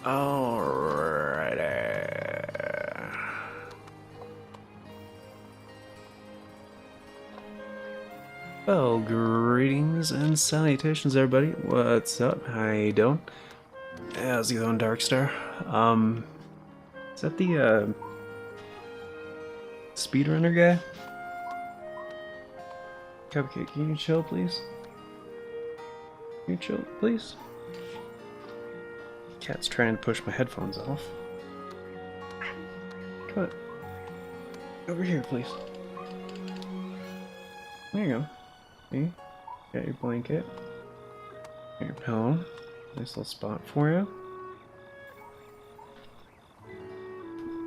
Alrighty. Well, greetings and salutations, everybody. What's up? How you doing? How's it going, Darkstar? Is that the speedrunner guy? Cupcake, can you chill, please? Can you chill, please? Cat's trying to push my headphones off. Come on. Over here, please. There you go. See? Got your blanket. Got your pillow. Nice little spot for you.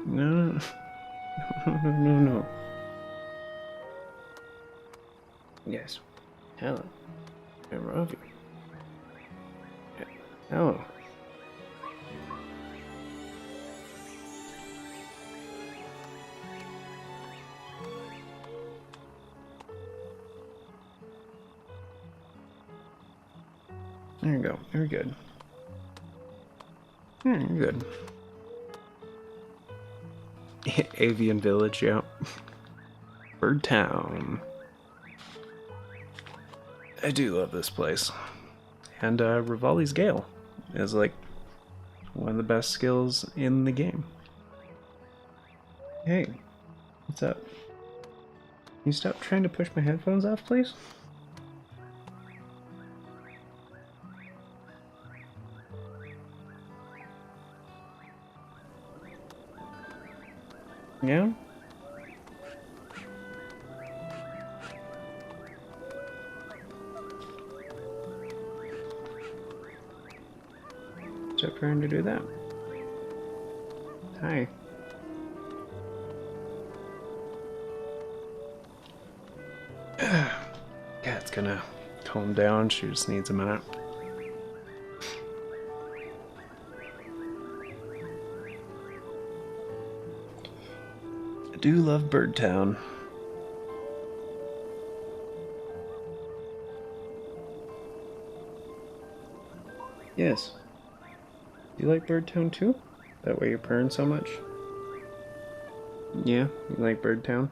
No. No. Yes. Hello. I love you. Yeah. Hello. There you go. Very good. You're good. Avian Village, yeah. Bird Town. I do love this place. And Rivali's Gale is like one of the best skills in the game. Hey, what's up? Can you stop trying to push my headphones off, please? Yeah? Stop trying to do that. Hi. Cat's gonna calm down, she just needs a minute. I do love Bird Town. Yes. You like Bird Town too? That way you're purring so much? Yeah, you like Bird Town?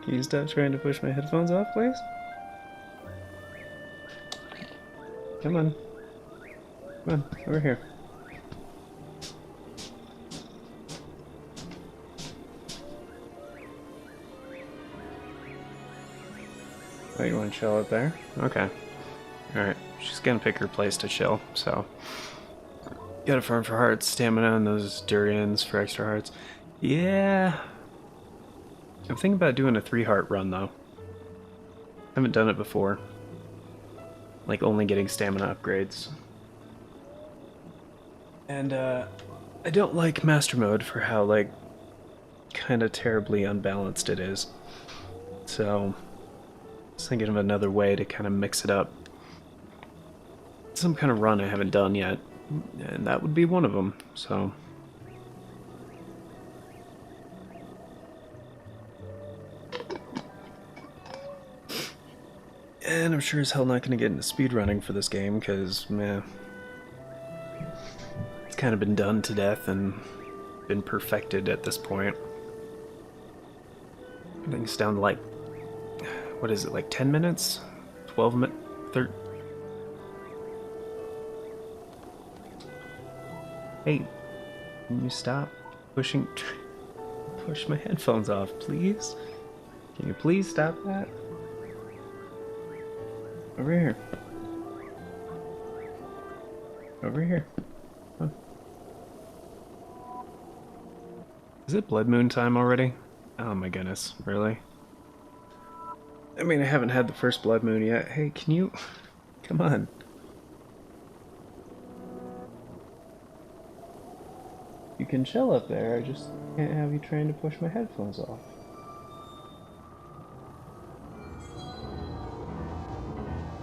Can you stop trying to push my headphones off, please? Come on. Come on, over here. Oh, you want to chill up there? Okay. Alright, she's gonna pick her place to chill, so. Gotta farm for hearts, stamina, and those durians for extra hearts. Yeah. I'm thinking about doing a 3-heart run, though. Haven't done it before. Like, only getting stamina upgrades. And, I don't like Master Mode for how, like, kinda terribly unbalanced it is. So, I was thinking of another way to kind of mix it up. Some kind of run I haven't done yet, and that would be one of them, so. And I'm sure as hell not going to get into speedrunning for this game, because, meh. It's kind of been done to death and been perfected at this point. I think it's down to like, what is it, like 10 minutes? 12 minutes? 13? Hey, can you stop push my headphones off, please? Can you please stop that? Over here. Over here. Come on. Is it Blood Moon time already? Oh my goodness, really? I mean, I haven't had the first Blood Moon yet. Hey, can you... Come on. You can chill up there, I just can't have you trying to push my headphones off.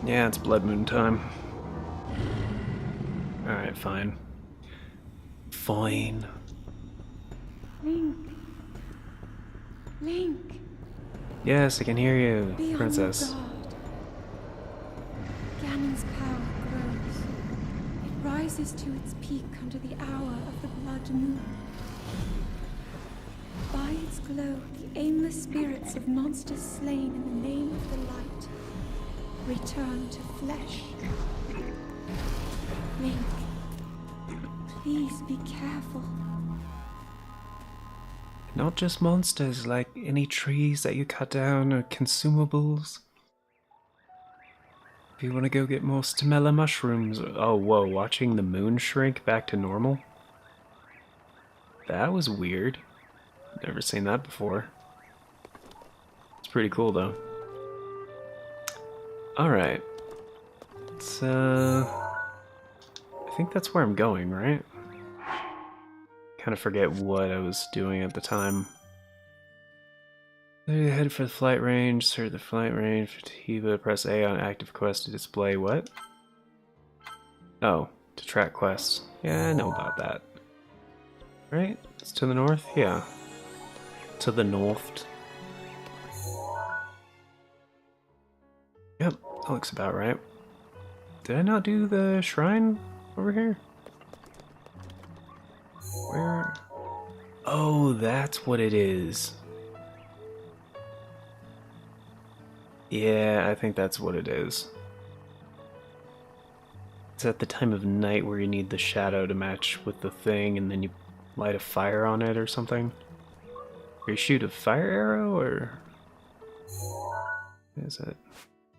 Yeah, it's Blood Moon time. Alright, fine. Fine. Link. Link. Yes, I can hear you, Be princess. on your guard. Ganon's rises to its peak under the hour of the blood moon. By its glow, the aimless spirits of monsters slain in the name of the light return to flesh. Link, please be careful. Not just monsters, like any trees that you cut down or consumables. If you want to go get more stamella mushrooms. Oh, whoa, watching the moon shrink back to normal? That was weird. Never seen that before. It's pretty cool, though. Alright. It's, I think that's where I'm going, right? Kind of forget what I was doing at the time. Head for the flight range, search the flight range for Tiva, press A on active quest to display what? Oh, to track quests. Yeah, I know about that. Right? It's to the north? Yeah. To the north. Yep, that looks about right. Did I not do the shrine over here? Where? Oh, that's what it is. Yeah, I think that's what it is. It's at the time of night where you need the shadow to match with the thing, and then you light a fire on it or something. Or you shoot a fire arrow, or... Is that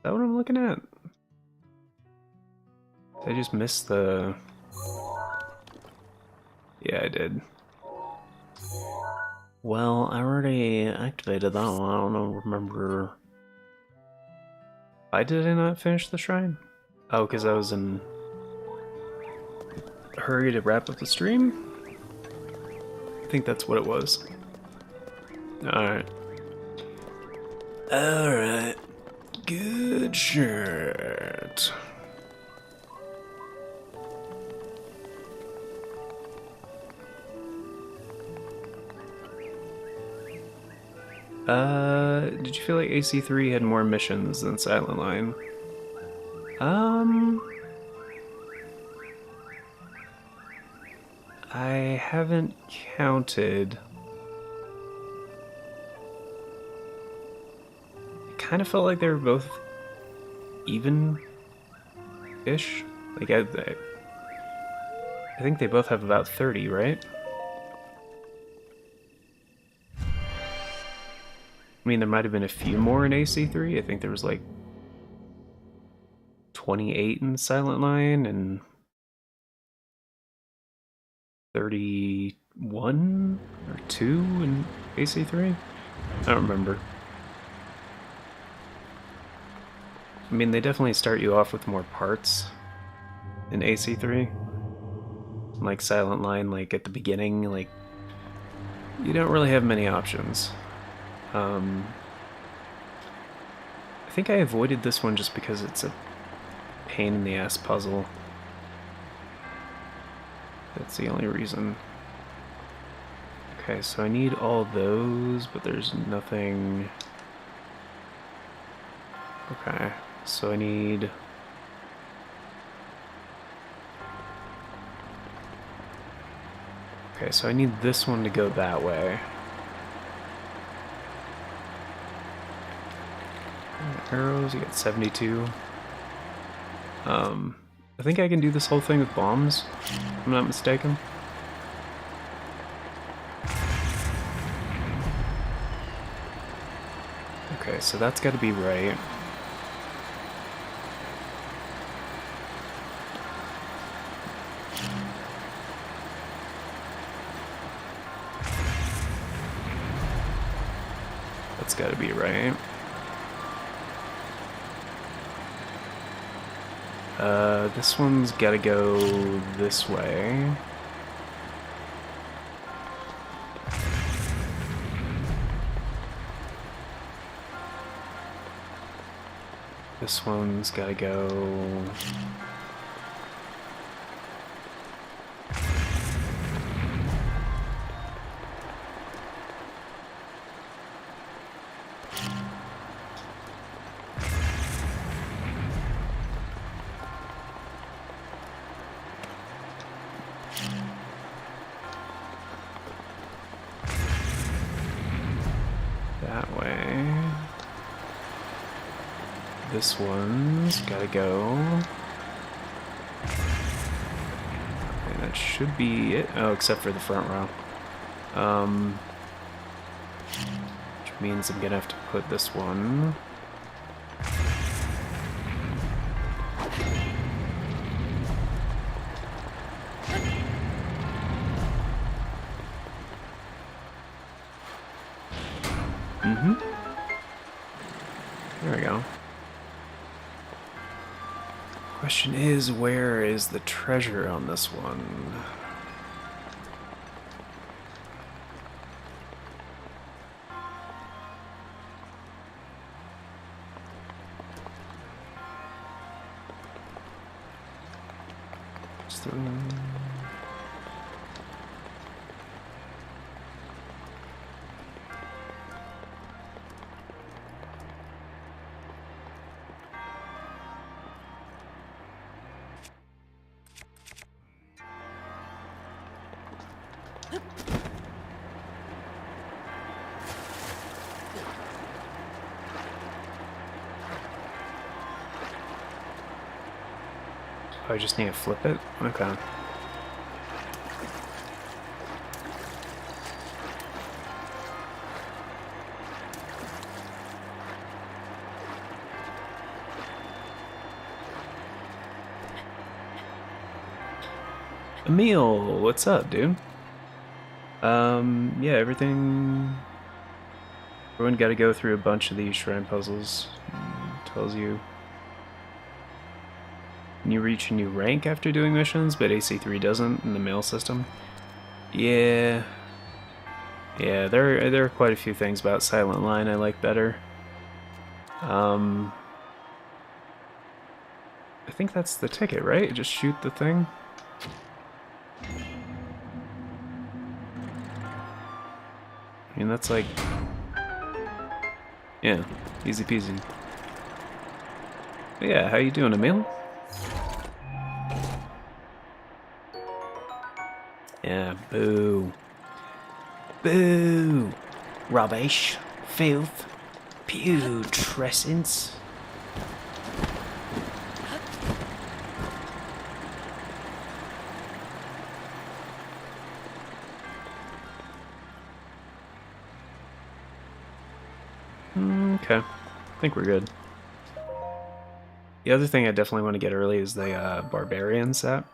what I'm looking at? Did I just miss the... Yeah, I did. Well, I already activated that one. I don't remember... Why did I not finish the shrine? Oh, because I was in a hurry to wrap up the stream? I think that's what it was. Alright. Alright. Good shit. Did you feel like AC3 had more missions than Silent Line? I haven't counted. It kind of felt like they were both even-ish. Like, I think they both have about 30, right? I mean, there might have been a few more in AC3. I think there was like 28 in Silent Line and 31 or 2 in AC3. I don't remember. I mean, they definitely start you off with more parts in AC3. Like Silent Line, like at the beginning, like you don't really have many options. I think I avoided this one just because it's a pain in the ass puzzle. That's the only reason. Okay, so I need all those, but there's nothing... Okay, so I need... Okay, so I need this one to go that way. Arrows, you get 72. I think I can do this whole thing with bombs, if I'm not mistaken. Okay, so that's gotta be right. That's gotta be right. This one's gotta go this way. This one's gotta go... This one's gotta go. Okay, that should be it. Oh, except for the front row. Which means I'm gonna have to put this one. There we go. Question is, where is the treasure on this one? Oh, I just need to flip it? Okay. Emil, what's up, dude? Yeah, everyone got to go through a bunch of these shrine puzzles. Tells you you reach a new rank after doing missions, but AC3 doesn't in the mail system. Yeah, there are quite a few things about Silent Line I like better. I think that's the ticket, right? Just shoot the thing. I mean, that's like, yeah, easy peasy. But yeah, how you doing, Emil? Yeah, boo. Boo! Rubbish. Filth. Putrescence. Okay, I think we're good. The other thing I definitely want to get early is the Barbarian set.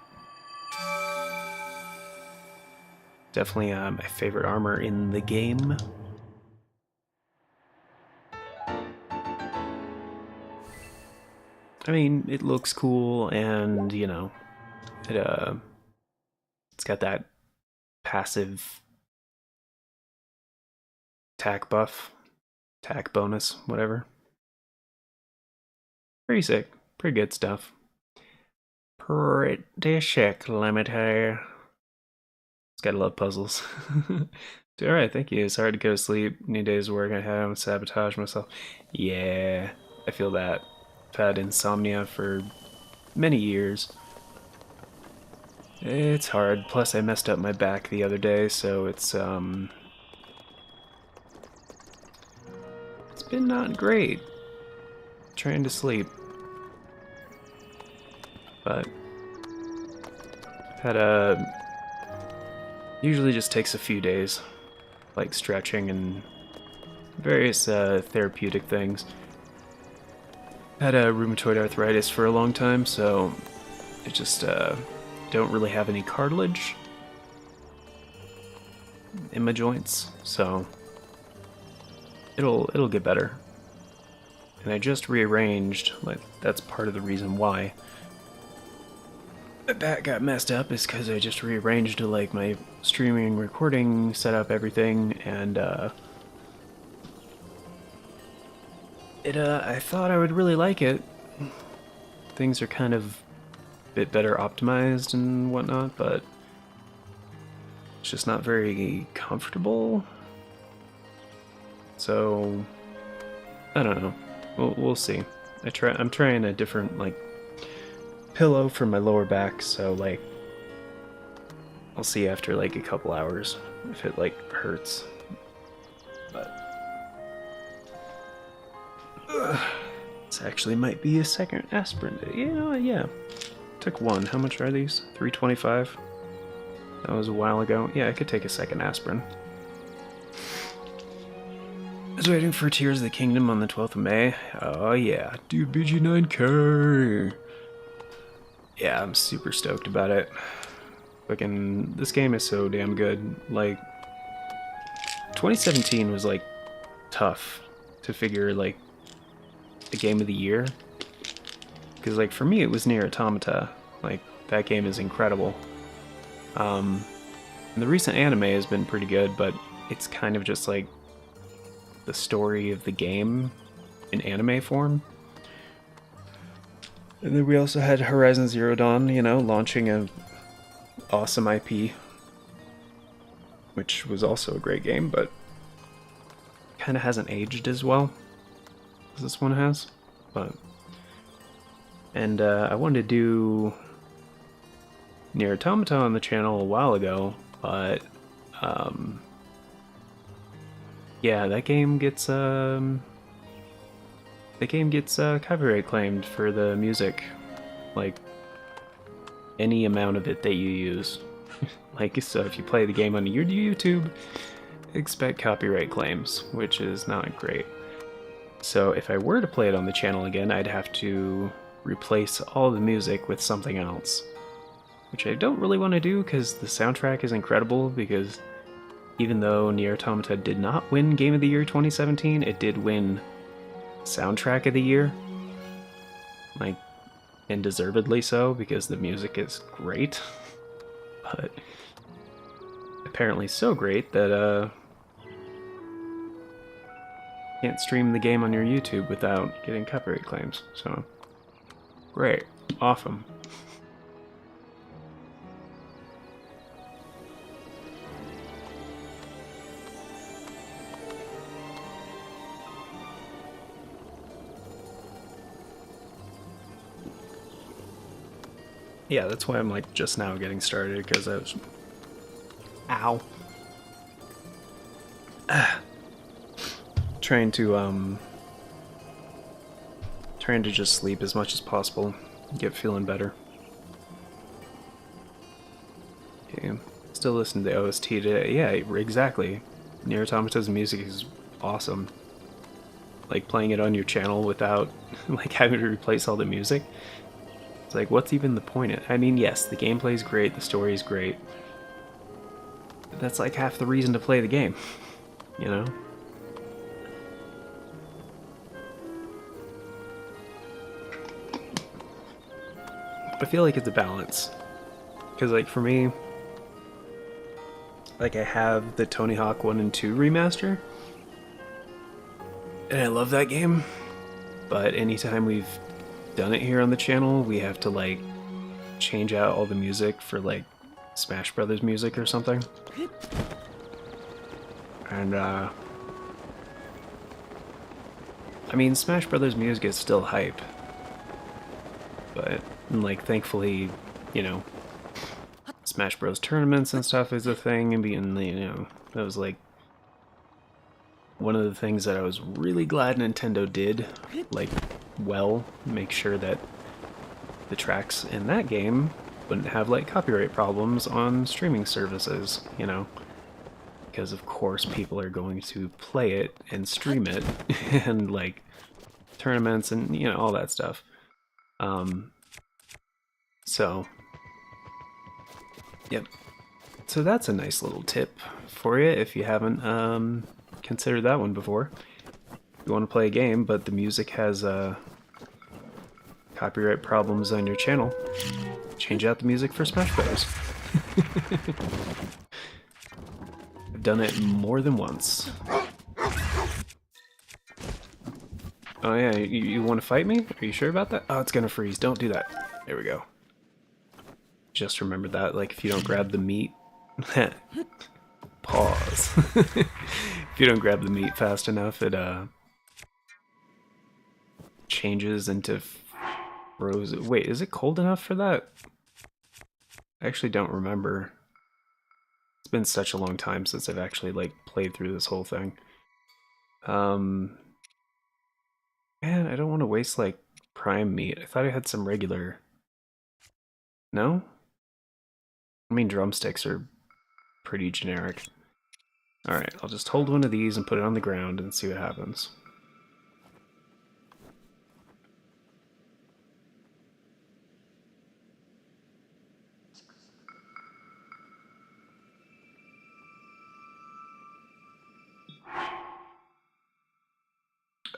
Definitely my favorite armor in the game. I mean, it looks cool, and you know, it's got that passive attack buff, attack bonus, whatever. Pretty sick, pretty good stuff. Pretty sick, let me tell you. It's gotta love puzzles. Alright, thank you. It's hard to go to sleep. New day's work. I have sabotage myself. Yeah, I feel that. I've had insomnia for many years. It's hard. Plus, I messed up my back the other day, so it's been not great trying to sleep. But had a usually just takes a few days, like stretching and various therapeutic things. Had a rheumatoid arthritis for a long time, so I just don't really have any cartilage in my joints, so it'll get better. And I just rearranged, like that's part of the reason why my back got messed up, is because I just rearranged like my streaming, recording setup, everything, and I thought I would really like it. Things are kind of a bit better optimized and whatnot, but it's just not very comfortable. So I don't know. We'll see. I'm trying a different like pillow for my lower back, so like I'll see after like a couple hours if it like hurts. But This actually might be a second aspirin. You know, yeah. Took one. How much are these? 325. That was a while ago. Yeah, I could take a second aspirin. I was waiting for Tears of the Kingdom on the 12th of May. Oh yeah, dude, BG9K! Yeah, I'm super stoked about it. Fucking, this game is so damn good. Like, 2017 was, like, tough to figure, like, the game of the year. Because, like, for me, it was Nier Automata. Like, that game is incredible. And the recent anime has been pretty good, but it's kind of just, like, the story of the game in anime form. And then we also had Horizon Zero Dawn, you know, launching a awesome IP, which was also a great game, but kind of hasn't aged as well as this one has. But I wanted to do Nier Automata on the channel a while ago, but yeah, that game gets copyright claimed for the music, like any amount of it that you use. Like, so if you play the game on your YouTube, expect copyright claims, which is not great. So if I were to play it on the channel again, I'd have to replace all the music with something else, which I don't really want to do because the soundtrack is incredible. Because even though Nier Automata did not win Game of the Year 2017, it did win Soundtrack of the Year, like, and deservedly so, because the music is great. But apparently so great that can't stream the game on your YouTube without getting copyright claims. So great, awesome. Yeah, that's why I'm like just now getting started, because I was... Ow. Trying to just sleep as much as possible, get feeling better. Okay, still listening to the OST today. Yeah, exactly. Nier Automata's music is awesome. Like, playing it on your channel without like having to replace all the music. It's like, what's even the point? I mean, yes, the gameplay's great, the story's great. But that's like half the reason to play the game, you know? I feel like it's a balance. Because, like, for me, like, I have the Tony Hawk 1 and 2 remaster, and I love that game, but anytime we've done it here on the channel, we have to, like, change out all the music for, like, Smash Brothers music or something. And, I mean, Smash Brothers music is still hype, but, like, thankfully, you know, Smash Bros. Tournaments and stuff is a thing, and being, you know, that was, like, one of the things that I was really glad Nintendo did, like, well, make sure that the tracks in that game wouldn't have, like, copyright problems on streaming services, you know? Because, of course, people are going to play it and stream it, and, like, tournaments and, you know, all that stuff. So, yep. So that's a nice little tip for you if you haven't considered that one before. You want to play a game, but the music has copyright problems on your channel, change out the music for Smash Bros. I've done it more than once. Oh yeah, you want to fight me? Are you sure about that? Oh, it's gonna freeze. Don't do that. There we go. Just remember that, like, if you don't grab the meat... Pause. If you don't grab the meat fast enough, it changes into frozen. Wait, is it cold enough for that? I actually don't remember. It's been such a long time since I've actually, like, played through this whole thing. Man, I don't want to waste like prime meat. I thought I had some regular. No? I mean, drumsticks are pretty generic. Alright, I'll just hold one of these and put it on the ground and see what happens.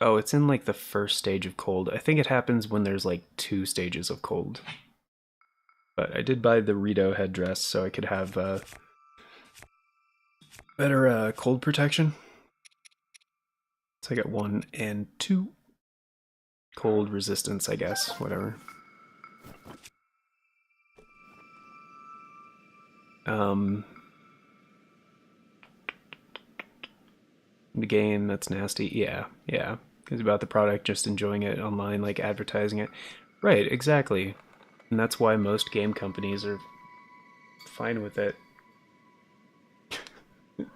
Oh, it's in like the first stage of cold. I think it happens when there's like 2 stages of cold. But I did buy the Rito headdress so I could have better cold protection. So I got 1 and 2. Cold resistance, I guess. Whatever. The game, that's nasty. Yeah, yeah. It's about the product, just enjoying it online, like advertising it. Right, exactly. And that's why most game companies are fine with it. You're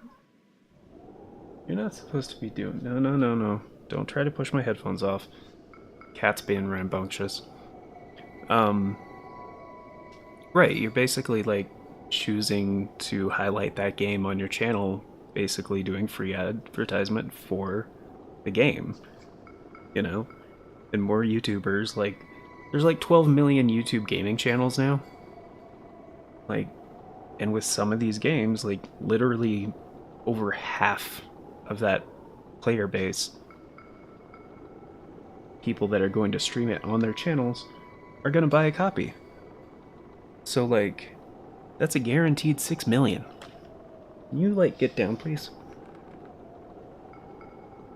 not supposed to be doing. No, no, no, no. Don't try to push my headphones off. Cat's being rambunctious. Right, you're basically like choosing to highlight that game on your channel, basically doing free advertisement for the game, you know? And more YouTubers, like, there's like 12 million YouTube gaming channels now. Like, and with some of these games, like, literally over half of that player base, people that are going to stream it on their channels, are going to buy a copy. So, like, that's a guaranteed 6 million. Can you, like, get down, please?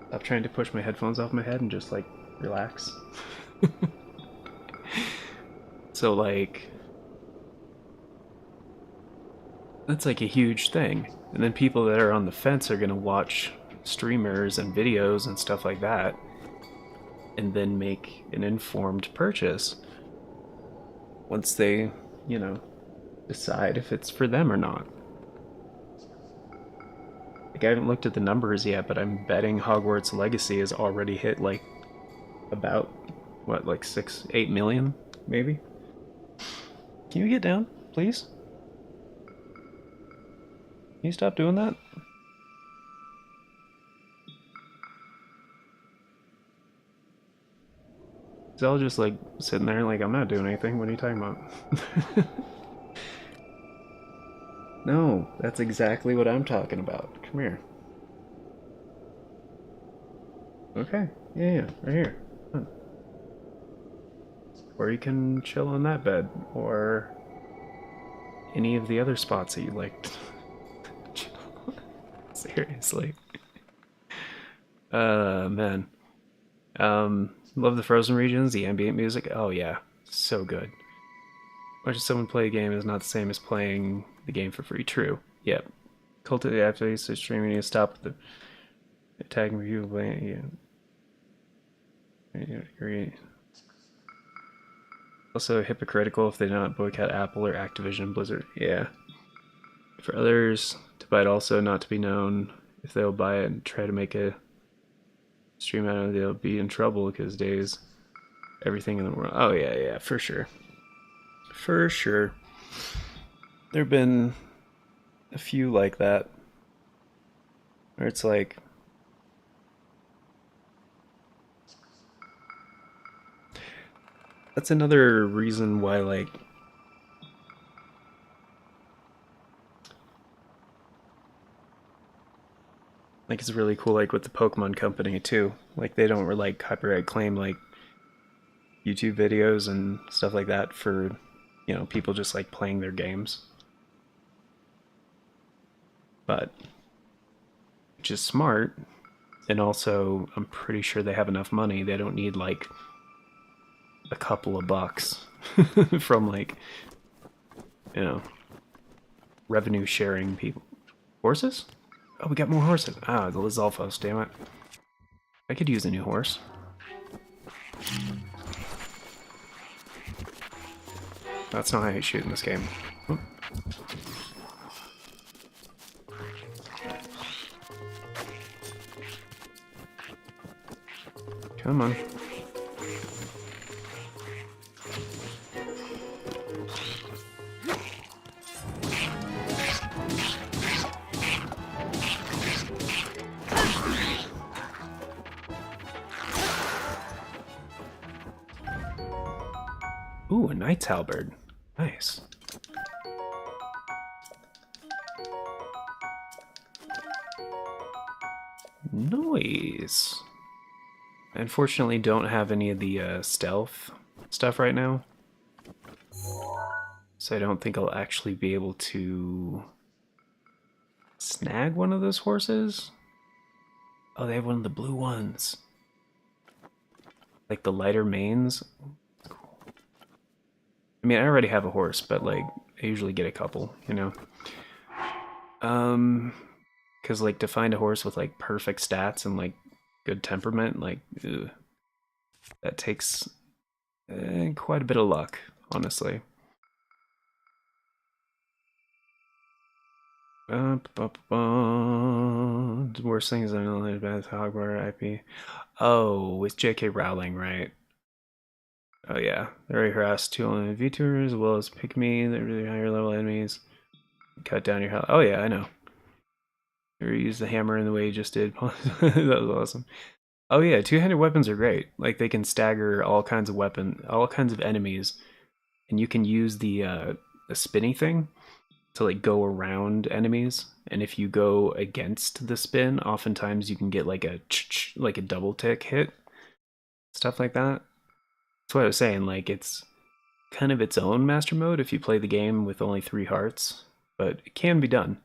Stop trying to push my headphones off my head and just, like, relax. So, like, that's like a huge thing. And then people that are on the fence are gonna watch streamers and videos and stuff like that and then make an informed purchase once they, you know, decide if it's for them or not. Like, I haven't looked at the numbers yet, but I'm betting Hogwarts Legacy has already hit like about what, like 6-8 million, maybe? Can you get down, please? Can you stop doing that? Zelda just like sitting there like, I'm not doing anything. What are you talking about? No, that's exactly what I'm talking about. Come here. Okay. Yeah, right here. Huh. Or you can chill on that bed, or any of the other spots that you liked. Seriously. Man. Love the frozen regions, the ambient music. Oh yeah, so good. Watching someone play a game is not the same as playing the game for free. True. Yep. Cultivate after you start streaming, you stop the attacking review playing. Yeah. Agree. Also hypocritical if they do not boycott Apple or Activision Blizzard. Yeah. For others to buy it, also not to be known if they'll buy it and try to make a stream out of it, they'll be in trouble because days everything in the world. Oh yeah, yeah, for sure. For sure. There've been a few like that. Where it's like, that's another reason why, like it's really cool, like with the Pokemon Company too. Like they don't like copyright claim like YouTube videos and stuff like that for, you know, people just like playing their games. But which is smart, and also I'm pretty sure they have enough money. They don't need like a couple of bucks from like, you know, revenue sharing people. Horses? Oh, we got more horses. Ah, the Lizalfos, damn it. I could use a new horse. That's not how you shoot in this game. Oh. Come on. Ooh, a knight's halberd. Nice. Noise. I unfortunately don't have any of the stealth stuff right now. So I don't think I'll actually be able to snag one of those horses. Oh, they have one of the blue ones. Like the lighter manes. Cool. I mean, I already have a horse, but like, I usually get a couple, you know? Because like to find a horse with like perfect stats and like good temperament, like, ugh, that takes quite a bit of luck, honestly. Worst things I know about Hogwarts IP. Oh, with J.K. Rowling, right? Oh yeah, they're already harassed two only VTubers as well as pick me. They're really higher level enemies. Cut down your health. Oh yeah, I know. Or use the hammer in the way you just did. That was awesome. Oh yeah, two-handed weapons are great. Like they can stagger all kinds of enemies, and you can use the spinny thing to like go around enemies. And if you go against the spin, oftentimes you can get like like a double tick hit, stuff like that. That's what I was saying. Like it's kind of its own master mode if you play the game with only 3 hearts, but it can be done.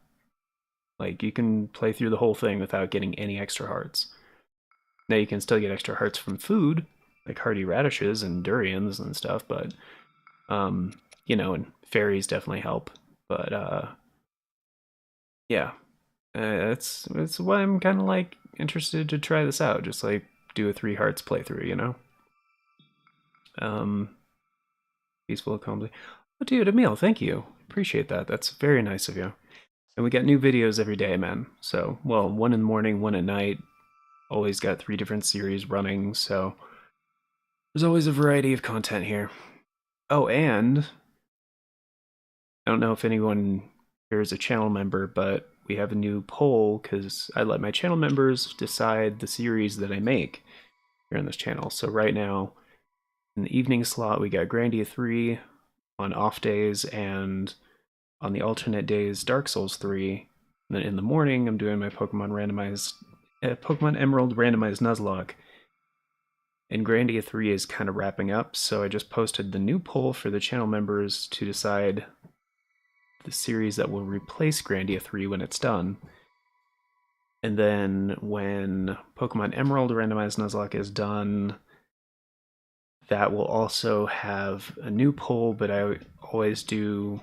Like you can play through the whole thing without getting any extra hearts. Now you can still get extra hearts from food, like hearty radishes and durians and stuff, but you know, and fairies definitely help. But yeah, that's why I'm kind of like interested to try this out. Just like do a 3 hearts playthrough, you know. Um, peaceful, calmly. Oh, dude, Emil, thank you. Appreciate that. That's very nice of you. And we got new videos every day, man. So, well, one in the morning, one at night. Always got 3 different series running, so there's always a variety of content here. Oh, and I don't know if anyone here is a channel member, but we have a new poll because I let my channel members decide the series that I make here on this channel. So right now, in the evening slot, we got Grandia 3 on off days, and on the alternate days, Dark Souls 3. And then in the morning, I'm doing my Pokemon Emerald randomized Nuzlocke. And Grandia 3 is kind of wrapping up, so I just posted the new poll for the channel members to decide the series that will replace Grandia 3 when it's done. And then when Pokemon Emerald randomized Nuzlocke is done, that will also have a new poll, but I always do,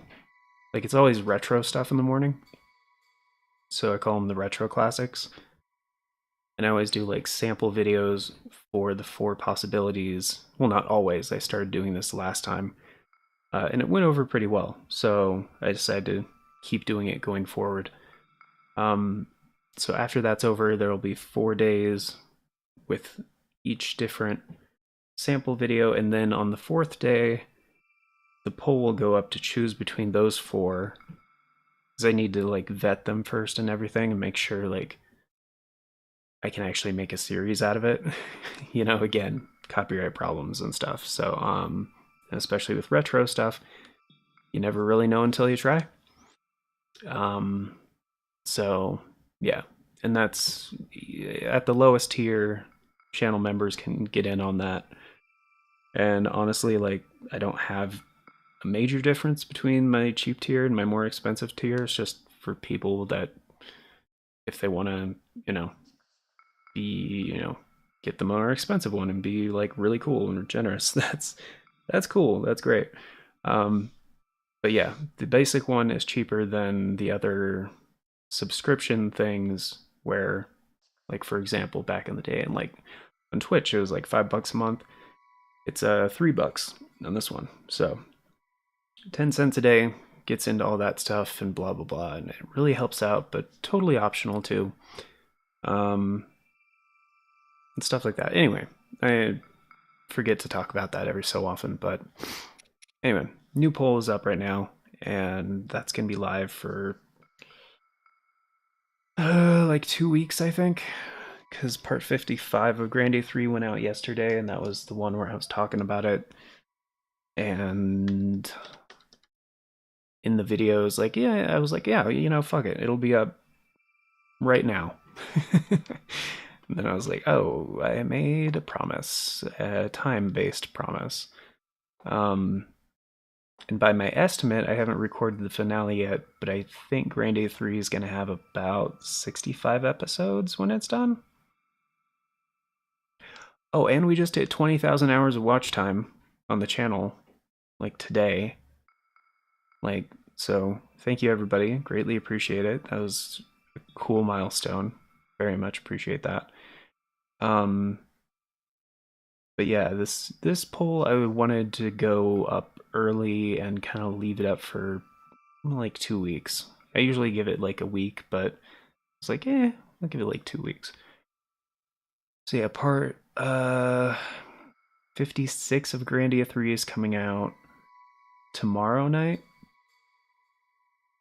like, it's always retro stuff in the morning. So I call them the retro classics. And I always do like sample videos for the 4 possibilities. Well, not always. I started doing this last time, and it went over pretty well. So I decided to keep doing it going forward. So after that's over, there will be 4 days with each different sample video, and then on the 4th day, the poll will go up to choose between those 4. Because I need to like vet them first and everything, and make sure like I can actually make a series out of it. You know, again, copyright problems and stuff. So, especially with retro stuff, you never really know until you try. So yeah, and that's at the lowest tier. Channel members can get in on that. And honestly, like I don't have a major difference between my cheap tier and my more expensive tier. It's just for people that if they want to, you know, be, you know, get the more expensive one and be like really cool and generous. That's cool. That's great. But yeah, the basic one is cheaper than the other subscription things where, like for example, back in the day and like on Twitch it was like $5 a month. It's $3 on this one. So 10 cents a day gets into all that stuff and blah blah blah, and it really helps out, but totally optional too. And stuff like that. Anyway, I forget to talk about that every so often, but anyway, new poll is up right now, and that's gonna be live for like 2 weeks, I think, because part 55 of Grandia 3 went out yesterday, and that was the one where I was talking about it. And in the videos, like, yeah, I was like, yeah, you know, fuck it, it'll be up right now. And then I was like, oh, I made a promise, a time-based promise. Um, and by my estimate, I haven't recorded the finale yet, but I think Grandia 3 is going to have about 65 episodes when it's done. Oh, and we just hit 20,000 hours of watch time on the channel, like today. Like, so thank you everybody. Greatly appreciate it. That was a cool milestone. Very much appreciate that. Um, but yeah, this poll I wanted to go up early and kind of leave it up for like 2 weeks. I usually give it like a week, but it's like, I'll give it like 2 weeks. So yeah, part 56 of Grandia 3 is coming out tomorrow night.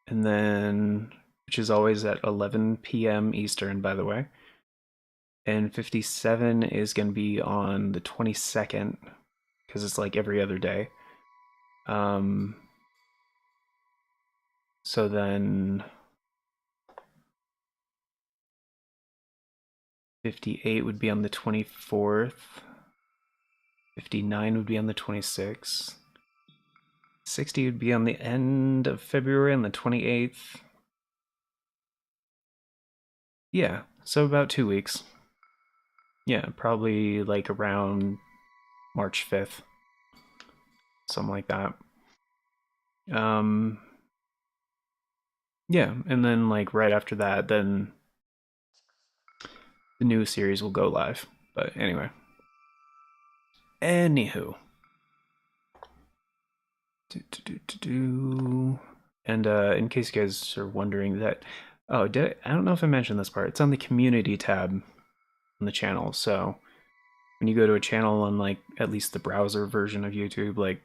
And then, which is always at 11 p.m. Eastern, by the way. And 57 is going to be on the 22nd, because it's like every other day. Um, so then 58 would be on the 24th. 59 would be on the 26th. 60 would be on the end of February on the 28th. Yeah, so about 2 weeks. Yeah, probably like around March 5th. Something like that. Um, yeah, and then like right after that, then the new series will go live. But anywho, and in case you guys are wondering that, oh, I don't know if I mentioned this part. It's on the community tab on the channel. So when you go to a channel on like at least the browser version of YouTube, like,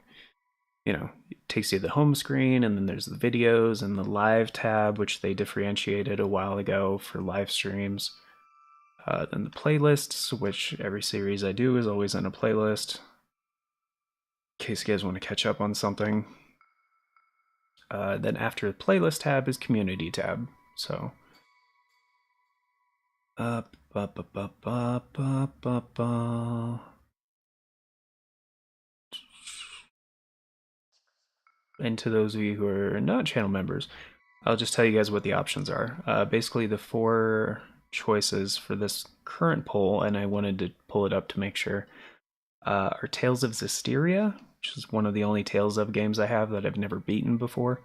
you know, it takes you to the home screen, and then there's the videos and the live tab, which they differentiated a while ago for live streams. Then the playlists, which every series I do is always in a playlist, in case you guys want to catch up on something. Then after the playlist tab is community tab. So, up, up, up, up, up, up, up, and to those of you who are not channel members, I'll just tell you guys what the options are. Basically, the four choices for this current poll, and I wanted to pull it up to make sure, are Tales of Zestiria, which is one of the only Tales of games I have that I've never beaten before.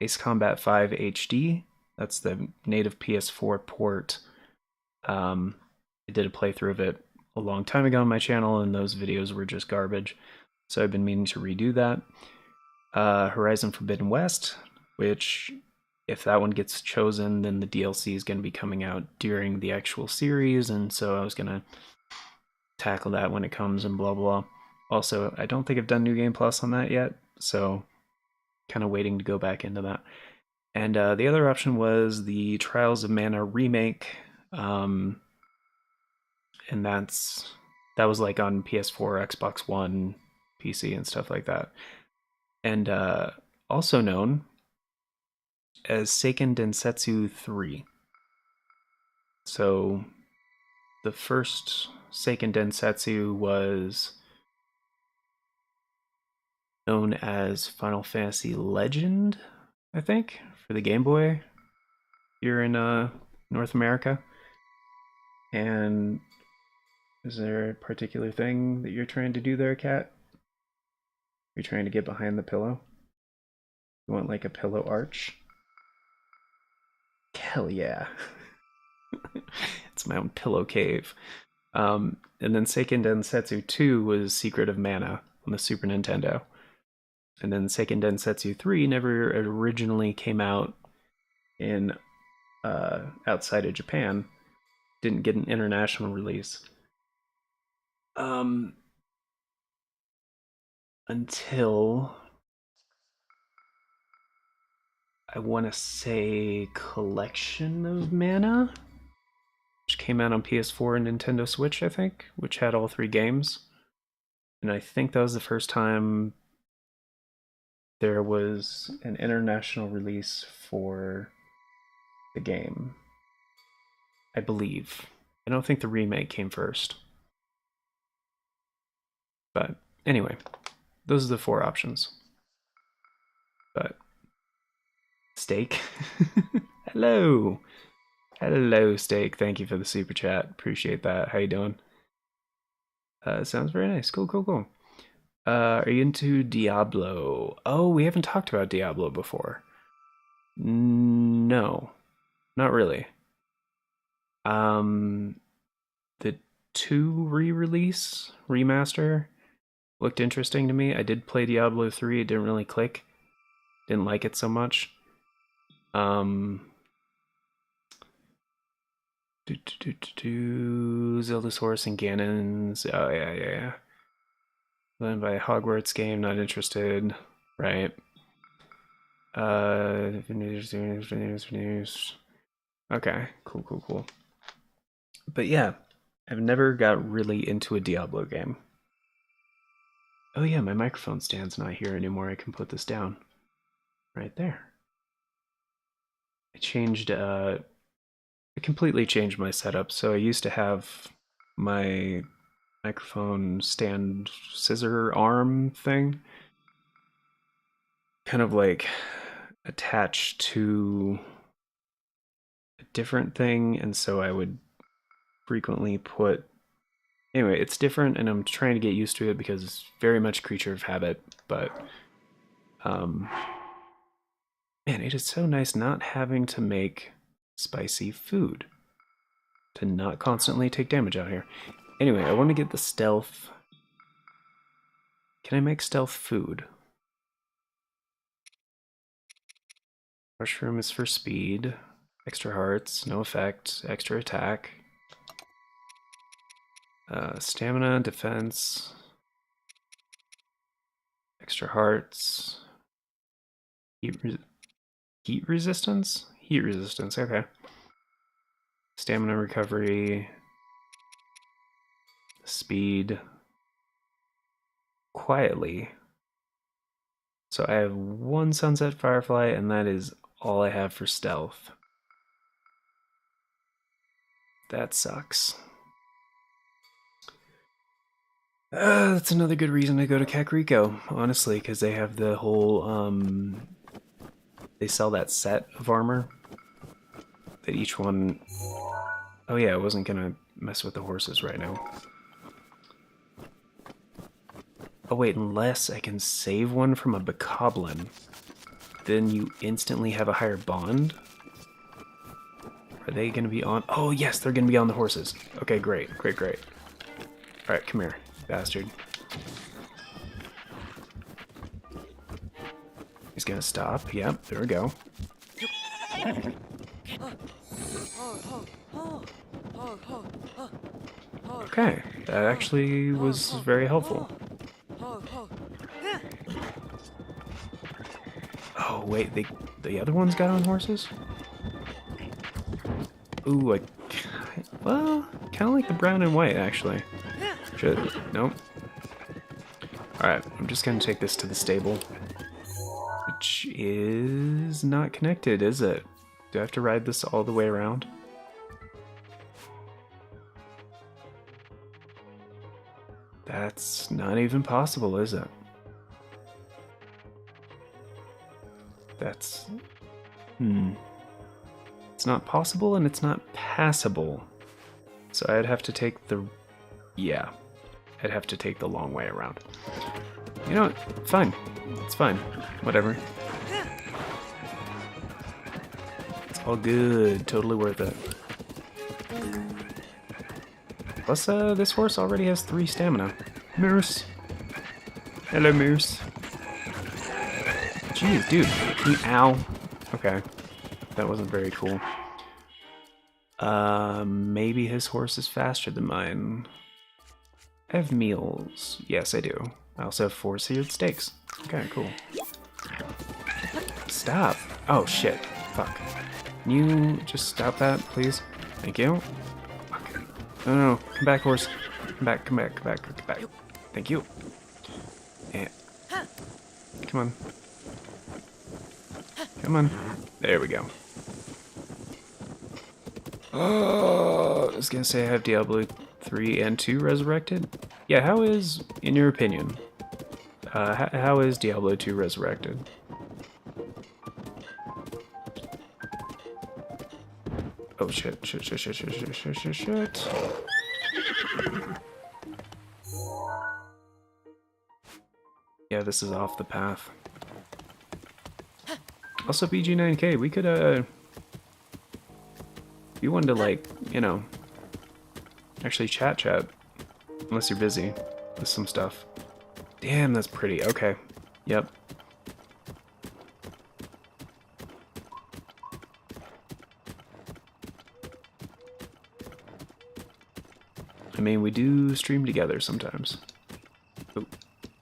Ace Combat 5 HD, that's the native PS4 port. I did a playthrough of it a long time ago on my channel, and those videos were just garbage. So I've been meaning to redo that. Horizon Forbidden West, which, if that one gets chosen, then the DLC is going to be coming out during the actual series, and so I was going to tackle that when it comes and blah blah. Also, I don't think I've done New Game Plus on that yet, so kind of waiting to go back into that. And the other option was the Trials of Mana remake, and that was like on PS4, Xbox One, PC, and stuff like that. And also known as Seiken Densetsu 3. So the first Seiken Densetsu was known as Final Fantasy Legend, I think, for the Game Boy here in North America. And is there a particular thing that you're trying to do there, Kat? You're trying to get behind the pillow? You want like a pillow arch? Hell yeah. It's my own pillow cave. And then Seiken Densetsu 2 was Secret of Mana on the Super Nintendo. And then Seiken Densetsu 3 never originally came out in outside of Japan. Didn't get an international release. Until I want to say Collection of Mana, which came out on PS4 and Nintendo Switch, I think, which had all three games. And I think that was the first time there was an international release for the game. I believe. I don't think the remake came first. But anyway, those are the 4 options. But Steak. Hello. Hello, Steak. Thank you for the super chat. Appreciate that. How you doing? Sounds very nice. Cool, cool, cool. Are you into Diablo? Oh, we haven't talked about Diablo before. No, not really. The 2 re-release, remaster, looked interesting to me. I did play Diablo 3. It didn't really click. Didn't like it so much. Zelda Source and Ganon's. Oh, yeah. Then by Hogwarts game, not interested. Right. News. Okay, cool. But yeah, I've never got really into a Diablo game. Oh yeah, my microphone stand's not here anymore. I can put this down. Right there. I completely changed my setup. So I used to have my microphone stand scissor arm thing kind of like attached to a different thing, and so I would frequently put anyway, it's different and I'm trying to get used to it because it's very much creature of habit, but man, it is so nice not having to make spicy food, to not constantly take damage out here. Anyway, I want to get the stealth. Can I make stealth food? Mushroom is for speed. Extra hearts, no effect. Extra attack. Stamina, defense. Extra hearts. Heat resistance? Heat resistance, okay. Stamina recovery. Speed. Quietly. So I have 1 Sunset Firefly, and that is all I have for stealth. That sucks. That's another good reason to go to Kakariko, honestly, because they have the whole, they sell that set of armor that each one... Oh yeah, I wasn't gonna mess with the horses right now. Oh wait, unless I can save one from a bokoblin, then you instantly have a higher bond? Are they gonna be on... Oh yes, they're gonna be on the horses. Okay, great. Alright, come here, bastard. He's gonna stop. Yep, there we go. Okay, that actually was very helpful. Oh wait, the other ones got on horses? Ooh, well, kind of like the brown and white actually. Nope. Alright, I'm just gonna take this to the stable. Which is not connected, is it? Do I have to ride this all the way around? That's not even possible, is it? That's... It's not possible and it's not passable. So I'd have to take the... Yeah. I'd have to take the long way around. You know what? Fine. It's fine. Whatever. It's all good. Totally worth it. Plus, this horse already has 3 stamina. Moose. Hello, Moose. Jeez, dude. Ow. Okay. That wasn't very cool. Maybe his horse is faster than mine. I have meals. Yes, I do. I also have 4 seared steaks. Okay, cool. Stop. Oh, shit. Fuck. Can you just stop that, please? Thank you. Fuck. No. Come back, horse. Come back. Thank Thank you. And come on. Come on. There we go. Oh, I was gonna say I have Diablo 3 and 2 resurrected. Yeah, how is, in your opinion, how is Diablo 2 resurrected? Oh shit, shit. Yeah, this is off the path. Also, BG9K, we could, if you wanted to, like, you know, actually chat. Unless you're busy with some stuff. Damn, that's pretty. Okay. Yep. I mean, we do stream together sometimes. Oh,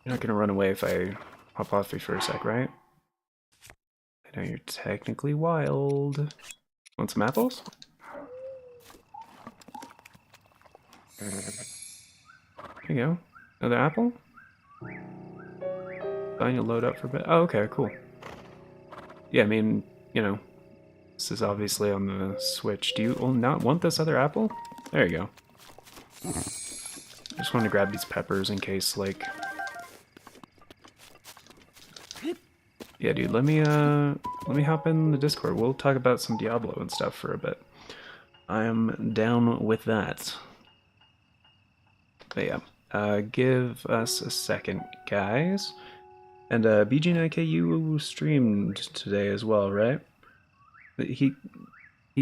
you're not gonna run away if I hop off you for a sec, right? I know you're technically wild. Want some apples? There you go. Another apple? Fine, you'll load up for a bit. Oh, okay, cool. Yeah, I mean, you know, this is obviously on the Switch. Do you not want this other apple? There you go. I just wanted to grab these peppers in case, like... Yeah, dude, let me hop in the Discord. We'll talk about some Diablo and stuff for a bit. I'm down with that. But yeah, give us a second, guys. And BG9K, you streamed today as well, right? He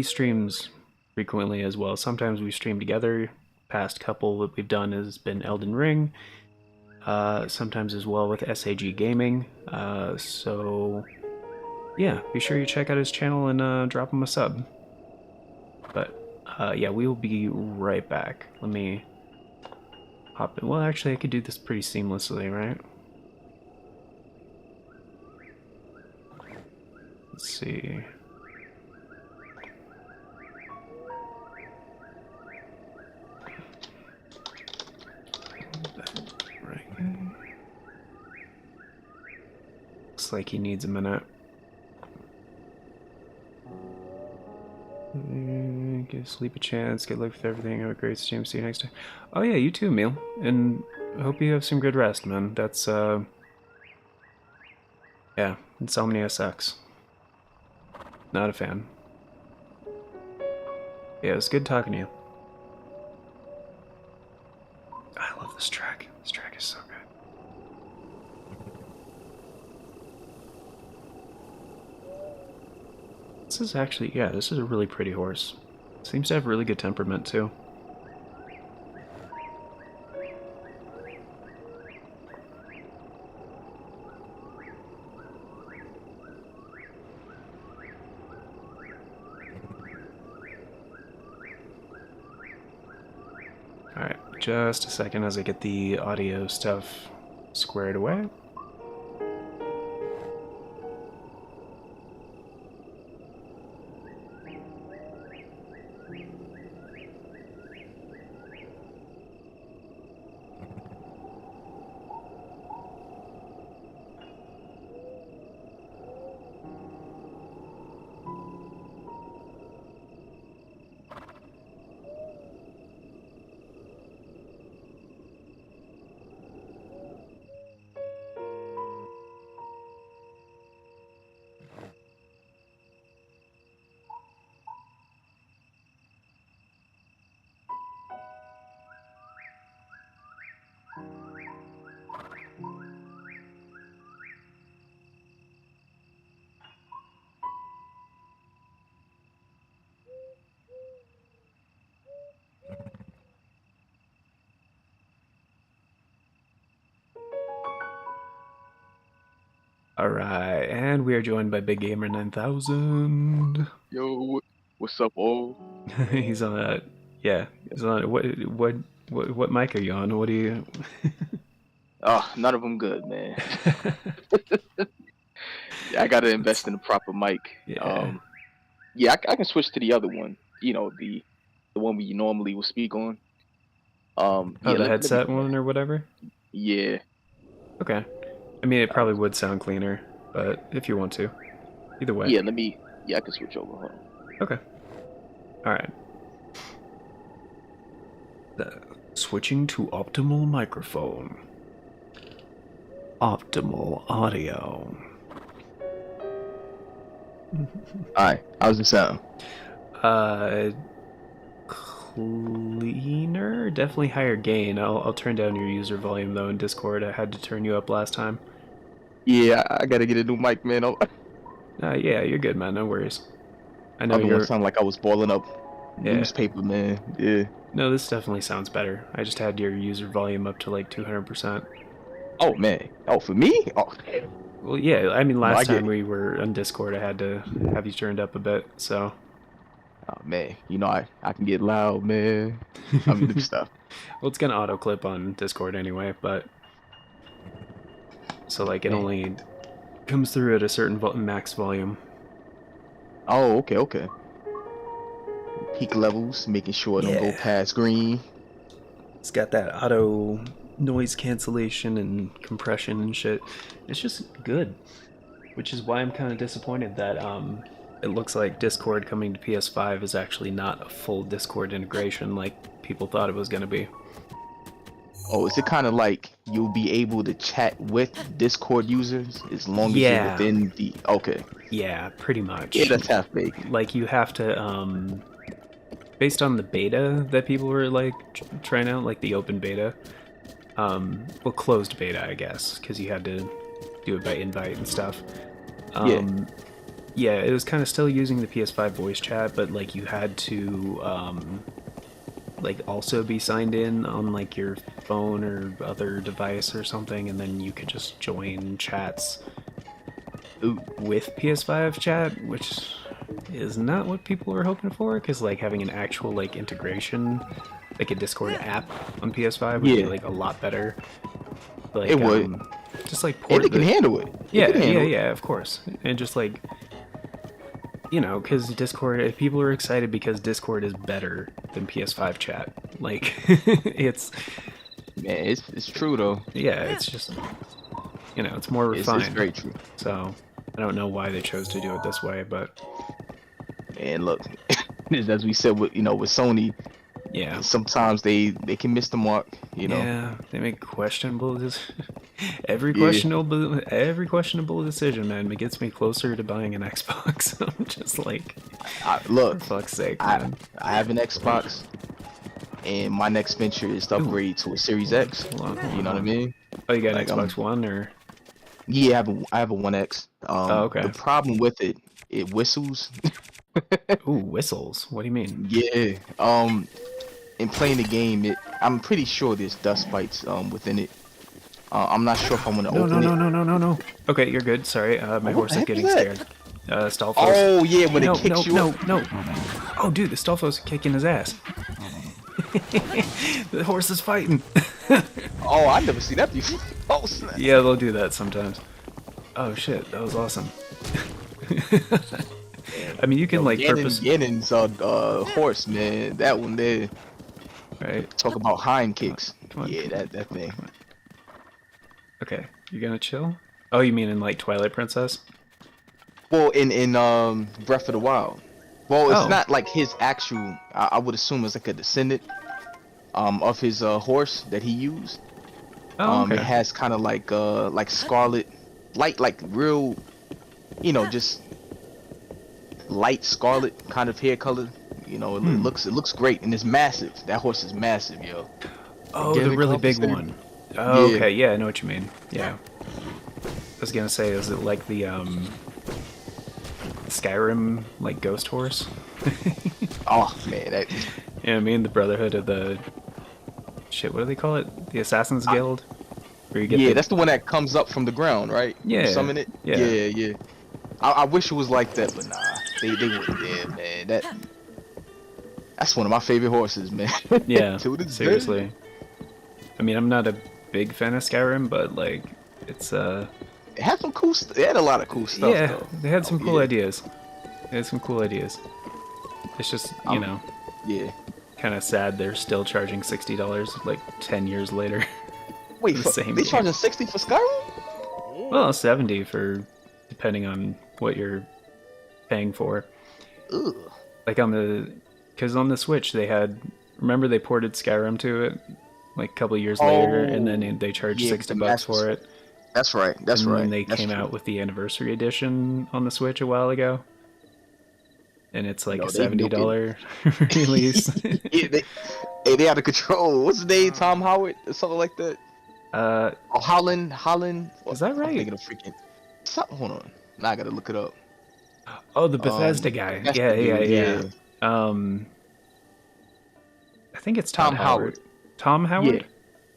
streams frequently as well. Sometimes we stream together. Past couple that we've done has been Elden Ring. Sometimes as well with SAG Gaming. So yeah, be sure you check out his channel and drop him a sub. But yeah, we will be right back. Let me hop in. Well, actually, I could do this pretty seamlessly, right? Let's see. Right. Looks like he needs a minute. Give sleep a chance, get luck with everything, have a great stream, see you next time. Oh yeah, you too, Meal. And I hope you have some good rest, man. That's, yeah, insomnia sucks. Not a fan. Yeah, it was good talking to you. I love this track. This track is so good. This is actually, yeah, this is a really pretty horse. Seems to have really good temperament, too. Alright, just a second as I get the audio stuff squared away. Alright, and we are joined by Big Gamer 9000. Yo, what's up, all? He's on a, yeah, he's on a, what mic are you on? What do you... None of them good, man. Yeah, I gotta invest in a proper mic. Yeah. Yeah, I can switch to the other one. You know, the one we normally will speak on. Oh, Yeah, the let me headset know, man. one or whatever? Yeah. Okay. I mean, it probably would sound cleaner, but if you want to, either way. Yeah, let me. Yeah, I can switch over. Hold on. Okay. All right. Switching to optimal microphone. Optimal audio. Alright, how's it sound? Uh, cleaner? Definitely higher gain. I'll turn down your user volume though in Discord. I had to turn you up last time. Yeah, I gotta get a new mic, man. Yeah, you're good, man. No worries. I know Other one you're. sound like I was boiling up Yeah. newspaper, man. Yeah. No, this definitely sounds better. I just had your user volume up to like 200%. Oh man. Oh, for me? Oh, Well, yeah, I mean, I last get time it. we were on Discord, I had to have you turned up a bit, so. oh man. You know I can get loud, man. I mean, new stuff. Well, it's gonna auto clip on Discord anyway, but. So, like, it Man. only comes through at a certain max volume. Oh, okay, okay. Peak levels, making sure it don't go Yeah. past green. It's got that auto noise cancellation and compression and shit. It's just good. Which is why I'm kind of disappointed that it looks like Discord coming to PS5 is actually not a full Discord integration like people thought it was going to be. Oh, is it kind of like you'll be able to chat with Discord users as long as you're Yeah. within the? Okay. Yeah, pretty much. Yeah, that's half baked. Like you have to based on the beta that people were like trying out, like the open beta, well, closed beta, I guess, because you had to do it by invite and stuff. Yeah, it was kind of still using the PS5 voice chat, but like you had to like also be signed in on like your phone or other device or something, and then you could just join chats with PS5 chat, which is not what people were hoping for, because like having an actual like integration, like a Discord app on PS5 would be Yeah. like a lot better. Like, It would. just like And port they can the, handle it. They yeah, can handle it. of course, and just like, you know, because Discord, if people are excited because Discord is better than PS5 chat. Like, it's, Man, it's true though. yeah, it's just, you know, it's more refined. It's very true. So I don't know why they chose to do it this way, but And look, as we said with with Sony, yeah. sometimes they can miss the mark. Yeah, they make questionable. Every Yeah. questionable decision, man, it gets me closer to buying an Xbox. I'm just like, Look, for fuck's sake, I man. I have an Xbox, and my next venture is to upgrade to a Series X. Hold on. You know what I mean? Oh, you got an Like, Xbox One or? Yeah, I have a One X. Oh, okay. The problem with it whistles. Ooh, whistles. What do you mean? Yeah. In playing the game, I'm pretty sure there's dust bites within it. I'm not sure if I'm gonna No, open it. no. Okay, you're good. Sorry, my horse is heck getting is that? scared. Stalfos. Oh yeah, when no, it kicks you. no. Oh, dude, the Stalfos kicking his ass. The horse is fighting. Oh, I never seen that before. Oh snap. Yeah, they'll do that sometimes. Oh shit, that was awesome. I mean, you can like purpose, Gannon's horse, man. That one there. right? Talk about hind kicks. Come on. Yeah, that thing. Okay, you gonna chill? Oh, you mean in like Twilight Princess? Well, in Breath of the Wild. Well, it's Oh. not like his actual. I would assume it's like a descendant of his horse that he used. Oh, okay. It has kind of like scarlet, like real, just light scarlet kind of hair color. It looks great, and it's massive. That horse is massive, yo. Oh, Get the it, really big Columbus one. Oh, Yeah. okay, yeah, I know what you mean. Yeah. I was gonna say, is it like the Skyrim like ghost horse? Oh man, that You know what I mean? The Brotherhood of the shit. What do they call it? The Assassin's Guild. Where you get yeah, the... that's the one that comes up from the ground, right? You Yeah, summon it. yeah. Yeah. I wish it was like that, but nah, they wouldn't dare, man. That's one of my favorite horses, man. Yeah, To this day. seriously. I mean, I'm not a big fan of Skyrim, but like, it's It had some cool. It had a lot of cool stuff. yeah, though. they had some Oh, cool yeah. ideas. They had some cool ideas. It's just, you know, Yeah. kind of sad they're still charging $60 like 10 years later. Wait, the same they game. charging 60 for Skyrim? Well, 70 for depending on what you're paying for. Ugh. Like because on the Switch they had, remember they ported Skyrim to it like a couple of years later, and then they charged yeah, $60 for it. That's right. That's and right. then they That's came true. out with the anniversary edition on the Switch a while ago, and it's like No, a they $70 release. Yeah, they out of control. What's his name? Tom Howard or something like that. Oh, Holland. Is that right? I'm thinking of freaking. Hold on. Now I gotta look it up. Oh, the Bethesda guy. Bethesda Yeah. dude, I think it's Tom Howard. Tom Howard?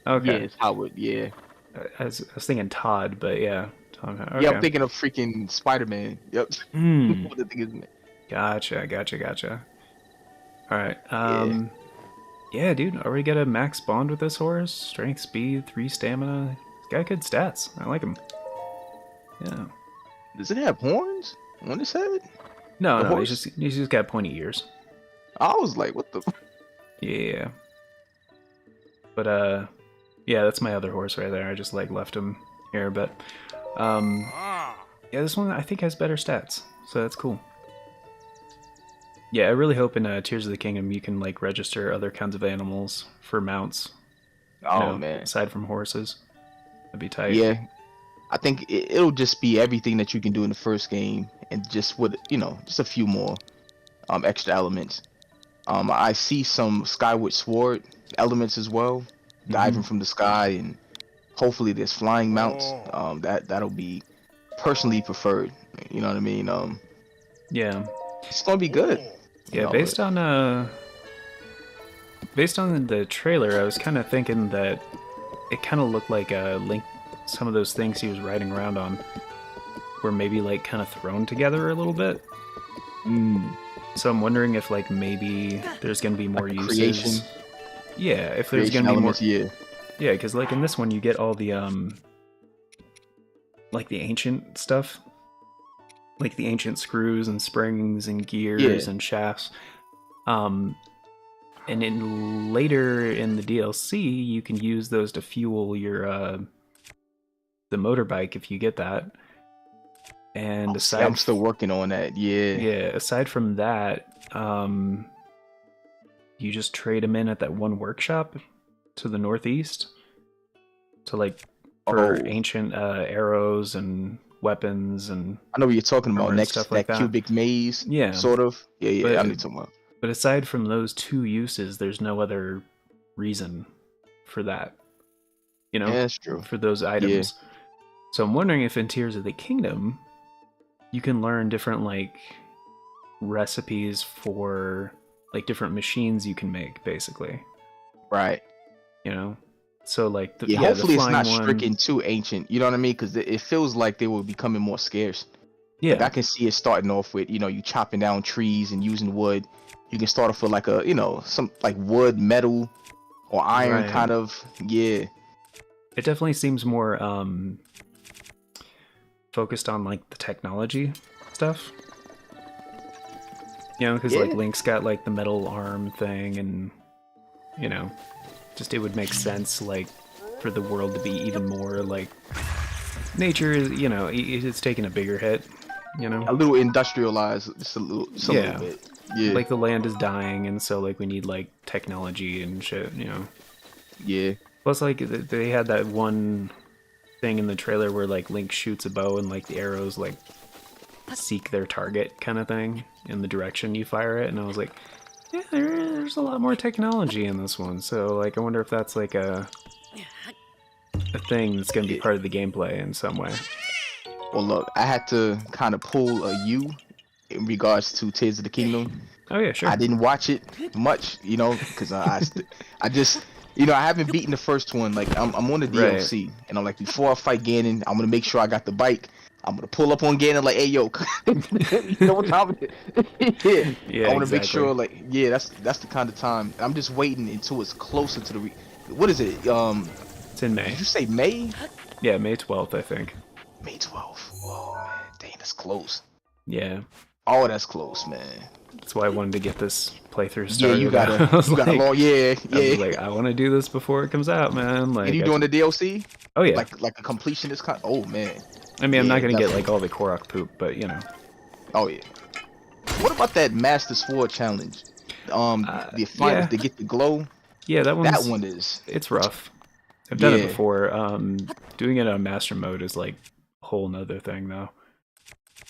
Yeah, Okay. it's Howard. Yeah. I was thinking Todd, but yeah, Tom Howard. Okay. Yeah, I'm thinking of freaking Spider-Man. Yep. What the thing is, man. Gotcha. All right. Yeah, dude. Already got a max bond with this horse. Strength, speed, 3 stamina. He's got good stats. I like him. Yeah. Does it have horns on its head? No, The horse? he's just got pointy ears. I was like, what the? Yeah. But yeah, that's my other horse right there. I just like left him here, but yeah, this one I think has better stats, so that's cool. Yeah, I really hope in Tears of the Kingdom you can like register other kinds of animals for mounts. Oh man. Aside from horses, that'd be tight. Yeah. I think it'll just be everything that you can do in the first game, and just with just a few more extra elements. I see some Skyward Sword elements as well, diving from the sky, and hopefully there's flying mounts. That'll be personally preferred. You know what I mean? Yeah. It's gonna be good. Yeah, based on the trailer, I was kind of thinking that it kind of looked like Link. Some of those things he was riding around on were maybe like kind of thrown together a little bit. So I'm wondering if like maybe there's gonna be more Like uses. creation. Yeah, if there's Creation gonna be more. elements, yeah. Yeah, because like in this one you get all the like the ancient stuff, like the ancient screws and springs and gears and shafts. And in later in the DLC, you can use those to fuel your the motorbike if you get that. And aside, I'm still working on that. Yeah. Aside from that, you just trade them in at that one workshop to the northeast, to like for ancient arrows and weapons and. I know what you're talking about. Next, stuff like that cubic maze. Yeah. Sort of. Yeah. But, I know what you're talking about. But aside from those 2 uses, there's no other reason for that. You know, Yeah, that's true. for those items. So I'm wondering if in Tears of the Kingdom, you can learn different like recipes for like different machines you can make, basically. Right. You know, so like hopefully the it's not one, stricken too ancient. You know what I mean? Because it feels like they were becoming more scarce. Yeah, Like I can see it starting off with you chopping down trees and using wood. You can start off with like a some like wood, metal, or iron Right. kind of. Yeah. it definitely seems more focused on like the technology stuff. You know, because like Link's got like the metal arm thing, and just it would make sense like for the world to be even more like nature is. It's taking a bigger hit. A little industrialized, just a little bit. Yeah. Like the land is dying, and so like we need like technology and shit. Yeah. Plus, like they had that one thing in the trailer where like Link shoots a bow and like the arrows like seek their target kind of thing in the direction you fire it, and I was like, yeah, there's a lot more technology in this one. So like I wonder if that's like a thing that's gonna be part of the gameplay in some way. Well, look, I had to kind of pull a U in regards to Tears of the Kingdom. Oh yeah, sure. I didn't watch it much, because I just, I haven't beaten the first one. Like I'm on the DLC, and I'm like, before I fight Ganon, I'm gonna make sure I got the bike. I'm gonna pull up on Ganon like, hey yo, you know what time it is? Yeah, I want to make exactly. sure, like, that's the kind of time. I'm just waiting until it's closer to the. What is it? It's in May. Did you say May? Yeah, May 12th, I think. May 12th. Oh man, dang, that's close. Yeah. Oh, that's close, man. That's why I wanted to get this playthrough Yeah, started. you gotta, I was you gotta like, long, yeah, I was yeah. like, I want to do this before it comes out, man. Like, And you doing the DLC? oh yeah. Like a completionist kind. Oh man. I mean, I'm Yeah, not gonna get definitely. like all the Korok poop, but you know. Oh yeah. What about that Master Sword challenge? The final Yeah, to get the glow. yeah, That one is. it's rough. I've done it Yeah. before. Doing it on master mode is like a whole nother thing though.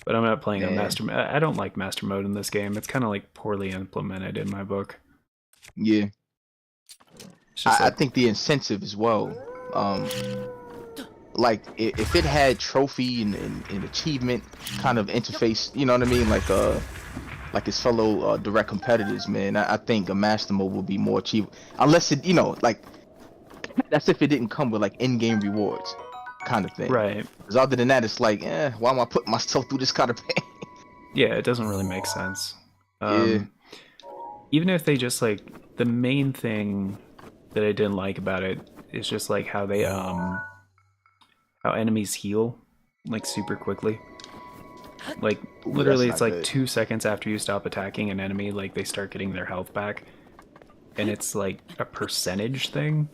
But I'm not playing on Man. master. I don't like master mode in this game. It's kind of like poorly implemented in my book. Yeah. It's just I like, think the incentive as well. Like if it had trophy and achievement kind of interface, you know what I mean? Like his fellow direct competitors, man. I think a master mode would be more achievable. Unless it, like that's if it didn't come with like in-game rewards, kind of thing. right. Because other than that, it's like, why am I putting myself through this kind of pain? Yeah, it doesn't really make sense. Yeah. Even if they just like the main thing that I didn't like about it is just like how they how enemies heal like super quickly. Like Ooh, literally that's it's not like good. 2 seconds after you stop attacking an enemy, like they start getting their health back. And it's like a percentage thing.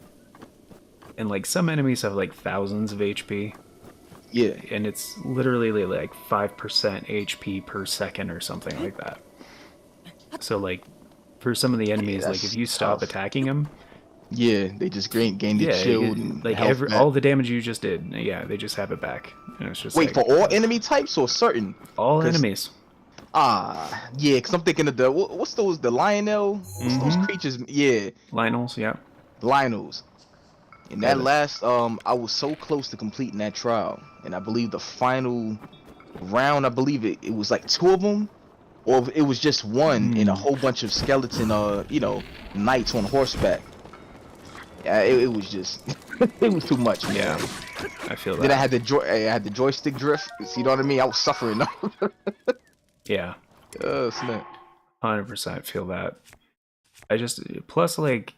And like some enemies have like thousands of HP. Yeah. And it's literally like 5% HP per second or something like that. So like for some of the enemies, like that's if you stop tough. attacking them, Yeah, they just gained the yeah, shield and like health back. all the damage you just did, yeah, they just have it back. And it's just Wait, like, for all enemy types or certain? all 'Cause- enemies. Yeah, because I'm thinking of what's those, the Lionel? What's those creatures? Yeah, Lionels, yeah. Lionels. In Yeah, that last, I was so close to completing that trial, and I believe the final round, I believe it was like 2 of them, or it was just one in a whole bunch of skeleton, knights on horseback. Yeah, it was just, it was too much, man. Yeah, I feel that. Then I had the joystick drift. You know what I mean? I was suffering. Yeah, Snap. 100% feel that. I just, plus like,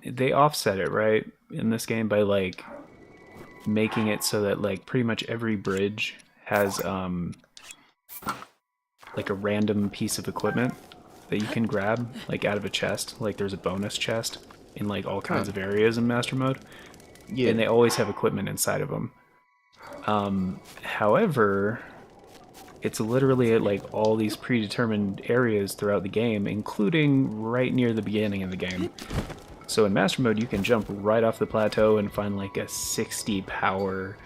they offset it, right, in this game by like making it so that like pretty much every bridge has like a random piece of equipment that you can grab like out of a chest. Like there's a bonus chest in like all kinds of areas in master mode. Yeah. And they always have equipment inside of them. However, it's literally at like all these predetermined areas throughout the game, including right near the beginning of the game. So in master mode, you can jump right off the plateau and find like a 60 power,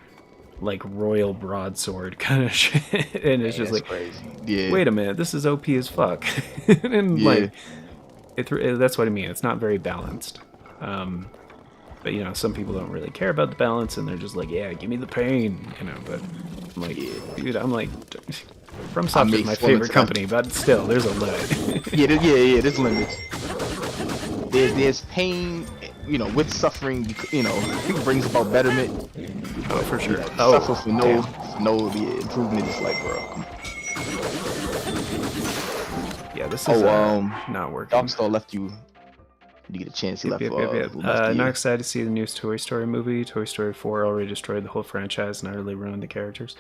like royal broadsword kind of shit. And it's just like, crazy. Yeah. wait a minute, this is OP as fuck. And Yeah. like, that's what I mean. It's not very balanced. But you know, some people don't really care about the balance, and they're just like, yeah, give me the pain, you know. But I'm like, dude, I'm like, FromSoft is my favorite company, but still, there's a limit. yeah. There's limits. There's pain, with suffering. Brings about betterment. Oh, for sure. Suffer for no improvement. Is like, bro. Come on. Yeah, this is not working. Darkstar left you. You get a chance. He left. Yep. left you. Not excited to see the newest Toy Story movie. Toy Story 4 already destroyed the whole franchise and utterly ruined the characters.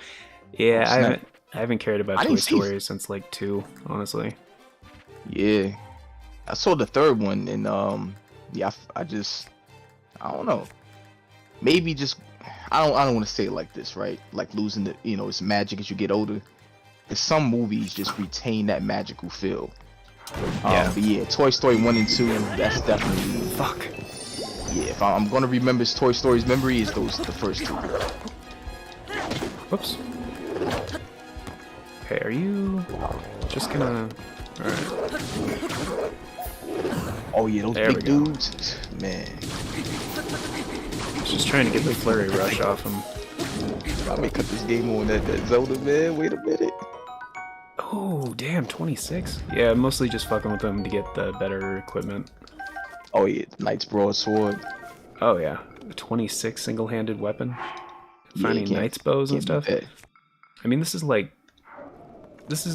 Yeah, I haven't cared about Toy Story since like 2, honestly. Yeah, I saw the 3rd one, and I don't know. Maybe just I don't want to say it like this, right? Like losing the its magic as you get older. Because some movies just retain that magical feel. Yeah. But yeah, Toy Story 1 and 2, that's definitely. Fuck. Yeah, if I'm gonna remember Toy Story's memory, is the first 2. Whoops. Okay, are you just gonna... Alright. Oh yeah, those There big we go. dudes, man. Just trying to get the flurry rush off him. I may cut this game on that Zelda, man. Wait a minute. Oh, damn, 26? Yeah, mostly just fucking with them to get the better equipment. Oh yeah, Knight's Broadsword. Oh yeah, a 26 single-handed weapon. Finding can't- knight's bows and can't stuff. beat that. I mean, this is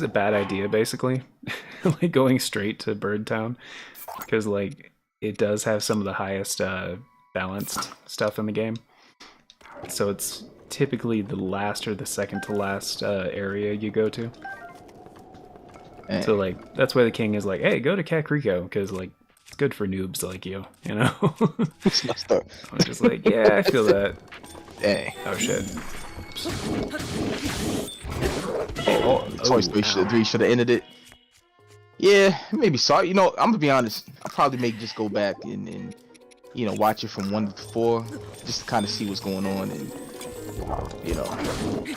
a bad idea, basically. Like, going straight to Bird Town. Because, like, it does have some of the highest balanced stuff in the game. So it's typically the last or the second to last area you go to. So like that's why the king is like, hey, go to Kakariko because like it's good for noobs like you, you know. It's messed up. I'm just like, yeah, I feel that. Dang. Oh shit. Toy Story 3 should have ended it. Yeah, maybe sorry. You know, I'm gonna be honest. I probably may just go back and you know, watch it from 1 to 4 just to kind of see what's going on and you know.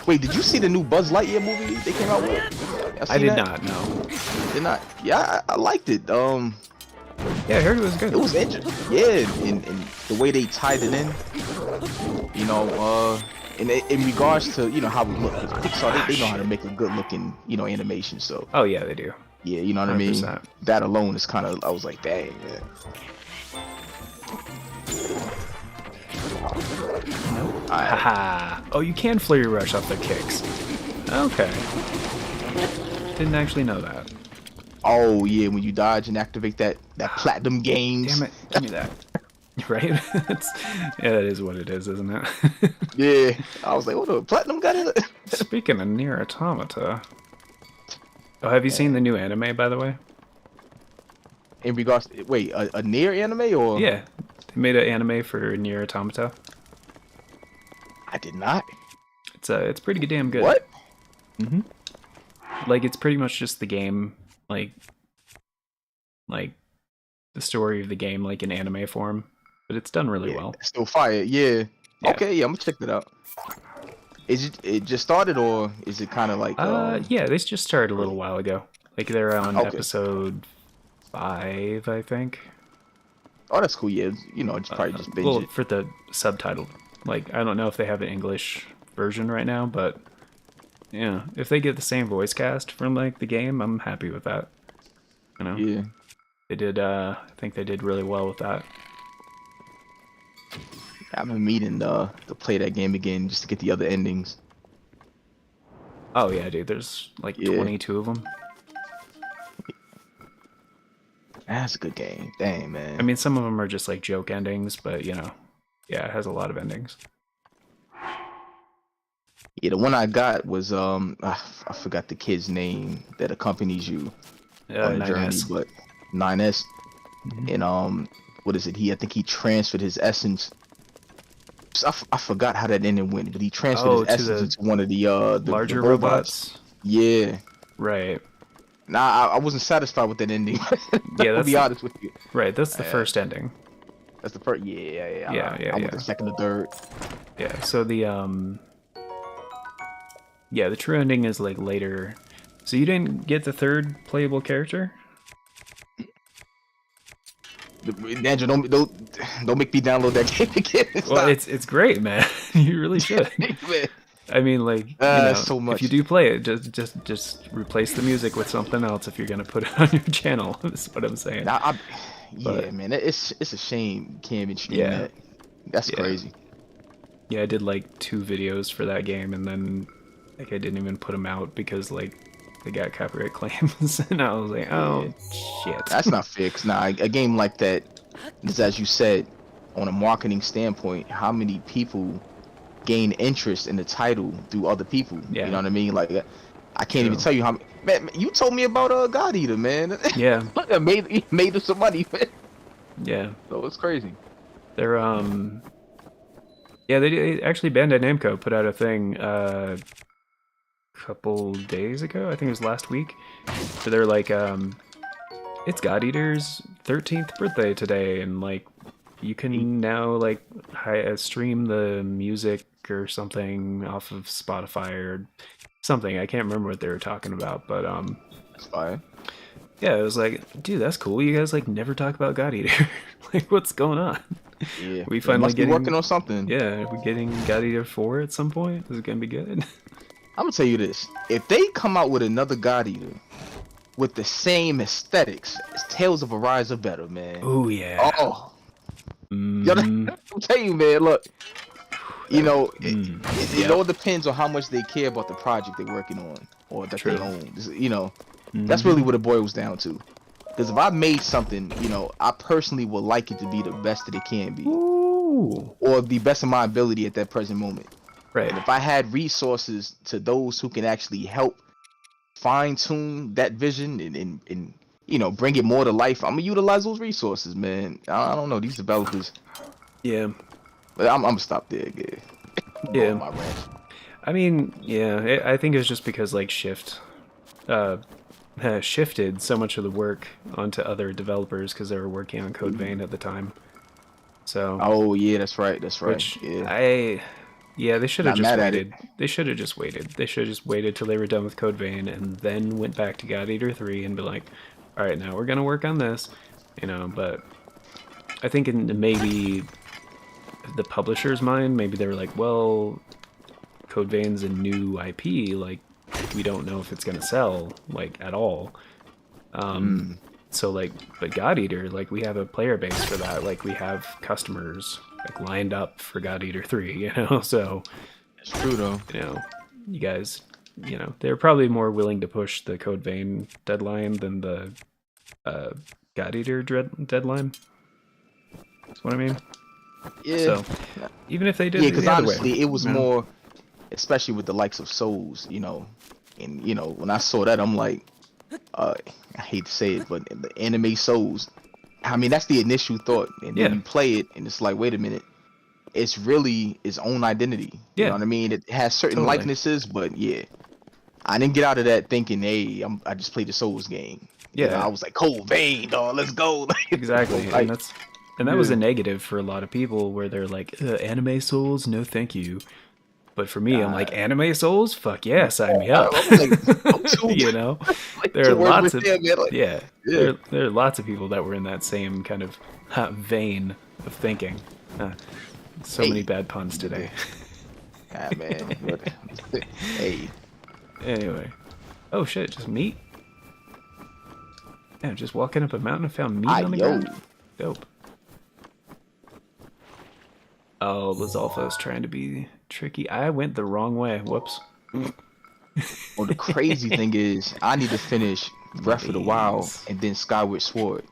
Wait, did you see the new Buzz Lightyear movie they came out with? I did not. No. Did not. Yeah, I liked it. Yeah, I heard it was good. It was interesting. Yeah, and the way they tied it in. You know, in regards to, you know, how it looked. Pixar, they know how to make a good looking, you know, animation. So. Oh yeah, they do. Yeah, you know what 100%. I mean. That alone is kind of. I was like, dang, man. Nope. Haha. Oh, you can flurry rush off the kicks. Okay. Didn't actually know that. Oh yeah, when you dodge and activate that platinum games. Damn it! Give me that. Right? Yeah, that is what it is, isn't it? Yeah. I was like, what the platinum got in it? Speaking of Nier Automata. Oh, have you seen the new anime, by the way? In regards to, wait, a Nier anime or? Yeah, they made an anime for Nier Automata. I did not. It's pretty damn good. What? Mm-hmm. Like it's pretty much just the game, like the story of the game, like in anime form, but it's done really well. Still fire, yeah. Okay, yeah, I'm gonna check that out. Is it just started or is it kind of like? Yeah, they just started a little while ago. Like they're on episode 5, I think. Oh, that's cool. Yeah, you know, probably just binge it. For the subtitle. Like I don't know if they have an English version right now, but yeah, if they get the same voice cast from like the game, I'm happy with that. You know. Yeah. They did. I think they did really well with that. I've been meaning to play that game again just to get the other endings. Oh yeah, dude. There's like 22 of them. That's a good game. Dang, man. I mean, some of them are just like joke endings, but you know, yeah, it has a lot of endings. Yeah, the one I got was I forgot the kid's name that accompanies you on the journey, but 9S. Mm-hmm. And what is it? I think he transferred his essence. I forgot how that ending went, but he transferred his essence into one of the larger robots. Yeah. Right. Nah, I wasn't satisfied with that ending. Yeah, to be honest with you. Right, that's the first ending. That's the first. Yeah. I went the second and third. Yeah. So the yeah, the true ending is like later. So you didn't get the third playable character? Andrew, don't make me download that game again. Well, it's great, man. You really should. I mean, like, you know, so much. If you do play it, just replace the music with something else if you're gonna put it on your channel. That's what I'm saying. Yeah, man, it's a shame you can't even stream that. That's crazy. Yeah, I did like 2 videos for that game, and then like I didn't even put them out because like they got copyright claims, and I was like, oh shit. That's not fixed. Nah, a game like that is, as you said, on a marketing standpoint, how many people gain interest in the title through other people? Yeah. You know what I mean? Like, I can't even tell you how. Man, you told me about God Eater, man. Yeah. Look, I made him some money, man. Yeah. So it's crazy. They're yeah, they actually Bandai Namco put out a thing couple days ago. I think it was last week. So they're like, it's God Eater's 13th birthday today, and like you can now like stream the music or something off of Spotify or something. I can't remember what they were talking about, but it's fine. Yeah, it was like, dude, that's cool. You guys like never talk about God Eater. Like, what's going on? Yeah, we finally must be working on something. Yeah, are we getting God Eater 4 at some point? Is it gonna be good? I'm gonna tell you this: if they come out with another God Eater with the same aesthetics as Tales of Arise or better, man. Oh yeah. Oh. I'm telling you, man. Look, you know, it all depends on how much they care about the project they're working on or that they own. You know, that's really what it boils down to. Because if I made something, you know, I personally would like it to be the best that it can be. Ooh. Or the best of my ability at that present moment. Right. And if I had resources to those who can actually help fine tune that vision and you know, bring it more to life, I'm gonna utilize those resources, man. I don't know these developers, Yeah. but I'm gonna stop there. Yeah. Go on Yeah. my rant. I mean, yeah, I think it's just because like Shift has shifted so much of the work onto other developers because they were working on Code Vein at the time. So, Oh yeah, that's right. That's right. which Yeah. yeah, they should have Not just mad at it. waited. They should have just waited. They should have just waited till they were done with Code Vein and then went back to God Eater 3 and be like, all right, now we're going to work on this, you know, but I think in maybe the publisher's mind, maybe they were like, well, Code Vein's a new IP, like, we don't know if it's going to sell, like, at all. So, like, but God Eater, like, we have a player base for that. Like, we have customers, like, lined up for God Eater 3, you know? So, It's true though. you know, you guys, you know, they're probably more willing to push the Code Vein deadline than the God Eater deadline. That's what I mean. Yeah. So, even if they did Yeah, it because the other way, honestly, it was you know? more, especially with the likes of Souls, you know, and you know, when I saw that, I'm like, I hate to say it, but the anime Souls, I mean, that's the initial thought, and Yeah. then you play it, and it's like, wait a minute, it's really its own identity. You Yeah. know what I mean? It has certain Totally. likenesses, but yeah, I didn't get out of that thinking, hey, I just played the Souls game. You know, Yeah. I was like, Cold Vein, dog, let's go. Exactly, Like, and that was a yeah. negative for a lot of people where they're like, anime souls, no thank you. But for me, I'm like, anime souls, fuck yeah, sign me up. I'm like, I'm too, You know, like, there are two words lots right of there, man, like, yeah, yeah. there are lots of people that were in that same kind of vein of thinking. So many Hey. bad puns today. Ah, man. Hey. Anyway, oh shit, just meat. Yeah, just walking up a mountain and found meat on the Yo. ground. Dope. Oh, Lizalfo's trying to be tricky. I went the wrong way. Whoops. Well, the crazy thing is, I need to finish Breath of the Wild Please. and then Skyward Sword.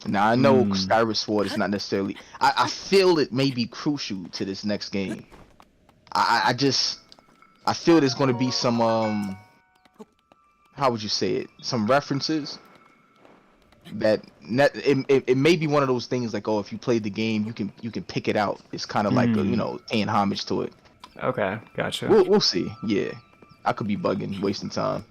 Now, I know Skyward Sword is not necessarily... I feel it may be crucial to this next game. I feel there's going to be some, how would you say it? Some references that it may be one of those things like, oh, if you played the game, you can pick it out. It's kind of like a, you know, paying homage to it. Okay, gotcha. We'll see. Yeah, I could be bugging, wasting time.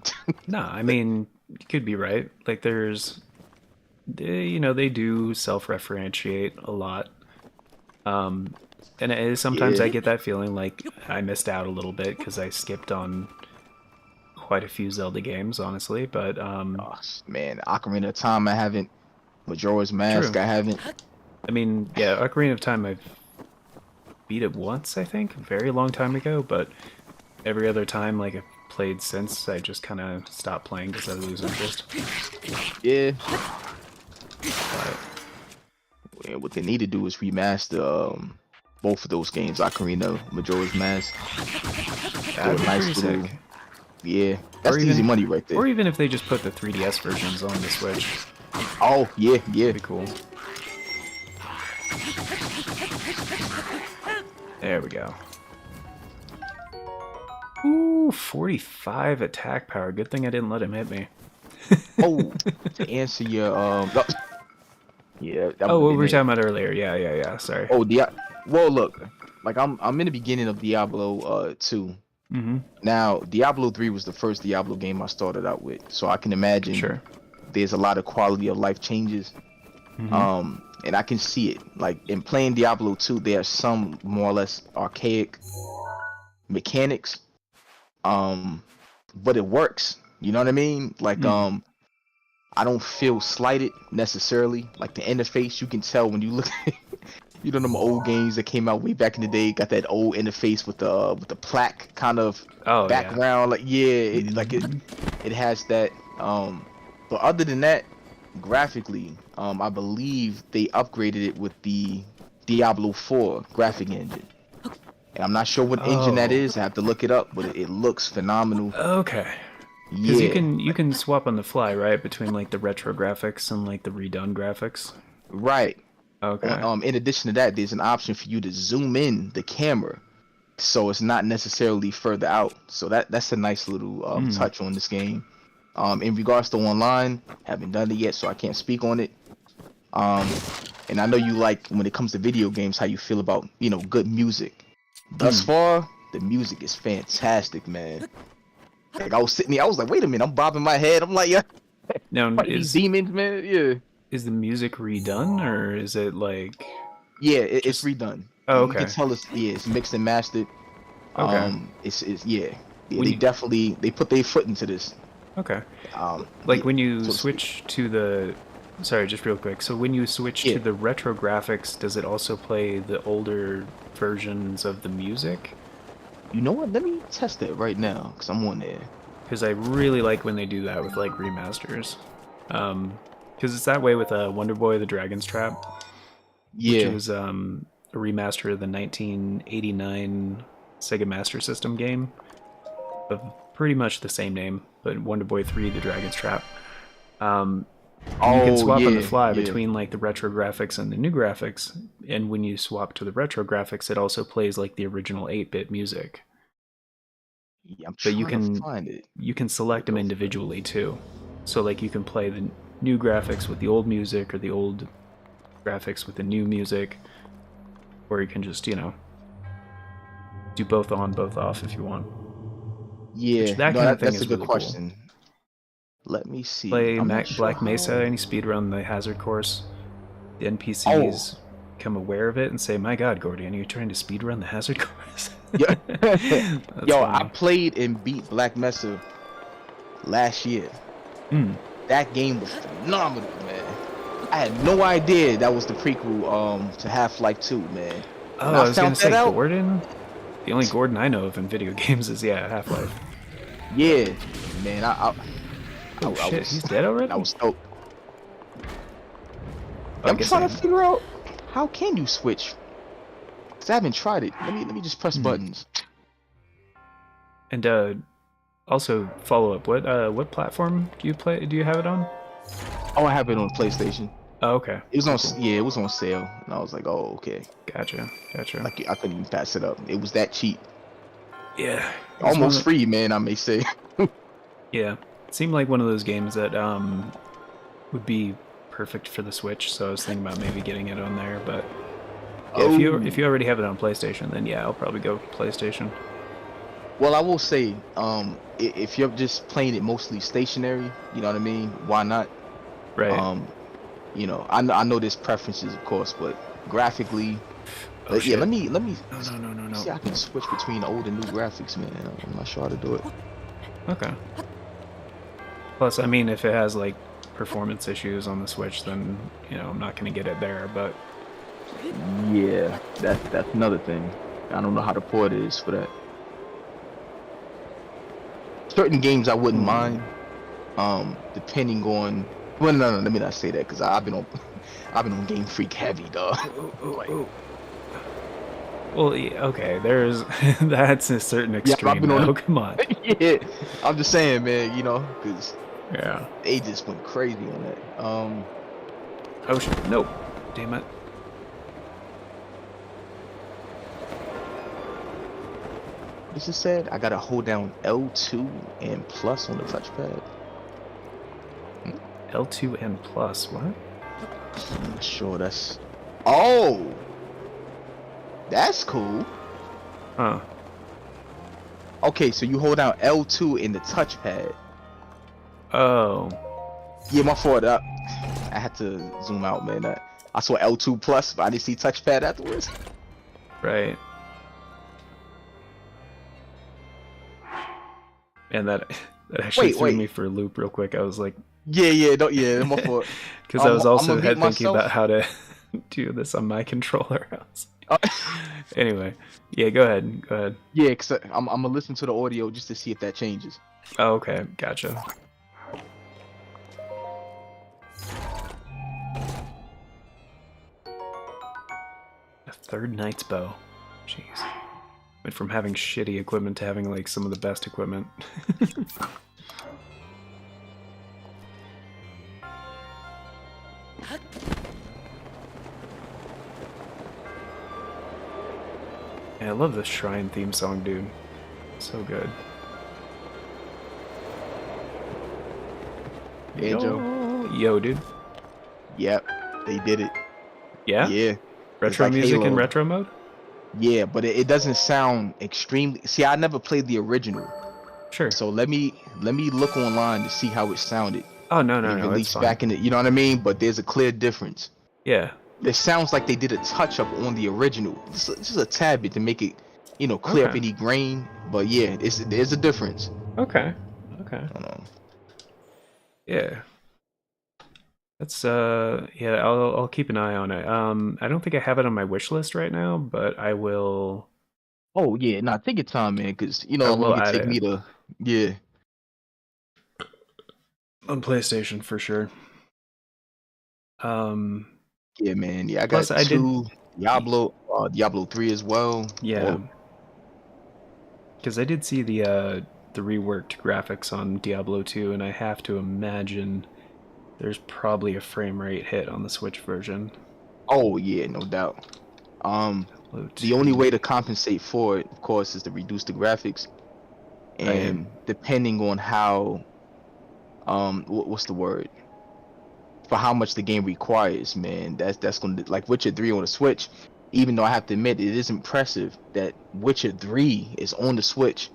Nah, I mean, you could be right. Like, you know, they do self-referentiate a lot. And sometimes I Yeah. get that feeling like I missed out a little bit because I skipped on quite a few Zelda games, honestly. But Oh, man, Ocarina of Time, I haven't. Majora's Mask, True. I haven't. I mean, yeah, Ocarina of Time, I've beat it once, I think, a very long time ago. But every other time, like I've played since, I just kind of stopped playing because I lose interest. Yeah. But, Yeah, what they need to do is remaster both of those games, Ocarina, Majora's Mask. that'd be nice pretty little- sick. Yeah, that's Or the easy even- money right there. Or even if they just put the 3DS versions on the Switch, Oh, yeah, yeah. that'd be cool. There we go. Ooh, 45 attack power. Good thing I didn't let him hit me. Oh, to answer your no. Yeah. that Oh, would've what been we were it. talking about earlier. Yeah. Sorry. Oh, well, look, like I'm in the beginning of Diablo 2. Mm-hmm. Now, Diablo 3 was the first Diablo game I started out with, so I can imagine Sure. there's a lot of quality of life changes. Mhm. And I can see it. Like in playing Diablo 2, there are some more or less archaic mechanics. But it works. You know what I mean? Like I don't feel slighted necessarily. Like the interface, you can tell when you look you know them old games that came out way back in the day, got that old interface with the plaque kind of Oh, background. Like it has that. But other than that, graphically, I believe they upgraded it with the Diablo 4 graphic engine. And I'm not sure what engine that Oh. is. I have to look it up, but it looks phenomenal. Yeah. Okay. Yeah, Because you can swap on the fly, right, between like the retro graphics and like the redone graphics. right. Okay. In addition to that, there's an option for you to zoom in the camera, so it's not necessarily further out. So that's a nice little touch on this game. In regards to online, haven't done it yet, so I can't speak on it. And I know you like when it comes to video games, how you feel about, you know, good music. Thus far, the music is fantastic, man. Like I was sitting there, I was like, wait a minute, I'm bobbing my head. I'm like, yeah, Now, fighting these demons, man. Yeah, is the music redone, or is it like... yeah, it's Just... redone. Oh, You okay. can tell it's mixed and mastered. Okay. It's yeah. When They you... definitely put their foot into this. Okay. Yeah, Like when you so to speak. switch to the... Sorry, just real quick. So when you switch Yeah. to the retro graphics, does it also play the older versions of the music? You know what? Let me test it right now, because I'm on there. Because I really like when they do that with like remasters. Because it's that way with Wonder Boy: The Dragon's Trap, which Yeah. was a remaster of the 1989 Sega Master System game of pretty much the same name, but Wonder Boy 3: The Dragon's Trap. And you can swap on the fly between like the retro graphics and the new graphics, and when you swap to the retro graphics, it also plays like the original 8-bit music. Yeah, I'm But trying to find it. you can select them individually too. So like you can play the new graphics with the old music, or the old graphics with the new music, or you can just, you know, do both on, both off if you want. Yeah, Which, that no, kind of thing that's is a good really cool. question. Let me see. Play I'm not sure Black Mesa, how. and you speedrun the hazard course. The Oh, NPCs become aware of it and say, "My God, Gordian, are you trying to speedrun the hazard course?" yeah. That's Yo, I funny. played and beat Black Mesa last year. Mm. That game was phenomenal, man. I had no idea that was the prequel to Half-Life 2, man. When Oh, I I was gonna found that say out, Gordon. The only Gordon I know of in video games is, yeah, Half-Life. yeah, man, Oh I shit, was he's dead already? I was stoked. Oh, I I'm guess trying to figure out how can you switch? Cause I haven't tried it. Let me just press buttons. And also follow up. What platform do you play? Do you have it on? Oh, I have it on PlayStation. Oh, okay. It was Cool, on cool. yeah, it was on sale, and I was like, oh, okay. Gotcha. Like I couldn't even pass it up. It was that cheap, Yeah, it was almost free, man. I may say. yeah. It seemed like one of those games that would be perfect for the Switch. So I was thinking about maybe getting it on there. But yeah, if you Oh, already have it on PlayStation, then yeah, I'll probably go PlayStation. well, I will say, if you're just playing it mostly stationary, you know what I mean? Why not? Right. Um, you know, I know there's preferences, of course, but graphically, Oh yeah. shit. Let me No. see. I can switch between old and new graphics, man. I'm not sure how to do it. Okay. Plus, I mean, if it has like performance issues on the Switch, then you know I'm not gonna get it there. But Yeah, that's another thing. I don't know how the port is for that. Certain games I wouldn't mind, depending on. Well, no, let me not say that because I've been on, I've been on Game Freak heavy, dog. Like, well, yeah, okay, there's that's a certain yeah, I've extreme been on. though. Come on. Yeah, I'm just saying, man. You know, because Yeah. they just went crazy on that. Oh shit. Nope. Damn it. This is said. I gotta hold down L2 and plus on the touchpad. L2 and plus. What? I'm not sure that's. Oh, that's cool. Huh. Okay, so you hold down L2 in the touchpad. Oh. Yeah, my fault. I had to zoom out, man. I saw L2 plus, but I didn't see touchpad afterwards. Right. And that actually Wait, threw me wait. for a loop real quick. I was like, Yeah, no, yeah, my fault. because I was I'm also gonna mute thinking about myself. how to do this on my controller. I was Uh, like- anyway, yeah, go ahead. Go ahead. yeah, cause I'm gonna listen to the audio just to see if that changes. Oh, okay, gotcha. A third knight's bow. Jeez. Went from having shitty equipment to having like some of the best equipment. Yeah, I love this shrine theme song, dude. So good. Yeah, Joe. Yo, dude. Yep, they did it. Yeah? Yeah, it's Retro like music in Halo. retro mode? Yeah, but it doesn't sound extremely. See, I never played the original, Sure. so let me look online to see how it sounded Oh, no, when no, it no, it's released fine. back in the. You know what I mean? But there's a clear difference. Yeah. It sounds like they did a touch up on the original, just a tad bit to make it, clear up Okay. any grain. But yeah, there's a difference. Okay. Okay. Um, Yeah. That's yeah, I'll keep an eye on it. I don't think I have it on my wish list right now, but oh yeah, nah, take your time, man, because you know I how will long it add take it me to. Yeah, on PlayStation for sure. Um yeah, man. Yeah, I Plus got I did two Diablo 3 as well. yeah, All because I did see the reworked graphics on Diablo 2 and I have to imagine there's probably a frame rate hit on the Switch version. Oh yeah, no doubt. Um, Diablo the only 2. way to compensate for it, of course, is to reduce the graphics, Right. and depending on how, what's the word? For how much the game requires, man, that's going to like Witcher 3 on the Switch. Even though I have to admit it is impressive that Witcher 3 is on the Switch,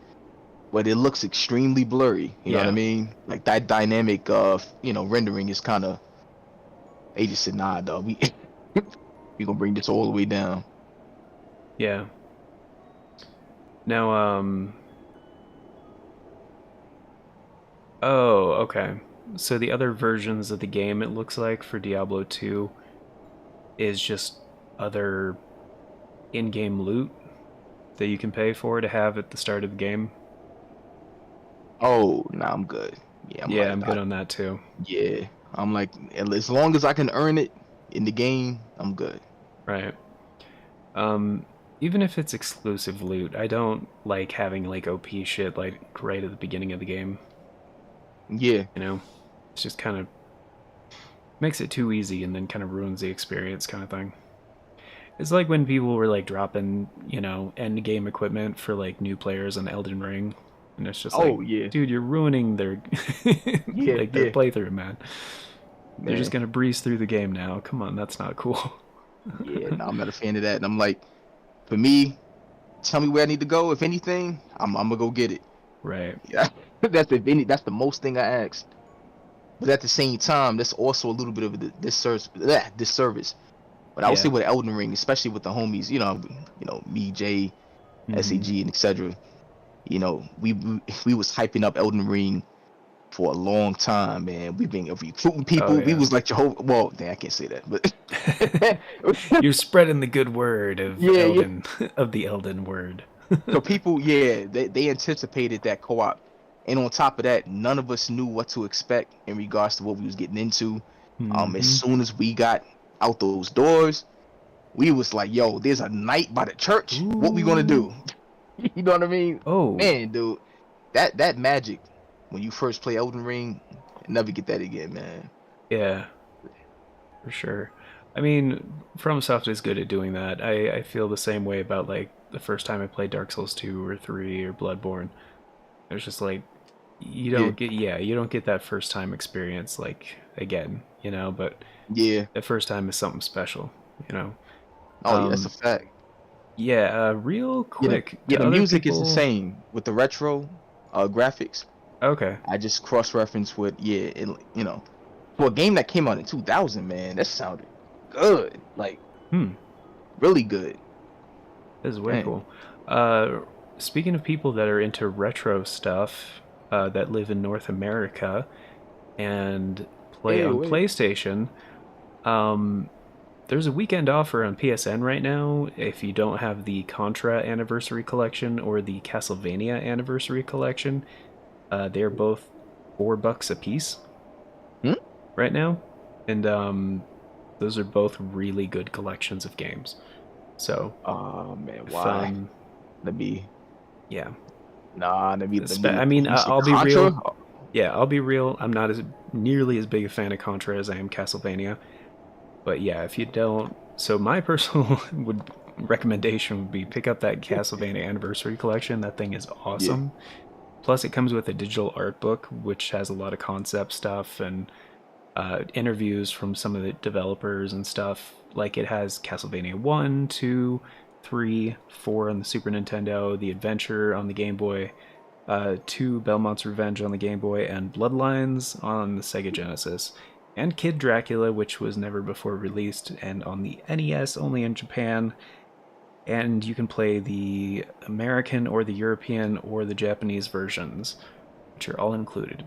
but it looks extremely blurry. You know what I Yeah. mean? Like that dynamic rendering is kind of. They just said, nah, dog, we gonna bring this all the way down. Yeah. Now oh, okay. So the other versions of the game, it looks like, for Diablo 2 is just other in-game loot that you can pay for to have at the start of the game. Oh, nah, I'm good. Yeah, I'm Yeah, like, I'm good on that too. yeah, I'm like, as long as I can earn it in the game, I'm good. Right. Um, Even if it's exclusive loot, I don't like having like OP shit like right at the beginning of the game. Yeah, You know, it's just kind of makes it too easy and then kind of ruins the experience, kind of thing. It's like when people were like dropping, end game equipment for like new players on Elden Ring, and it's just like, oh yeah, dude, you're ruining their yeah, like their yeah, playthrough, man. They're just man, gonna breeze through the game now. Come on, that's not cool. yeah. No, I'm not a fan of that. And I'm like, for me, tell me where I need to go. If anything, I'm gonna go get it. Right. Yeah, that's the most thing I ask. But at the same time, that's also a little bit of a disservice. But I would say Yeah. with Elden Ring, especially with the homies, me, Jay, Hmm. SAG, and etc. We was hyping up Elden Ring for a long time, man. We've been recruiting Oh people. We yeah. was like Jehovah. Well, dang, I can't say that, but You're spreading the good word of yeah, yeah. Elden of the Elden word. So people, yeah, they anticipated that co-op, and on top of that, none of us knew what to expect in regards to what we was getting into. As Hmm. soon as we got out those doors, we was like, "Yo, there's a night by the church. What we gonna Ooh. do?" You know what I mean? Oh. Man, dude, that magic when you first play Elden Ring, never get that again, man. Yeah. For sure. I mean, FromSoft is good at doing that. I feel the same way about like the first time I played Dark Souls 2 or 3 or Bloodborne. It's just like Yeah, you don't get that first time experience like again, but yeah. that first time is something special, you know. Oh yeah, that's a Um fact. yeah, real Yeah, quick yeah. to The other music is the people. same with the retro graphics. Okay. I just cross-reference with for a game that came out in 2000, man, that sounded good, like Hmm. really good. This is way Man. cool. Uh Speaking of people that are into retro stuff, that live in North America and play Hey, on wait. PlayStation, um there's a weekend offer on PSN right now if you don't have the Contra Anniversary Collection or the Castlevania Anniversary Collection. They're both $4 a piece Hmm? right now, and those are both really good collections of games. So Oh man, if why? Let me. yeah, Nah, I mean, you say I'll be Contra? real. Yeah, I'll be real. I'm not as nearly as big a fan of Contra as I am Castlevania. But yeah, if you don't, so my personal recommendation would be pick up that Castlevania Anniversary Collection. That thing is Yeah. awesome. Plus, it comes with a digital art book, which has a lot of concept stuff and interviews from some of the developers and stuff. Like it has Castlevania 1, 2, 3, 4 on the Super Nintendo, The Adventure on the Game Boy, 2 Belmont's Revenge on the Game Boy, and Bloodlines on the Sega Genesis, and Kid Dracula, which was never before released, and on the NES only in Japan. And you can play the American or the European or the Japanese versions, which are all included.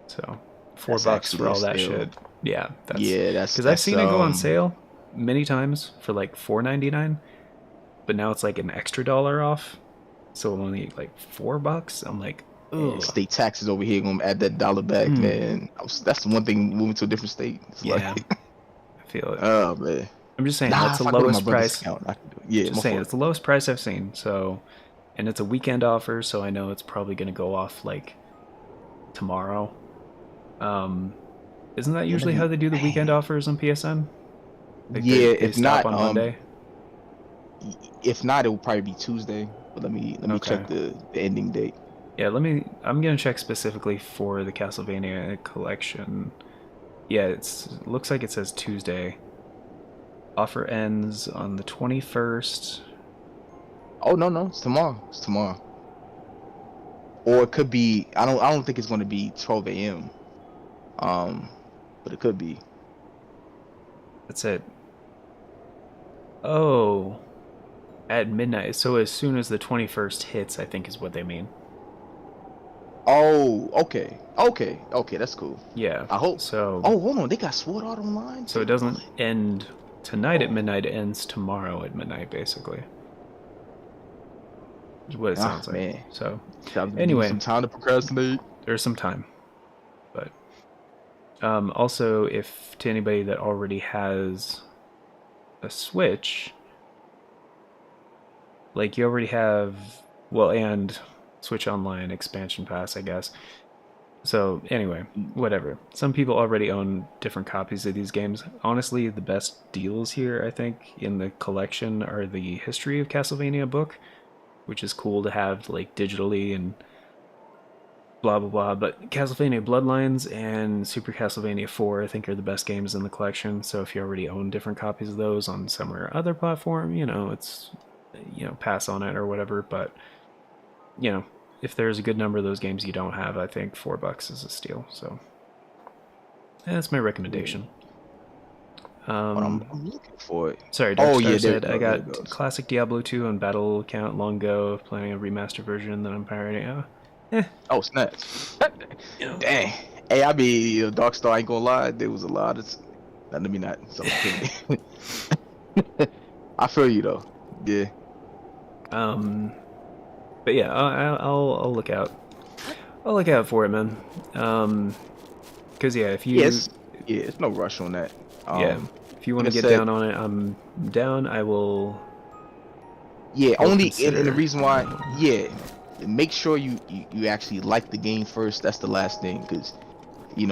So That's $4 for actually all a that steal. shit. Yeah, that's Yeah, because I've seen it go on sale many times for like $4.99, but now it's like an extra dollar off, so only like $4. I'm like, ugh. state taxes over here gonna add that dollar back, man. That's the one thing moving to a different state. It's Yeah, like, I feel it. oh man. I'm just saying Nah, that's the if I go to my lowest brother's price. account, I can do it. Yeah, Just my saying fault. it's the lowest price I've seen. So, and it's a weekend offer, so I know it's probably gonna go off like tomorrow. Isn't that Yeah, usually how they do the weekend offers on PSN? Like yeah, they stop on Monday. if not, it will probably be Tuesday. But let me Okay. check the ending date. Yeah, I'm gonna check specifically for the Castlevania collection. Yeah, looks like it says Tuesday. Offer ends on the 21st. Oh no, it's tomorrow. It's tomorrow. Or it could be. I don't think it's going to be 12 a.m. But it could be. That's it. Oh, at midnight. So as soon as the 21st hits, I think is what they mean. Oh, okay. That's cool. Yeah. I hope. So. Oh, hold on. They got Sword Art Online. So it doesn't end tonight at midnight. It ends tomorrow at midnight, basically. Is what it sounds like. Man. So Anyway, some time to procrastinate. There's some time, but also, if to anybody that already has a Switch, like you already have, well, and Switch Online expansion pass, I guess. So anyway, whatever. Some people already own different copies of these games. Honestly, the best deals here, I think, in the collection are the History of Castlevania book, which is cool to have like digitally and blah blah blah. But Castlevania Bloodlines and Super Castlevania 4, I think, are the best games in the collection. So if you already own different copies of those on some or other platform, it's pass on it or whatever. But if there's a good number of those games you don't have, I think $4 is a steal. So that's my recommendation. I'm looking for it. Sorry, Darkstar said there I got it goes. classic Diablo 2 on battle account long ago, planning a remastered version that I'm pirating out. Oh, snaps. Dang. Hey, I mean, Darkstar, ain't gonna lie, there was a lot of. Let me not. So I feel you though. Yeah. But yeah, I'll look out. I'll look out for it, man. Because yeah, if you it's no rush on that. If you want to get down on it, I'm down. I will. Yeah, I'll only consider. and the reason why, make sure you actually like the game first. That's the last thing, because you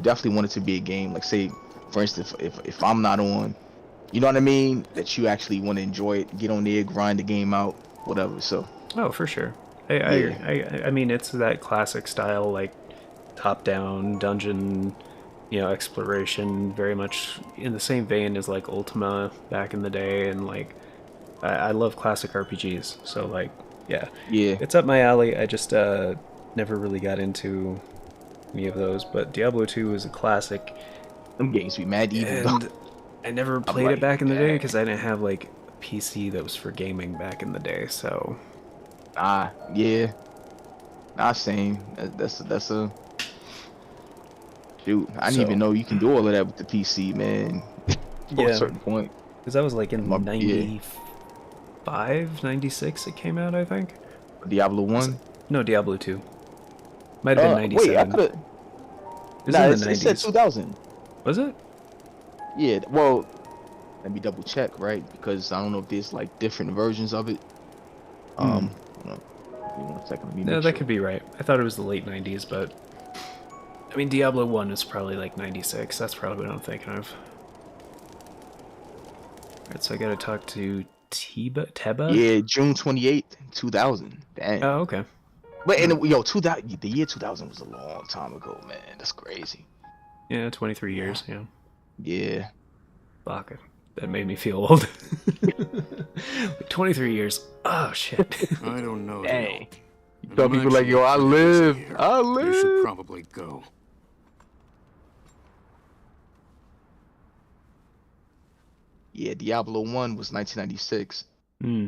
definitely want it to be a game. Like, say, for instance, if I'm not on, you know what I mean, that you actually want to enjoy it, get on there, grind the game out, whatever. So. Oh, for sure. I mean, it's that classic style, like top-down dungeon, exploration, very much in the same vein as like Ultima back in the day, and like I love classic RPGs. So like, yeah, it's up my alley. I just never really got into any of those, but Diablo 2 is a classic. Them games be mad evil. And I never played it back in the day because I didn't have like a PC that was for gaming back in the day. So. Yeah. Same. That's a. Shoot, I didn't even know you can do all of that with the PC, man. For a certain point. Because that was like in 95, 96 it came out, I think. Diablo 1? No, Diablo 2. Might have been 97. Wait, I could've. It was in the 90s. It said 2000. Was it? Yeah, well, let me double check, right? Because I don't know if there's like different versions of it. Hold on. Give me 1 second. Let me No, make that sure. could be right. I thought it was the late 90s, but I mean, Diablo 1 is probably like 96. That's probably what I'm thinking of. Alright, so I gotta talk to Teba? Yeah, June 28th, 2000. Dang. Oh, okay. But and yo, 2000, the year 2000 was a long time ago, man. That's crazy. Yeah, 23 years. Yeah. Yeah. Fuck it. That made me feel old. Like 23 years. Oh shit. I don't know. Dang. And Some I'm people like, actually yo, I pretty busy live. here. I You should live. probably go. Yeah, Diablo 1 was 1996. Hmm.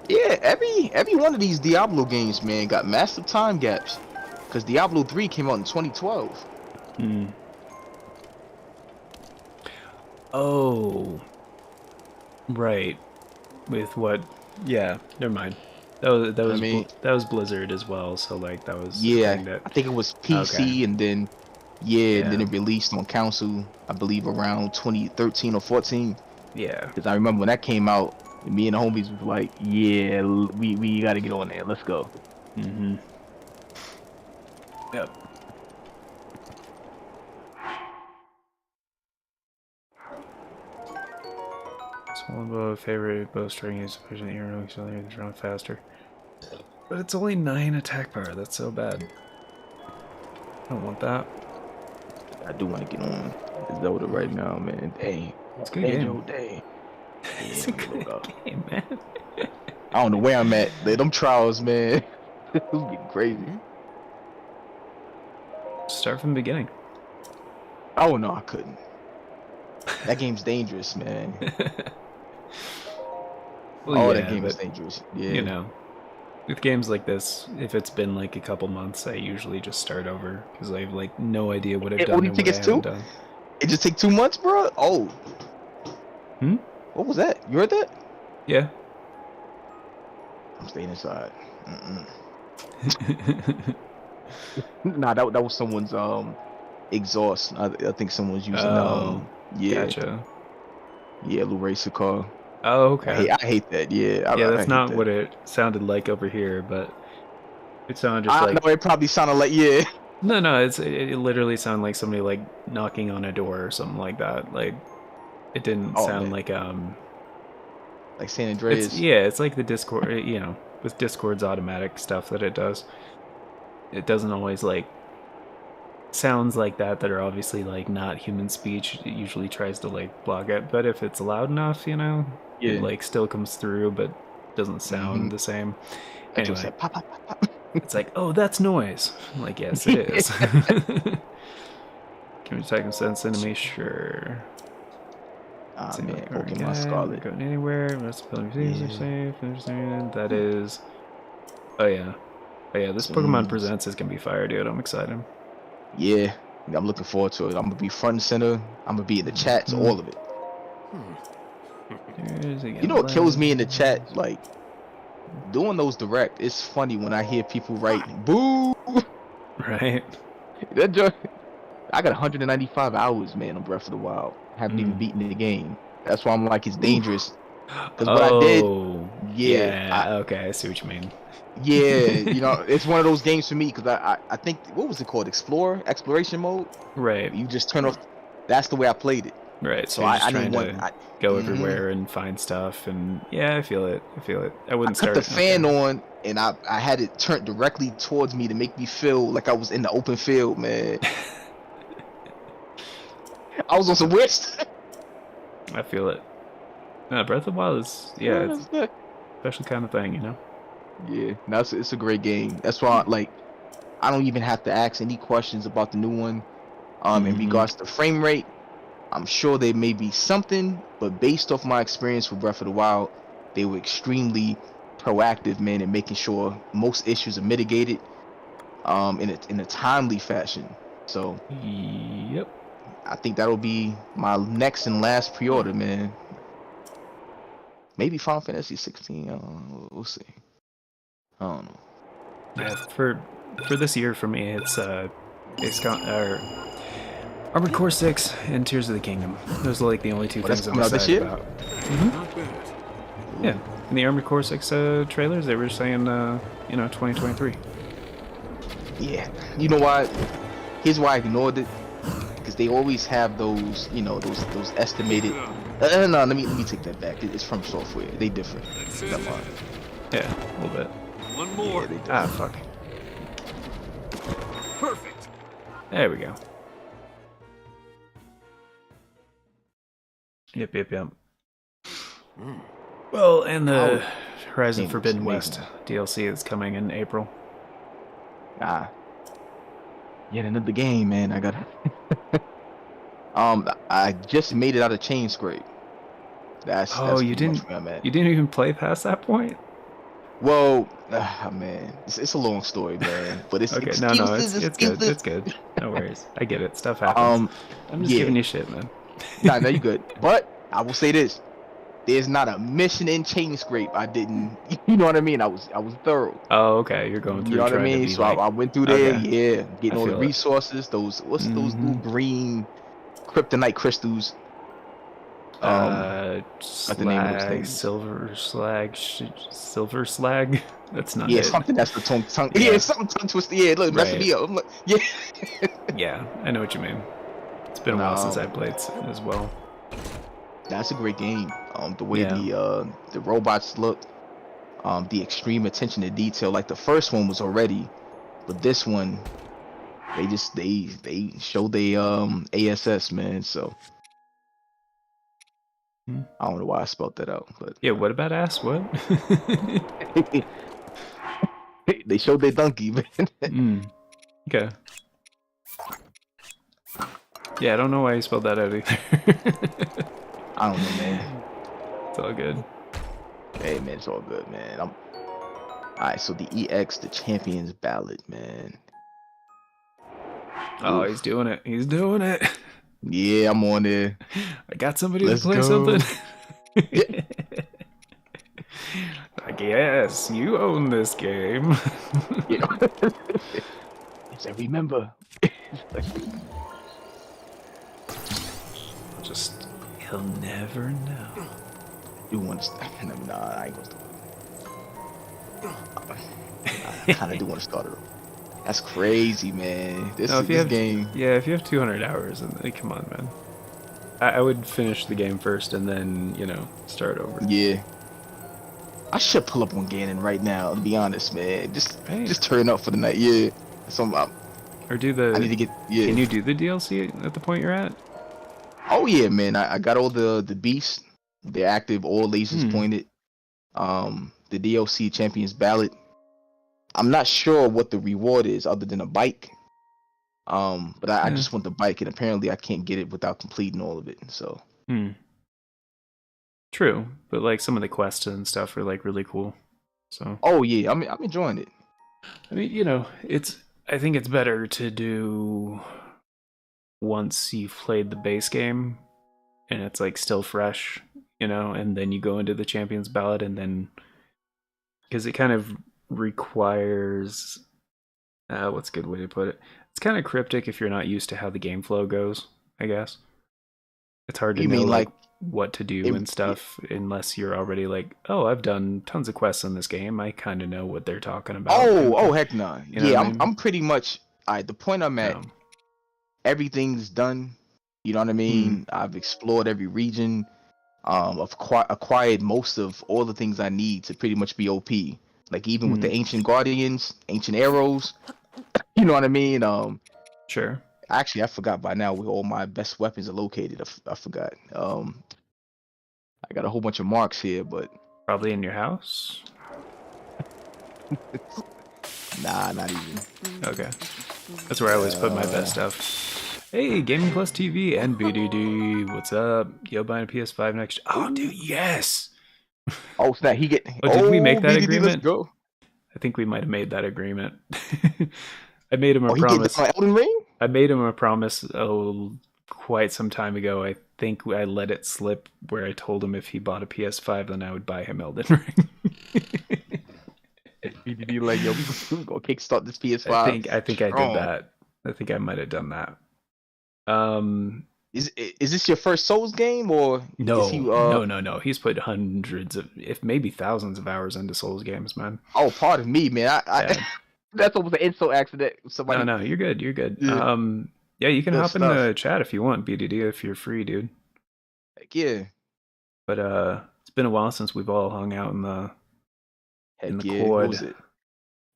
Yeah, every one of these Diablo games, man, got massive time gaps. Cause Diablo 3 came out in 2012. Hmm. Oh. Right. With what? Yeah. Never mind. That was I mean, that was Blizzard as well. So like that was the yeah, thing that. I think it was PC, Okay. and then yeah, then Yeah. it released on console, I believe around 2013 or 14. Yeah. Cause I remember when that came out, me and the homies was like, yeah, we got to get on there. Let's go. Mm-hmm. Yep. Small bow, favorite bowstring is sufficient arrow accelerator to run faster. But it's only 9 attack power. That's so bad. I don't want that. I do want to get on Zelda right now, man. Dang. It's a good game. Dang. It's a good game, man. I don't know where I'm at. Them trials, man. It was getting crazy. Start from the beginning. Oh no, I couldn't. That game's dangerous, man. Well, That yeah, game is but, dangerous. Yeah. you know, with games like this, if it's been like a couple months, I usually just start over because I have like no idea what I've What done do you and think what I it's haven't 2? done. It just take 2 months, bro. Oh. Hmm? What was that? You heard that? Yeah. I'm staying inside. Nah, that was someone's exhaust. I think someone's using Oh, yeah, gotcha. yeah, little racer car. Oh, okay. I hate that. Yeah, Yeah, I that's hate not that. what it sounded like over here, but it sounded just I like know it probably sounded like yeah. no. It literally sounded like somebody like knocking on a door or something like that. Like it didn't Oh sound man, like San it's Andreas. yeah, it's like the Discord, with Discord's automatic stuff that it does. It doesn't always like sounds like that are obviously like not human speech. It usually tries to like block it, but if it's loud enough, it Yeah. like still comes through, but doesn't Mm-hmm. sound the same. That just Anyway, said pop, pop, pop, pop. it's like, oh, that's noise. I'm like, yes, it is. Can we take some sense into me? Sure. Ah Seems man, like we're Pokemon good. Scarlet. Going anywhere. Most abilities are Yeah. safe. Understand. That is. Oh yeah. Oh yeah. This Pokemon Smooth. Presents is gonna be fire, dude. I'm excited. Yeah, I'm looking forward to it. I'm gonna be front and center. I'm gonna be in the chats, all of it. You know what kills me in the chat? Like doing those direct. It's funny when I hear people write "boo." Right. That joke. I got 195 hours, man, on Breath of the Wild. Haven't even beaten the game. That's why I'm like, it's dangerous. Because what I did, yeah. Okay, I see what you mean. yeah, it's one of those games for me. Because I think, what was it called? Exploration mode. Right. You just turn off. That's the way I played it. Right. So you're just I trying didn't to want. go everywhere and find stuff, and yeah, I feel it. I wouldn't I cut start the fan on, and I had it turned directly towards me to make me feel like I was in the open field, man. I was on some weird stuff. I feel it. No, Breath of the Wild is it's a special kind of thing, Yeah, it's a great game. That's why like I don't even have to ask any questions about the new one. In regards to frame rate, I'm sure there may be something, but based off my experience with Breath of the Wild, they were extremely proactive, man, in making sure most issues are mitigated in a timely fashion. So Yep. I think that'll be my next and last pre-order, man. Maybe Final Fantasy 16. We'll see. I don't know. Yeah, for this year for me, it's Armored Core 6 and Tears of the Kingdom. Those are like the only two that's things I'm coming out this excited year? about. Not bad. Yeah, in the Armored Core 6 trailers, they were saying 2023. Yeah. You know why? Here's why I ignored it. Because they always have those, those estimated. No, let me take that back. It's from software. They different. Never mind. Yeah, a little bit. One more. Yeah, they do. Ah, fuck. Perfect. There we go. Yep. Well, and the Horizon Game looks Forbidden amazing. West DLC is coming in April. Ah, yet another game, man. I got. I just made it out of Chain Scrape. That's You pretty much didn't where I'm at. you didn't even play past that point? Well, man, it's a long story, man. But it's Okay, excuses, it's good. excuses. It's good. No worries. I get it. Stuff happens. I'm just yeah. giving you shit, man. Nah, no, you good. But I will say this: there's not a mission in Chain Scrape I didn't. You know what I mean? I was thorough. Oh, okay. You're going You through know what I trying to mean? be So like, I went through there, okay, yeah, getting I all the feel it. resources. Those little Mhm. green kryptonite crystals. Got the name of those things. Silver slag. That's not Yeah, it. something that's the tongue. Yeah. Yeah, something tongue twisted. Yeah, look, messing Right. me up. I'm like, yeah. Yeah, I know what you mean. It's been a while since I played as well. That's a great game. The way Yeah. the robots look, the extreme attention to detail. Like the first one was already, but this one, they showed they ASS, man. So I don't know why I spelled that out, but Yeah, what about ass? What? they showed their donkey, man. Okay. Yeah, I don't know why you spelled that out either. I don't know, man. It's all good. Hey, man, it's all good, man. All right. So the EX, the Champions Ballad, man. Oh, Oof. he's doing it. He's doing it. Yeah, I'm on there. I got somebody Let's to play go. something. Like, yes, you own this game. Yeah. Yes, I remember. Just, he'll never know. You want to? Nah, I ain't gonna start. I kind of do want to start it. That's crazy, man. No, if you This have, game. yeah, if you have 200 hours, and come on, man. I would finish the game first and then, start over. Yeah. I should pull up on Ganon right now. To be honest, man. Right. Just turn up for the night. Yeah. Or do the. I need to get. Yeah. Can you do the DLC at the point you're at? Oh yeah, man. I got all the beasts. They're active, all lasers pointed. The DLC Champions Ballad. I'm not sure what the reward is other than a bike. But I just want the bike, and apparently I can't get it without completing all of it. So. True, but like some of the quests and stuff are like really cool. So. Oh yeah, I'm enjoying it. I mean, I think it's better to do once you've played the base game, and it's like still fresh, and then you go into the Champions Ballad, and then because it kind of requires what's a good way to put it? It's kind of cryptic if you're not used to how the game flow goes, I guess. It's hard to know like what to do and stuff unless you're already like, oh, I've done tons of quests in this game. I kind of know what they're talking about. Oh, heck no. Yeah, I mean? I'm pretty much the point I'm at. Everything's done. You know what I mean? I've explored every region. I've acquired most of all the things I need to pretty much be OP. Like even with the ancient guardians, ancient arrows. You know what I mean? Sure. Actually, I forgot by now where all my best weapons are located. I forgot. I got a whole bunch of marks here, but probably in your house. Nah, not even. Okay, that's where I always put my best stuff. Hey, Gaming Plus TV and BDD, what's up? Yo, buying a PS5 next. Oh, dude, yes. Oh, snap! He get. Oh, did we make that BDD, agreement? Let's go. I think we might have made that agreement. I made him a promise. He Elden Ring? I made him a promise. Quite some time ago. I think I let it slip where I told him if he bought a PS5, then I would buy him Elden Ring. BDD like, yo, we gonna kickstart this PS5. I think I did that. I think I might have done that. Is this your first Souls game or no? Is he, no. He's put hundreds of, if maybe thousands of hours into Souls games, man. Oh, pardon me, man. I that's almost an insult accident. Somebody. No, you're good. You're good. Yeah. Yeah, you can hop in the chat if you want, BDD, if you're free, dude. Heck yeah. But it's been a while since we've all hung out in the in Heck the yeah. What was quad. it?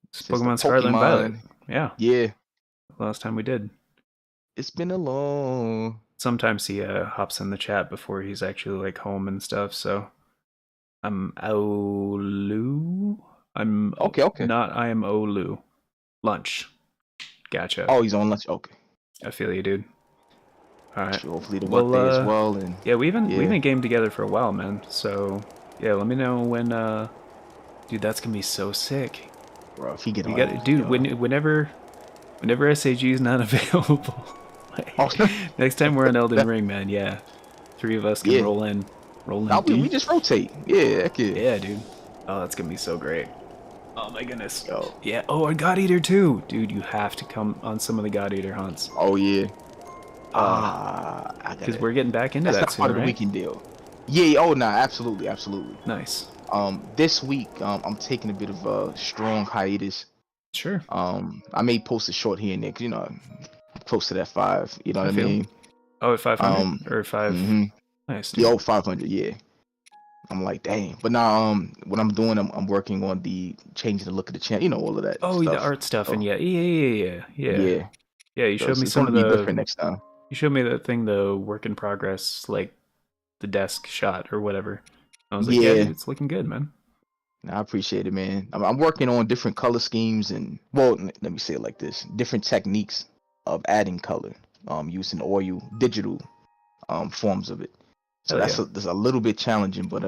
It's Since the Pokemon Scarlet and Violet. Pokemon. Yeah, Yeah. the last time we did. It's been a long. Sometimes he hops in the chat before he's actually like home and stuff. So I'm Olu. I'm Okay. not. I am Olu. Lunch. Gotcha. Oh, he's on lunch. Okay. I feel you, dude. All right. Sure, hopefully the Well, workday as well. And yeah, we've yeah, been gamed together for a while, man. So yeah, let me know when. Dude, that's gonna be so sick. bro, if he get We on, got, dude. yo. Whenever SAG is not available, like, Oh, next time we're in Elden Ring, man. Yeah, 3 of us can yeah. roll in We deep. just rotate. Yeah, heck yeah. Yeah, dude. Oh, that's gonna be so great. Oh my goodness. Yo. Yeah. Oh, and God Eater too, dude. You have to come on some of the God Eater hunts. Oh yeah. I got because it. we're getting back into That's that not soon, part of the right? weekend deal. Yeah. Oh nah. Absolutely. Nice. This week, I'm taking a bit of a strong hiatus. Sure. I may post a short here and there, 'cause, you know, I'm close to that 5. You know what I feel. mean? Oh, at 500 or 5. Mhm. Nice. Dude. Yeah, 500. Yeah. I'm like, dang. But now, what I'm doing, I'm working on the changing the look of the channel. You know, all of that Oh, the stuff. art stuff, and So, yeah. yeah. Yeah, you So showed me it's some gonna of be the. different next time. You showed me that thing, the work in progress, like the desk shot or whatever. I was like, yeah, Yeah. dude, it's looking good, man. I appreciate it, man. I'm working on different color schemes and, well, let me say it like this: different techniques of adding color, using oil, digital, forms of it. So Hell yeah. that's a little bit challenging, but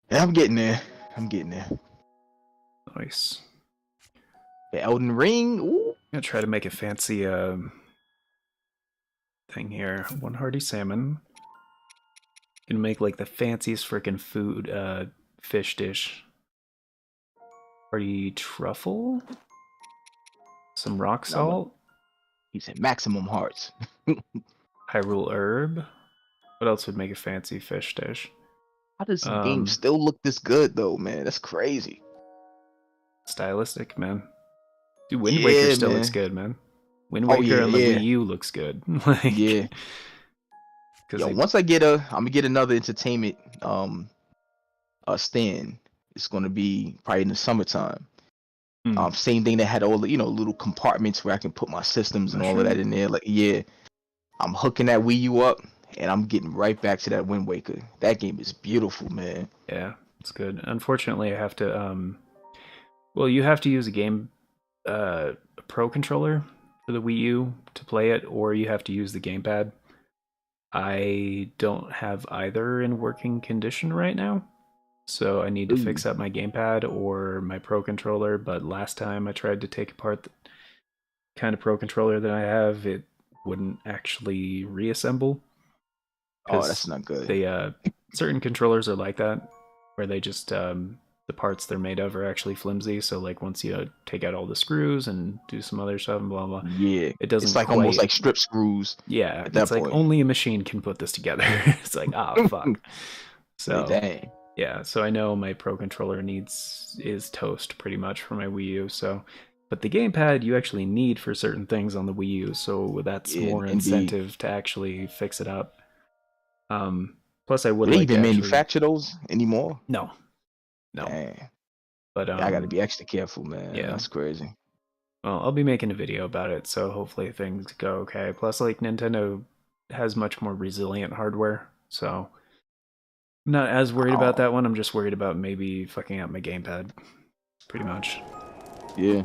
yeah, I'm getting there. Nice. The Elden Ring. Ooh. I'm gonna try to make a fancy thing here. 1 hearty salmon. Gonna make like the fanciest freaking food fish dish. Hearty truffle. Some rock salt. He said maximum hearts. Hyrule herb. What else would make a fancy fish dish? How does the game still look this good though, man? That's crazy. Stylistic, man. Dude, Wind Waker still looks good, man. Wind Waker on the Wii U looks good. Like, yeah. Yo, once I'm gonna get another entertainment stand. It's gonna be probably in the summertime. Same thing that had all the, you know, little compartments where I can put my systems and all of that in there. Like, yeah, I'm hooking that Wii U up and I'm getting right back to that Wind Waker. That game is beautiful, man. Yeah, it's good. Unfortunately, I have to well, you have to use a Pro controller for the Wii U to play it, or you have to use the gamepad. I don't have either in working condition right now, so I need to fix up my gamepad or my Pro controller. But last time I tried to take apart the kind of Pro controller that I have, it wouldn't actually reassemble. Oh, that's not good. They certain controllers are like that, where they just the parts they're made of are actually flimsy. So like once you take out all the screws and do some other stuff and blah blah, yeah, it doesn't. It's like almost like strip screws. Yeah, at that it's point. like only a machine can put this together. It's like fuck. So dang. Yeah, so I know my Pro controller is toast pretty much for my Wii U. So, but the gamepad you actually need for certain things on the Wii U, so that's more incentive to actually fix it up. Plus, I would. Do they like even to actually... manufacture those anymore? No. Dang. But I got to be extra careful, man. Yeah, that's crazy. Well, I'll be making a video about it, so hopefully things go okay. Plus, like, Nintendo has much more resilient hardware, so I'm not as worried about that one. I'm just worried about maybe fucking up my gamepad, pretty much. Yeah.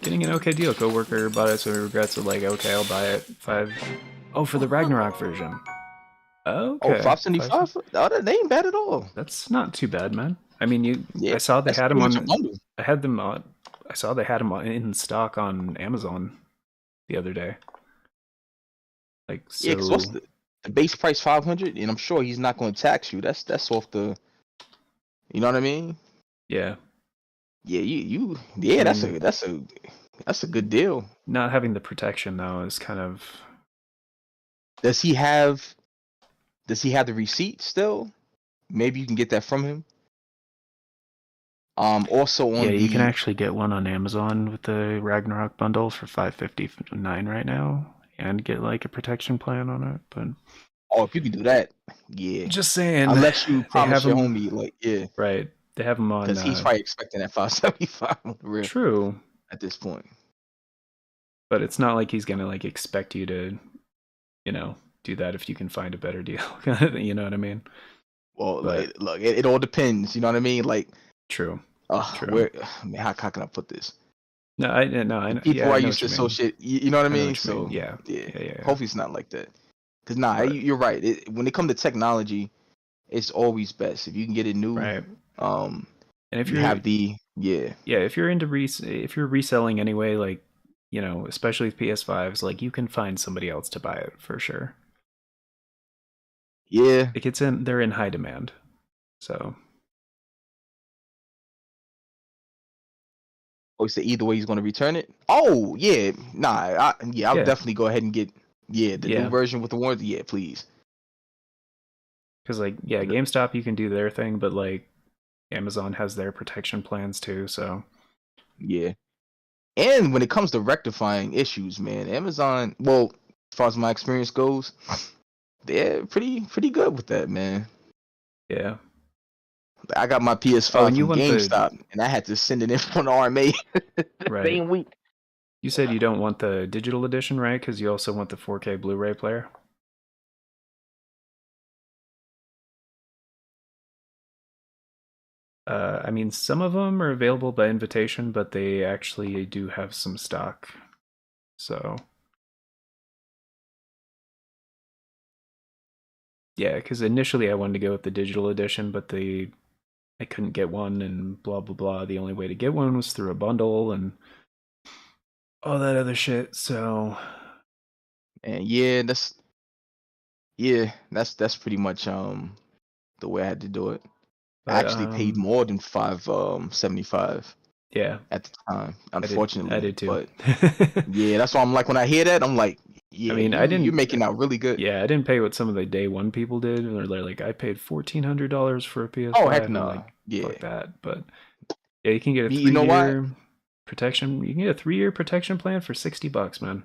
Getting an okay deal. Coworker bought it, so he regrets it. Like, okay, I'll buy it. Oh, for the Ragnarok version. Okay. Oh, 575? Oh, that ain't bad at all. That's not too bad, man. I mean, I saw they had them on. I had them on. I saw they had them in stock on Amazon the other day. Like, so. Yeah, because what's the base price 500, and I'm sure he's not going to tax you. That's off the. You know what I mean? Yeah. Yeah, yeah, that's a good deal. Not having the protection though is kind of. Does he have the receipt still? Maybe you can get that from him. Also on you can actually get one on Amazon with the Ragnarok bundle for $5.59 right now, and get like a protection plan on it. But if you can do that, yeah. Just saying. Unless you promise your homie, like, yeah. Right. They have them on. Because he's probably expecting that 575 on the real True, at this point. but it's not like he's gonna like expect you to, you know, do that if you can find a better deal. You know what I mean? Well, But look, it all depends. You know what I mean? Like, true. where, man, how can I put this? No, I know. People Yeah, I I know used to what you mean. associate, you know what I I know mean? what you mean. So Yeah. yeah. Hopefully it's not like that. Cause nah, But, you're right. When it comes to technology, it's always best if you can get it new. right. And if you you're have if you're into if you're reselling anyway, like, you know, especially with PS5s, like you can find somebody else to buy it for sure. Yeah. They're in high demand. So Oh, so either way he's gonna return it. Oh yeah, nah, I'll yeah, definitely go ahead and get the new yeah, version with the warranty. Yeah, please. because like GameStop you can do their thing, but like Amazon has their protection plans too. So Yeah. And when it comes to rectifying issues, man, Amazon, well, as far as my experience goes, they're pretty good with that, man. yeah. I got my Oh, PS5 and you from want the GameStop, and I had to send it in from the RMA the right? same week. You said you don't want the digital edition, right? Because you also want the 4K Blu-ray player. I mean, some of them are available by invitation, but they actually do have some stock. So, yeah, because initially I wanted to go with the digital edition, but I couldn't get one, and blah blah blah. The only way to get one was through a bundle and all that other shit. So, And that's pretty much the way I had to do it. I but actually paid more than 575 yeah, at the time, I unfortunately. did too. But yeah, that's why I'm like, when I hear that, I'm like, I yeah, mean, I you're didn't. making out really good. Yeah, I didn't pay what some of the day one people did. They're like, I paid $1,400 for a Oh heck PS5. And I'm no, like, yeah. fuck that. But yeah, you can get a You know what? 3-year protection. You can get a 3-year protection plan for $60, man.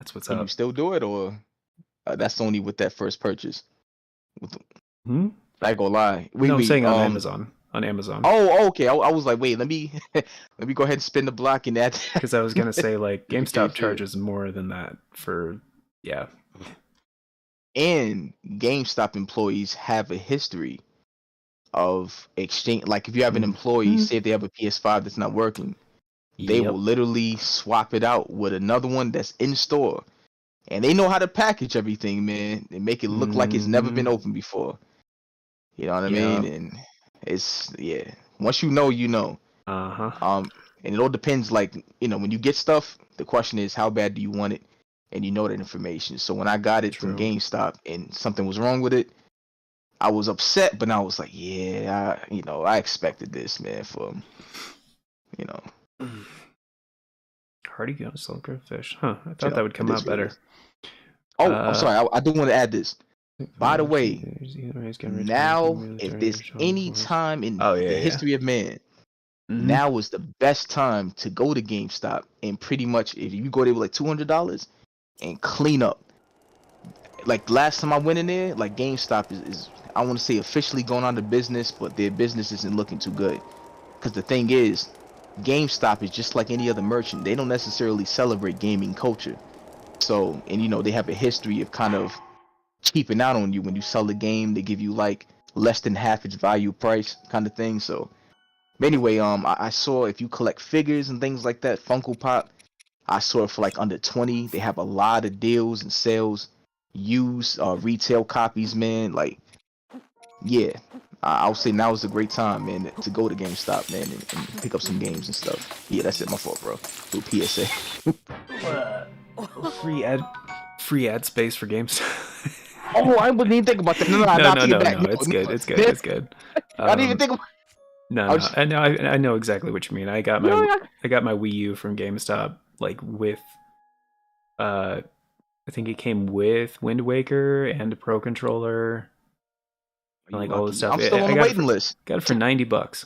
That's what's And you up. still do it, or that's only with that first purchase? With the, Hmm? I ain't gonna lie. No, I'm Wait. saying on Amazon. On Amazon. Oh, okay. I was like, wait, let me let me go ahead and spin the block and add. Because I was gonna say like Okay, GameStop sure. charges more than that for yeah. And GameStop employees have a history of exchange. Like, if you have an employee, Mhm. say if they have a PS5 that's not working, they will Yep. literally swap it out with another one that's in store. And they know how to package everything, man, and make it look like it's never been Mm-hmm. opened before. You know what I mean? Yep. And it's once you know, you know. Uh-huh. And it all depends. Like, when you get stuff, the question is, how bad do you want it? And you know that information. So when I got it from True. GameStop and something was wrong with it, I was upset, but I was like, yeah, I expected this, man. You know, Hardy Ghost, Silver Fish. Huh. I you thought that know, would it come is out what it better. is. Oh, I'm sorry. I do want to add this. By the way, now, if there's any time in Oh the yeah, yeah. history of man, Mm-hmm. now is the best time to go to GameStop and pretty much, if you go there with like $200 and clean up. Like, last time I went in there, like, GameStop is I want to say officially going out of business, but their business isn't looking too good. Because the thing is, GameStop is just like any other merchant. They don't necessarily celebrate gaming culture. So, and they have a history of kind of cheaping out on you when you sell the game. They give you like less than half its value price kind of thing. So, but anyway, I saw, if you collect figures and things like that, Funko Pop, I saw it for like under 20. They have a lot of deals and sales, used retail copies, man. Like, yeah, I'll say now is a great time, man, to go to GameStop, man, and pick up some games and stuff. Yeah, that's it. My fault, bro. Little PSA. Free ad space for games. Oh, I wouldn't even think about that. No, No, I'll no, take it no, back. no. No, It's good. no. It's good. It's good. I didn't even think about. No, I no. was, I know exactly what you mean. I got my Wii U from GameStop, like with I think it came with Wind Waker and a Pro controller and you like all this lucky. stuff. I'm still on I the waiting list. got it for $90.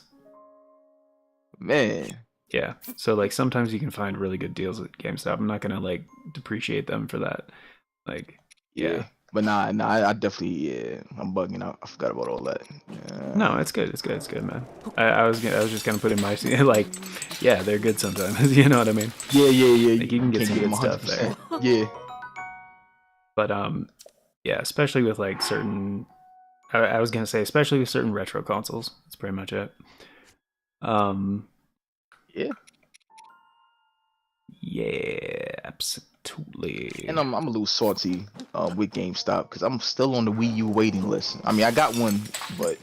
Man. Yeah. So like sometimes you can find really good deals at GameStop. I'm not gonna like depreciate them for that. Like, Yeah. yeah. But nah, I definitely, yeah, I'm bugging out. I forgot about all that. No, it's good. It's good. It's good, man. I was just gonna put in my like, yeah, they're good sometimes. You know what I mean? Yeah. Like you can You get can't some get them good stuff there. 100%. Yeah. But yeah, especially with like certain. I was gonna say, especially with certain retro consoles. That's pretty much it. Um, Yeah. yeah, absolutely. And I'm a little salty with GameStop because I'm still on the Wii U waiting list. I mean, I got one, but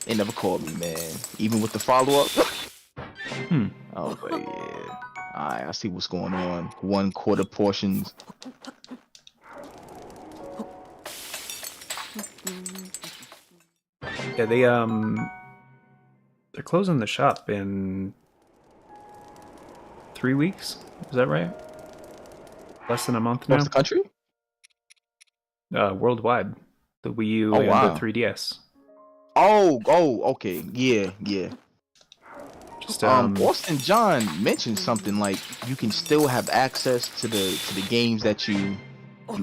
they never called me, man. Even with the follow up. Hmm. I was like, yeah. Alright, I see what's going on. 1/4 portions. Yeah, they're closing the shop in 3 weeks. Is that right? Less than a month Across now. the country? Worldwide, the Wii U Oh and the wow. 3DS. Oh, okay. Yeah. Just Austin John mentioned something like you can still have access to the games that you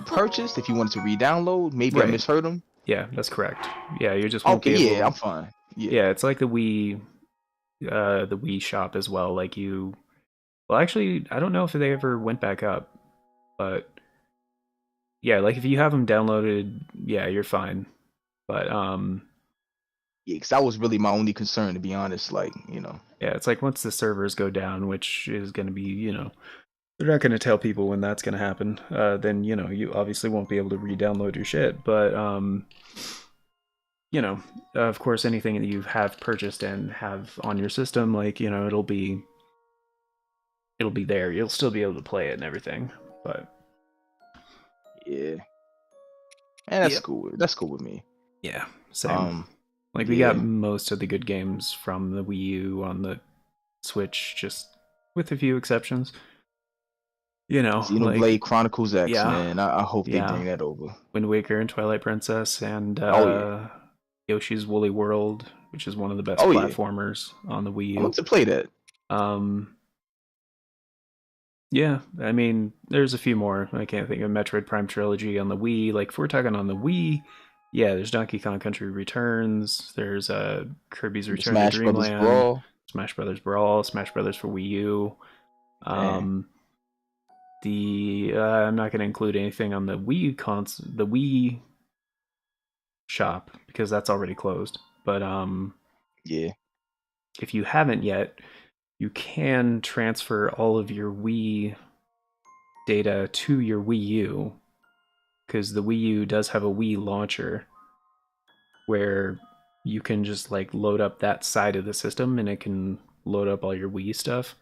purchased if you wanted to re-download. Maybe I right. misheard him. Yeah, that's correct. Yeah, you just won't Okay, be yeah, able. I'm fine. Yeah. Yeah, it's like the Wii shop as well. Like you. Well, actually, I don't know if they ever went back up, but yeah, like if you have them downloaded, yeah, you're fine. But Yeah, because that was really my only concern, to be honest. Like, yeah, it's like once the servers go down, which is going to be, they're not going to tell people when that's going to happen. Then you obviously won't be able to re-download your shit. But of course, anything that you have purchased and have on your system, like it'll be there. You'll still be able to play it and everything. But yeah, and that's yep, cool. That's cool with me. yeah, same. Um, Like we got yeah, most of the good games from the Wii U on the Switch, just with a few exceptions. Like Xenoblade Chronicles X, yeah, man. I hope they yeah, bring that over. Wind Waker and Twilight Princess and Oh yeah, Yoshi's Woolly World, which is one of the best oh yeah. platformers on the Wii I want U. to play that. Um, yeah, I mean, there's a few more. I can't think of Metroid Prime Trilogy on the Wii. Like, if we're talking on the Wii, yeah, there's Donkey Kong Country Returns. There's Kirby's Super Return to Smash Brothers Dreamland, Brawl. Smash Brothers Brawl, Smash Brothers for Wii U. Damn. Um, the I'm not going to include anything on the the Wii shop because that's already closed. But Yeah. if you haven't yet, you can transfer all of your Wii data to your Wii U because the Wii U does have a Wii launcher where you can just like load up that side of the system and it can load up all your Wii stuff.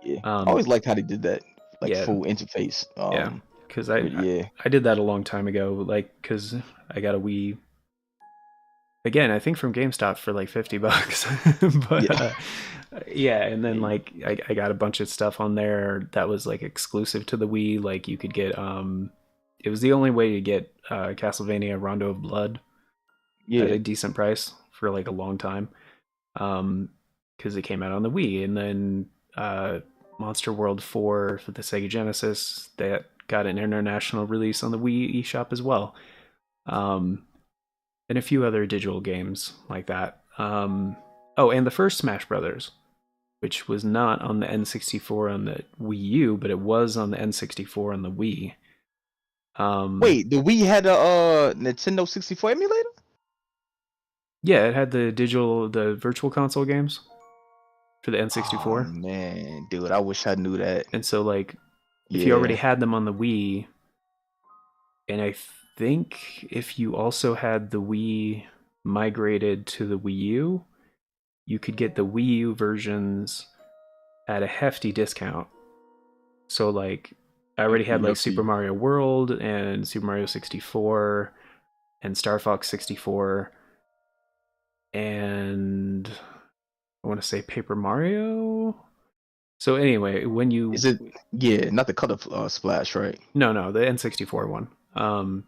Yeah. I Um, always liked how they did that, like yeah, full interface. yeah, because But yeah. I did that a long time ago, like because I got a Wii again. I think from GameStop for like $50, but Yeah. yeah, and then like I got a bunch of stuff on there that was like exclusive to the Wii. Like you could get it was the only way to get Castlevania Rondo of Blood at Yeah. a decent price for like a long time. Because it came out on the Wii, and then Monster World 4 for the Sega Genesis that got an international release on the Wii eShop as well, and a few other digital games like that. Oh, and the first Smash Brothers, which was not on the N64 on the Wii U, but it was on the N64 on the Wii. Wait, the Wii had a Nintendo 64 emulator? Yeah, it had the Virtual Console games for the Oh N64. man, dude, I wish I knew that. And so like if you already Yeah. had them on the Wii, and I think if you also had the Wii migrated to the Wii U, you could get the Wii U versions at a hefty discount. So like I already You had like Super lucky. Mario World and Super Mario 64 and Star Fox 64 and I want to say Paper Mario. So anyway, when you Is it? Yeah, not the color splash, right? no, the N64 one.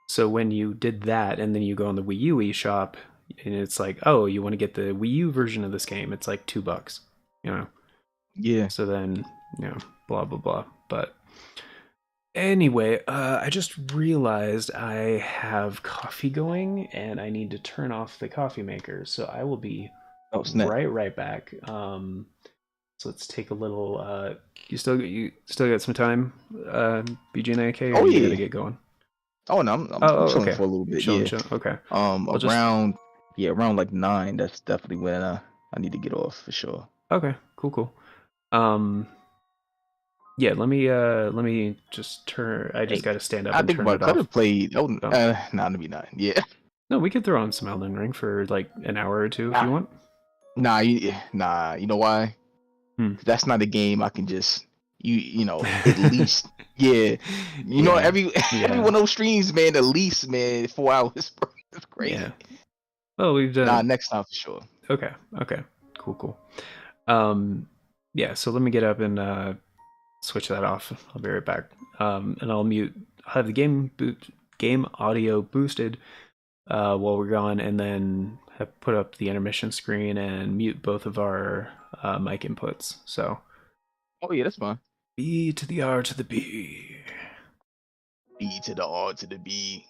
So when you did that and then you go on the Wii U eShop and it's like, oh, you want to get the Wii U version of this game, it's like $2, you know. Yeah. So then, blah blah blah. But Anyway, I just realized I have coffee going and I need to turn off the coffee maker, so I will be Oh snap. right back. So let's take a little. You still got some time, BG and AK, or Oh you gotta yeah. get going? Oh no, I'm Oh, chilling okay. for a little bit. Chilling, Yeah. chilling. Okay. I'll just. Around around like 9. That's definitely when I need to get off for sure. Okay. Cool, cool. Um. Yeah. Let me just turn. I just Hey, gotta stand up I and think turn about it could off. have played. Oh, So. nah, maybe not. Yeah. No, we could throw on some Elden Ring for like an hour or two if Nah, you want. nah. You know why? Hmm. 'Cause that's not a game I can just you know at least yeah. You know Yeah. every Yeah. one of those streams, man. At least man 4 hours, bro. It's Yeah. crazy. Well, we've Nah, done. next time for sure. Okay. Okay. Cool. Cool. Um. Yeah. So let me get up and switch that off. I'll be right back. And I'll mute. I'll have the game audio boosted while we're gone, and then have put up the intermission screen and mute both of our mic inputs. So Oh yeah, that's fine. B to the R to the B. B to the R to the B.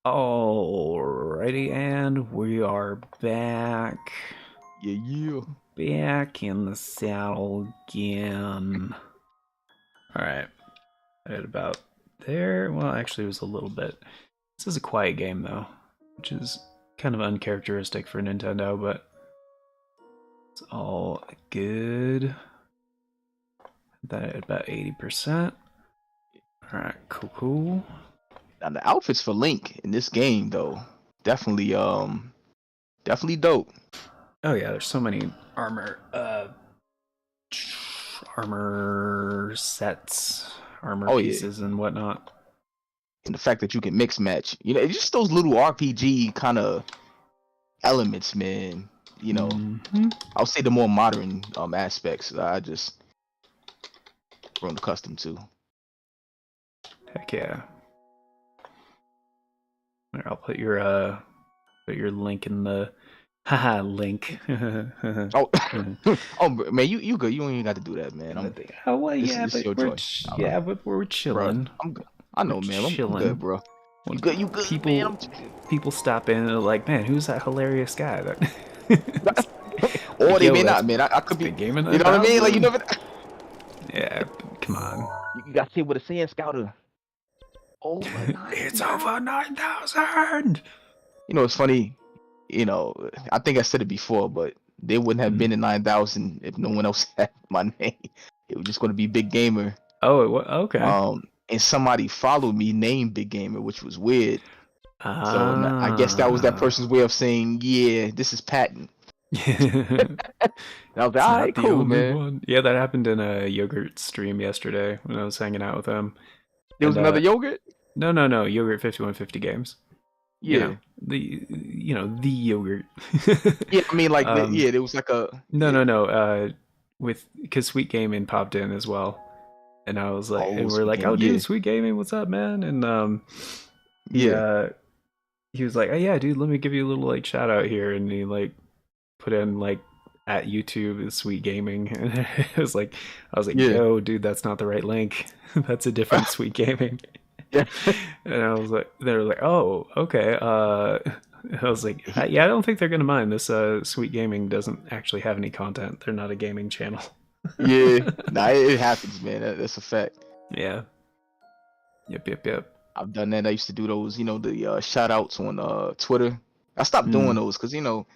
Alrighty, and we are back. Yeah, yeah. Back in the saddle again. Alright. At about there. Well, actually, it was a little bit. This is a quiet game, though, which is kind of uncharacteristic for Nintendo, but it's all good. That at about 80%. Alright, cool. Now the outfits for Link in this game, though, definitely dope. Oh yeah, there's so many armor sets, armor Oh, pieces and whatnot. And the fact that you can mix match, it's just those little RPG kind of elements, man. I'll say the more modern aspects I just grown accustomed to. Heck yeah. There, I'll put your link in the link. Oh, oh man, you good. You don't even got to do that, man. Oh well, this, yeah, this but we're chilling. Bro, I'm good. I know, man. I'm good, bro. You good, people, man. People stop in and are like, man, who's that hilarious guy? That or they may not, man. I could be gaming. You know what I mean? Like, you never. Yeah, come on. You got to see what a sand scouter. Over 9,000. It's over 9,000. It's funny. I think I said it before, but they wouldn't have been in 9,000 if no one else had my name. It was just going to be Big Gamer. Oh, okay. And somebody followed me named Big Gamer, which was weird. So I guess that was that person's way of saying, yeah, this is patent. And I was like, all right, cool, man. One. Yeah, that happened in a Yogurt stream yesterday when I was hanging out with him. There was another Yogurt? No, Yogurt 5150 games. Yeah. The Yogurt. Yeah, I mean, like, there was like a... No. Because Sweet Gaming popped in as well. And I was like, and we're like, dude, Sweet Gaming, what's up, man? And he was like, oh yeah, dude, let me give you a little like shout out here, and he like put in like at YouTube is Sweet Gaming, and I was like, yo, dude, that's not the right link. That's a different Sweet Gaming. Yeah. And I was like, they were like, oh, okay. I was like, yeah, I don't think they're gonna mind. This Sweet Gaming doesn't actually have any content. They're not a gaming channel. Yeah, nah, it happens, man. That's a fact. Yeah. Yep. I've done that. I used to do those, the shout outs on Twitter. I stopped doing those because, if you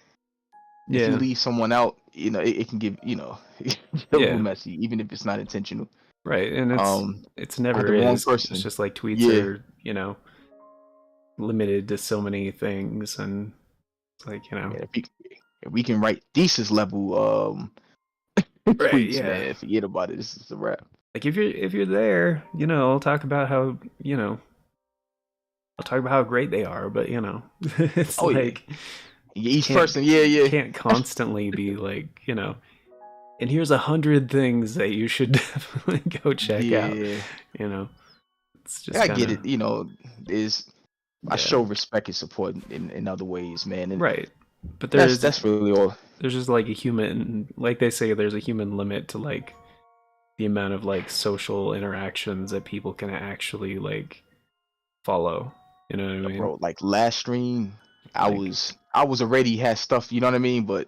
leave someone out, it can give, a little messy, even if it's not intentional. Right, and it's never is. It's just like tweets are, limited to so many things, and it's like, if we can write thesis level right, tweets, man, forget about it. This is a wrap. Like if you're there, I'll talk about how I'll talk about how great they are, but it's each person, can't constantly be like, and here's 100 things that you should definitely go check out. It's just I get it. I show respect and support in other ways, man. And right, but that's really all. There's just like a human, like they say, there's a human limit to like the amount of like social interactions that people can actually like follow. You know what I mean? Bro, like last stream, I was already had stuff. You know what I mean? But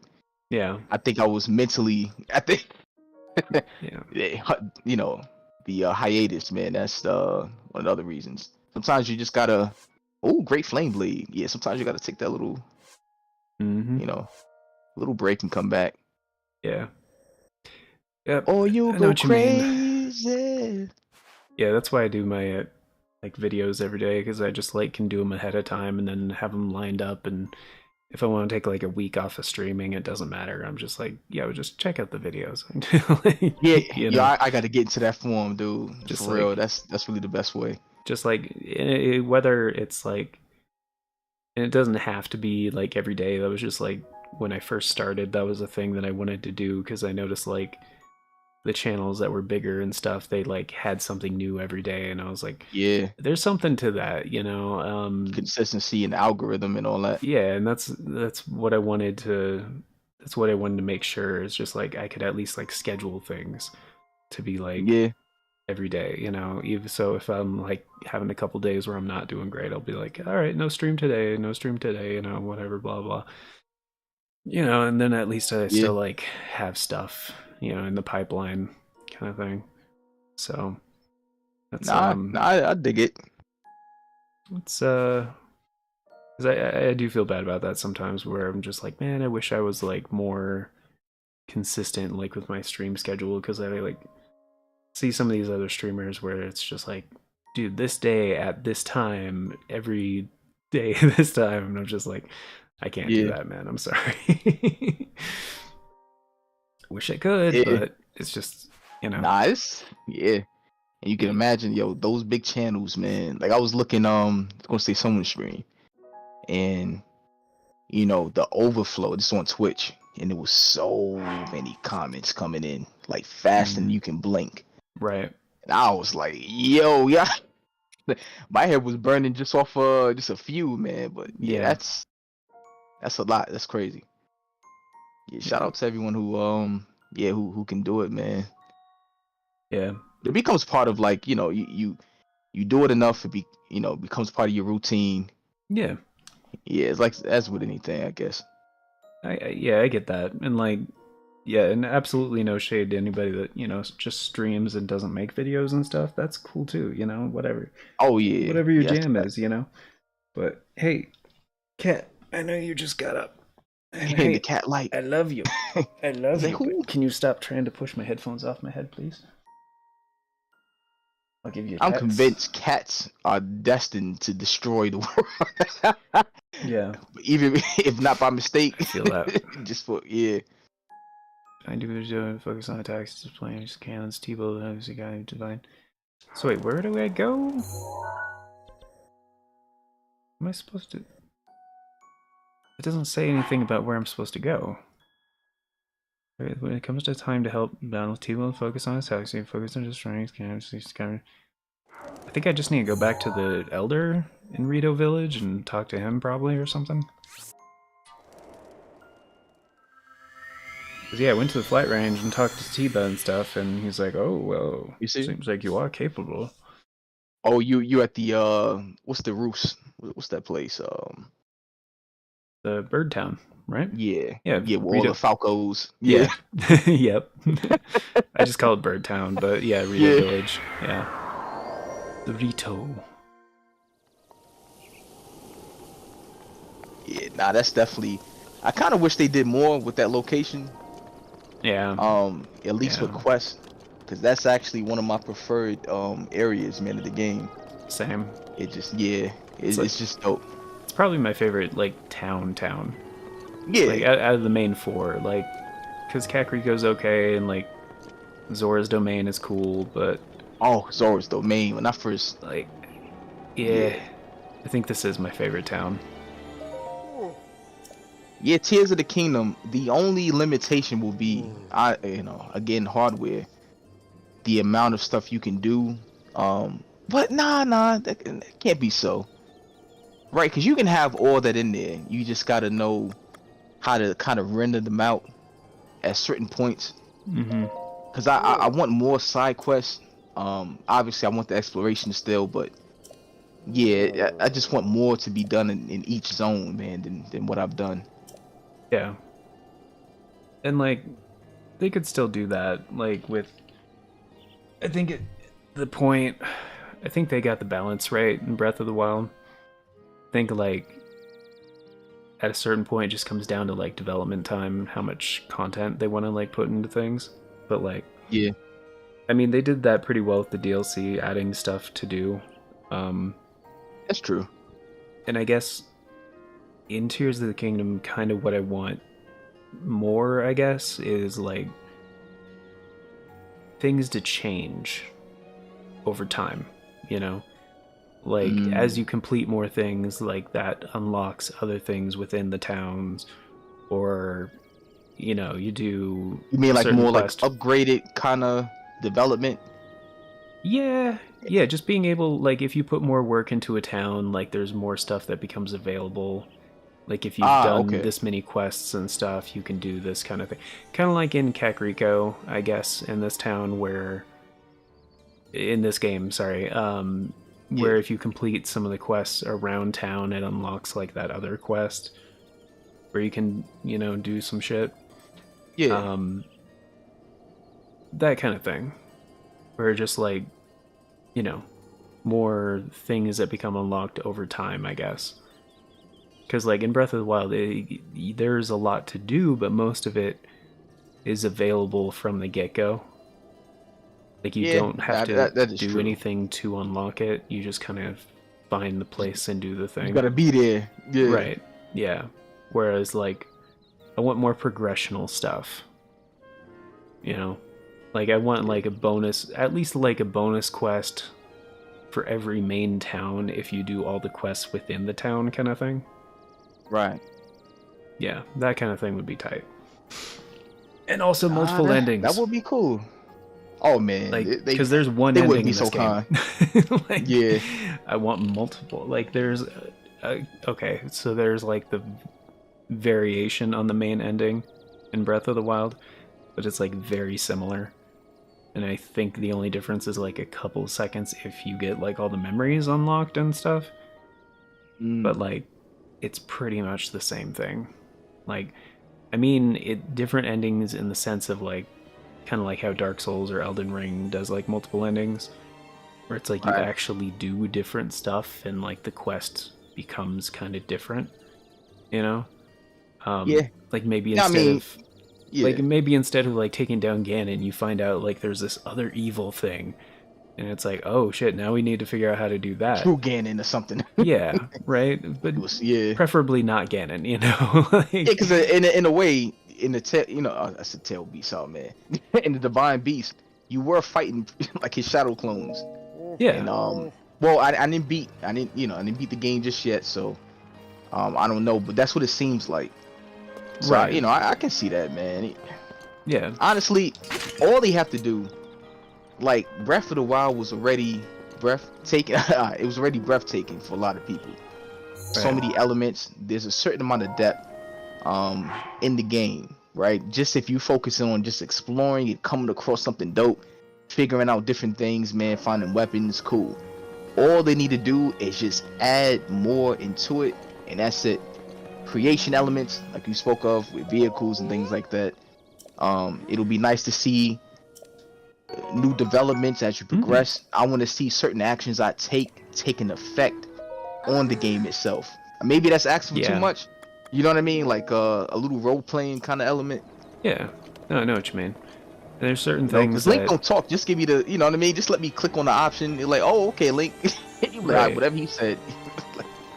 yeah, I think I was mentally. I think. Yeah. The hiatus, man. That's one of the other reasons. Sometimes you just gotta. Oh, great flame blade. Yeah, sometimes you gotta take that little. Little break and come back. Yeah. Yep. Or you go crazy. Yeah, that's why I do my like videos every day, because I just like can do them ahead of time and then have them lined up, and if I want to take like a week off of streaming, it doesn't matter. I'm just like, just check out the videos. I got to get into that form, dude. Just for real, that's really the best way. Just like whether it's like, and it doesn't have to be like every day. That was just like when I first started, that was a thing that I wanted to do, because I noticed like the channels that were bigger and stuff, they like had something new every day, and I was like, there's something to that, consistency and algorithm and all that. Yeah, and that's what I wanted to make sure is just like I could at least like schedule things to be like every day, you know. Even so, if I'm like having a couple days where I'm not doing great, I'll be like, all right, no stream today, no stream today, you know, whatever, blah blah. You know, and then at least I Yeah. still like have stuff, you know, in the pipeline, kind of thing. So that's Nah, I dig it. it's 'cause I do feel bad about that sometimes, where I'm just like, man, I wish I was like more consistent, like with my stream schedule, because I like see some of these other streamers where it's just like, dude, this day at this time, every day this time, and I'm just like, I can't do Yeah. that, man. I'm sorry. Wish I could, Yeah. but it's just, you know. Nice. Yeah. And you can imagine, yo, those big channels, man. Like I was looking, gonna say someone's stream, and you know the overflow. This is on Twitch, and there was so many comments coming in, like faster than Mm, you can blink. right. And I was like, yo, yeah. My head was burning just off just a few, man. But yeah, Yeah. that's a lot. That's crazy. Yeah, shout Yeah. out to everyone who yeah, who can do it, man. Yeah. It becomes part of, like, you know, you do it enough, it becomes part of your routine. Yeah. Yeah, it's like as with anything, I guess. Yeah, I get that. And like, yeah, and absolutely no shade to anybody that, you know, just streams and doesn't make videos and stuff. That's cool too, you know, whatever. Oh yeah, Whatever your yeah, that's jam the fact. is, you know. But hey, Cat, I know you just got up. And And the hey, cat like, I love you. I love is that you. who? But can you stop trying to push my headphones off my head, please? I'll give you a I'm text. convinced cats are destined to destroy the world. Yeah, Even if not by mistake. I feel that. Just for, yeah. I do focus on attacks, displaying just cannons, T-bow, the guy divine. So wait, where do I go? Am I supposed to? It doesn't say anything about where I'm supposed to go. When it comes to time to help battle, T-bow focus on attacks, you focus on destroying cannons, I think I just need to go back to the Elder in Rito Village and talk to him probably or something. Cause yeah, I went to the flight range and talked to Tiba and stuff, and he's like, "Oh well, You see? seems like you are capable." Oh, you at the what's the Roos? What's that place? The Bird Town, right? Yeah. Yeah, Yeah, with all Rito. the Falcos. Yeah, Yeah. yep. I just call it Bird Town, but yeah, Rito Yeah. Village. Yeah, the Rito. Yeah, nah, that's definitely, I kind of wish they did more with that location. Yeah, At least with yeah. Quest, because that's actually one of my preferred areas, man, of the game. Same. It just, yeah, It's like it's just dope. it's probably my favorite like town. Yeah. Like out of the main four, like, because Kakariko's okay and like Zora's Domain is cool, but Oh, Zora's Domain. When I first, like, yeah, yeah, I think this is my favorite town. yeah, Tears of the Kingdom. The only limitation will be, again, hardware. The amount of stuff you can do. But nah, that can't be so. Right, because you can have all that in there. You just gotta know how to kind of render them out at certain points. Mm-hmm. Because I want more side quests. Obviously I want the exploration still, but yeah, I just want more to be done in each zone, man, than what I've done. Yeah, and like they could still do that, like with. I think the point. I think they got the balance right in Breath of the Wild. I think like at a certain point, it just comes down to like development time, how much content they want to like put into things. But like, Yeah, I mean, they did that pretty well with the DLC, adding stuff to do. that's true. And I guess in Tears of the Kingdom, kind of what I want more, I guess, is like things to change over time, you know? Like, as you complete more things, like that unlocks other things within the towns, or, you know, you do You mean a like certain more like quest. upgraded kind of development? Yeah, just being able, like, if you put more work into a town, like, there's more stuff that becomes available. Like, if you've done Okay. this many quests and stuff, you can do this kind of thing. Kind of like in Kakariko, I guess, in this town where, in this game, sorry, Yeah. where if you complete some of the quests around town, it unlocks like that other quest where you can, do some shit. Yeah. Um, that kind of thing. Where just like, you know, more things that become unlocked over time, I guess. Because like in Breath of the Wild, there's a lot to do, but most of it is available from the get-go. Like you Yeah, don't have to that is do true. anything to unlock it. You just kind of find the place and do the You thing. gotta be there. Yeah. Right. Yeah. Whereas like I want more progressional stuff. You know? Like I want like a bonus, at least like a bonus quest for every main town if you do all the quests within the town kind of thing. Right. Yeah, that kind of thing would be tight. And also multiple That endings. would be cool. Oh man, Like, because there's one they wouldn't ending be in this so game. kind. Like, Yeah. I want multiple. Like, there's okay, so there's like the variation on the main ending in Breath of the Wild, but it's like very similar. And I think the only difference is like a couple seconds if you get like all the memories unlocked and stuff. But Mm, like, it's pretty much the same thing. Like, I mean, different endings in the sense of like, kind of like how Dark Souls or Elden Ring does like multiple endings, where it's like you right. actually do different stuff and like the quest becomes kind of different, you know? Yeah. Like maybe Yeah, I instead mean, of yeah. like taking down Ganon, you find out like there's this other evil thing, and it's like, oh shit, now we need to figure out how to do that. True Ganon or something. Yeah, right. But It was yeah. preferably not Ganon, you know? Yeah, Like, because in a way, in the tail, I said tail beast, oh man, in the divine beast, you were fighting like his shadow clones, yeah, and well, I didn't beat the game just yet, so I don't know, but that's what it seems like. So right. I can see that, man. Yeah, Honestly, all they have to do, like Breath of the Wild was already breathtaking. It was already breathtaking for a lot of people. So right. many elements. There's a certain amount of depth in the game, right? Just if you focus on just exploring and coming across something dope, figuring out different things, man, finding weapons, cool. All they need to do is just add more into it, and that's it. Creation elements, like you spoke of, with vehicles and things like that. It'll be nice to see new developments as you Mm, progress. I want to see certain actions I take an effect on the game itself. Maybe that's asking for too yeah, much. You know what I mean? Like a little role playing kind of element. yeah. No, I know what you mean. And there's certain You know, things because Link that don't talk. Just give me the, you know what I mean? Just let me click on the option. You're like, oh, okay, Link. You like, right. whatever he said.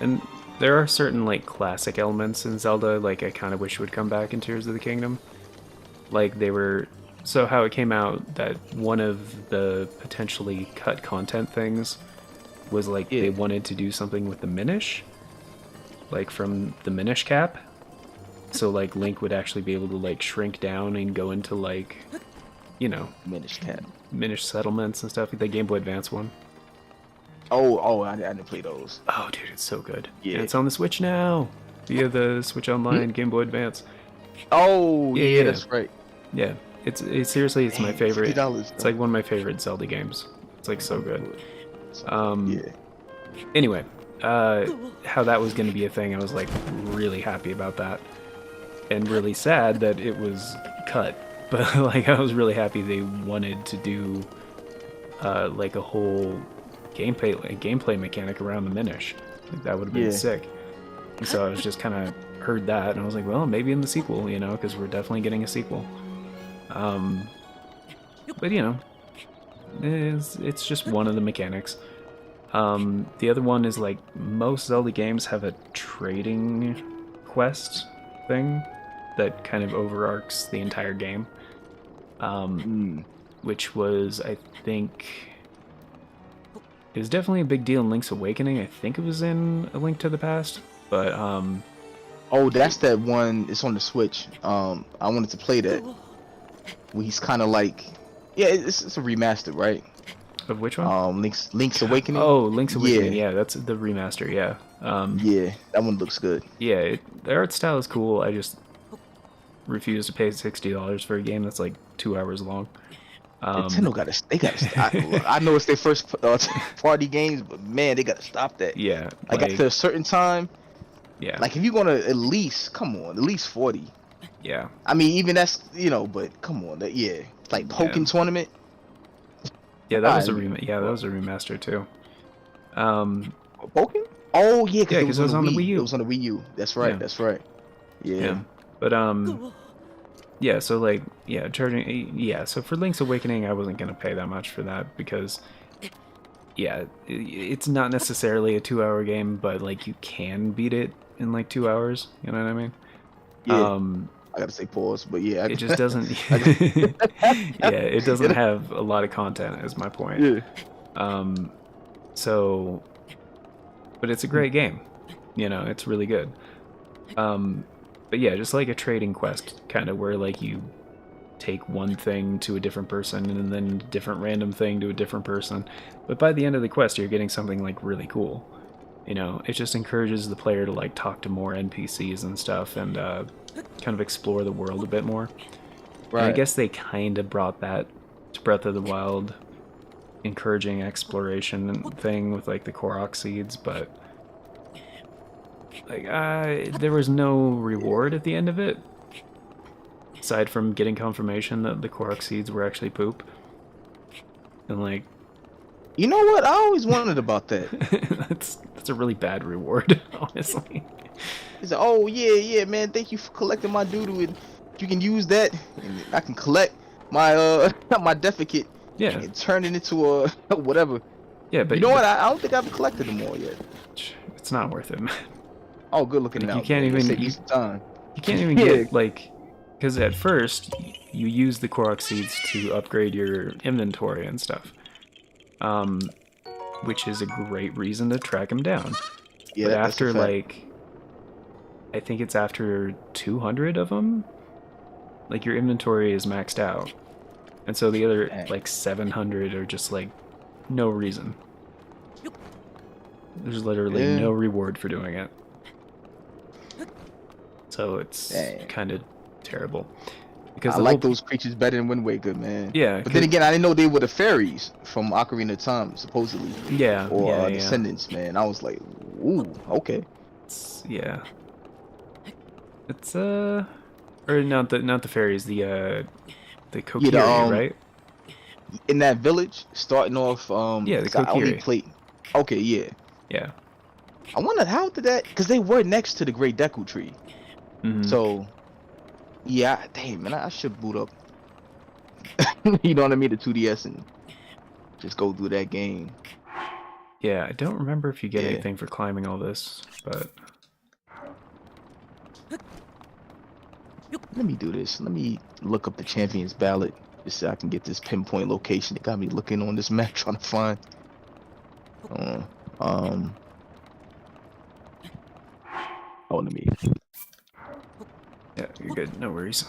And there are certain like classic elements in Zelda like I kind of wish would come back in Tears of the Kingdom. Like they were so how it came out that one of the potentially cut content things was like Yeah, they wanted to do something with the Minish, like from the Minish cap. So like Link would actually be able to like shrink down and go into like, you know, Minish Cap. Minish settlements and stuff. The Game Boy Advance one. I didn't play those. Oh, dude, it's so good. Yeah. And it's on the Switch now via the Switch Online Game Boy Advance. Oh, Yeah, yeah, yeah. that's right. Yeah, it's seriously it's my Dang, favorite. $50. It's like one of my favorite Zelda games. It's like so good. Um, Yeah. Anyway, how that was going to be a thing, I was like really happy about that, and really sad that it was cut. But like I was really happy they wanted to do like a whole gameplay mechanic around the Minish. Like, that would have been Yeah. sick. And so I was just kind of heard that, and I was like, well, maybe in the sequel, you know, because we're definitely getting a sequel. But you know, it's just one of the mechanics. The other one is like most Zelda games have a trading quest thing that kind of overarcs the entire game. Mm. Which was, I think, it was definitely a big deal in Link's Awakening. I think it was in A Link to the Past, but Oh, that's that one. It's on the Switch. I wanted to play that. Where he's kind of like, yeah, it's a remaster, right? of which one? Link's Awakening. Oh, Link's Awakening. Yeah, Yeah, that's the remaster. Yeah. yeah, that one looks good. Yeah, the art style is cool. I just refuse to pay $60 for a game that's like 2 hours long. Nintendo they gotta stop. Look, I know it's their first party games, but man, they gotta stop that. Yeah, Like after a certain time, yeah, like if you're gonna at least, come on, at least 40. yeah, I mean, even that's, but come on, yeah, like Pokken tournament. yeah. That was a remaster too. Pokken? Oh yeah, because Yeah, it was 'cause on the Wii. Wii U. It was on the Wii U. That's right. Yeah. That's right. Yeah. But yeah. So like, yeah, charging. Yeah. So for Link's Awakening, I wasn't gonna pay that much for that because, yeah, it's not necessarily a 2-hour game, but like you can beat it in like 2 hours. You know what I mean? Yeah. I gotta say pause, but yeah. It just doesn't. Yeah, it doesn't have a lot of content. Is my point. Yeah. So, but it's a great game. You know, it's really good. But yeah, just like a trading quest, kind of where like you take one thing to a different person and then a different random thing to a different person. But by the end of the quest, you're getting something like really cool. You know, it just encourages the player to like talk to more NPCs and stuff and kind of explore the world a bit more. Right. And I guess they kind of brought that to Breath of the Wild, encouraging exploration and thing with like the Korok seeds, but like there was no reward at the end of it, aside from getting confirmation that the Korok seeds were actually poop. And like, you know what? I always wondered about that. that's a really bad reward, honestly. He's like, oh yeah, man, thank you for collecting my doodoo, and you can use that, and I can collect my my defecate, and turn it into a whatever. Yeah, but you know what? I don't think I've collected them all yet. It's not worth it, man. Oh, good looking like, out. You can't man. even Save time. You can't even get like, because at first you use the Korok seeds to upgrade your inventory and stuff, which is a great reason to track them down. Yeah, but after like, I think it's after 200 of them, like your inventory is maxed out, and so the other like 700 are just like no reason. There's literally no reward for doing it. So it's kind of terrible. Because I like those creatures better than Wind Waker, man. Yeah. But then again, I didn't know they were the fairies from Ocarina of Time, supposedly. Yeah. Or Descendants, man. I was like, ooh, okay. It's or not the fairies, the Kokiri, right? In that village, starting off, the Kokiri. Okay, yeah. Yeah. I wonder how did that, because they were next to the Great Deku Tree. Mm-hmm. So, yeah, damn, man, I should boot up. You know what I mean? The 2DS and just go through that game. Yeah, I don't remember if you get anything for climbing all this, but let me do this. Let me look up the Champions Ballad just so I can get this pinpoint location. It got me looking on this map trying to find. Oh, let me. Yeah, you're good. No worries.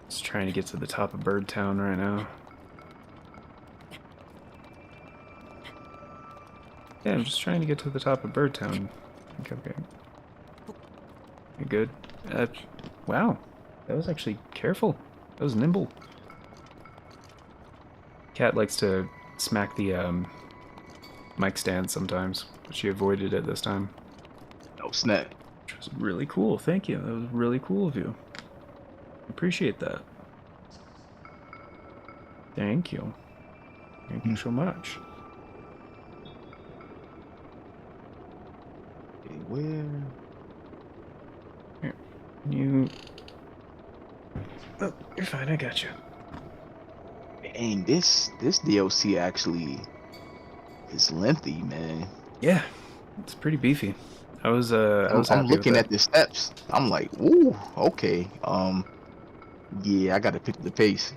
Just trying to get to the top of Bird Town right now. Yeah, I'm just trying to get to the top of Bird Town. Okay. You're good. Wow. That was actually careful. That was nimble. Cat likes to smack the mic stand sometimes, but she avoided it this time. Oh, snap. Which was really cool. Thank you. That was really cool of you. Appreciate that. Thank you. Thank you so much. Okay, where? Here. You... Oh, you're fine. I got you. And this DLC actually is lengthy, man. Yeah. It's pretty beefy. I'm looking at the steps. I'm like, ooh, okay. Yeah, I gotta pick the pace.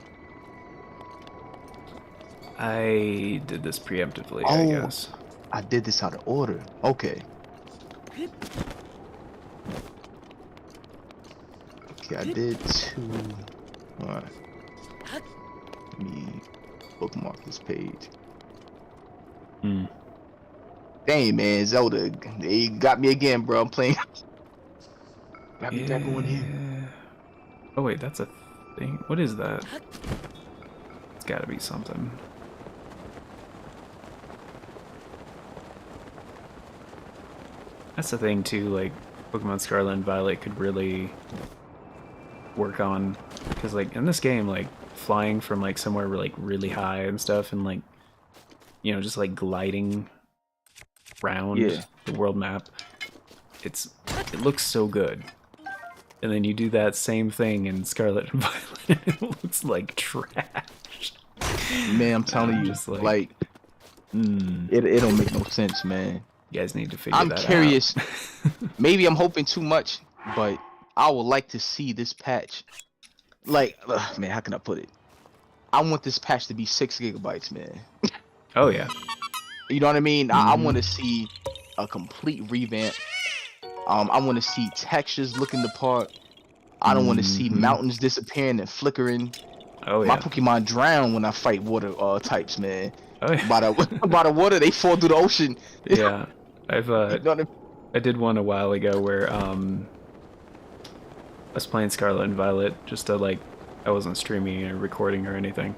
I did this preemptively, I guess. I did this out of order. Okay. Okay, I did 2. Alright. Let me bookmark this page. Dang, man, Zelda, they got me again, bro. I'm playing. Got me back on here. Oh wait, that's a thing. What is that? It's gotta be something. That's the thing too, like Pokemon Scarlet and Violet could really work on, because like in this game, like flying from like somewhere like really high and stuff, and like, you know, just like gliding around the world map, it looks so good. And then you do that same thing in Scarlet and Violet, it looks like trash. Man, I'm telling you, just like it don't make no sense, man. You guys need to figure that out. I'm curious. Maybe I'm hoping too much, but I would like to see this patch. Like, man, how can I put it? I want this patch to be 6 gigabytes, man. Oh yeah. You know what I mean? I want to see a complete revamp. I want to see textures looking the part. I don't want to see mountains disappearing and flickering. Oh yeah. My Pokemon drown when I fight water types, man. Oh yeah. By the water, they fall through the ocean. Yeah. I've You know what I mean? I did one a while ago where I was playing Scarlet and Violet, just to like, I wasn't streaming or recording or anything,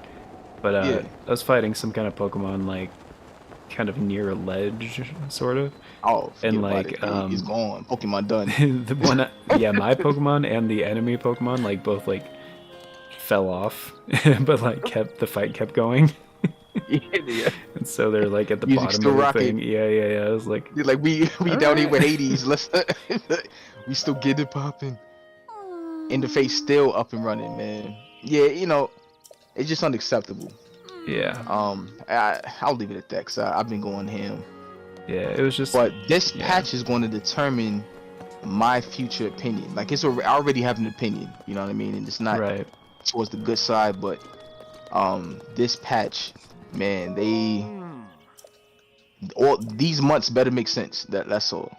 but I was fighting some kind of Pokemon like kind of near a ledge, sort of. Oh, and like he's gone. Pokemon done. The one, yeah, my Pokemon and the enemy Pokemon like both like fell off, but like the fight kept going. Yeah. And so they're like at the Music bottom still of the rocking. thing. Yeah. I was like, we down here with 80s. Let's we still get it popping. Interface still up and running, man. Yeah, you know, it's just unacceptable. Yeah. I'll leave it at that, cause I've been going ham. Yeah, it was just. But this patch is going to determine my future opinion. Like I already have an opinion. You know what I mean? And it's not towards the good side, but this patch, man, all these months better make sense. That's all.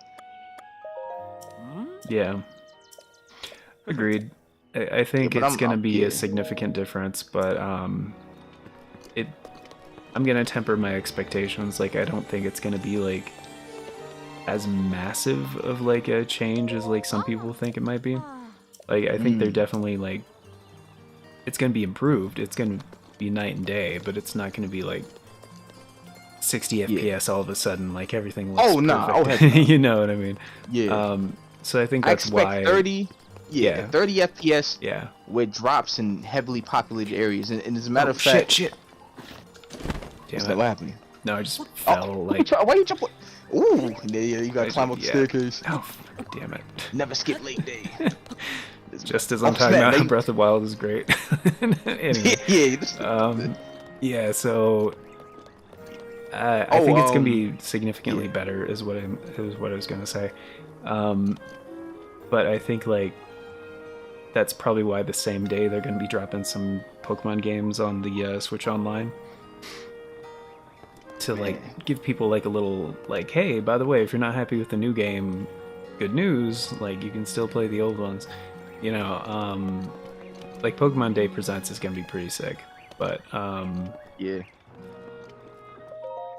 Yeah. Agreed. I think it's gonna be a significant difference, but I'm gonna temper my expectations. Like, I don't think it's gonna be like as massive of like a change as like some people think it might be. Like, I think they're definitely like, it's gonna be improved. It's gonna be night and day, but it's not gonna be like 60 FPS all of a sudden. Like, everything looks perfect. You know what I mean? Yeah. So I think that's why 30. Yeah, 30 FPS. Yeah. With drops in heavily populated areas, and as a matter of fact, shit. Damn it. What happened? No, I just fell like. Why you jump? Ooh, yeah, you gotta climb up the staircase. Oh, damn it! Never skip late day. Just as I'm talking about, Breath of the Wild is great. Anyway, yeah. So I think it's gonna be significantly better, is what I was gonna say. But I think like that's probably why the same day they're gonna be dropping some Pokemon games on the Switch Online. To like give people like a little like, hey, by the way, if you're not happy with the new game, good news, like you can still play the old ones. You know, like Pokemon Day Presents is gonna be pretty sick, but yeah,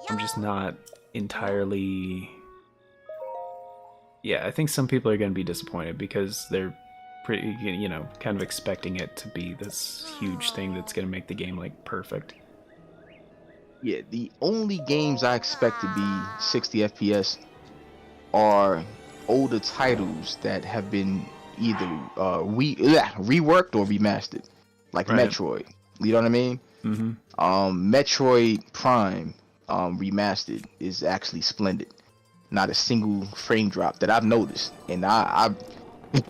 I'm just not entirely. Yeah, I think some people are gonna be disappointed because they're pretty, you know, kind of expecting it to be this huge thing that's gonna make the game like perfect. Yeah, the only games I expect to be 60 FPS are older titles that have been either reworked or remastered, like Metroid. You know what I mean? Metroid Prime remastered is actually splendid. Not a single frame drop that I've noticed, and I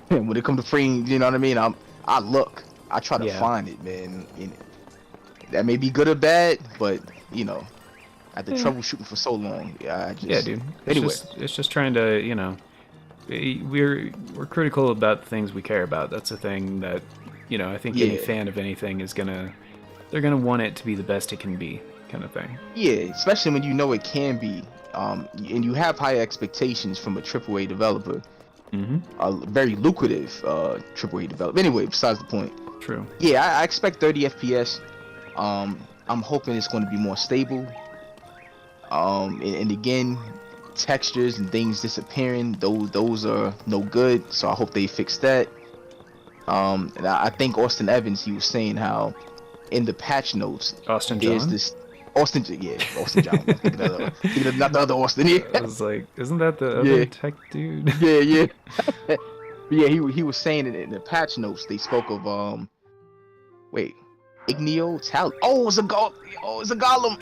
when it comes to frame, you know what I mean? I try to find it, man. And that may be good or bad, but you know, after troubleshooting for so long, dude. It's just trying to, you know, we're critical about the things we care about. That's a thing that, you know, I think any fan of anything they're gonna want it to be the best it can be, kind of thing. Yeah, especially when you know it can be, and you have high expectations from a AAA developer, a very lucrative AAA developer. Anyway, besides the point. True. Yeah, I expect 30 FPS. I'm hoping it's going to be more stable. And again, textures and things disappearing, those are no good. So I hope they fix that. And I think Austin Evans, he was saying how in the patch notes Austin there's John? this Austin John. I'm thinking of not the other Austin. Yeah, I was like, isn't that the yeah, other tech dude? yeah. Yeah, he was saying it in the patch notes. They spoke of wait, Igneo Tal. Oh, it's a golem.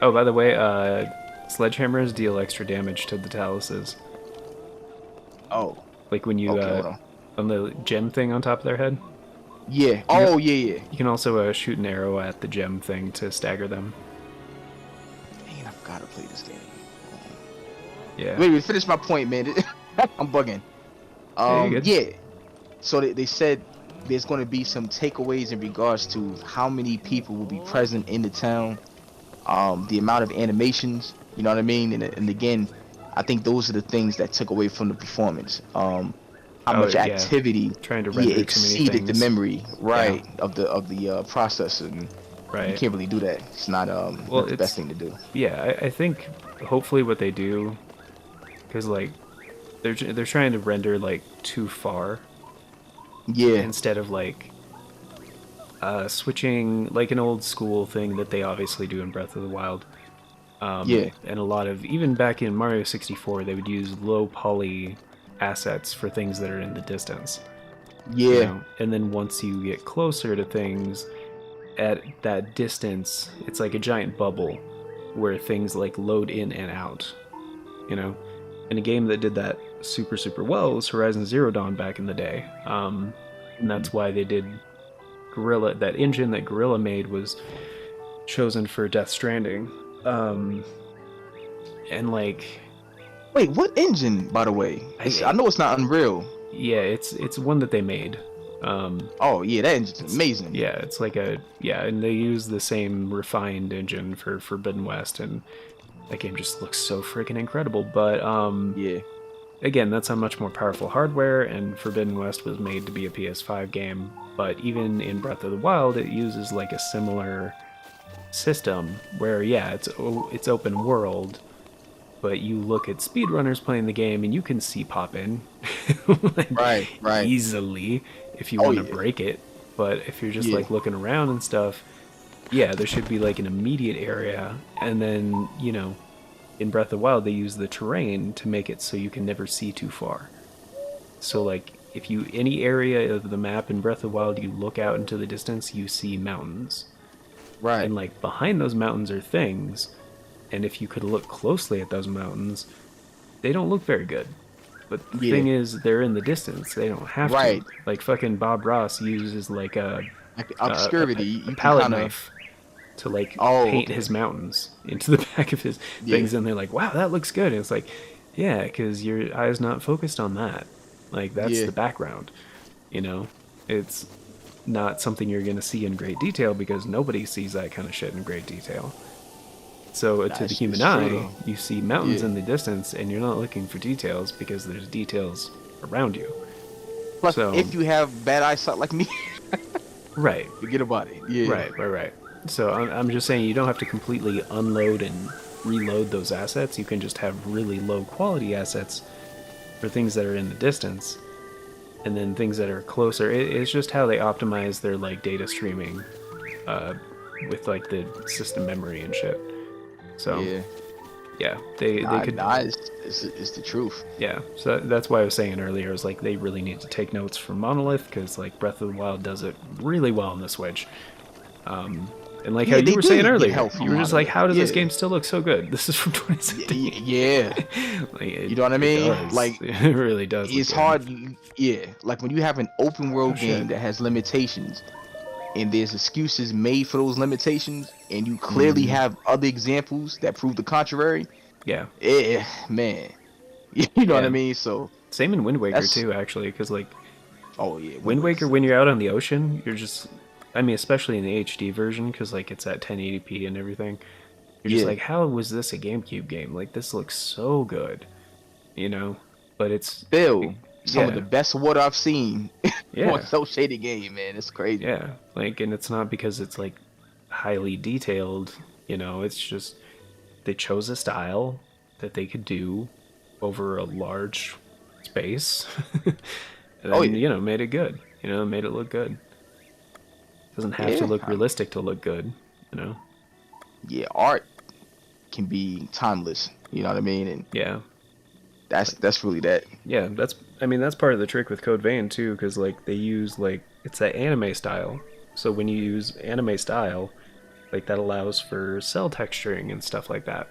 Oh, by the way, sledgehammers deal extra damage to the taluses. Oh, Like when you okay, hold on. on the gem thing on top of their head. Yeah. Oh, yeah. You can also shoot an arrow at the gem thing to stagger them. Man, I've got to play this game. Yeah. Wait, finish my point, man. I'm bugging. you're good. Yeah. So they said there's going to be some takeaways in regards to how many people will be present in the town, the amount of animations, you know what I mean? And again, I think those are the things that took away from the performance. How much activity trying to render too many exceeded the things. memory, right, of the processor. And Right. you can't really do that. It's not not the best thing to do. Yeah, I think hopefully what they do, because like they're trying to render like too far Yeah. instead of like switching like an old school thing that they obviously do in Breath of the Wild. Yeah. And a lot of, even back in Mario 64, they would use low poly assets for things that are in the distance. Yeah. You know? And then once you get closer to things at that distance, it's like a giant bubble where things like load in and out, you know? And a game that did that super, super well was Horizon Zero Dawn back in the day. And that's why they did Guerrilla, that engine that Guerrilla made was chosen for Death Stranding. And like, wait, what engine, by the way? I know it's not Unreal. Yeah, it's one that they made. Oh yeah, that engine's amazing. Yeah, it's like and they use the same refined engine for Forbidden West, and that game just looks so freaking incredible. But yeah, again, that's on much more powerful hardware, and Forbidden West was made to be a PS5 game. But even in Breath of the Wild, it uses like a similar system where it's open world, but you look at speedrunners playing the game and you can see pop in like, right easily if you want to break it. But if you're just like looking around and stuff, there should be like an immediate area. And then, you know, in Breath of the Wild they use the terrain to make it so you can never see too far. So like if you any area of the map in Breath of the Wild, you look out into the distance, you see mountains. Right. And like behind those mountains are things, and if you could look closely at those mountains, they don't look very good. But the thing is, they're in the distance. They don't have to. Like fucking Bob Ross uses like obscurity, a palette knife to like paint his mountains into the back of his things, and they're like, "Wow, that looks good." And it's like, yeah, because your eye's not focused on that. Like that's the background. You know, it's not something you're going to see in great detail because nobody sees that kind of shit in great detail. So to the human eye, you see mountains in the distance and you're not looking for details because there's details around you. Plus, if you have bad eyesight like me, right, forget about it. Yeah. Right. So I'm just saying you don't have to completely unload and reload those assets. You can just have really low quality assets for things that are in the distance. And then things that are closer, it's just how they optimize their like data streaming with like the system memory and shit. So they could. It's the truth. Yeah, so that's why I was saying earlier. I was like, they really need to take notes from Monolith because like Breath of the Wild does it really well on the Switch. And like how you were saying earlier, you were just like, how does this game still look so good? This is from 2017. Yeah. Like, you know what I mean? Does. Like it really does. It's hard. Yeah. Like when you have an open world game that has limitations, and there's excuses made for those limitations, and you clearly have other examples that prove the contrary. Yeah. Man. You know what I mean? So same in Wind Waker too, actually, because like, Wind Waker, when you're out on the ocean, you're just. I mean, especially in the HD version, because like it's at 1080p and everything. You're just like, how was this a GameCube game? Like, this looks so good, you know? But it's still some of the best water I've seen on a cel shaded game, man. It's crazy. Yeah, like, and it's not because it's like highly detailed, you know? It's just they chose a style that they could do over a large space. and Oh then yeah, made it good. Made it look good. Doesn't have to yeah, look realistic to look good. You know. yeah. Art can be timeless. You know what I mean? And Yeah. that's really that. Yeah, that's part of the trick with Code Vein too, because like they use like it's that anime style. So when you use anime style, like that allows for cell texturing and stuff like that,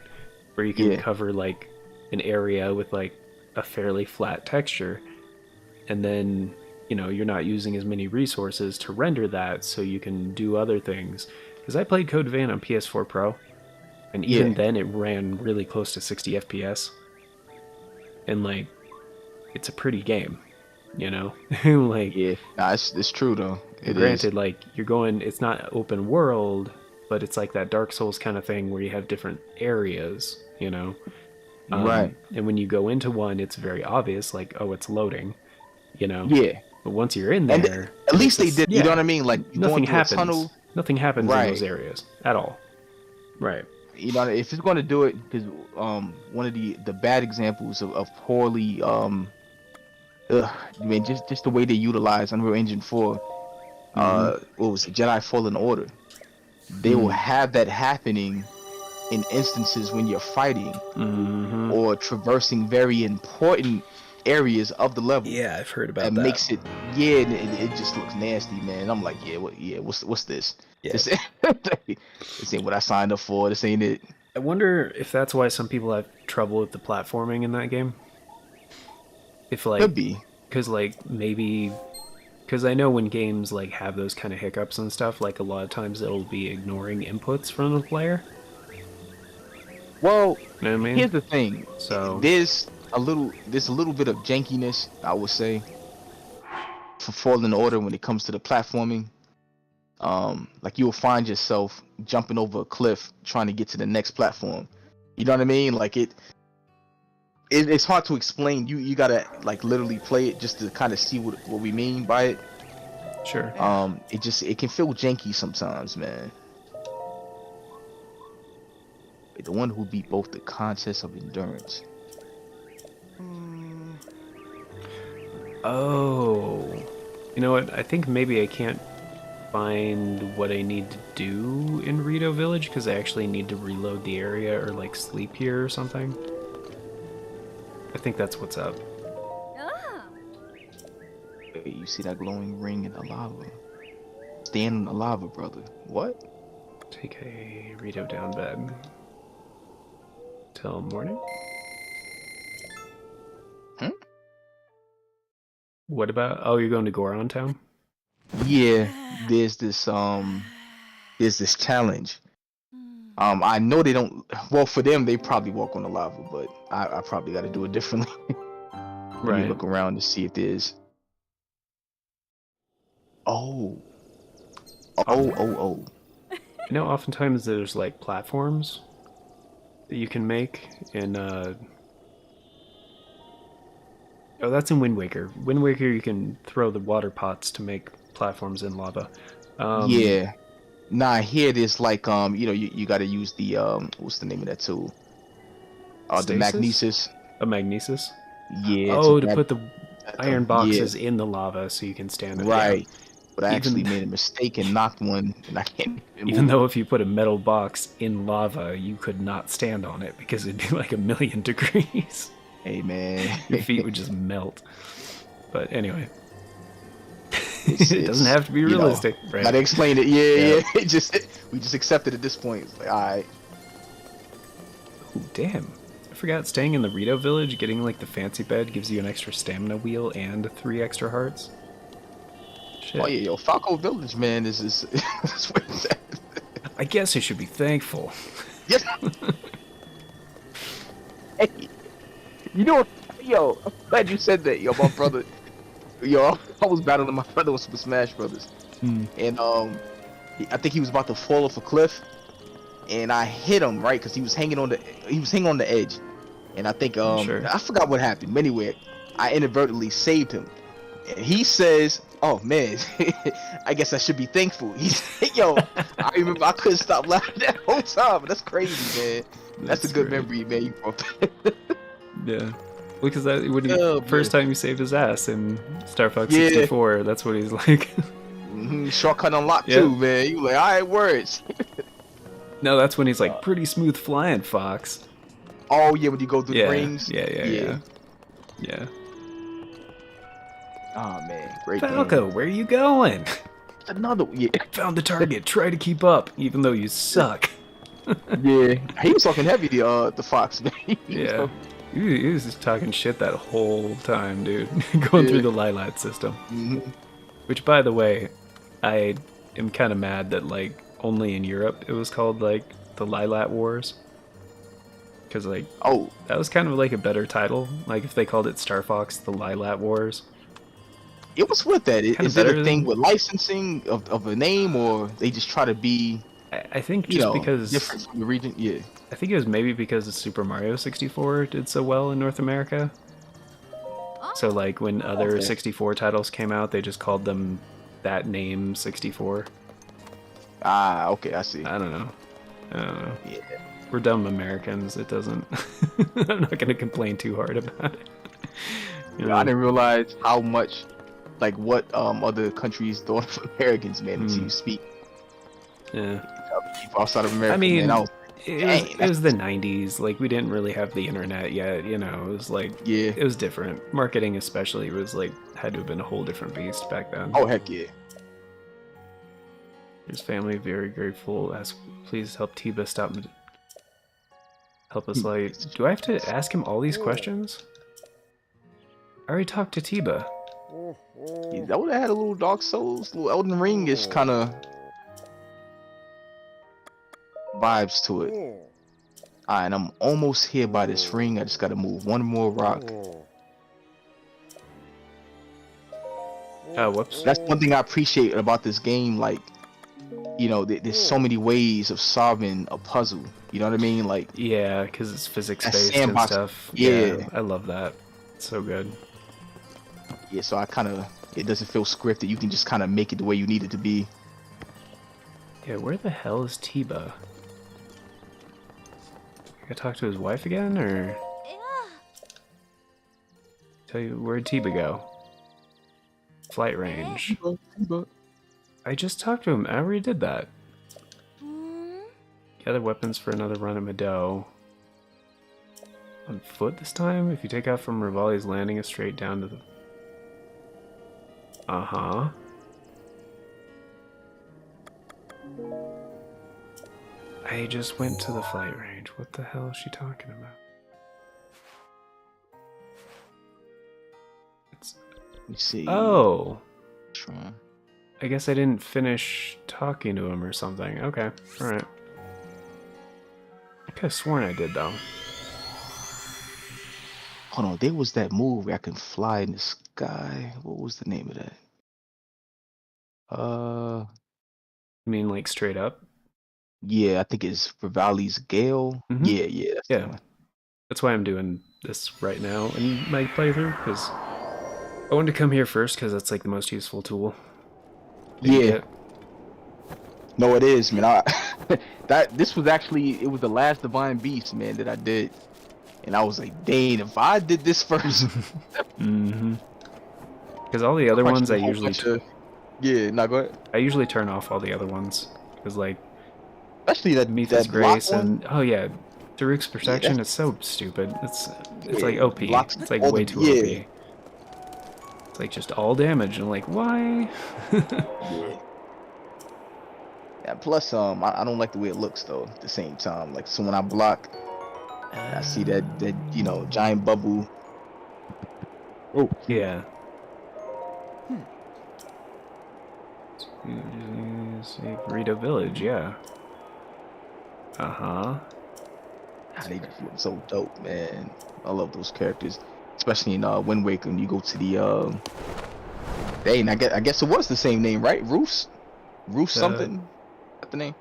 where you can Yeah, cover like an area with like a fairly flat texture, and then you're not using as many resources to render that, so you can do other things. Because I played Code Vein on PS4 Pro, and even yeah, then it ran really close to 60 FPS, and like it's a pretty game, you know? Like, yeah. Nah, it's true though. and It is. granted, like, it's not open world, but it's like that Dark Souls kind of thing where you have different areas, you know? Right. And when you go into one, it's very obvious, like, oh, it's loading, you know? Yeah. But once you're in And there, at it's least they just, did. You know yeah, what I mean? Like you're nothing going through a happens. tunnel. Nothing happens in those Right. areas at all. Right. You know, if it's going to do it, because one of the bad examples of poorly I mean, just the way they utilize Unreal Engine 4, Mm-hmm. what was it, Jedi Fallen Order? They will Mm. have that happening in instances when you're fighting Mm-hmm. or traversing very important areas of the level. Yeah, I've heard about That that. makes it, yeah, it just looks nasty, man. I'm like, what's this? Yeah. This ain't what I signed up for. This ain't it. I wonder if that's why some people have trouble with the platforming in that game. If like, Could be. because like maybe, because I know when games like have those kind of hiccups and stuff, like a lot of times it'll be ignoring inputs from the player. Well, You know what I mean? here's the thing. So There's a little bit of jankiness, I would say, for Fallen Order when it comes to the platforming. Like you'll find yourself jumping over a cliff trying to get to the next platform. You know what I mean? Like it's hard to explain. You gotta like literally play it just to kind of see what we mean by it. sure. It can feel janky sometimes, man. The one who beat both the contest of endurance. Oh, you know what? I think maybe I can't find what I need to do in Rito Village because I actually need to reload the area or like sleep here or something. I think that's what's up. Hey, you see that glowing ring in the lava? Stand in the lava, brother. What? Take a Rito down bed till morning. Hmm? What about? Oh, you're going to Goron Town? Yeah, there's this challenge. I know they don't. Well, for them, they probably walk on the lava, but I probably got to do it differently. Let me Right. look around to see if there's. Oh. Oh. You know, oftentimes there's like platforms that you can make in. Oh, that's in Wind Waker. Wind Waker, you can throw the water pots to make platforms in lava. Yeah. Nah, here it is like you got to use the what's the name of that tool? The Stasis? magnesis. A magnesis. Yeah. Oh, to put the iron yeah. boxes in the lava so you can stand it. Right. Yeah. But I actually Even- made a mistake and knocked one, and I can't Even move. though if you put a metal box in lava, you could not stand on it because it'd be like 1,000,000 degrees. Hey man, Your feet would just melt. But anyway, It's- it doesn't it's, have to be you know, realistic, right? Gotta explain it. Yeah, Yeah. yeah. We just accepted at this point. It's like, all right. Ooh, damn. I forgot staying in the Rito village, getting like the fancy bed gives you an extra stamina wheel and 3 extra hearts. Shit. Oh yeah, yo, Falco Village, man, is that's where it's at. I guess I should be thankful. Yes. Hey, you know what? Yo, I'm glad you said that. Yo, my brother. Yo, I was battling my brother with Super Smash Brothers, and I think he was about to fall off a cliff, and I hit him right because he was hanging on the edge, and I think Sure. I forgot what happened. But anyway, I inadvertently saved him, and he says, "Oh man, I guess I should be thankful." He said, "Yo, I remember I couldn't stop laughing that whole time. That's crazy, man. That's a good great. memory, man. You brought back." Yeah. Because that when he Oh, first man. time you saved his ass in Star Fox Yeah. 64, that's what he's like. Shortcut unlocked Yeah. too, man. You like, all right, words. No, that's when he's like, pretty smooth flying, Fox. Oh yeah, when you go through the Yeah, rings. yeah. Oh man, great Falco, where you going? game. Another yeah, Found the target. Try to keep up, even though you suck. yeah. He was talking heavy, the Fox man. Yeah. He was just talking shit that whole time, dude. Going through Yeah. the Lilat system. Mhm. Which, by the way, I am kind of mad that, like, only in Europe it was called, like, the Lilat Wars. Because, like, Oh, that was kind of like a better title. Like, if they called it Star Fox the Lilat Wars. it was with that. Kinda Is it better a thing than- with licensing of a name, or they just try to be, I think you just know, because... different from the region? Yeah. I think it was maybe because of Super Mario 64 did so well in North America. So, like, when other Okay. 64 titles came out, they just called them that name 64. Ah, okay, I see. I don't know. Yeah. We're dumb Americans. It doesn't... I'm not going to complain too hard about it. You know? I didn't realize how much, like, what other countries thought of Americans, man. Until you speak Yeah. people outside of America. I mean, man, I was, it was the 90s. Like, we didn't really have the internet yet, you know. It was like... yeah. It was different. Marketing especially was like... Had to have been a whole different beast back then. Oh heck yeah. His family very grateful. Ask, please help Tiba stop. Help us light. Do I have to ask him all these questions? I already talked to Tiba. Yeah, that would have had a little Dark Souls, little Elden Ring-ish kind of vibes to it. Alright, and I'm almost here by this ring. I just gotta move one more rock. Whoops. That's one thing I appreciate about this game. Like, you know, there's so many ways of solving a puzzle. You know what I mean? Like, Yeah, because it's physics That based and sandbox- stuff. yeah. I love that. It's so good. yeah, so I kind of, it doesn't feel scripted. You can just kind of make it the way you need it to be. Yeah, where the hell is Tiba? I gotta talk to his wife again, or tell you where'd Tiba go? Flight range. I just talked to him. I already did that. Gather weapons for another run at Meadow. On foot this time? If you take off from Rivali's landing, it's straight down to the... Uh-huh. I just went to the flight range. What the hell is she talking about? It's... Let me see. Oh! Try. I guess I didn't finish talking to him or something. Okay, alright. I could have sworn I did, though. Hold on, there was that move where I can fly in the sky. What was the name of that? You mean, like, straight up? Yeah, I think it's Rivali's Gale. Mhm. Yeah, that's the Yeah. one. That's why I'm doing this right now in my playthrough, because I wanted to come here first, because that's, like, the most useful tool. that you Yeah. get. No, it is, man. This was actually, it was the last Divine Beast, man, that I did. And I was like, dang, if I did this first. Mm-hmm. Because all the other ones I usually... Yeah, no, go ahead. I usually turn off all the other ones. Because, like, Especially that Mipha's that block Grace one. and... Oh, yeah. Daruk's Protection, that's- it's so stupid. It's Yeah, like OP. blocks It's like all way the- too yeah. OP. It's like just all damage, and like, why? Yeah. Yeah, plus, I don't like the way it looks though. At the same time, like, so when I block, I see that you know, giant bubble. Oh Yeah. Save Rito Village, yeah. Uh-huh. they just look so dope, man. I love those characters, especially in Wind Waker. When you go to the dang, I guess it was the same name, right? Roos something. That's the name.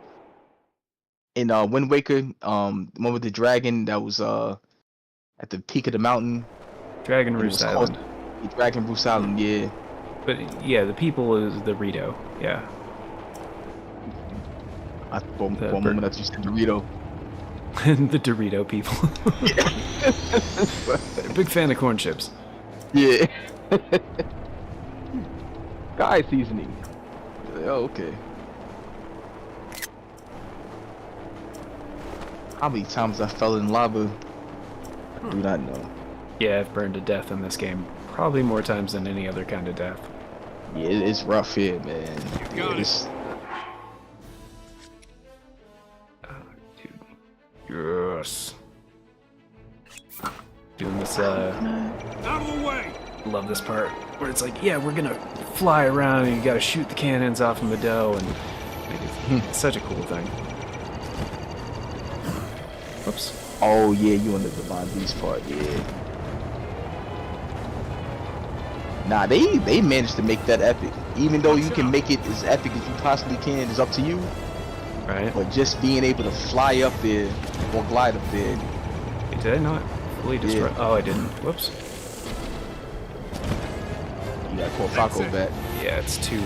In Wind Waker, the one with the dragon that was at the peak of the mountain. Dragon It Roost was Island. The Dragon Bruce Island, yeah. But yeah, the people is the Rito, yeah. For a The moment, I thought you said Dorito. the Dorito people. Big fan of corn chips. Yeah. Guy seasoning. Oh, okay. How many times I fell in lava? I do not know. Yeah, I've burned to death in this game. Probably more times than any other kind of death. Yeah, it's rough here, man. Yeah, it's... Dude. Yes. Doing this, Out of the way! love this part where it's like, yeah, we're gonna fly around and you gotta shoot the cannons off of Meadow, and it's such a cool thing. Whoops. Oh yeah, you on the Divine Beast part, yeah. Nah, they managed to make that epic. Even though you can make it as epic as you possibly can, it's up to you. Right? But just being able to fly up there or glide up there. Did I not fully destroy? Yeah. Oh, I didn't. Whoops. You got Corfaco back. Yeah, it's two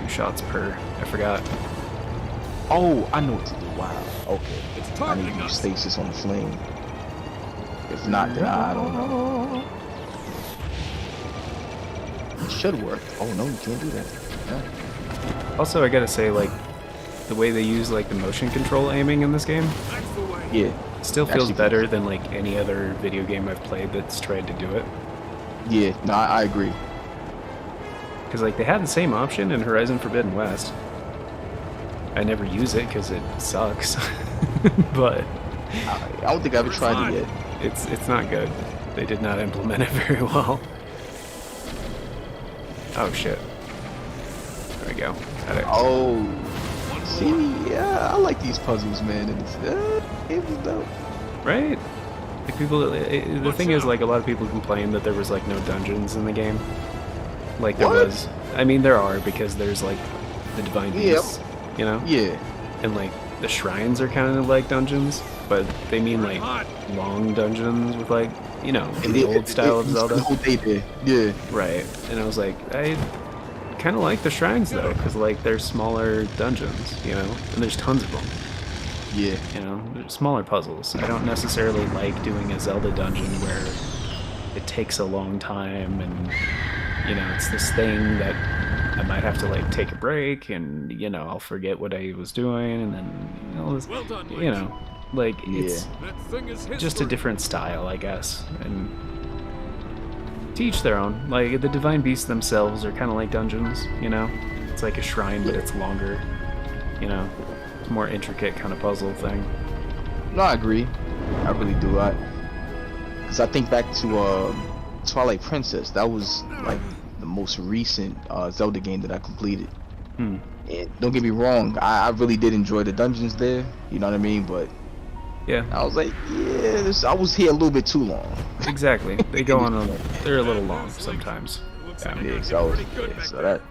shots per. I forgot. Oh, I know what to do. Wow. Okay. It's I need targeting to use us. stasis on the flame. If not, then I don't know. It should work. Oh no, you can't do that. Yeah. Also, I gotta say, like, the way they use like the motion control aiming in this game That's the way. Yeah. still feels Actually, better than like any other video game I've played that's tried to do it. Yeah. No, I agree. Because like they had the same option in Horizon Forbidden West. I never use it because it sucks, but I don't think I've ever tried it yet. it's not good. They did not implement it very well. Oh shit. There we go. Got it. Oh. See, yeah, I like these puzzles, man. And it's, it was dope. Right? Like people, the thing is, like, a lot of people complain that there was like no dungeons in the game. Like there What? was. I mean, there are because there's like the divine Yeah. beasts, you know, Yeah. and like the shrines are kind of like dungeons, but they mean like long dungeons with like, you know, in the old style of Zelda. The whole day there. Yeah. Right. And I was like, I kind of like the shrines though, because like they're smaller dungeons, you know, and there's tons of them. Yeah. You know, they're smaller puzzles. I don't necessarily like doing a Zelda dungeon where it takes a long time and, you know, it's this thing that I might have to like take a break and, you know, I'll forget what I was doing and then, you know, this, Well done, you know, like it's That thing is history. just a different style, I guess. And to each their own. Like the divine beasts themselves are kind of like dungeons, you know. It's like a shrine, but it's longer. You know, it's a more intricate kind of puzzle thing. No, I agree. I really do. Because I think back to Twilight Princess. That was like the most recent Zelda game that I completed. Hmm. And don't get me wrong, I really did enjoy the dungeons there. You know what I mean? But Yeah, I was like, yeah, I was here a little bit too long. exactly. They go on a. They're a little long sometimes. Yeah. Yeah, so, so that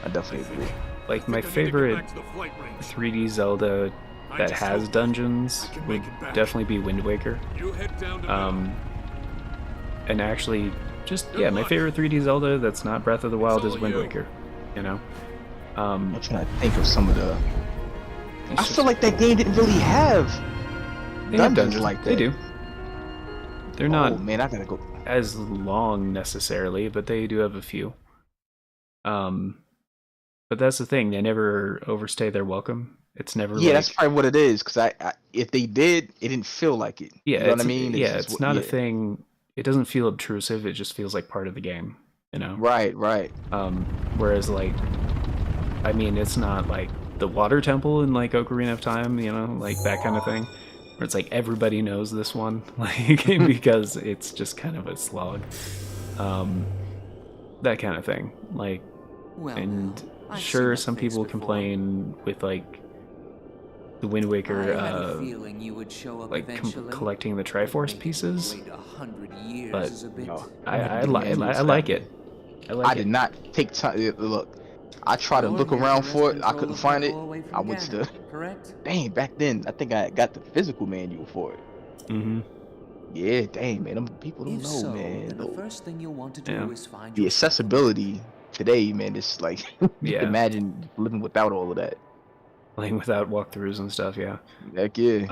I definitely agree. Like my I think I need to get favorite back to the flight range. 3D Zelda that has dungeons would definitely be Wind Waker. You head down to And actually, just yeah, my favorite 3D Zelda that's not Breath of the Wild is all Wind you. Waker. You know, I'm trying to think of some of the. it's I just- feel like that game didn't really have they have dungeons like that. They do. They're not Oh man, I gotta go. as long necessarily, but they do have a few. But that's the thing; they never overstay their welcome. It's never Yeah, like, that's probably what it is. Because I if they did, it didn't feel like it. yeah, you know what I it's- mean? yeah, just it's not a yeah. thing. It doesn't feel obtrusive. It just feels like part of the game. You know. Right, right. Whereas like, I mean, it's not like the water temple in like Ocarina of Time, you know, like that kind of thing, where it's like everybody knows this one, like because it's just kind of a slog, that kind of thing. Like, and I've sure, seen that some face people before. complain with like the Wind Waker, I had a feeling you would show up like eventually. collecting the Triforce Making me pieces. wait 100 years but is a bit... No. I like it. I like I it. did not take time. Look, I tried to Your look around hand for has it. I couldn't control of find that it. doorway from I went to Ganon, correct? dang, back then I think I got the physical manual for it. Mm-hmm. Yeah, dang man, people don't If know, so, man. then the first thing you'll want to do Yeah. is find The yourself a accessibility today, man, it's like you Yeah. can imagine living without all of that. playing without walkthroughs and stuff. Yeah. Heck yeah.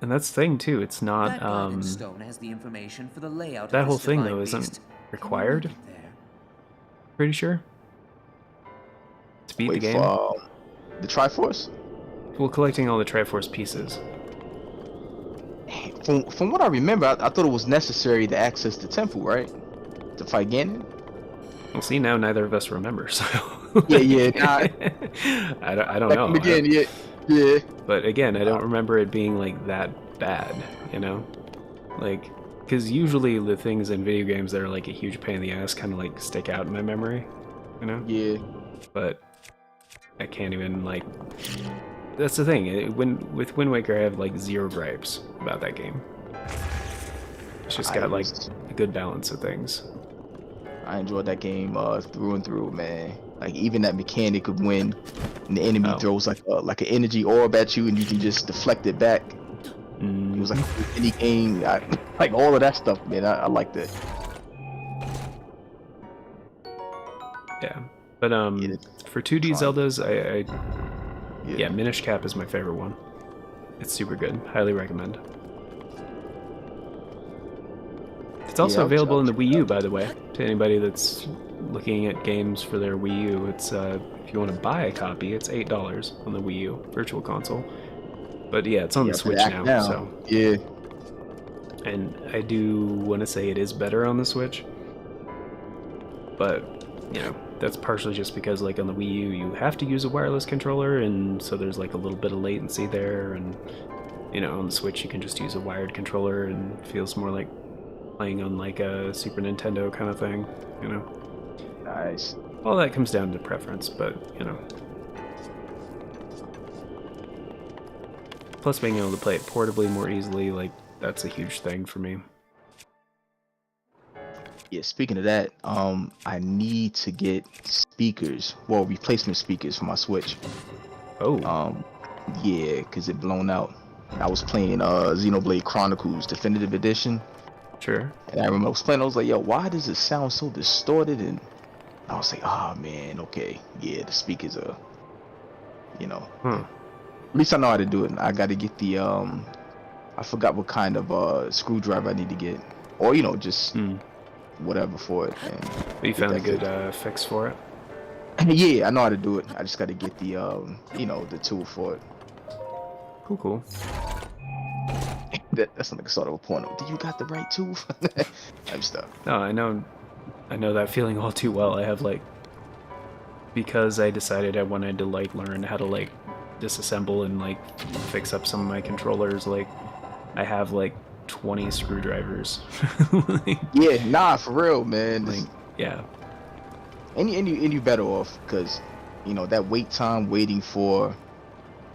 And that's the thing too. It's not That guidance stone has the information for the layout that of whole this thing divine though beast. isn't Can you required. link it there? Pretty sure. To beat the Wait game. for the Triforce. Well, collecting all the Triforce pieces. From what I remember, I thought it was necessary to access the temple, right? To fight Ganon. Well, see, now neither of us remember, so... Yeah. Nah, I don't back know. again, yeah. But again, I don't remember it being, like, that bad, you know? Like, because usually the things in video games that are, like, a huge pain in the ass kind of, like, stick out in my memory, you know? Yeah. But I can't even, like... That's the thing. With Wind Waker, I have, like, 0 gripes about that game. It's just got, like, a good balance of things. I enjoyed that game through and through, man. Like even that mechanic of when the enemy throws like an energy orb at you and you can just deflect it back. It was like any game, like all of that stuff, man. I liked it. Yeah, but for 2D Zeldas, yeah, Minish Cap is my favorite one. It's super good. Highly recommend. It's also available in the Wii U, by the way, to anybody that's looking at games for their Wii U. It's if you want to buy a copy, it's $8 on the Wii U Virtual Console. But yeah, it's on the Switch now, so yeah. And I do want to say it is better on the Switch, but you know, that's partially just because like on the Wii U you have to use a wireless controller, and so there's like a little bit of latency there, and you know, on the Switch you can just use a wired controller and it feels more like playing on like a Super Nintendo kind of thing, you know. Nice. All that comes down to preference, but you know. Plus being able to play it portably more easily, like that's a huge thing for me. Yeah, speaking of that, I need to get speakers, well, replacement speakers for my Switch. Oh. Yeah, cause it blown out. I was playing Xenoblade Chronicles Definitive Edition. Sure. And I remember I was playing, I was like, yo, why does it sound so distorted? And I was like, oh man, okay, yeah, the speakers are, you know. At least I know how to do it. I got to get the I forgot what kind of screwdriver I need to get, or you know, just whatever for it. And you found a good fix for it? Yeah, I know how to do it. I just got to get the you know, the tool for it. Cool. That's like a sort of a point. Do you got the right tool? Type stuff. No, I know that feeling all too well. I have like, because I decided I wanted to like learn how to like disassemble and like fix up some of my controllers. Like, I have like 20 screwdrivers. Like, yeah, nah, for real, man. Like, yeah. And you better off, because you know that wait time waiting for,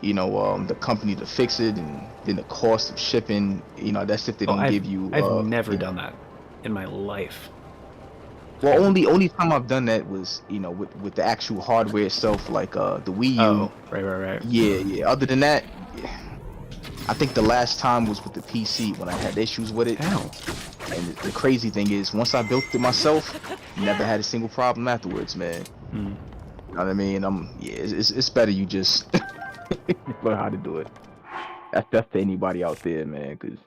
you know, the company to fix it, and then the cost of shipping, you know, that's if they don't give you. I've never done that in my life. Well, only time I've done that was, you know, with the actual hardware itself, like the Wii U. Oh, right. Yeah. Other than that, yeah. I think the last time was with the PC when I had issues with it. Ow. And the crazy thing is, once I built it myself, never had a single problem afterwards, man. You know what I mean? It's better you just learn how to do it. That's to anybody out there, man, because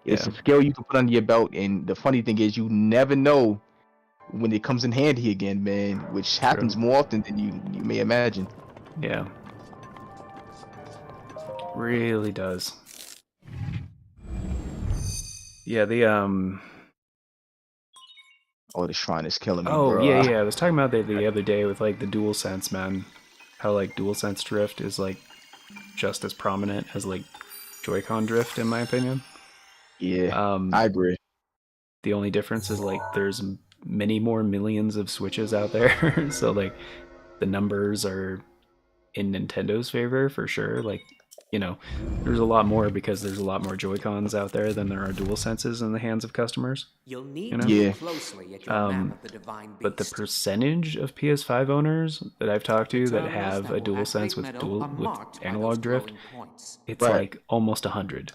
it's a skill you can put under your belt. And the funny thing is, you never know when it comes in handy again, man, which happens more often than you may imagine. Yeah. Really does. Yeah, the Oh, the shrine is killing me, oh, bro. yeah. I was talking about that the other day with like the DualSense, man. How like DualSense drift is like just as prominent as like Joy-Con drift, in my opinion. Yeah, I agree. The only difference is like there's many more millions of Switches out there, so like the numbers are in Nintendo's favor for sure. Like, you know, there's a lot more because there's a lot more Joy-Cons out there than there are DualSenses in the hands of customers. You'll need you know? to look closely at your map of the divine beast. But the percentage of PS5 owners that I've talked to that have a DualSense with analog drift, it's like almost 100.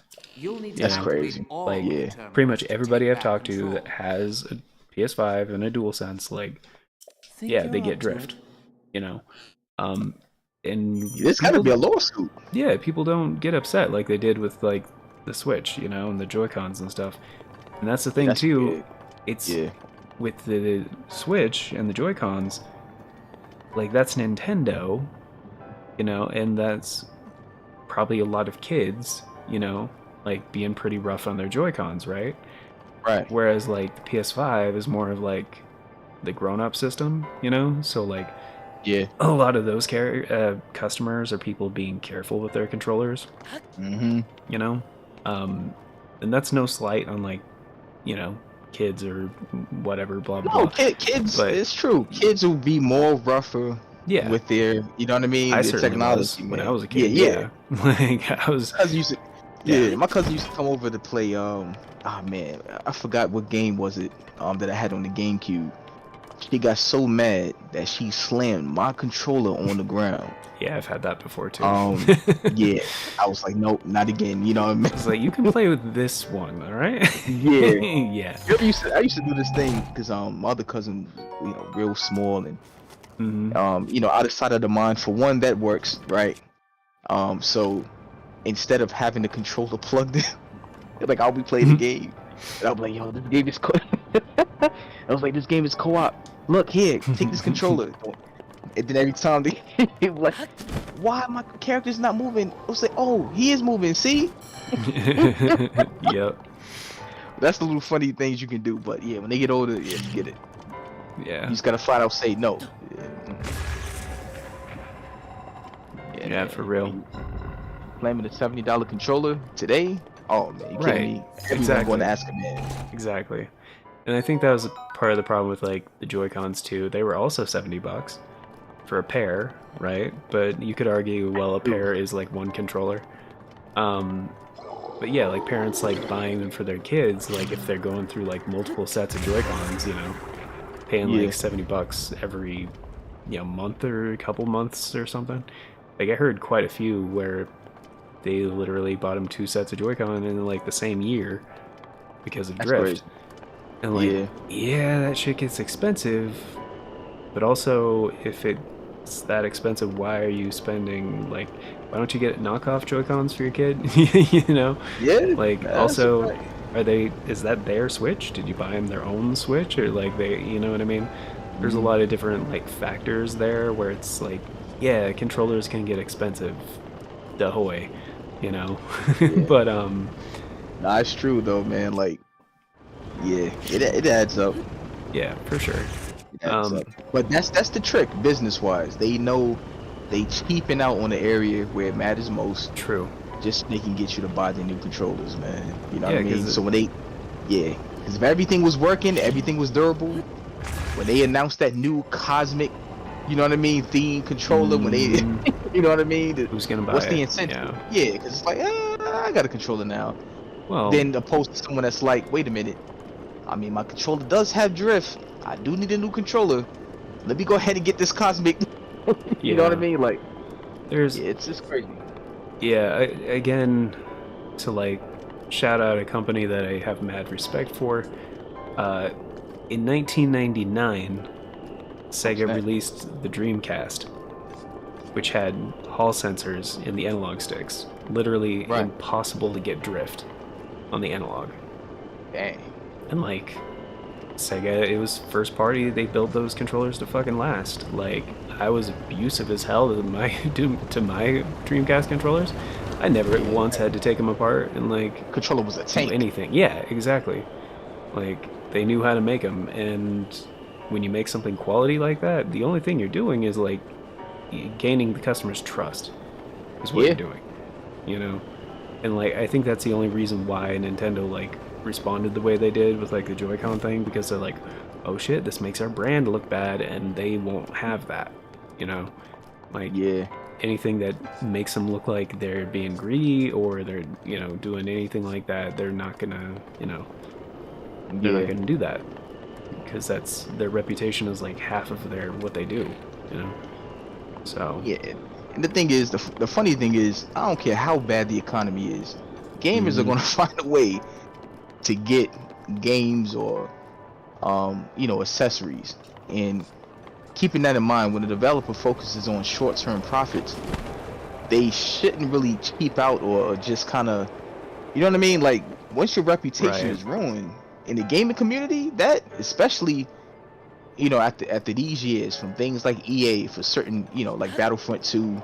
That's crazy. Like pretty much everybody I've talked to that has a PS5 and a DualSense, like, yeah, they get drift. You know, And There's got to be a lawsuit. yeah, people don't get upset like they did with like the Switch, you know, and the Joy-Cons and stuff. And that's the thing That's too. weird. It's Yeah. with the Switch and the Joy-Cons, like that's Nintendo, you know, and that's probably a lot of kids, you know, like being pretty rough on their Joy-Cons, right? Right. Whereas like the PS5 is more of like the grown-up system, you know, so like Yeah. a lot of those customers are people being careful with their controllers, you know, and that's no slight on like, you know, kids or whatever, blah blah. No, kids. But It's true. Kids will be more rougher. yeah, With their, you know what I mean, I the certainly technology. was when man. I was a kid. Yeah. Like I was. My cousin used to, Yeah. my cousin used to come over to play. Man, I forgot what game was it. That I had on the GameCube. She got so mad that she slammed my controller on the ground. Yeah, I've had that before too. Yeah, I was like, nope, not again. You know what I mean? It's like you can play with this one, all right? Yeah. Yeah. I used to do this thing because my other cousin, you know, real small and you know, out of sight of the mind. For one, that works, right? So instead of having the controller plugged in, like I'll be playing the game, and I'll be like, yo, this game is I was like, this game is co-op. Look here, take this controller. And then every time they like, why my character's not moving? I was like, oh, he is moving. See? Yep. That's the little funny things you can do. But yeah, when they get older, yeah, you get it. Yeah. You just gotta flat out say no. Yeah, for real. Slamming a $70 controller today? Oh man, you kidding me? Everyone's going to ask a man. Exactly. And I think that was part of the problem with like the Joy-Cons too. They were also $70 for a pair, right? But you could argue, well, a pair is like one controller. But yeah, like parents like buying them for their kids, like if they're going through like multiple sets of Joy-Cons, you know, paying like $70 every, you know, month or a couple months or something. Like I heard quite a few where they literally bought them 2 sets of Joy-Con in like the same year because of drift. Crazy. And like, yeah, that shit gets expensive. But also, if it's that expensive, why are you spending like? Why don't you get knockoff Joy-Cons for your kid? You know? Yeah. Like, also, are they? Is that their Switch? Did you buy them their own Switch, or like they? You know what I mean? There's a lot of different like factors there where it's like, yeah, controllers can get expensive. Dahoy, you know. But nah, it's true though, man. Like, yeah, it adds up. Yeah, for sure. It adds up. But that's the trick, business wise. They know they cheaping out on the area where it matters most. True. Just so they can get you to buy the new controllers, man. You know what I mean? Cause So when they, because if everything was working, everything was durable. When they announced that new cosmic, you know what I mean, theme controller, when they, you know what I mean? Who's gonna buy What's it? the incentive? Yeah, because it's like, I got a controller now. Well, Then opposed to someone that's like, wait a minute, I mean, my controller does have drift. I do need a new controller. Let me go ahead and get this cosmic. You know what I mean? Like, there's it's just crazy. yeah. Again, to like shout out a company that I have mad respect for. In 1999, Sega released the Dreamcast, which had Hall sensors in the analog sticks. Literally impossible to get drift on the analog. Dang. And like Sega, it was first party. They built those controllers to fucking last. Like I was abusive as hell to my Dreamcast controllers. I never once had to take them apart and like Controller was a tank. do anything. Yeah, exactly. Like they knew how to make them, and when you make something quality like that, the only thing you're doing is like gaining the customer's trust. Is what you're doing, you know. And like I think that's the only reason why Nintendo like responded the way they did with like the Joy-Con thing, because they're like, oh shit, this makes our brand look bad, and they won't have that, you know. Like anything that makes them look like they're being greedy or they're, you know, doing anything like that, they're not gonna, you know, they're not gonna do that, because that's their reputation is like half of their what they do, you know. So and the thing is, the funny thing is, I don't care how bad the economy is, gamers are gonna find a way to get games or you know, accessories. And keeping that in mind, when a developer focuses on short-term profits, they shouldn't really cheap out or just kind of, you know what I mean? Like, once your reputation Right. is ruined in the gaming community, that especially, you know, after these years, from things like EA for certain, you know, like Battlefront 2,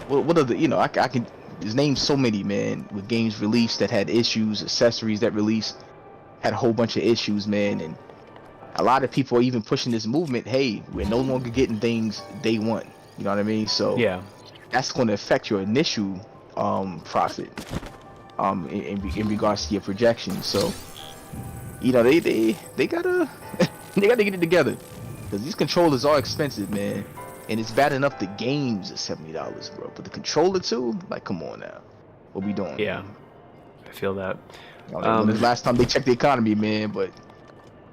what are the, you know, I can just name so many, man, with games released that had issues, accessories that released had a whole bunch of issues, man, and a lot of people are even pushing this movement. Hey, we're no longer getting things day one. You know what I mean? So Yeah. that's going to affect your initial profit in regards to your projections. So you know they gotta they gotta get it together, because these controllers are expensive, man. And it's bad enough the games are $70, bro, but the controller too, like, come on now, what we doing? Yeah. I feel that. You know, when the last time they checked the economy, man? But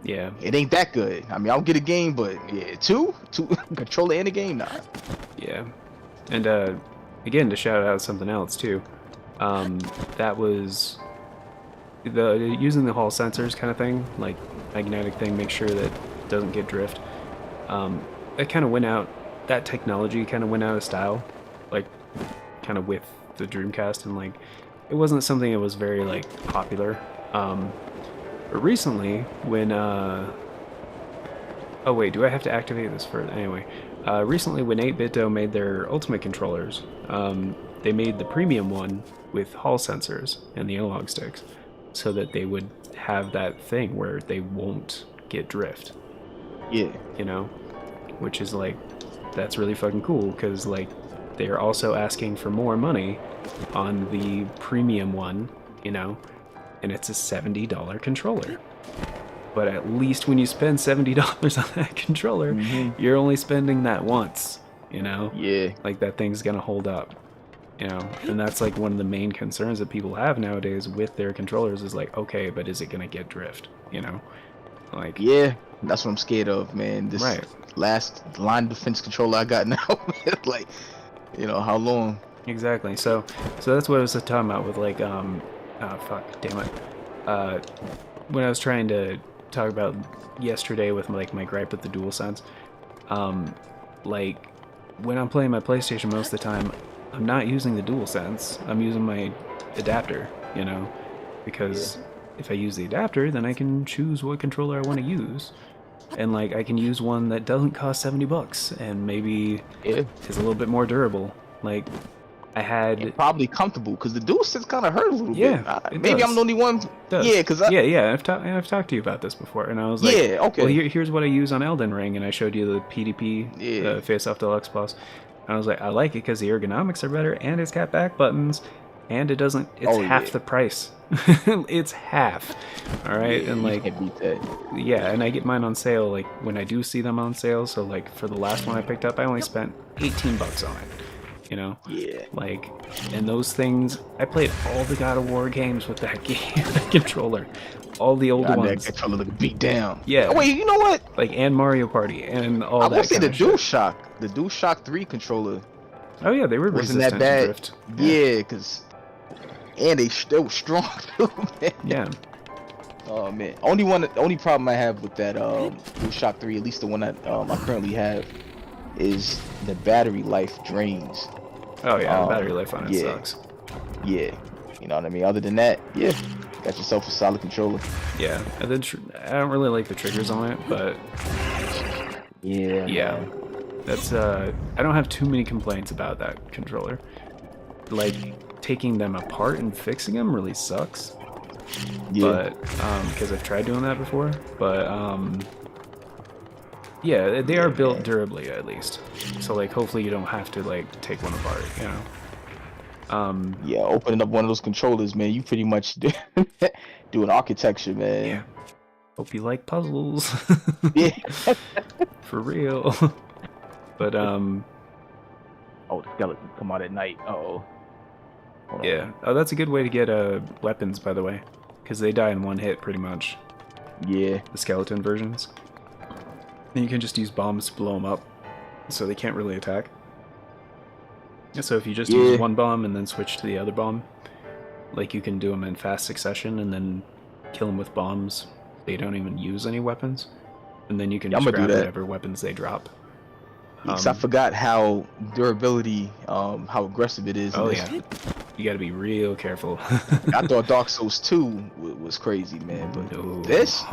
Yeah. it ain't that good. I mean, I'll get a game, but yeah, two controller and a game, nah. Yeah. And again, to shout out something else too. That was using the hall sensors kind of thing, like magnetic thing, make sure that it doesn't get drift. It kind of went out. That technology kind of went out of style, like kind of with the Dreamcast, and like it wasn't something that was very like popular. But recently, when oh wait, do I have to activate this first? Anyway, recently when 8BitDo made their Ultimate controllers, they made the premium one with Hall sensors and the analog sticks, so that they would have that thing where they won't get drift. Yeah. You know, which is like, that's really fucking cool, because like they're also asking for more money on the premium one, you know, and it's a $70 controller. But at least when you spend $70 on that controller, you're only spending that once, you know? Yeah. Like, that thing's gonna hold up, you know? And that's like one of the main concerns that people have nowadays with their controllers is like, okay, but is it gonna get drift, you know? Like, Yeah, that's what I'm scared of, man. This right. last line defense controller I got now, like, you know, how long? Exactly. So that's what I was talking about with like fuck, damn it. When I was trying to talk about yesterday with like my gripe with the DualSense, like when I'm playing my PlayStation most of the time, I'm not using the DualSense. I'm using my adapter, you know, because if I use the adapter, then I can choose what controller I want to use. And like I can use one that doesn't cost $70 and maybe is a little bit more durable. Like I had And probably comfortable, because the DualSense kind of hurt a little Yeah, bit. it Maybe does. I'm the only one. does. Yeah, because yeah, I've talked to you about this before, and I was like, Yeah, okay. well, here's what I use on Elden Ring, and I showed you the PDP Face Off Deluxe Plus. And I was like, I like it because the ergonomics are better, and it's got back buttons, and it doesn't. It's half the price. It's half. All right, and like, can't beat that. yeah, and I get mine on sale like when I do see them on sale. So like for the last one I picked up, I only spent $18 on it. You know, like, and those things, I played all the God of War games with that that controller, all the old ones. That controller look beat down. Yeah. Oh, wait, you know what? Like, and Mario Party and all I that. will say the kind of shit. the DualShock 3 controller Oh yeah, they were wasn't resistant that bad. to drift. Yeah, because and they were strong too, man. Yeah. Oh man, only problem I have with that DualShock 3, at least the one that I currently have, is the battery life drains. Oh yeah, the battery life on it yeah. sucks. Yeah, you know what I mean. Other than that, yeah, got yourself a solid controller. Yeah, and then I don't really like the triggers on it, but yeah, that's I don't have too many complaints about that controller. Like taking them apart and fixing them really sucks. Yeah. But because I've tried doing that before, but yeah, they are built durably at least. So like, hopefully you don't have to like take one apart, you know. Yeah, opening up one of those controllers, man, you pretty much doing architecture, man. Yeah. Hope you like puzzles. Yeah. For real. But oh, the skeletons come out at night. Uh-oh. yeah. Oh, that's a good way to get weapons, by the way, because they die in one hit pretty much. Yeah. The skeleton versions. And you can just use bombs to blow them up, so they can't really attack. So if you just use one bomb and then switch to the other bomb, like you can do them in fast succession and then kill them with bombs. They don't even use any weapons. and then you can Yeah, I'm just gonna do grab that. whatever weapons they drop. Because I forgot how durability, how aggressive it is in Oh this. yeah, you got to be real careful. I thought Dark Souls 2 was crazy, man, but No. this,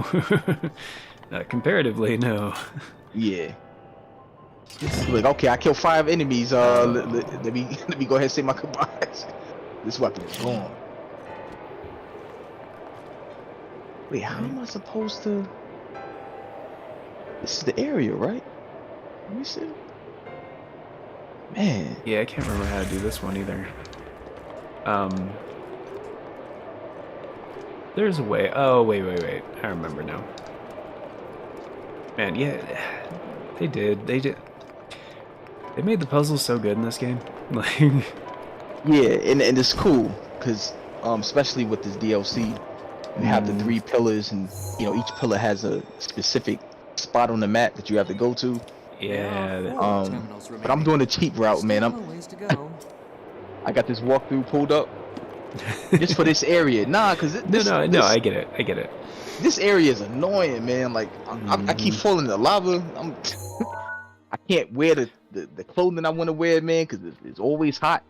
Comparatively, no. yeah. Like, okay, I killed 5 enemies. Let me let me go ahead and say my goodbyes. This weapon is gone. Wait, how am I supposed to? This is the area, right? Let me see. Man, Yeah, I can't remember how to do this one either. There's a way. Oh, wait. I remember now. Man, yeah, they did. They made the puzzles so good in this game. Like, yeah, and it's cool because especially with this DLC, you have the 3 pillars, and you know each pillar has a specific spot on the map that you have to go to. yeah. But I'm doing the cheap route, man. I got this walkthrough pulled up just for this area. Nah, cause No, I get it. This area is annoying, man. Like I keep falling in the lava. I can't wear the clothing I want to wear, man, cause it's always hot.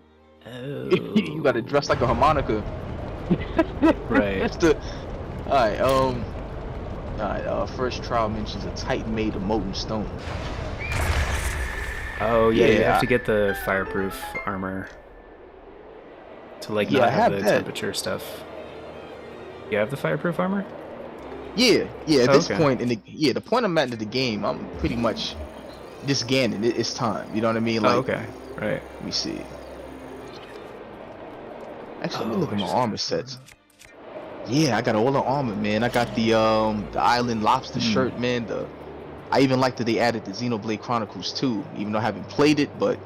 Oh. You gotta dress like a harmonica. Right. That's the. Alright, first trial mentions a Titan made of molten stone. Oh yeah, you Yeah. have to get the fireproof armor to like Yeah, I not have have the that. temperature stuff. You have the fireproof armor? Yeah. At this Okay. point the point I'm at in the game, I'm pretty much just Ganon. It's time. You know what I mean? Like, Oh, okay. Right. let me see. Actually, let me Oh, look I at my just armor got sets. Yeah, I got all the armor, man. I got the Island Lobster shirt, man. I even like that they added the Xenoblade Chronicles 2, even though I haven't played it, but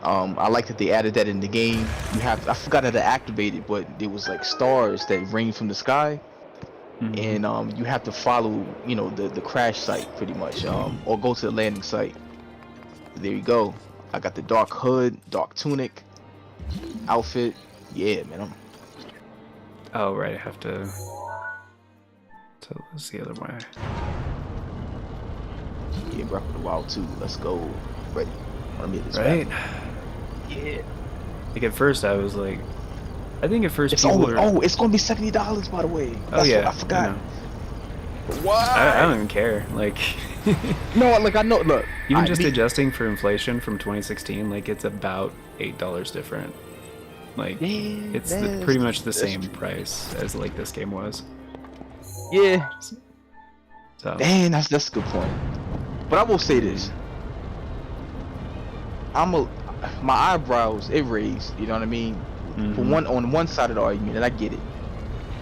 I like that they added that in the game. I forgot how to activate it, but there was like stars that rain from the sky, and you have to follow, you know, the crash site pretty much, or go to the landing site. There you go. I got the dark hood, dark tunic, outfit. Yeah, man. Oh right, I have to. So that's the other way. Yeah, Breath of the Wild 2. Let's go. Ready. Let me get this Right. back. Yeah. Like at first I was like, I think at first It's people were. it's gonna be $70 by the way. Oh yeah, what I forgot. know. Why? I don't even care. Like, No, like I know. Look, even just adjusting for inflation from 2016, like it's about $8 different. Like, Yeah, it's that's- pretty much the that's same true. price as like this game was. Yeah. So Dang, that's a good point. But I will say this. My eyebrows it raised. You know what I mean? For on one side of the argument, and I get it.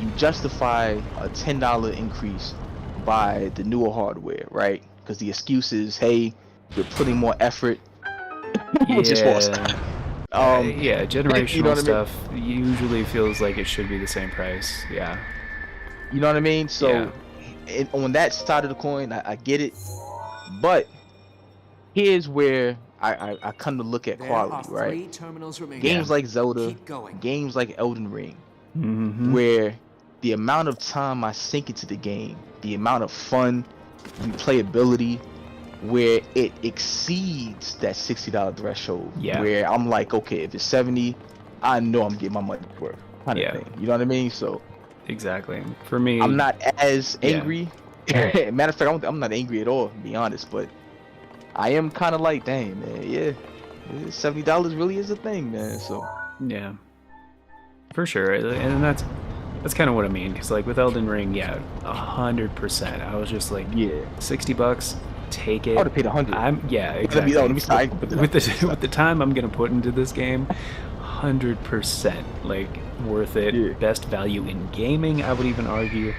You justify a $10 increase by the newer hardware, right? Because the excuse is, hey, we're putting more effort. Just lost. yeah, generational you know what I mean? stuff usually feels like it should be the same price. Yeah. You know what I mean? So, Yeah. on that side of the coin, I get it. But here's where I come to look at There quality, are right? 3 terminals remaining. Games like Zelda, Keep going. games like Elden Ring, Mm-hmm. where the amount of time I sink into the game, the amount of fun, replayability, where it exceeds that $60 threshold. Yeah. Where I'm like, okay, if it's 70, I know I'm getting my money's worth, kind Yeah. of thing. You know what I mean? So Exactly. For me, I'm not as Yeah. angry. Matter of fact, I'm not angry at all, to be honest. But I am kind of like, dang, man, yeah, $70 really is a thing, man. So Yeah, for sure, and that's kind of what I mean. Because like with Elden Ring, yeah, 100%. I was just like, yeah, $60, take it. I would have paid 100. Yeah, Let exactly. me start. With the time I'm gonna put into this game, 100% like worth it. Yeah. Best value in gaming, I would even argue.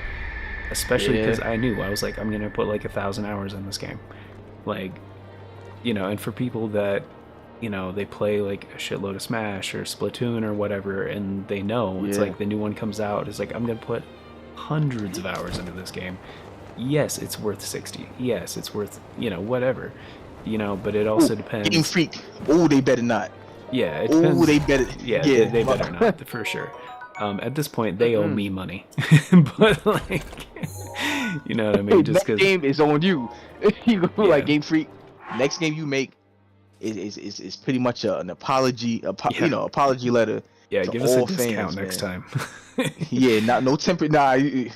Especially Yeah. because I was like, I'm gonna put like 1,000 hours in this game, like, you know. And for people that, you know, they play like a shitload of Smash or Splatoon or whatever, and they know it's Yeah. like the new one comes out, it's like I'm gonna put hundreds of hours into this game. Yes, it's worth 60. Yes, it's worth, you know, whatever, you know. But it also depends. Game Freak. Oh, they better not. Yeah, it Oh, depends. they better. Yeah, Yeah, they better not, for sure. At this point, they owe me money. But like, You know what I mean? Just Next because. game is on you. You go Yeah. like Game Freak. Next game you make is pretty much an apology, Yeah. apology letter Yeah, to give us a all discount fans, next man. time. Yeah, not no temper. Nah, you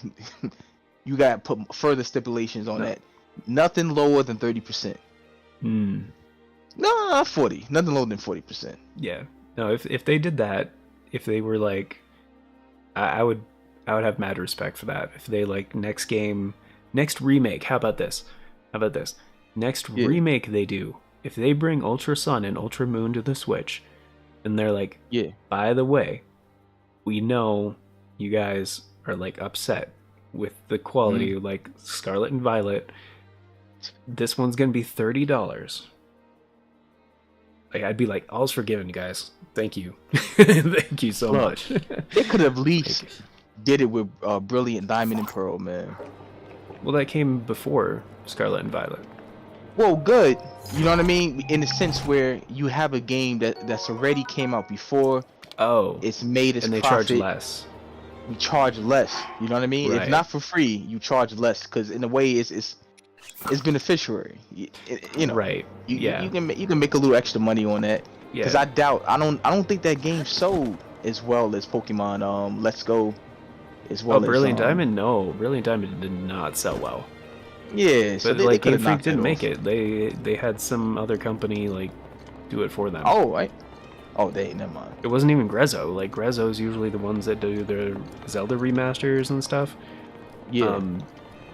got to put further stipulations on No. that. Nothing lower than 30%. Hmm. No, not 40. Nothing lower than 40%. Yeah. No, if they did that, if they were like, I would have mad respect for that. If they like next game, next remake. How about this? Next Yeah. remake they do. If they bring Ultra Sun and Ultra Moon to the Switch, and they're like, Yeah. by the way, we know you guys are like upset with the quality, like Scarlet and Violet. This one's gonna be $30. Like I'd be like, all's forgiven, guys. Thank you, thank you so Look, much. They could have at least did it with Brilliant Diamond and Pearl, man. Well, that came before Scarlet and Violet. Well, good. You know what I mean? In the sense where you have a game that's already came out before. Oh, It's made its and they profit. charge less. We charge less. You know what I mean? Right. If not for free, you charge less because in a way it's beneficiary. You know. Right. Yeah. You can make a little extra money on that. Yeah. Because I don't think that game sold as well as Pokemon Let's Go. As well Oh, Brilliant as, Diamond? No, Brilliant Diamond did not sell well. Yeah, so But they like could Game have Freak knocked didn't that make off. it. They had some other company like do it for them. Oh, right. Oh, never mind. It wasn't even Grezzo. Like Grezzo's usually the ones that do their Zelda remasters and stuff. Yeah.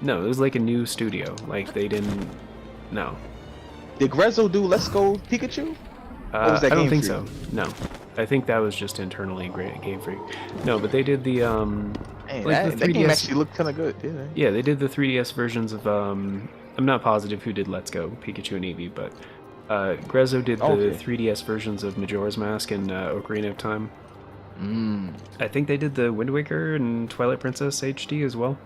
No, it was like a new studio. Like they didn't. No. Did Grezzo do Let's Go Pikachu? Or was that I don't Game think Freak? so. No, I think that was just internally great at Game Freak. No, but they did the Man, like the that game 3DS. actually looked kind of good, didn't it? Yeah, they did the 3DS versions of I'm not positive who did Let's Go Pikachu and Eevee, but Grezzo did the Okay. 3DS versions of Majora's Mask and Ocarina of Time. Mm. I think they did the Wind Waker and Twilight Princess HD as well.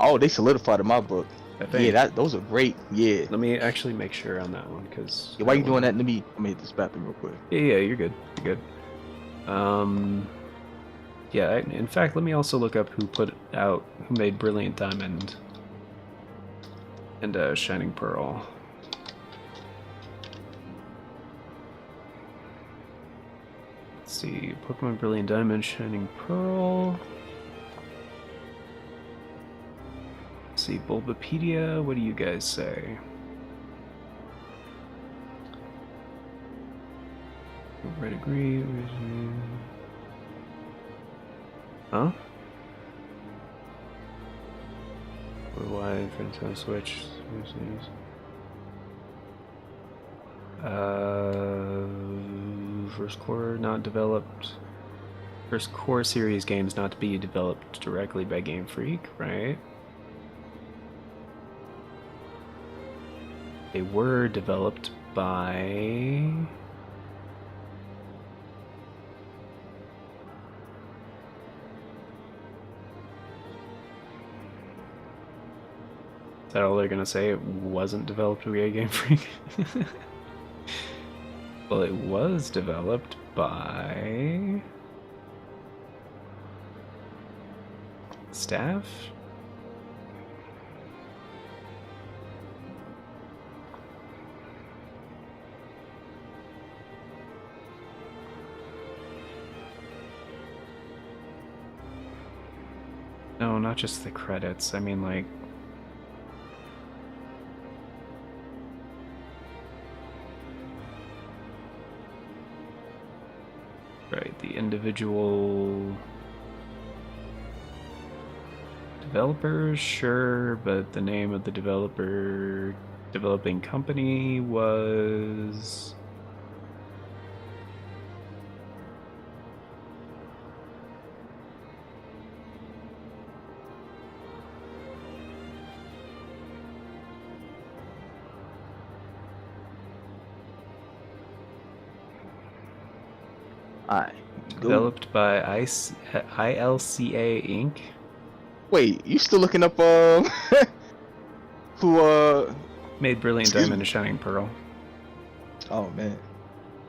Oh, they solidified in my book. I think. Yeah, those are great. Yeah. Let me actually make sure on that one, because... Yeah, while you doing that, let me hit this bathroom real quick. Yeah, you're good. You're good. Yeah, in fact, let me also look up who made Brilliant Diamond and Shining Pearl. Let's see, Pokemon Brilliant Diamond, Shining Pearl. Let's see, Bulbapedia, what do you guys say? Red agree. Huh? Worldwide, friends on Switch. First core not developed. First core series games not to be developed directly by Game Freak, right? They were developed by... Is that all they're gonna say? It wasn't developed by Game Freak? Well, it was developed by... Staff? No, not just the credits. I mean, like... Right, the individual... developers, sure, but the name of the developing company was... Alright. Developed by ILCA Inc. Wait, you still looking up who Made Brilliant Excuse Diamond me. and Shining Pearl. Oh man.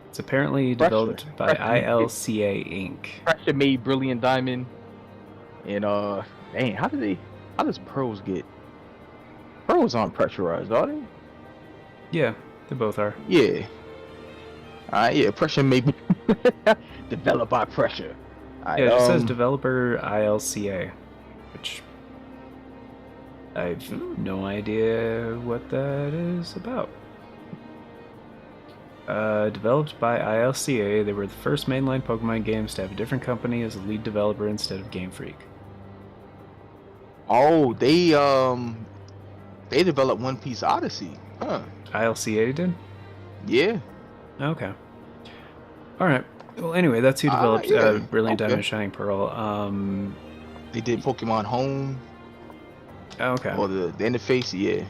It's apparently Pressure. developed by Pressure. ILCA Inc. Pressure made Brilliant Diamond and dang, how did they How does pearls get? Pearls aren't pressurized, are they? Yeah, they both are. Yeah. Alright, yeah, pressure may be developed by pressure. Alright, Yeah, it just says developer ILCA, which I've no idea what that is about. Developed by ILCA, they were the first mainline Pokemon games to have a different company as a lead developer instead of Game Freak. oh, they developed One Piece Odyssey, huh? ILCA did? Yeah. Okay. Alright. Well, anyway, that's who developed yeah. Brilliant Okay. Diamond Shining Pearl. They did Pokemon Home, Okay. or the interface, yeah.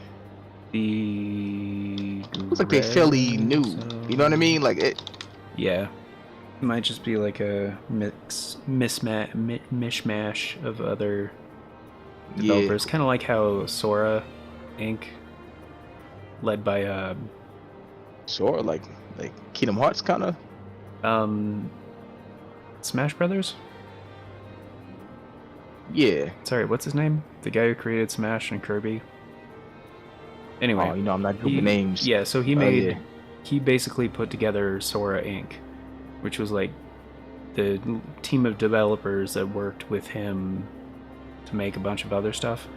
The... It looks like they're fairly new. You know what I mean? Like it. Yeah. It might just be like a mishmash of other developers. Kind of like how Sora Inc., led by Sure, like Kingdom Hearts, kind of. Smash Brothers? Yeah. Sorry, what's his name? The guy who created Smash and Kirby? Anyway. Oh, you know I'm not good with names. Yeah, so he made... He basically put together Sora Inc., which was like the team of developers that worked with him to make a bunch of other stuff.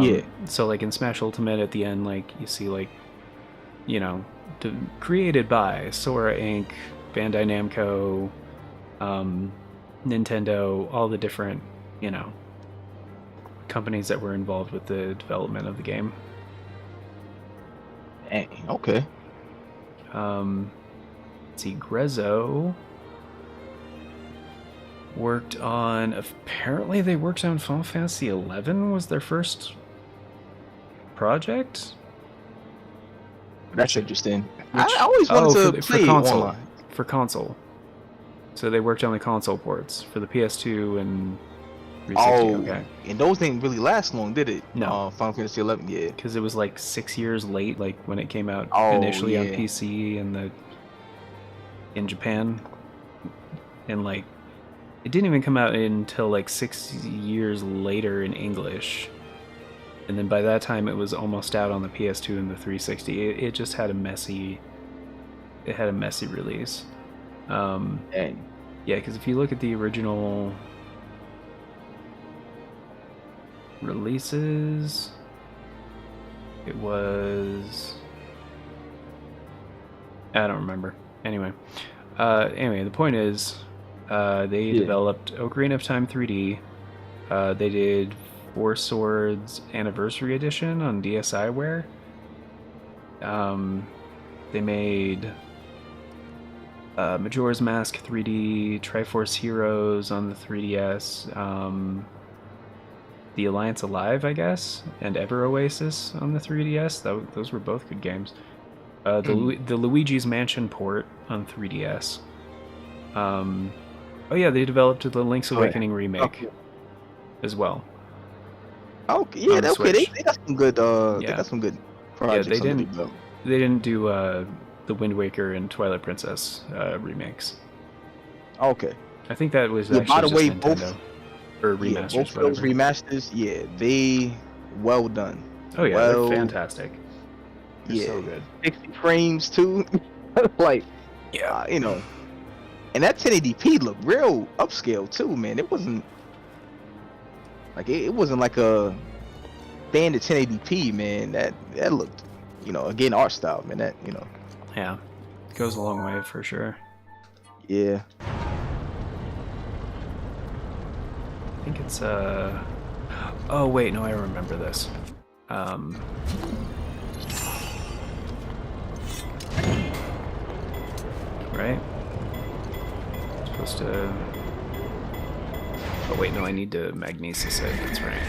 Yeah. So like in Smash Ultimate at the end, like you see like, you know, created by Sora Inc., Bandai Namco, Nintendo, all the different, you know, companies that were involved with the development of the game. Dang, okay. Let's see, Grezzo worked on, apparently they worked on Final Fantasy XI was their first project? That's interesting. I always wanted to play for console. online. For console. So they worked on the console ports for the PS2 and 360. Okay. And those didn't really last long, did it? No. Final Fantasy 11, yeah. Because it was like 6 years late, like when it came out Oh, initially on yeah. PC and in Japan, and like it didn't even come out until like 6 years later in English, and then by that time it was almost out on the PS2 and the 360. It just had a messy release. Dang. Yeah, because if you look at the original releases, it was, I don't remember. Anyway, the point is, they developed Ocarina of Time 3D. They did Four Swords Anniversary Edition on DSiWare. They made Majora's Mask 3D, Triforce Heroes on the 3DS, The Alliance Alive, I guess, and Ever Oasis on the 3DS. Those were both good games. The Luigi's Mansion port on 3DS. Oh yeah, they developed the Link's Awakening remake as well. Okay, yeah, the okay. They Switch. got some good. They Yeah. got some good projects. they under didn't- the belt. They didn't do the Wind Waker and Twilight Princess remakes. Okay. I think that was Yeah, actually by the just way, Nintendo. Or remasters, Yeah, both of those whatever. remasters, yeah, they well done. Oh yeah, well, they're fantastic. They're yeah, so good. 60 frames too. Like, Yeah. you know, and that 1080p looked real upscale too, man. It wasn't like it wasn't like a standard 1080p, man. That looked, you know, again, art style, man. That, you know, Yeah. It goes a long way for sure. yeah. I think it's oh wait, no, I remember this. Right? Supposed to. Oh wait, no, I need to magnesis it. That's right.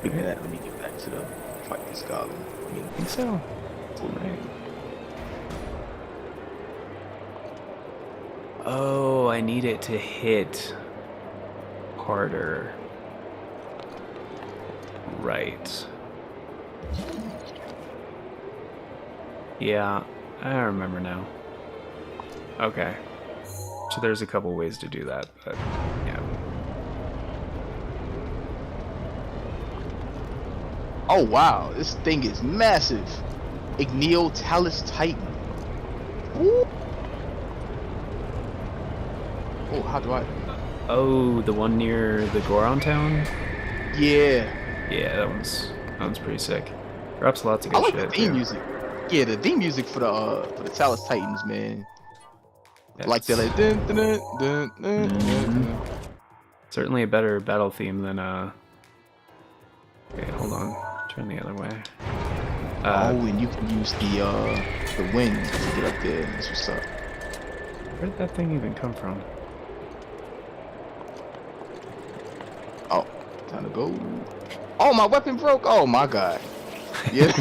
Speaking of that, let me get back to the fight this goblin. I think so. That's right. Oh, I need it to hit harder. Right. Yeah, I remember now. Okay. So there's a couple ways to do that, but yeah. Oh wow, this thing is massive. Igneo Talus Titan. Ooh. Oh, how do I? Oh, the one near the Goron town? Yeah. Yeah, that one's pretty sick. Drops lots of I good like shit the theme too. music. Yeah, the theme music for the Talus Titans, man. Yeah, Like that, like dun, dun, dun, dun, dun, dun. certainly a better battle theme than Okay, hold on. Turn the other way. Oh, and you can use the wind to get up there. That's what's up. Where did that thing even come from? Oh, time to go. Oh, my weapon broke. Oh my god. Yeah.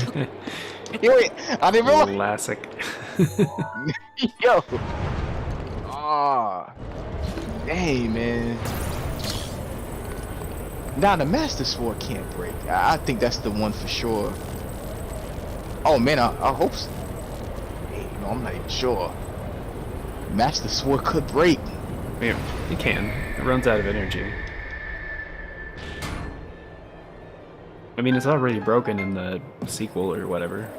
Wait, I didn't realize. Classic. Yo. Ah. Dang, man. Now the Master Sword can't break. I think that's the one for sure. Oh man, I hope so. Hey, you know, I'm not even sure. Master Sword could break. Yeah, it can. It runs out of energy. I mean, it's already broken in the sequel or whatever.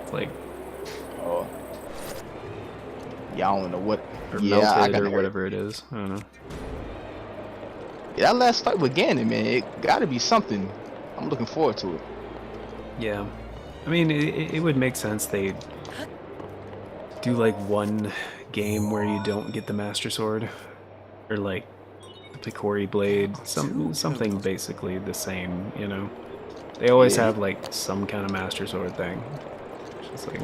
It's like, Oh. Yeah, I don't know what. or Yeah, I melted got or whatever it is. I don't know. Yeah, that last fight with Ganon, man, it gotta be something. I'm looking forward to it. Yeah. I mean, it would make sense they do like one game where you don't get the Master Sword. Or like the Picori Blade. Something basically the same, you know? They always Yeah. have like some kind of Master Sword thing. It's just like...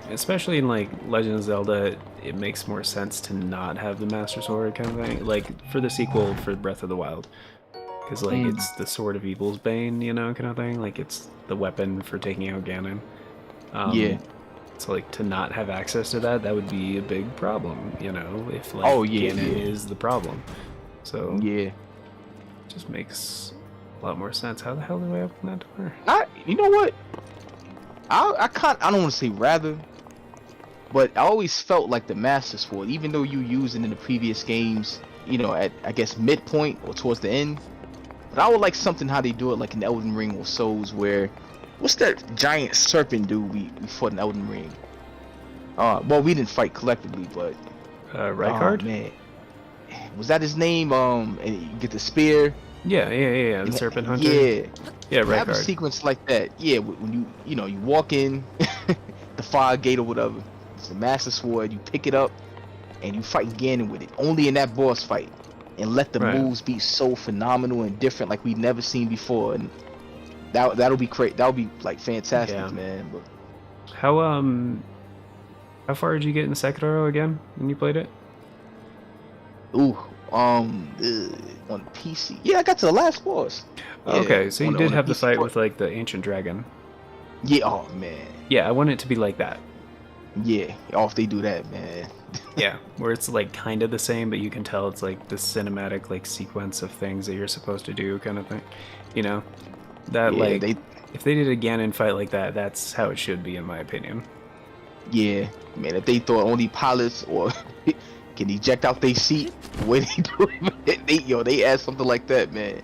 Especially in like Legend of Zelda, it makes more sense to not have the Master Sword kind of thing. Like for the sequel for Breath of the Wild. Because like it's the Sword of Evil's Bane, you know, kind of thing. Like it's the weapon for taking out Ganon. Yeah. So like to not have access to that, that would be a big problem, you know, if like Oh, yeah, Ganon yeah. is the problem. So Yeah. it just makes a lot more sense. How the hell do I open that door? You know what? I don't want to say rather, but I always felt like the Master Sword, even though you used it in the previous games, you know, at I guess midpoint or towards the end. But I would like something how they do it like in Elden Ring or Souls, where what's that giant serpent dude we fought in Elden Ring? Well, we didn't fight collectively, but Rykard? oh man, was that his name? And you get the spear. Yeah, the Serpent Hunter. Yeah. Yeah, Have a Rykard. sequence like that. Yeah, when you know you walk in the fire gate or whatever. It's the Master Sword. You pick it up and you fight Ganon with it. Only in that boss fight, and let the Right. moves be so phenomenal and different, like we've never seen before. And that'll be great. That'll be like fantastic, Yeah. man. But How far did you get in Sekiro again when you played it? ooh, on PC. Yeah, I got to the last boss. Yeah, Okay, so you on did the have the PC fight port. with like the ancient dragon. Yeah. Oh man. Yeah, I want it to be like that. Yeah. Oh, if they do that, man. Yeah, where it's like kind of the same, but you can tell it's like the cinematic like sequence of things that you're supposed to do, kind of thing. You know, that Yeah, like they- if they did a Ganon fight like that, that's how it should be, in my opinion. Yeah, man, if they thought only pilots or can eject out their seat, the way they do it, they add something like that, man.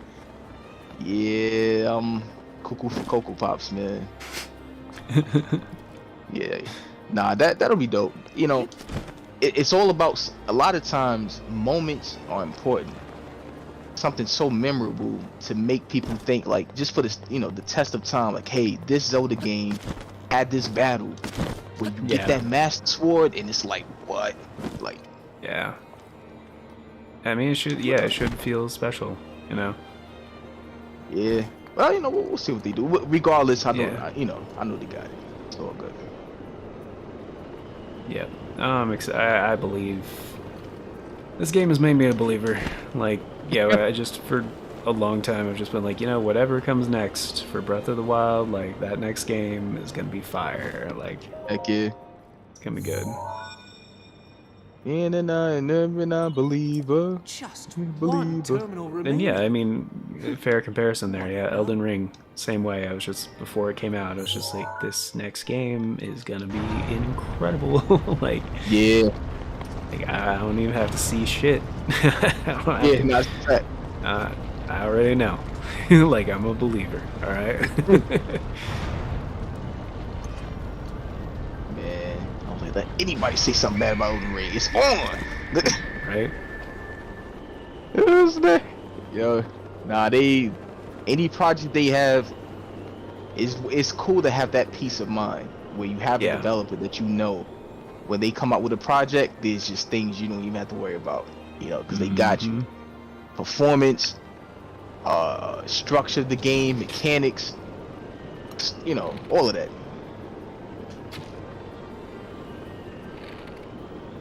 Yeah, cuckoo for Cocoa Pops, man. Yeah, nah, that'll be dope. You know, it's all about, a lot of times, moments are important. Something so memorable to make people think, like, just for this, you know, the test of time, like, hey, this Zelda game had this battle where you Yeah. get that Master Sword and it's like, what? Like, Yeah. I mean, it should feel special, you know. yeah. Well, you know, we'll see what they do. Regardless, I know, Yeah. I know they got it. It's all good. Yeah. I believe this game has made me a believer. Like, yeah, I just for a long time I've just been like, you know, whatever comes next for Breath of the Wild, like that next game is gonna be fire. Like, Heck yeah. it's gonna be good. And then I never not believer. Just Believe one it. terminal remaining. And yeah, I mean, fair comparison there. Yeah, Elden Ring, same way. I was just, before it came out, I was just like, this next game is gonna be incredible. like, Yeah. I don't even have to see shit. I don't have Yeah, to- no, it's that. I already know. Like I'm a believer. All right. Man, I don't let anybody say something bad about Elden Ring. It's on. Right. It was there. Yo, nah, any project they have it's cool to have that peace of mind where you have a Yeah. developer that you know when they come out with a project, there's just things you don't even have to worry about, you know, because they got you. Performance, structure of the game, mechanics, you know, all of that.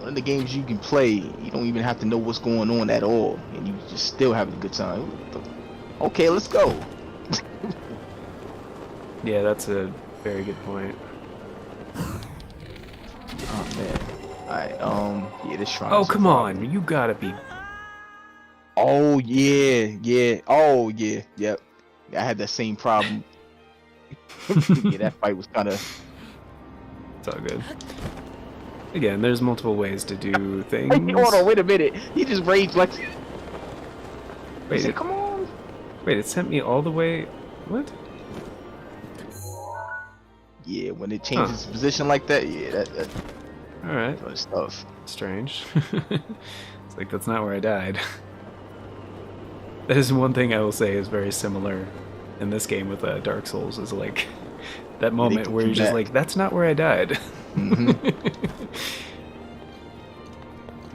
In the games you can play, you don't even have to know what's going on at all, and you just still having a good time. Okay, let's go. Yeah, that's a very good point. Oh man. Alright, yeah, this shrine. Oh, come on. You gotta be. Oh yeah. Oh yeah, yep. I had that same problem. Yeah, that fight was kinda. It's all good. Again, there's multiple ways to do things. Hold on, wait a minute. He just rage like. Wait, Said, come on. Wait, it sent me all the way. What? Yeah, when it changes position like that, yeah, that All right. kind of stuff. Strange. It's like that's not where I died. That is one thing I will say is very similar in this game with Dark Souls. Is like that moment where you're just like, that's not where I died.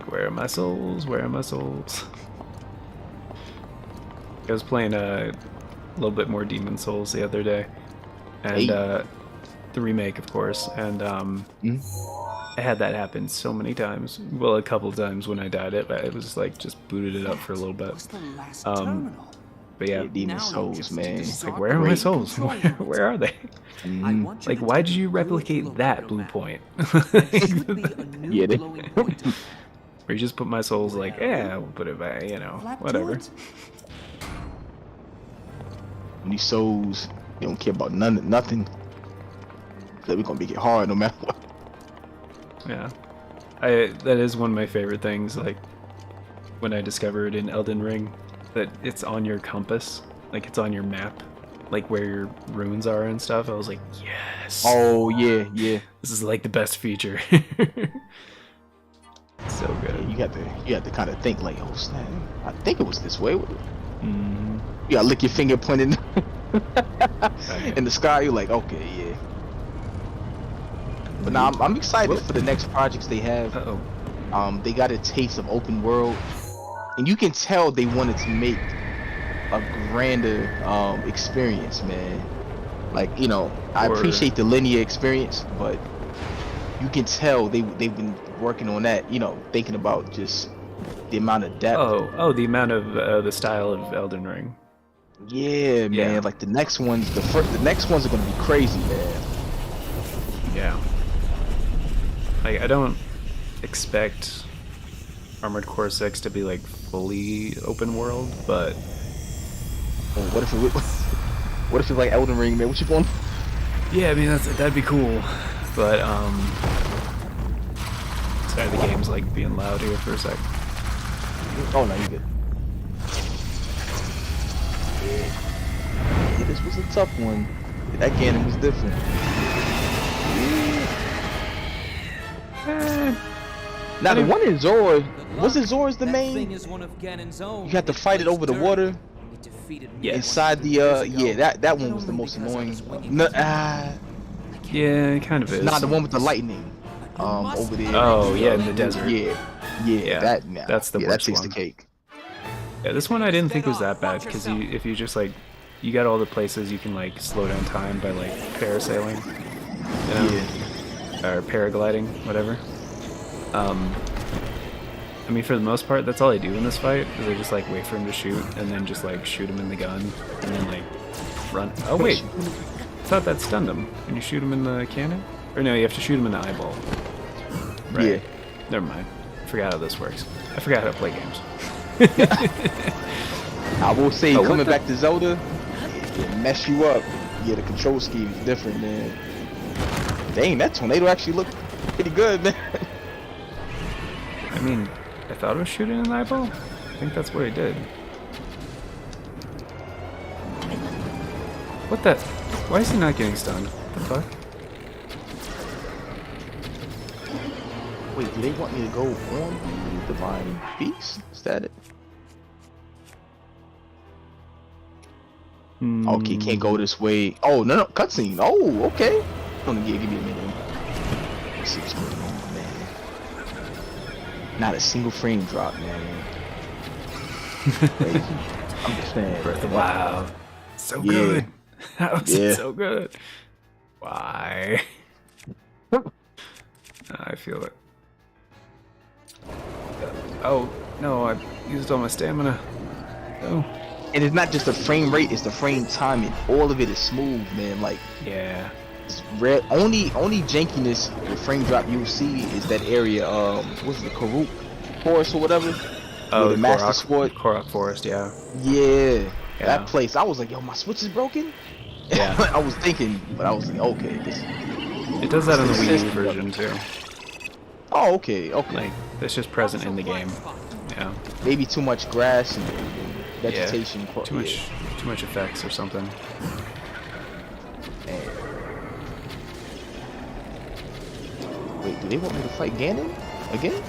Where are my souls? Where are my souls? I was playing a little bit more Demon Souls the other day, and the remake, of course, and I had that happen so many times. Well, a couple of times when I died it, but it was like just booted it up for a little bit. But yeah, Demon Souls, man. it's like, where are my souls? Where are they? Like, why did you replicate that blue point? Yeah, they. Or you just put my souls like, yeah, we'll put it back, you know, whatever. When these souls, you don't care about nothing. That we're gonna make it hard no matter what. Yeah, that is one of my favorite things. Like when I discovered in Elden Ring that it's on your compass, like it's on your map, like where your runes are and stuff. I was like, yes. Oh yeah. This is like the best feature. So good. You have to kind of think like, oh snap, I think it was this way. You gotta lick your finger pointing in the sky. You're like, okay, yeah. But now I'm excited for the next projects they have. They got a taste of open world, and you can tell they wanted to make a grander experience, man. Like, you know, I appreciate the linear experience, but you can tell they've been working on that, you know, thinking about just the amount of depth. The amount of the style of Elden Ring. Yeah, man. Yeah. Like the next ones, the next ones are gonna be crazy, man. Yeah. Like, I don't expect Armored Core 6 to be like fully open world, but What if it's like Elden Ring, man? What you going? yeah, I mean that'd be cool. But sorry, the game's like being loud here for a sec. Oh no, you good. Yeah, this was a tough one. That Ganon was different. Now the one in Zora, was it Zora's the main? You had to fight it over the water. Yeah. Inside the that one was the most annoying. No, Yeah, it kind of is. Nah, the one with the lightning. Over there. Oh yeah, in the desert. Yeah. That's the that worst takes one. the cake. Yeah, this one I didn't think was that bad because if you just like, you got all the places you can like slow down time by like parasailing, you know, or paragliding, whatever. I mean, for the most part, that's all I do in this fight is I just like wait for him to shoot and then just like shoot him in the gun and then like run. Oh wait, I thought that stunned him. Can you shoot him in the cannon? Or no, you have to shoot him in the eyeball. Right. Yeah. Never mind. I forgot how this works. I forgot how to play games. I will say, coming back to Zelda, it mess you up. Yeah, the control scheme is different, man. Dang, that tornado actually looked pretty good, man. I mean, I thought it was shooting an eyeball. I think that's what he did. What the? Why is he not getting stunned? What the fuck? Wait, do they want me to go on the divine beast? Is that it? Okay, can't go this way. Oh no, no, cutscene. Oh, okay. Give me a minute. Let's see what's going on, man. Not a single frame drop, man. Crazy. I'm just saying. Breath of the Wild. So good. That was so good. Why? I feel it. Oh, no, I used all my stamina. Oh. And it's not just the frame rate, it's the frame timing. All of it is smooth, man. Like, yeah. It's red. Only jankiness with frame drop you'll see is that area, what's it, the Karuk Forest or whatever? Oh, the Master Sword. Korok Forest, yeah. Yeah. That place, I was like, yo, my Switch is broken? Yeah. I was thinking, but I was like, okay. It does that on the Wii U version, too. Oh, okay. Like, it's just present in the game. Yeah. Maybe too much grass and vegetation. Yeah. Too much effects or something. Wait, do they want me to fight Ganon again?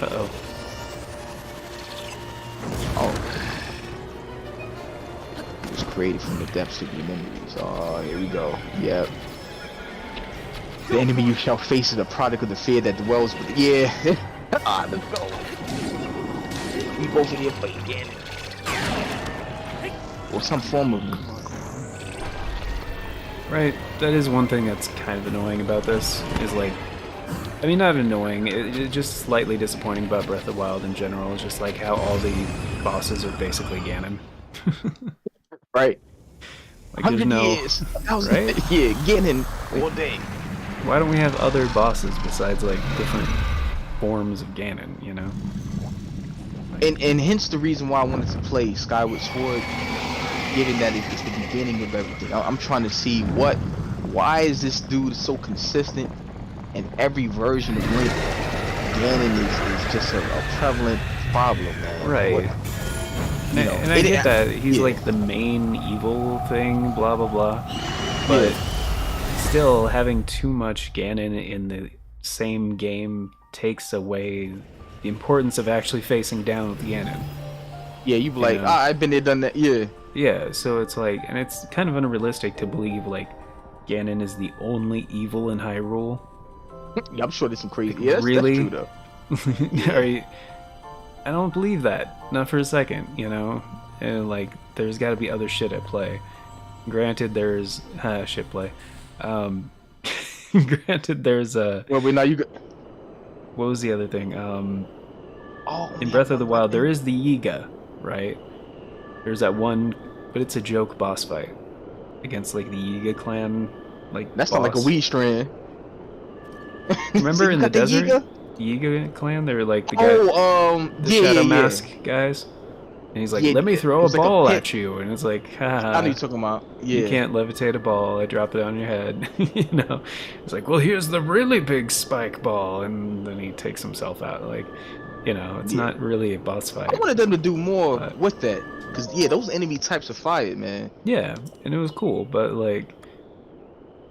Uh-oh. Oh. It was created from the depths of your memories. Oh, here we go. Yep. The enemy you shall face is a product of the fear that dwells with. Yeah. Let's go. We both in here fight Ganon. Or some form of. Right, that is one thing that's kind of annoying about this, is like, I mean, not annoying, it's just slightly disappointing about Breath of the Wild in general, is just like how all the bosses are basically Ganon. Right. Like, there's 100 no, years. 1,000 right? Yeah, Ganon all day. Why don't we have other bosses besides like different forms of Ganon, you know? Like, And hence the reason why I wanted to play Skyward Sword, given that it's the beginning of everything. I'm trying to see why is this dude so consistent in every version of Link? Ganon is just a prevalent problem, man. right. And I get that he's like the main evil thing, blah blah blah, but still having too much Ganon in the same game takes away the importance of actually facing down with Ganon. Yeah, you be like, I've been there, done that. Yeah. Yeah, so it's like, and it's kind of unrealistic to believe like Ganon is the only evil in Hyrule. Yeah, I'm sure there's some crazy. Like, Yeah, really? that's true though. Are you, I don't believe that, not for a second, you know. And like, there's got to be other shit at play. Granted, there's shit play. Granted, there's a. Well, wait, now you got. What was the other thing? In Breath of the Wild, there is the Yiga, right? There's that one, but it's a joke boss fight against like the Yiga clan, like. That's boss. not like a weed strand. Remember So in the desert, Yiga? Yiga clan, they were like the guy, the Shadow Mask guys, and he's like, "Let me throw a ball at you," and it's like, I know "Ha, you're talking about. Yeah. you can't levitate a ball. I drop it on your head." You know, it's like, "Well, here's the really big spike ball," and then he takes himself out. Like, you know, it's not really a boss fight. I wanted them to do more with that, cause those enemy types are fire, man. Yeah, and it was cool, but like,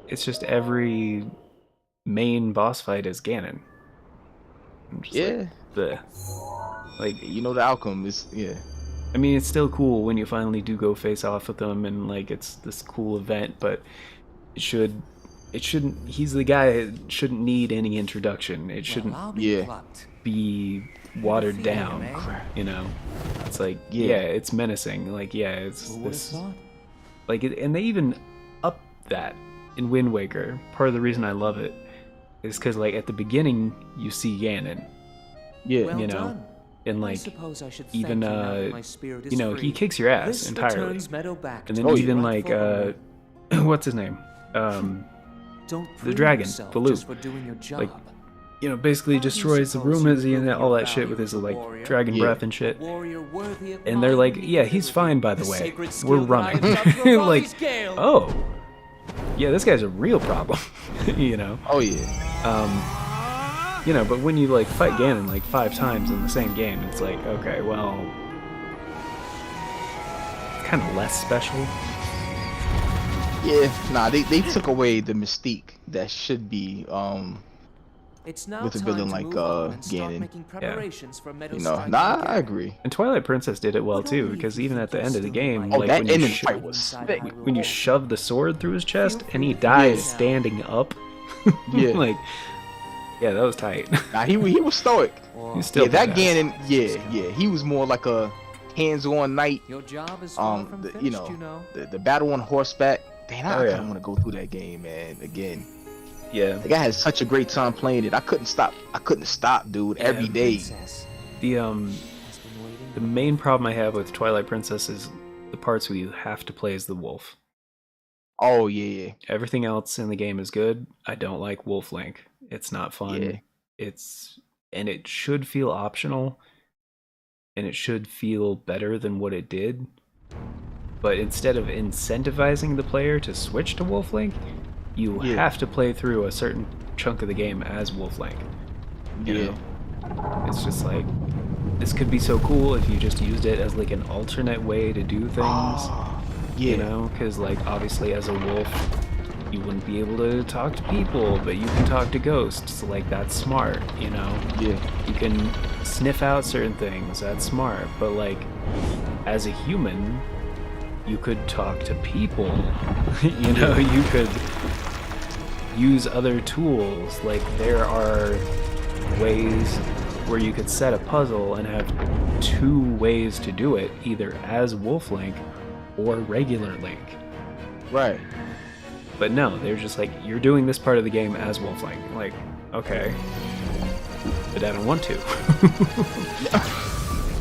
it's just every main boss fight is Ganon. I'm just like, you know the outcome is I mean, it's still cool when you finally do go face off with them, and like it's this cool event, but it shouldn't. He's the guy that shouldn't need any introduction. It shouldn't be watered down. You know, it's like it's menacing. Like it's this, like and they even up that in Wind Waker. Part of the reason I love it is because like at the beginning you see Ganon. Well you know. done. And like, suppose I should even thank you now that my spirit is you know, free. he kicks your ass This entirely. returns Meadow back And to then its even like, rightful owner. what's his name? Don't the prove dragon, yourself Baloo. just for doing your job. Like, you know, basically destroys the suppose room you as he and prove all your that shit with value his as a like warrior? dragon breath and shit. Warrior worthy of And they're like, mine, yeah, he's fine by the the way. sacred We're skill that I running. have from Like, Bobby's Gale. oh, yeah, this guy's a real problem. You know. Oh yeah. You know, but when you like fight Ganon like 5 times in the same game, it's like, okay, well, it's kind of less special. Yeah, nah, they took away the mystique that should be It's now with a time villain to like move on and start Ganon. making preparations for Meadow's You know, strike nah, I again. agree. And Twilight Princess did it well But too, only if because you even think at the you'll end of the still game, like Oh, like that when you ending fight was inside sick. Hyrule when you Castle. shove the sword through his chest Feel and he free to dies leave now. standing up. Yeah. Like, yeah, that was tight. Nah, he was stoic. Or He's still Yeah, that badass. Ganon, yeah, he was more like a hands-on knight. your job is far from You finished, know, the battle on horseback. Damn, I Oh, yeah. kind of want to go through that game, man. Again, Yeah. like I had such a great time playing it. I couldn't stop, dude. Every day. Princess The has been waiting. the main problem I have with Twilight Princess is the parts where you have to play as the wolf. Oh yeah, Everything else in the game is good. I don't like Wolf Link. It's not fun. Yeah. It should feel optional, and it should feel better than what it did. But instead of incentivizing the player to switch to Wolf Link, you Yeah. have to play through a certain chunk of the game as Wolf Link. You Yeah. know? It's just like, this could be so cool if you just used it as like an alternate way to do things. Yeah. You know, because like obviously as a wolf, you wouldn't be able to talk to people, but you can talk to ghosts. So, like, that's smart. You know, Yeah. you can sniff out certain things. That's smart. But like, as a human, you could talk to people. You know, you could use other tools. Like, there are ways where you could set a puzzle and have two ways to do it, either as Wolf Link or regular Link. Right. But no, they're just like, you're doing this part of the game as Wolf Link. Like, okay. But I don't want to.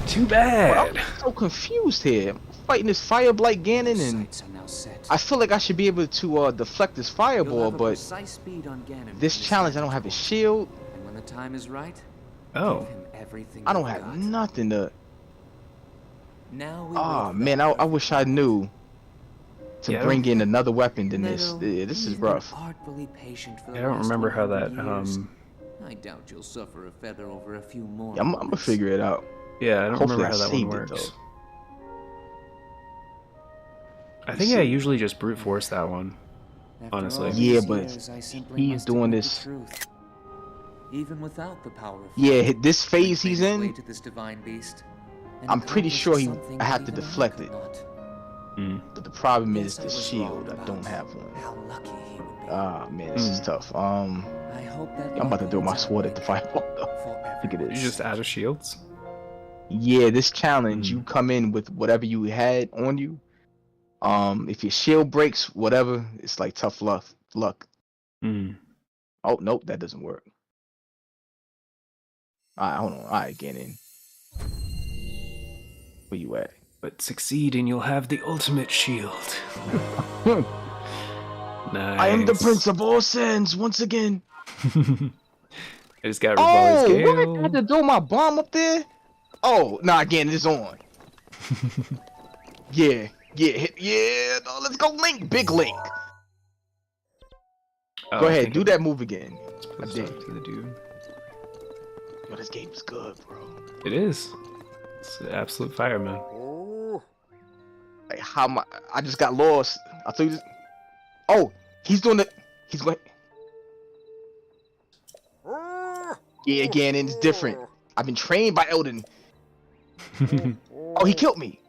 Too bad. I'm so confused here. I'm fighting this fire blight Ganon, and Sights are now set. I feel like I should be able to deflect this You'll fireball, have a but precise speed on Ganon this when you challenge I stand don't have a tall. shield. And when the time is right, Oh. give him everything I don't you've have got. nothing to. Now we Oh wait for man, the I perfect wish I moment. knew to Yeah, I bring don't- in another weapon than this. Meadow, Yeah, this is you've been rough. artfully patient for the I don't last remember how 100 that, years. I doubt you'll suffer a feather over a few more. Yeah, I'm gonna moments. figure it out. yeah, I don't Hopefully remember I how that one saved it, works. though. I think see. I usually just brute force that one. After honestly. all Yeah, these but years, I simply he's must doing admit this- the truth. Even without the power of Yeah, fire, this phase Link he's made his way in, to this divine beast and I'm pretty accomplished sure something I have that to even deflect could it. not. but the problem Yes, is I the was shield. wrong I don't about have one. How lucky he would be. Ah man, this is tough. I hope that I'm about to luck throw my holds out, sword at the Link, fireball though. for Look at You this. just out of shields? Yeah, this challenge, you come in with whatever you had on you. If your shield breaks, whatever, it's like tough luck. Hmm. Oh nope, that doesn't work. Alright, hold on. Alright, get in. Where you at? But succeed and you'll have the ultimate shield. Nice. I am the prince of all sins once again. I just got Oh, Revali's what? I Gale. had to throw my bomb up there? Oh, nah, again, it's on. Yeah, no, let's go Link, big Link. Oh, Go I ahead, think do it that move again. I was did. up to the dude. Yo, this game is good, bro. It is. It's an absolute fireman. Like, how my, I just got lost. I'll tell you this. Oh, he's doing the, he's going. Yeah, again, and it's different. I've been trained by Elden. Oh, he killed me.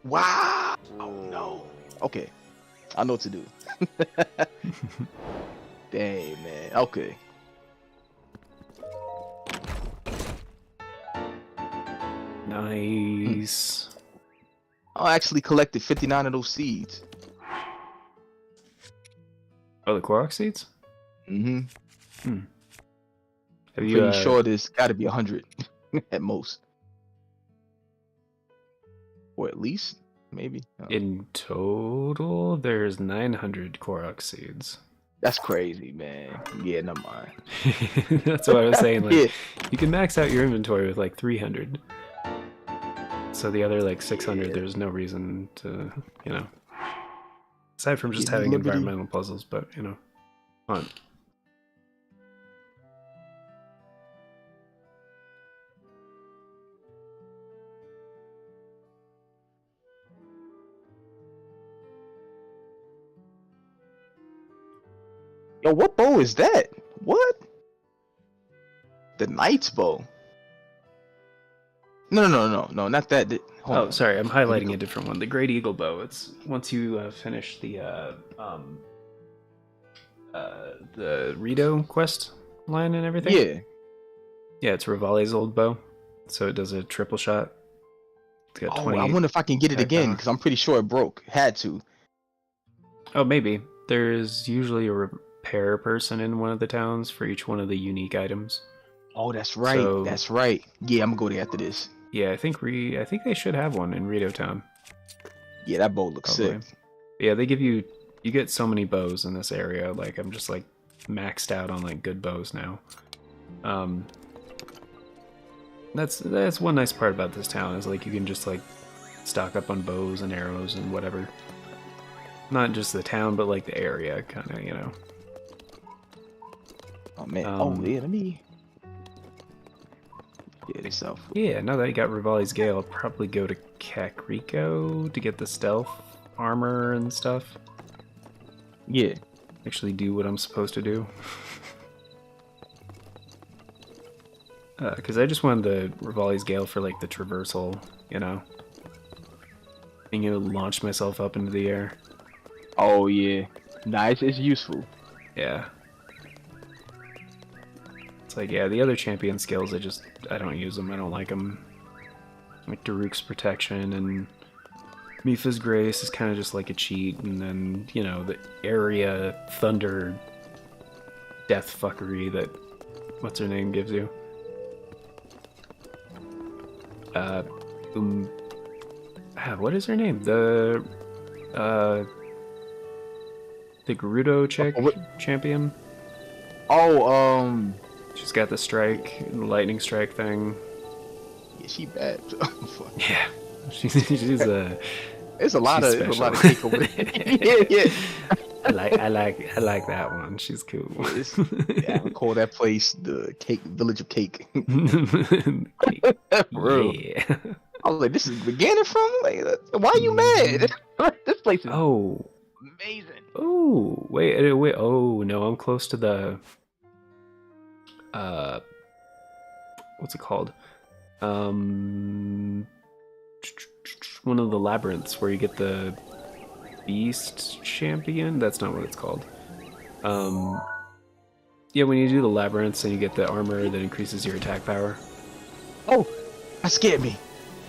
Wow. Oh no. Okay, I know what to do. Dang, man. Okay. Nice. I actually collected 59 of those seeds. Oh, the Korok seeds? Mm-hmm. Have you, Pretty sure there's got to be 100 at most, or at least maybe. in total, there's 900 Korok seeds. That's crazy, man. Yeah, never mind. That's what I was saying. Like, Yeah. you can max out your inventory with like 300. So the other like 600, Yeah. there's no reason to, you know, aside from just Getting having liberty. environmental puzzles, but you know, fun. Yo, what bow is that? What? The knight's bow. No, not that. Hold Oh, on. sorry, I'm me highlighting go- a different one. The Great Eagle Bow. It's once you finish the Rito quest line and everything. Yeah. Yeah, it's Rivali's old bow, so it does a triple shot. It's got Oh, 20. I wonder if I can get it attack again power. because I'm pretty sure it broke. Had to. Oh, maybe. There's usually a repair person in one of the towns for each one of the unique items. Oh, that's right. So- That's right. Yeah, I'm gonna go there after this. Yeah, I think they should have one in Rito Town. Yeah, that bow looks Probably. sick. Yeah, they give you get so many bows in this area. Like I'm just like maxed out on like good bows now. That's one nice part about this town is like you can just like stock up on bows and arrows and whatever. Not just the town, but like the area, kind of, you know. Oh man. Um, Yeah, let me. Yeah, this out. Yeah, now that I got Rivali's Gale, I'll probably go to Kakriko to get the stealth armor and stuff. Yeah. Actually do what I'm supposed to do. Because I just wanted the Rivali's Gale for like the traversal, you know. Being able to launch myself up into the air. Oh yeah, nice. It's useful. Yeah. It's like, yeah, the other champion skills, I don't use them. I don't like them. Like Daruk's Protection and Mifa's Grace is kind of just like a cheat, and then, you know, the area Thunder death fuckery that what's her name gives you. What is her name? The Gerudo chick champion. Oh, She's got the strike, the lightning strike thing. yeah, she bad. Fuck. Yeah, she's a. There's a lot of special. cake over there. yeah. I like that one. She's cool. Yeah, I would call that place the village of cake. Bro. Yeah. I was like, this is beginning from? Like, why are you mad? This place is Oh. amazing. Oh. Wait. Oh no, I'm close to the. What's it called? One of the labyrinths where you get the beast champion. That's not what it's called. Yeah, when you do the labyrinths and you get the armor that increases your attack power. Oh, that scared me.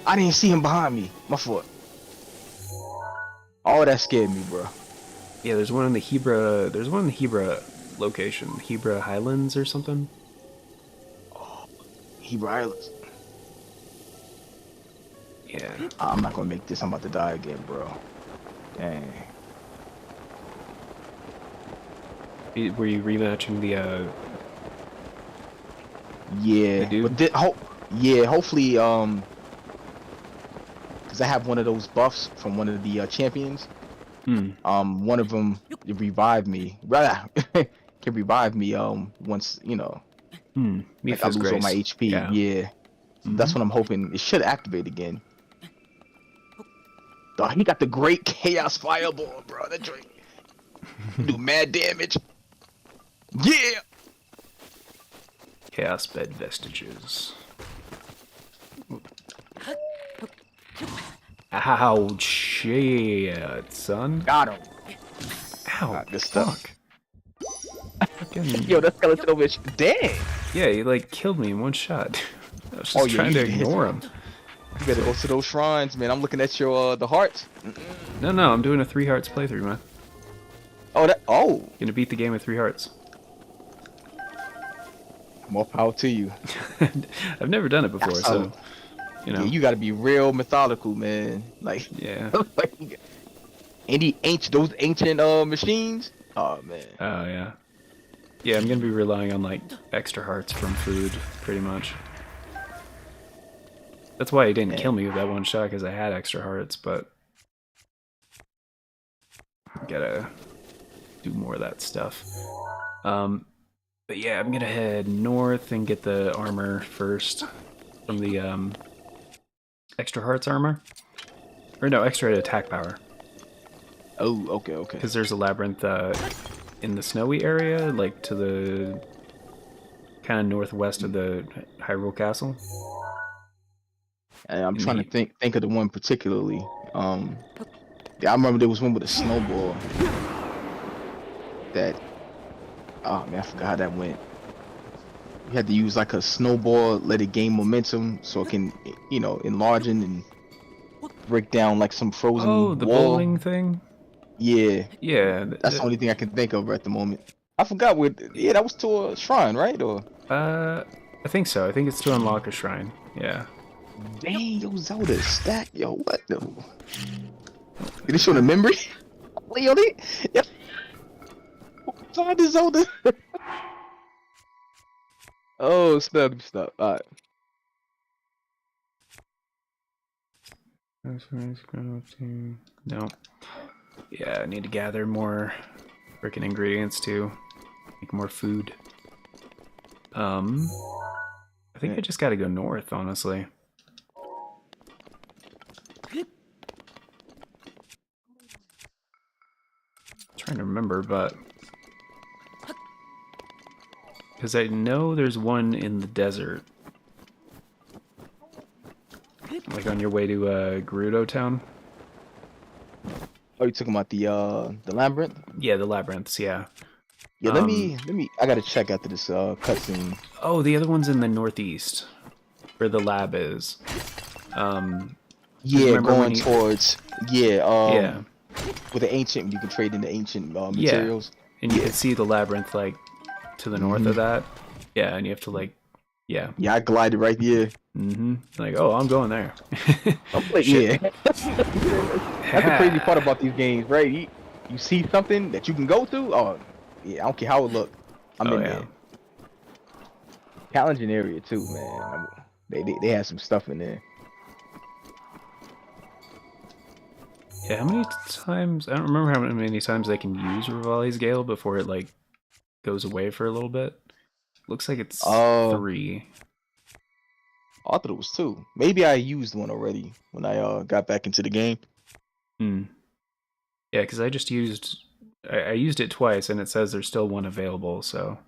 I didn't see him behind me. My fault. Oh, that scared me, bro. Yeah, there's one in the Hebra. There's one in the Hebra location, Hebra Highlands or something. Hebrew Islands. Yeah. I'm not gonna make this. I'm about to die again, bro. Dang. Were you rematching the? Yeah. The dude? But hopefully, because I have one of those buffs from one of the champions. One of them revived me. Can revive me. Once you know. Like I lose all my HP. Yeah. That's what I'm hoping. It should activate again. Dog, he got the great chaos fireball, bro. That drink do mad damage. Yeah. Chaos bed vestiges. Ow, shit, son. Got him. Ow, Good stuff. Fucking- Yo, that skeleton over here. Dang. Yeah, he like killed me in one shot. I was just Oh, yeah, trying to you did. ignore him. You better go to those shrines, man. I'm looking at your the hearts. No, I'm doing a 3 hearts playthrough, man. Oh, Gonna beat the game with 3 hearts. more power to you. I've never done it before, That's so you know. Yeah, you gotta be real methodical, man. Like, Yeah. like those ancient machines. Oh man. Oh yeah. Yeah, I'm gonna be relying on like extra hearts from food, pretty much. That's why he didn't kill me with that one shot, because I had extra hearts, but gotta do more of that stuff. But yeah, I'm gonna head north and get the armor first from the extra hearts armor, or no, extra attack power. Oh, okay. Because there's a labyrinth in the snowy area, like to the kind of northwest of the Hyrule Castle. And I'm In trying to the- think of the one particularly. Yeah, I remember there was one with a snowball. That. Oh man, I forgot how that went. You had to use like a snowball, let it gain momentum, so it can, enlarge and break down like some frozen Oh, the wall. bowling thing. Yeah, Yeah. that's the only thing I can think of at the moment. I forgot what. Yeah, that was to a shrine, right? Or I think so. I think it's to unlock a shrine. Yeah. dang, yo, Zelda stack, yo, what the? Did it show the memory? Leo, yep. Find the Zelda. Oh, stop. All right. No. Yeah, I need to gather more freaking ingredients to make more food. I think I just gotta go north, honestly. Trying to remember, but because I know there's one in the desert, like on your way to Gerudo Town. Oh, you talking about the labyrinth? Yeah, the labyrinths. Yeah. Yeah, let me. I gotta check after this cutscene. Oh, the other one's in the northeast, where the lab is. Yeah, remember when going you- towards. Yeah. With the ancient, you can trade in the ancient materials. And you can see the labyrinth like to the north of that. Yeah, and you have to like, yeah. Yeah, I glided right here. Like, oh, I'm going there. I'm like, Shit. yeah. That's the crazy part about these games, right? You see something that you can go through. Oh, yeah, I don't care how it look. I'm in there. Challenging area too, man. They had some stuff in there. Yeah, how many times? I don't remember how many times they can use Rivali's Gale before it like goes away for a little bit. Looks like it's 3. I thought it was 2. Maybe I used one already when I got back into the game. Yeah, because I just used I used it twice, and it says there's still one available. So,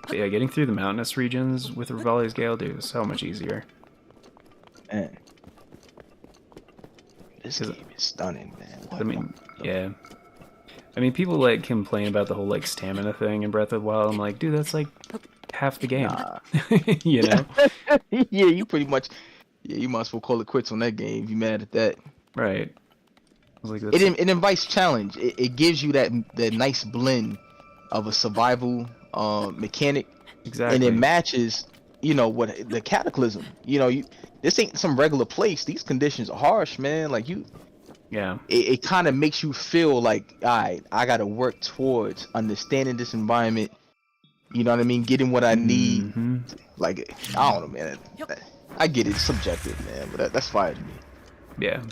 but yeah, getting through the mountainous regions with Rivali's Gale, dude, is so much easier. Man, this game is stunning, man. I mean, yeah. I mean, people like complain about the whole like stamina thing in Breath of the Wild. I'm like, dude, that's like half the game. You know? Yeah, you pretty much. Yeah, you might as well call it quits on that game if you mad at that. Right. I was like, It invites challenge. It gives you that nice blend of a survival mechanic. Exactly. And it matches, what the cataclysm. This ain't some regular place. These conditions are harsh, man. Like Yeah. It kind of makes you feel like, all right, I gotta work towards understanding this environment. You know what I mean? Getting what I need. Like, I don't know, man. I get it. It's subjective, man. But that's fire to me. Yeah.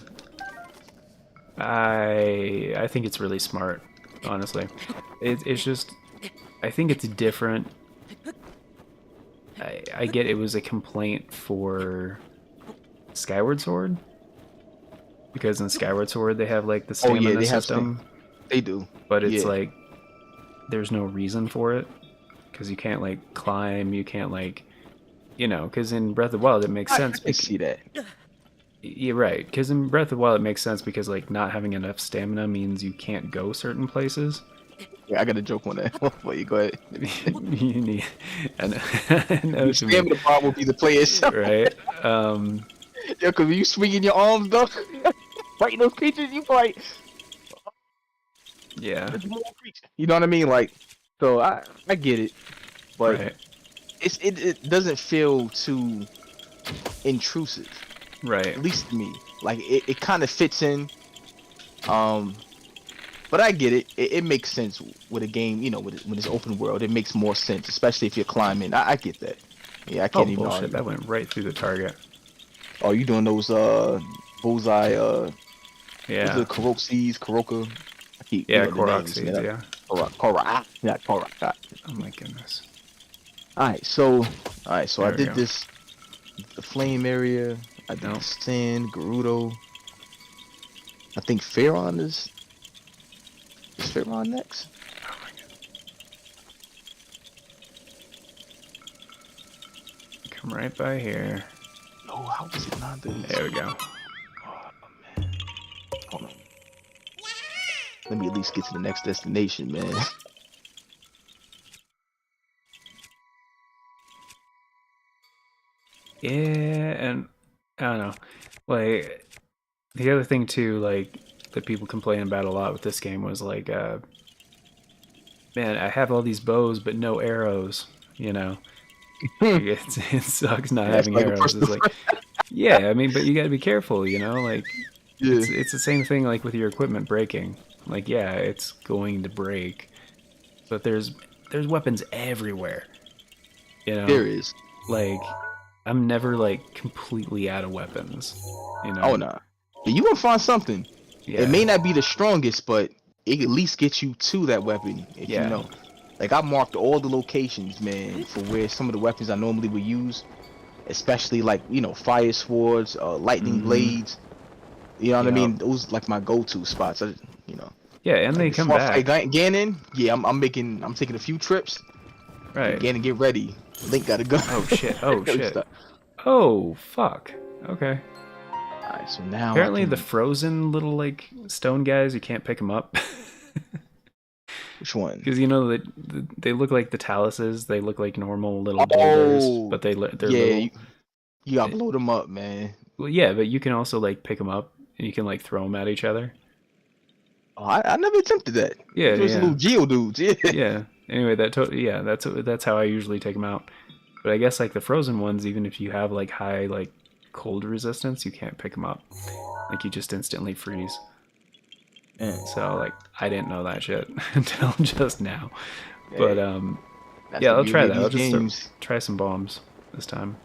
I think it's really smart, honestly. It's just, I think it's different. I get it was a complaint for Skyward Sword, because in Skyward Sword they have like the stamina system. They do, but it's like there's no reason for it, because you can't like climb, you can't like, because in Breath of the Wild it makes sense. I see that. You're right, because in Breath of the Wild it makes sense because like not having enough stamina means you can't go certain places. Yeah, I got a joke on that. Well, you go ahead. You need, I know stamina bar will be the player itself. Right. Yeah, because when you swinging your arms, though, fighting those creatures, you fight. Yeah. You know what I mean? Like, so I get it, but right. it doesn't feel too intrusive. Right. At least to me. Like it kind of fits in. But I get it. It makes sense with a game, when it's open world. It makes more sense, especially if you're climbing. I get that. Yeah, I can't even bullshit. argue. That went right through the target. Oh, you doing those bullseye? Yeah. The Kuroka. Korok seeds. Yeah. Korok. Yeah, Korok. Oh my goodness. All right, so I did go. this. The flame area. I did the sand, Gerudo. I think Pharaon is Pharaon next? Come right by here. No, how was it not this? There we go. Oh man. Hold on. Let me at least get to the next destination, man. Yeah, and I don't know. Like the other thing too, like that people complain about a lot with this game was like, man, I have all these bows but no arrows. You know, like, it sucks not That's having like a arrows. personal It's like, yeah, I mean, but you got to be careful. You know, like Yeah. it's the same thing like with your equipment breaking. Like, yeah, it's going to break, but there's weapons everywhere. You know, There is. like I'm never like completely out of weapons. You know. Oh nah. Yeah, you gonna find something. Yeah. It may not be the strongest, but it at least gets you to that weapon if Yeah. you know. Like I marked all the locations, man, for where some of the weapons I normally would use, especially like fire swords, lightning blades. You know what I Yup. mean? Those like my go-to spots. Yeah, and Like they come before I back. fight Ganon, yeah, I'm taking a few trips. Right. Ganon, get ready. Link gotta go. Oh shit. Oh shit. Stop. Oh fuck. Okay. Alright, so now Apparently I can, the frozen little like stone guys, you can't pick them up. which one? Because they look like the taluses. They look like normal little boulders, Oh, but they're yeah, little. you gotta blow them up, man. Well, yeah, but you can also like pick them up and you can like throw them at each other. Oh, I never attempted that. Yeah, Those yeah. little geo dudes. Yeah. Yeah. Anyway, yeah, that's how I usually take them out. But I guess like the frozen ones, even if you have like high like cold resistance, you can't pick them up. Like you just instantly freeze. Man, So like I didn't know that shit until just now. Hey, But that's yeah, the I'll try beauty that. of these I'll just games. try some bombs this time.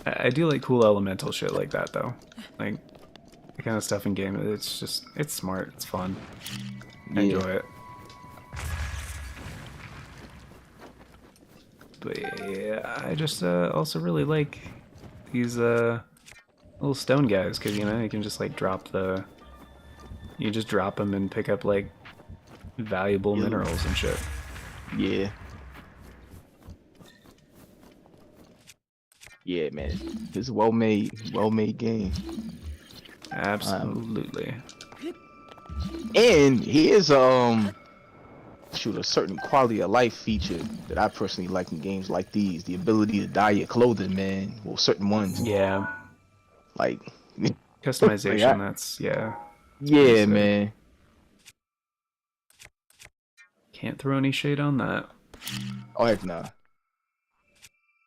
I do like cool elemental shit like that though. Like the kind of stuff in game. It's smart. It's fun. I Yeah. enjoy it. But yeah, I just also really like these little stone guys because you can just like you just drop them and pick up like valuable Yeah. minerals and shit. Yeah. Yeah, man. It's a well made game. Absolutely. And here's shoot, a certain quality of life feature that I personally like in games like these. The ability to dye your clothing, man. Well, certain ones. Yeah. Like Customization, Like, that's yeah. yeah, sick. man. Can't throw any shade on that. Oh heck nah.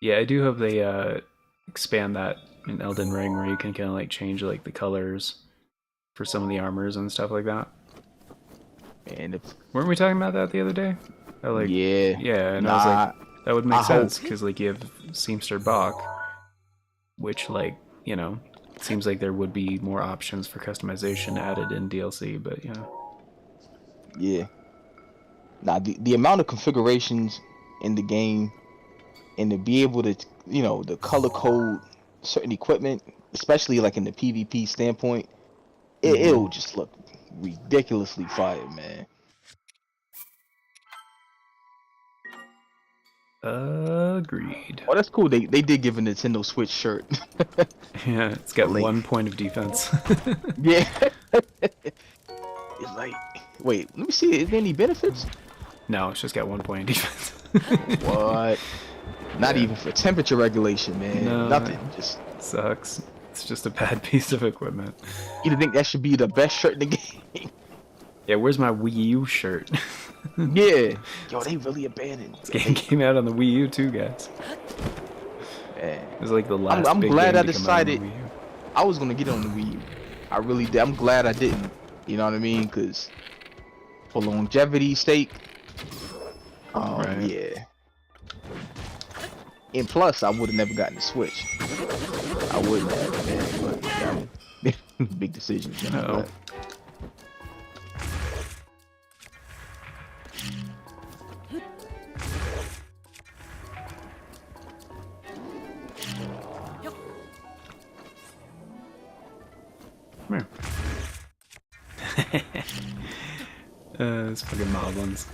Yeah, I do hope they expand that in Elden Ring where you can kind of like change like the colors for some of the armors and stuff like that. And if, Weren't we talking about that the other day? How, like, yeah. yeah, and I was like, that would make I sense hope. because like you have Seamster Bach, which like seems like there would be more options for customization added in DLC, but Yeah. Now the amount of configurations in the game and to be able to the color code certain equipment, especially like in the PvP standpoint, it'll just look ridiculously fire, man. Agreed. Oh, that's cool. They did give a Nintendo Switch shirt. Yeah, it's got Link. 1 point of defense. Yeah. It's like, wait, let me see. Is there any benefits? No, it's just got 1 point of defense. What? Not even for temperature regulation, man. No, Nothing. Just sucks. It's just a bad piece of equipment. you think that should be the best shirt in the game? Yeah, where's my Wii U shirt? Yeah. Yo, they really abandoned. This game came out on the Wii U too, guys. Man. It was like the last I'm big glad game I to come out on the decided Wii U. I was gonna get on the Wii U. I really did. I'm glad I didn't. You know what I mean? Cause for longevity's sake. Right. Yeah. And plus, I would have never gotten the Switch. I wouldn't have, man. But big decisions. You know, Uh-oh. but- Come It's fucking moblins.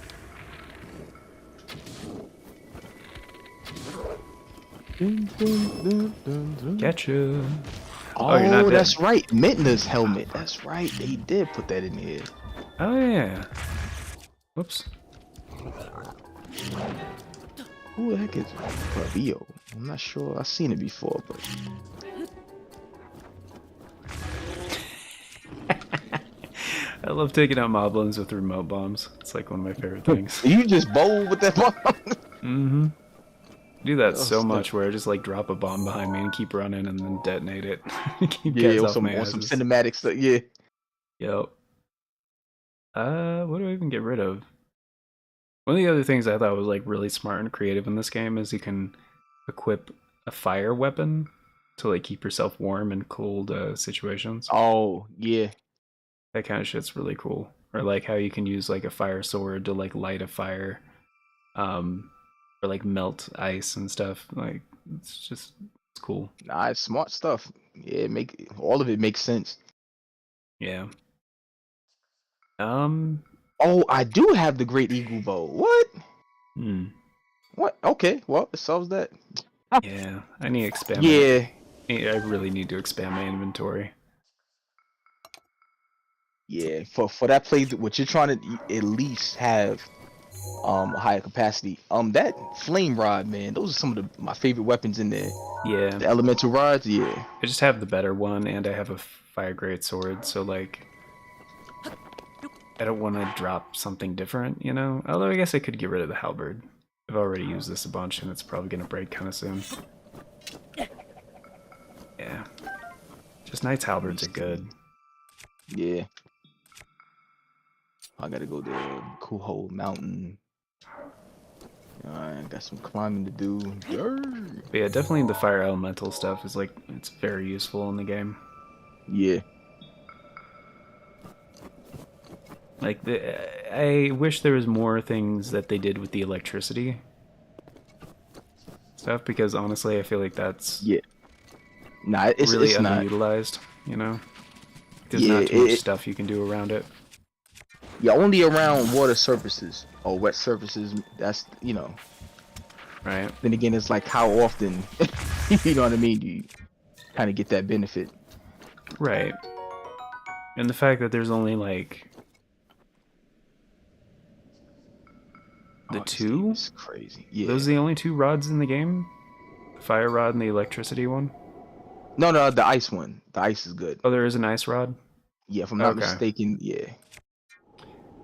Gotcha. Oh, you're not dead. that's right. Midna's helmet. That's right. They did put that in here. Oh yeah. Whoops. Who the heck is Fabio? I'm not sure. I've seen it before, but I love taking out moblins with remote bombs. It's like one of my favorite things. you just bowl with that bomb. Mm-hmm. Do that Oh, so snap. much where I just like drop a bomb behind me and keep running and then detonate it. Keep Yeah, guys on off some, my on some asses. cinematic stuff. Yeah. Yep. What do I even get rid of? One of the other things I thought was like really smart and creative in this game is you can equip a fire weapon to like keep yourself warm in cold situations. Oh, yeah. That kind of shit's really cool. Or like how you can use like a fire sword to like light a fire, or like melt ice and stuff. Like it's cool. Nah, it's smart stuff. Yeah, all of it makes sense. Yeah. Oh, I do have the Great Eagle Bow. What? Hmm. What? Okay, well, it solves that. Yeah, I need to expand. Yeah. I really need to expand my inventory. Yeah, for that play, what you're trying to at least have a higher capacity. That flame rod, man, those are some of my favorite weapons in there. Yeah, The elemental rods, yeah. I just have the better one, and I have a fire great sword, so like, I don't want to drop something different, you know? Although I guess I could get rid of the halberd. I've already used this a bunch, and it's probably gonna break kind of soon. Yeah. Just Knight's halberds are good. Yeah. I gotta go to Kuho Mountain. I got some climbing to do. Durr. But yeah, definitely the fire elemental stuff is like, it's very useful in the game. Yeah. Like, I wish there was more things that they did with the electricity stuff, because honestly, I feel like that's Yeah. Nah, really it's not. underutilized, you know? There's Yeah, not too much stuff you can do around it. Yeah, only around water surfaces or wet surfaces. That's, Right. Then again, it's like how often, you know what I mean? You kind of get that benefit. Right. And the fact that there's only like the This two? game is crazy. Yeah. Those are the only two rods in the game? The fire rod and the electricity one? No, the ice one. The ice is good. Oh, there is an ice rod? Yeah, if I'm not Okay. mistaken, yeah.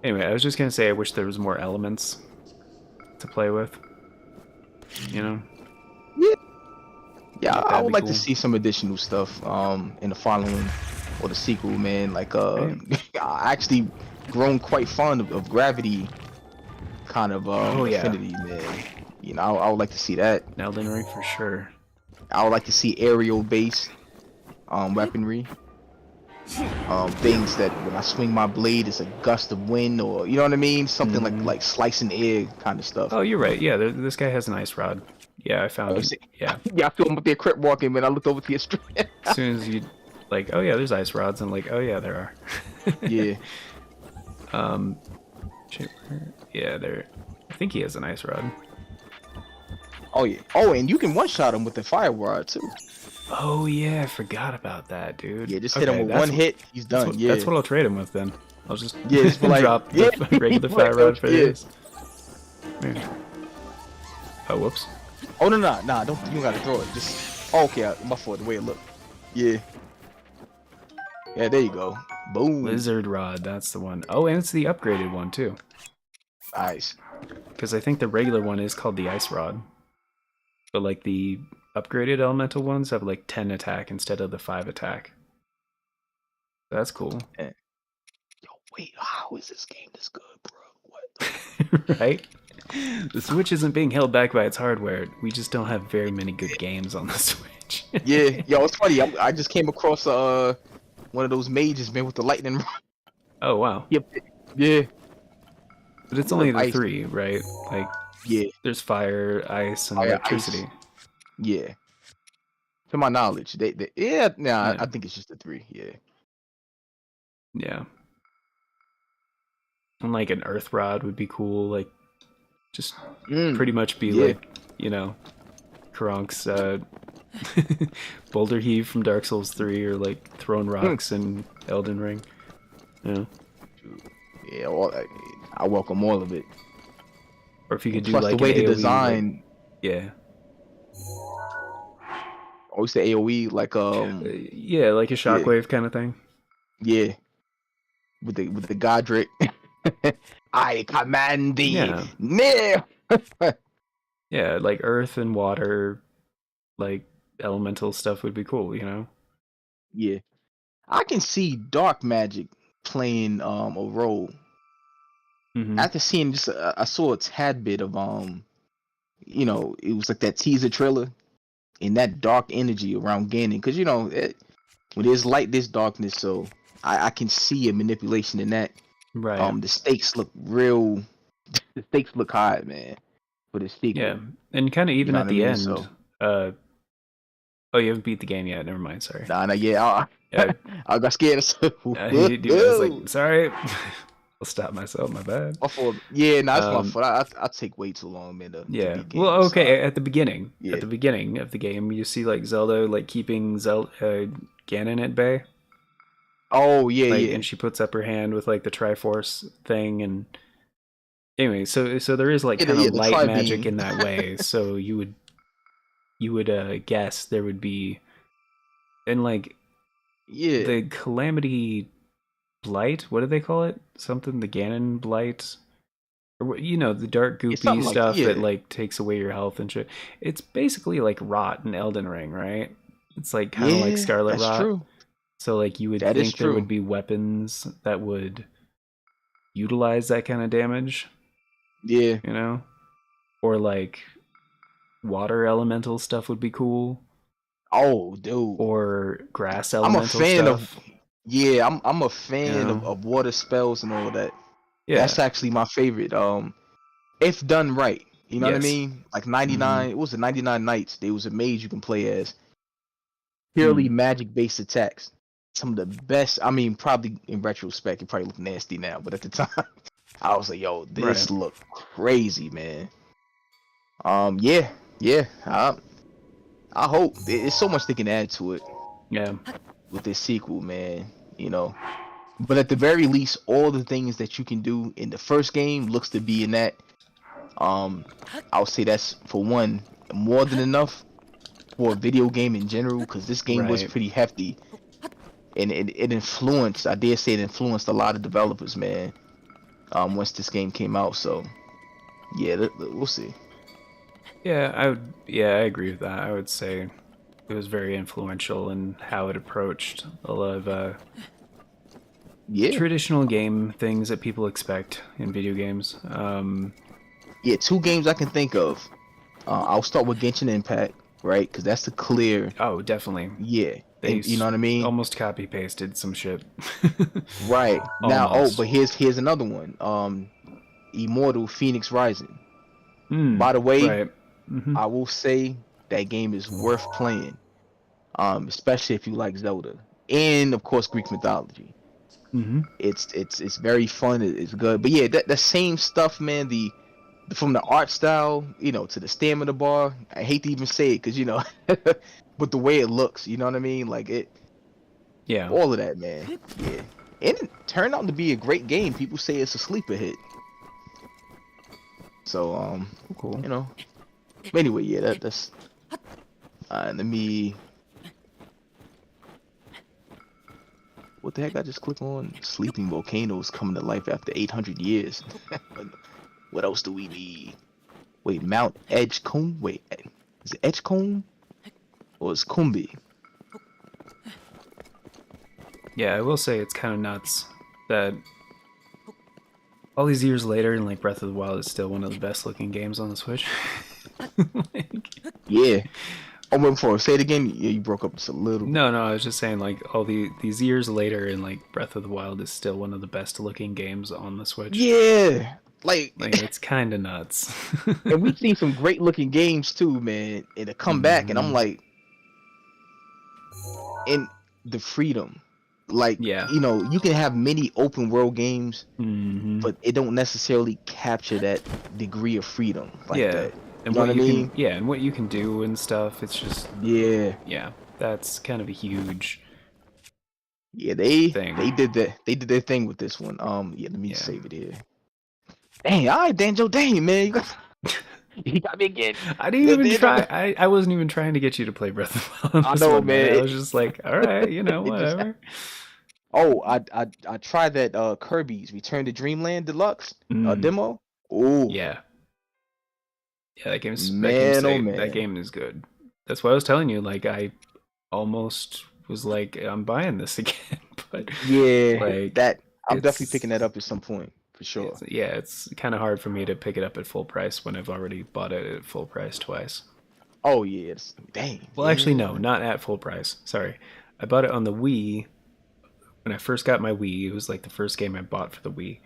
Anyway, I was just gonna say I wish there was more elements to play with. You know? Yeah, I That'd would be like cool. to see some additional stuff in the following or the sequel, man. Like Right. I actually grown quite fond of gravity kind of Oh, yeah. affinity, man. I would like to see that. Elden Ring for sure. I would like to see aerial based weaponry. Things that when I swing my blade it's a gust of wind, or you know what I mean? Something like slicing air kind of stuff. Oh, you're right. Yeah, this guy has an ice rod. Yeah, I found it. Yeah. Yeah, I feel him up there crip walking, man. I looked over to your street. As soon as you like, oh yeah, there's ice rods, and like, oh yeah, there are. Yeah. Shit, yeah, there. I think he has an ice rod. Oh yeah. Oh, and you can one shot him with the fire rod too. Oh yeah, I forgot about that, dude. Yeah, just hit him with that's one what- hit, he's done. That's what, yeah. that's what I'll trade him with then. I'll just Just be like, drop yeah, the regular fire like, rod for yeah. this. Yeah. Oh, whoops. Oh no, don't you gotta throw it. Just okay, my fault. The way it looked. Yeah. Yeah, there you go. Boom. Lizard rod, that's the one. Oh, and it's the upgraded one too. Nice. Because I think the regular one is called the ice rod. But like the upgraded elemental ones have like 10 attack instead of the 5 attack. That's cool. Yo, wait, how is this game this good, bro? What? Right? The Switch isn't being held back by its hardware. We just don't have very many good games on the Switch. Yeah, yo, it's funny. I just came across one of those mages, man, with the lightning rod. Oh, wow. Yep. Yeah. But it's only the Ice. 3, right? Like, Yeah. there's fire, ice, and Fire, electricity. ice. Yeah. To my knowledge, yeah. Yeah. I think it's just the 3. Yeah. Yeah. And like an earth rod would be cool. Like just Mm, pretty much be yeah. like, Karonk's boulder heave from Dark Souls 3, or like throwing rocks in Elden Ring. Yeah. Yeah, I welcome all of it. Or if you could do Plus like the way an they AoE, design, yeah. always the AOE, like Yeah, like a yeah, shockwave kind of thing. yeah, with the Godric. I command thee, Yeah. now. Yeah, like earth and water, like elemental stuff would be cool, Yeah, I can see dark magic playing a role. Hmm. After seeing just, I saw a tad bit of it was like that teaser trailer and that dark energy around Ganon, because when there's light, there's darkness, so I can see a manipulation in that. Right. The stakes look real. The stakes look high, man, for the Yeah. sequel. And kind of You even know at what I the mean? end, So, uh oh, you haven't beat the game yet. Never mind, sorry. nah, yeah, Yeah, I got scared. I was like, sorry. I'll stop myself, my bad. My fault. Yeah, nah, that's my Um fault. I take way too long, man, to yeah. beat Well, games. okay, Sorry. at the beginning. Yeah. At the beginning of the game, you see like Zelda like keeping Ganon at bay. Oh yeah, Like, yeah. and she puts up her hand with like the Triforce thing, and anyway, so there is like Yeah, kind of the light tri magic beam. in that way. So you would guess there would be, and like Yeah. the Calamity Blight. What do they call it? Something, the Ganon Blight, or the dark It's goopy something like stuff that yeah. like takes away your health and shit. It's basically like rot in Elden Ring, right? It's like kind of like Yeah, Scarlet that's Rot. true. So like you would That is think there would true. be weapons that would utilize that kind of damage, Yeah. or like water elemental stuff would be cool, Oh, dude. or grass I'm a elemental fan of stuff. yeah, I'm a You fan know? of water spells and all of that. Yeah. That's actually my favorite. If done right. You know what I Yes. mean? Like Mm-hmm. 99, it was the 99 Knights. There was a mage you can play as. Hmm. Purely magic based attacks. Some of the best. I mean, probably in retrospect, it probably look nasty now, but at the time, I was like, "Yo, Right. this look crazy, man." Yeah, yeah. I hope there's so much they can add to it Yeah. with this sequel, man. You know, but at the very least, all the things that you can do in the first game looks to be in that. Um, I'll say that's for one more than enough for a video game in general, because this game was Right. pretty hefty. And it influenced, I dare say it influenced a lot of developers, man. Once this game came out, so yeah, we'll see. Yeah, I would. Yeah, I agree with that. I would say it was very influential in how it approached a lot of Yeah, traditional game things that people expect in video games. yeah, two games I can think of. I'll start with Genshin Impact, right? Because that's the clear, Oh, definitely. yeah, They and you know what I mean, almost copy pasted some shit. right? Now, oh, Almost. but here's another one. Immortal Phoenix Rising. Hmm. By the way, Right. Mm-hmm. I will say that game is worth playing. Especially if you like Zelda, and of course Greek mythology. Mm-hmm. It's very fun. It's good, but yeah, that the same stuff, man. From the art style, to the stamina bar. I hate to even say it, because but the way it looks, you know what I mean? Like Yeah. all of that, man. Yeah, and it turned out to be a great game. People say it's a sleeper hit. So Cool. But anyway, yeah, that's. Let me. What the heck? I just click on sleeping volcanoes coming to life after 800 years. What else do we need? Wait, Mount Edgecombe? Wait, is it Edgecombe? Or is Kumbi? Yeah, I will say it's kind of nuts that all these years later, and like Breath of the Wild is still one of the best looking games on the Switch. Like, Yeah. Oh, wait, before say it again. Yeah, you broke up just a little. no, I was just saying like all these years later, and like Breath of the Wild is still one of the best looking games on the Switch. Yeah, like, Like it's kind of nuts. and we've seen some great looking games too, man. And to come back, and I'm Mhm. like, and the freedom like Yeah. you can have many open world games, Mm-hmm. but it don't necessarily capture that degree of freedom like Yeah. that. You And know what what I you mean? can, yeah, and what you can do and stuff. It's just, Yeah, yeah, that's kind of a huge yeah. They thing. did that. They did their thing with this one. Yeah. Let me Yeah. save it here. Dang, all right, Danjo, dang, man, you got me again. I didn't even Danjo, try. I wasn't even trying to get you to play Breath of the Wild on I this know, one, man. I man. was just like, all right, It just. whatever. Oh, I tried that Kirby's Return to Dreamland Deluxe Mm, demo. Oh, yeah. Yeah, man, oh that man. game is good. That's what I was telling you. Like, I almost was like, I'm buying this again, but Yeah, like, that I'm definitely it's picking that up at some point for sure. yeah, it's kind of hard for me to pick it up at full price when I've already bought it at full price twice. Oh yeah, dang, Well, actually, no, yeah, not at full price. Sorry, I bought it on the Wii when I first got my Wii. It was like the first game I bought for the Wii,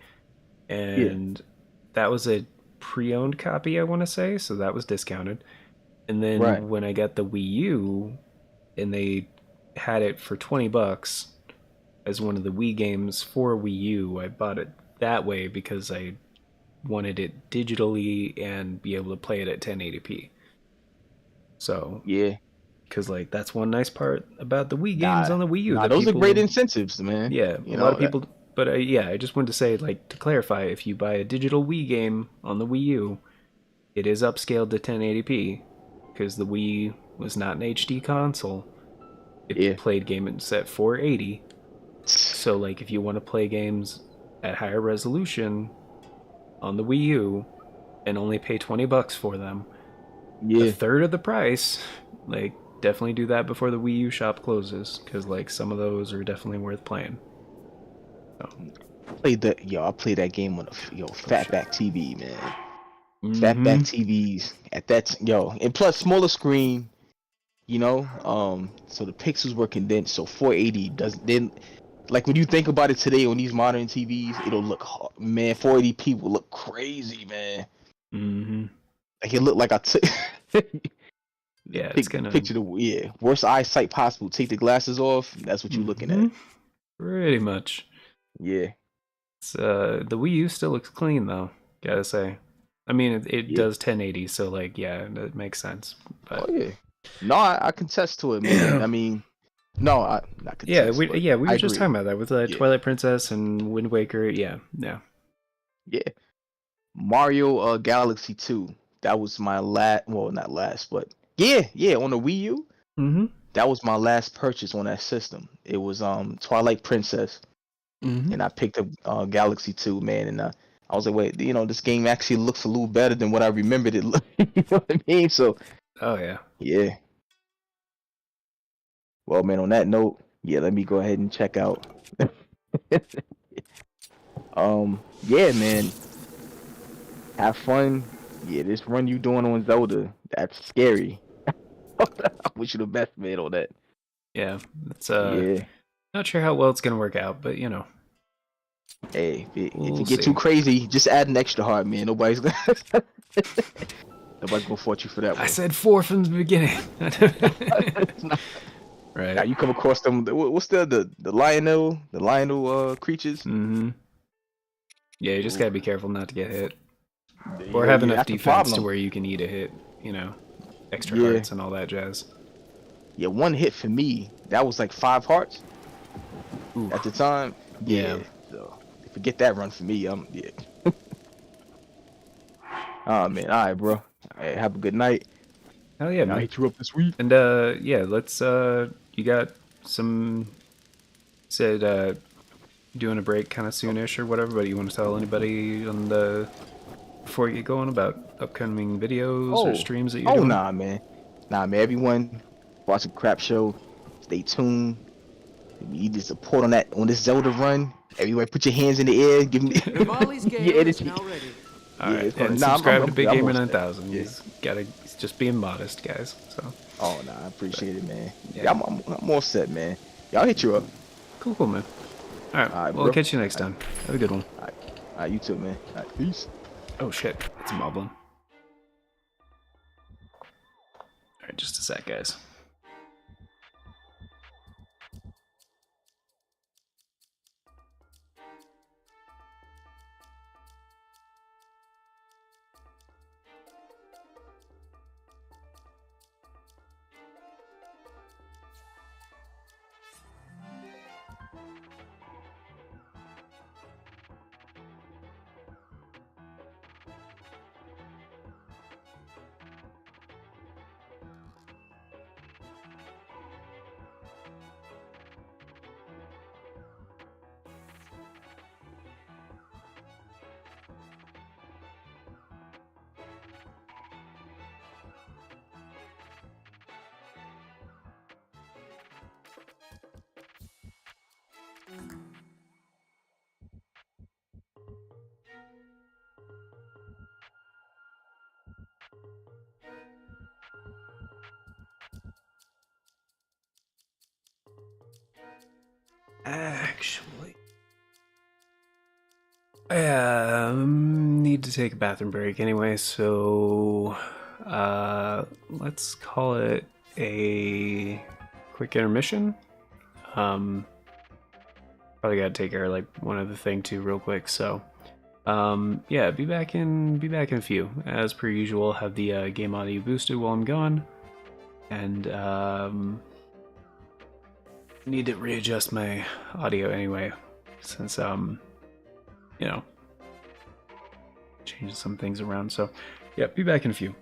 yeah, and that was a pre-owned copy, I want to say, so that was discounted. And right, then when I got the Wii U, and they had it for $20 as one of the Wii games for Wii U, I bought it that way because I wanted it digitally and be able to play it at 1080p. So, yeah. because like that's one nice part about the Wii games Nah, on the Wii U nah, that those are great people, incentives, man. yeah, You a lot know of that. people. But yeah, I just wanted to say, like, to clarify, if you buy a digital Wii game on the Wii U, it is upscaled to 1080p because the Wii was not an HD console. It Yeah. played games at 480. So, like, if you want to play games at higher resolution on the Wii U and only pay $20 for them, a Yeah. third of the price, like, definitely do that before the Wii U shop closes because, like, some of those are definitely worth playing. So, I played that game on a oh shit. fatback TV, man. Mm-hmm. Fatback TVs at and plus smaller screen, so the pixels were condensed, so 480 doesn't then like when you think about it today on these modern TVs, it'll look man, 480p will look crazy, man. Mm-hmm. Like it looked like I took Yeah, it's gonna. picture worst eyesight possible. Take the glasses off, that's what you're looking Mm-hmm. at. Pretty much. Yeah, It's the Wii U still looks clean though. Gotta say. I mean, it yeah. does 1080, so like, yeah, it makes sense. Oh But yeah. No, I contest to it, man. I mean, no, I not contest, but we I were just agree. talking about that with Yeah, Twilight Princess and Wind Waker. Yeah, yeah. yeah. Mario Galaxy 2. That was my last, well, not last, but yeah, on the Wii U. Mm-hmm. That was my last purchase on that system. It was Twilight Princess, Mm-hmm. and I picked up Galaxy 2, man, and I was like, wait, this game actually looks a little better than what I remembered it look. You know what I mean? So, Oh yeah. yeah. Well, man, on that note, yeah, let me go ahead and check out. Yeah, man, have fun. Yeah, this run you doing on Zelda, that's scary. I wish you the best, man, on that. Yeah. It's Yeah. not sure how well it's gonna work out, but Hey, if we'll you get too see. crazy, just add an extra heart, man. Nobody's gonna fault you for that I one. said 4 from the beginning. Now Right. you come across them. What's the Lionel creatures? Mm-hmm. Yeah, you just Ooh, gotta be careful not to get hit. Or yeah, have yeah, enough that's the defense to problem. where you can eat a hit, extra Yeah, hearts and all that jazz. yeah. One hit for me, that was like 5 hearts Ooh. at the time. Yeah. Yeah, so forget that run for me. Yeah. Oh man, all right, bro. Hey, have a good night. Hell yeah, And I'll man. hit you up this week. And yeah, let's you got some said doing a break kind of soonish or whatever, but you want to tell anybody on the before you get going about upcoming videos or Oh, streams that you're oh, doing? nah, man. Everyone, watch a crap show. Stay tuned. We need the support on this Zelda run. Everybody, put your hands in the air. Give me Molly's your Gale is energy. now ready. All Yeah, right, it's gonna. and Nah, subscribe to I'm good. Big I'm Gamer all set. 9000. Yeah. He's just being modest, guys. So Oh, nah, I appreciate it, man. Yeah, yeah, I'm all set, man. Yeah, I'll hit you up. cool, man. All right, All right, well, I'll bro. catch you next time. Have a good one. All right, you too, man. All right, peace. Oh shit, it's a moblin. All right, just a sec, guys. Actually, I need to take a bathroom break anyway, so let's call it a quick intermission. Probably gotta take care of like one other thing too, real quick. So, yeah, be back in a few. As per usual, have the game audio boosted while I'm gone, and need to readjust my audio anyway, since you know, changing some things around. So, yeah, be back in a few.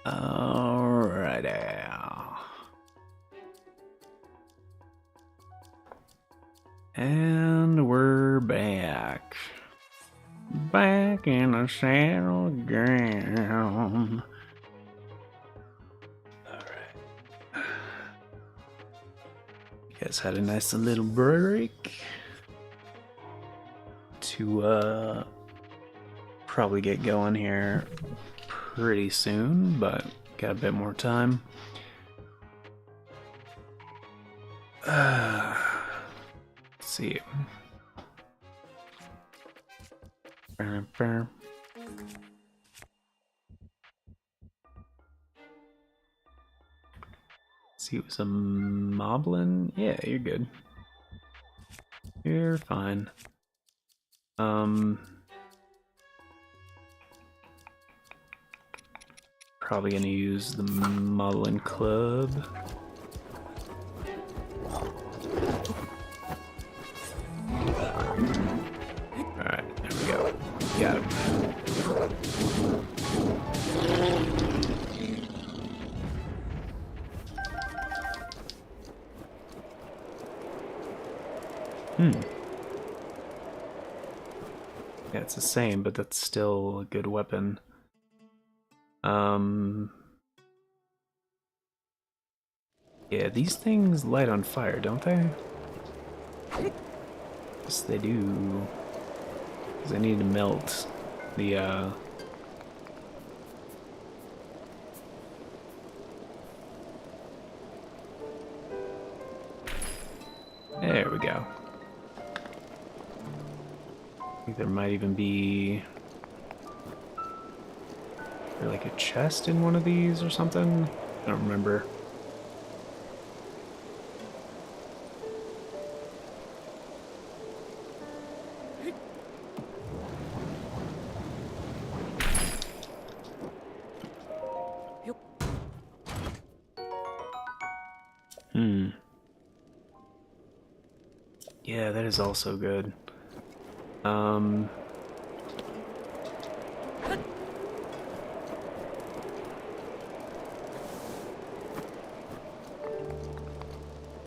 Alrighty. And we're back. Back in the saddle again. Alright. You guys had a nice little break to probably get going here pretty soon, but got a bit more time. Let's see. See, it was a moblin. Yeah, you're good. You're fine. Probably gonna use the moblin club. Alright, there we go. Got him. Yeah, it's the same, but that's still a good weapon. Yeah, these things light on fire, don't they? Yes, they do. Because I need to melt the, There we go. I think there might even be like a chest in one of these or something. I don't remember. Yeah, that is also good.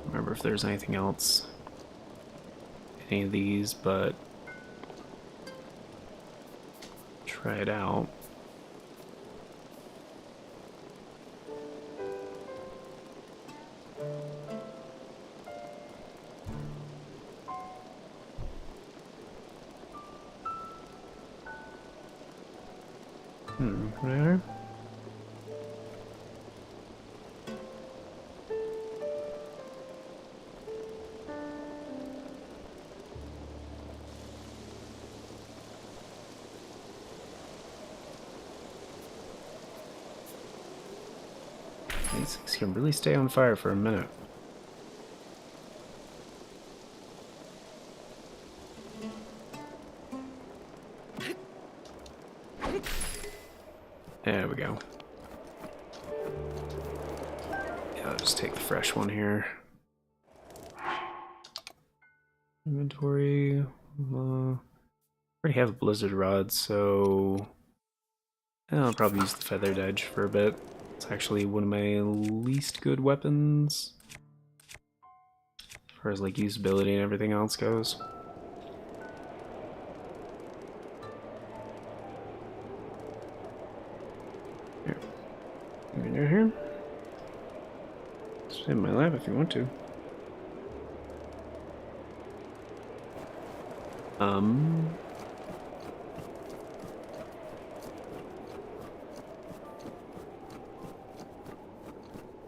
Remember if there's anything else, any of these, but try it out. There. These things can really stay on fire for a minute. There we go. Yeah, I'll just take the fresh one here. Inventory. Already have a blizzard rod, so I'll probably use the feathered edge for a bit. It's actually one of my least good weapons as far as like usability and everything else goes. Here. You can do it here. Stay in my lab if you want to.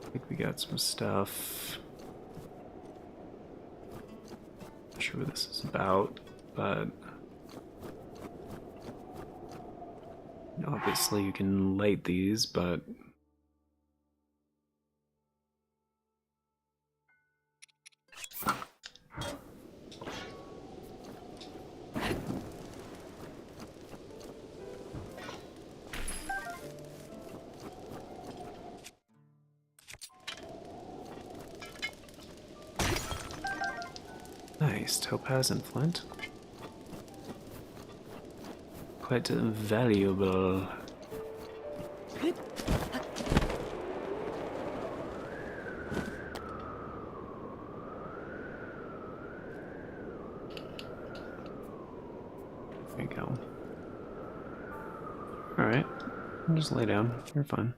I think we got some stuff. sure what this is about, but obviously you can light these, but nice, topaz and flint. Quite valuable. There you go. Alright, just lay down. You're fine.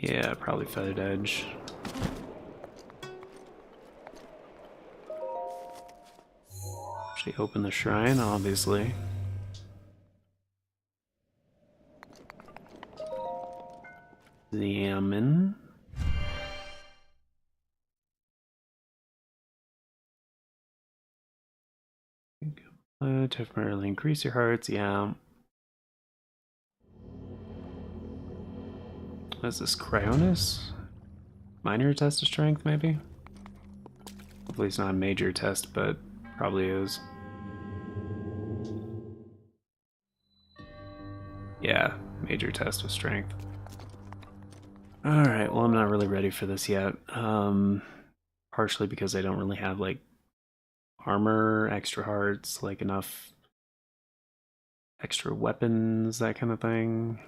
Yeah, probably feathered edge. Actually open the shrine, obviously. Examine. Temporarily increase your hearts, yeah. What is this, Cryonis? Minor test of strength, maybe? Hopefully it's not a major test, but probably is. Yeah, major test of strength. Alright, well I'm not really ready for this yet. Partially because I don't really have, like, armor, extra hearts, like enough extra weapons, that kind of thing.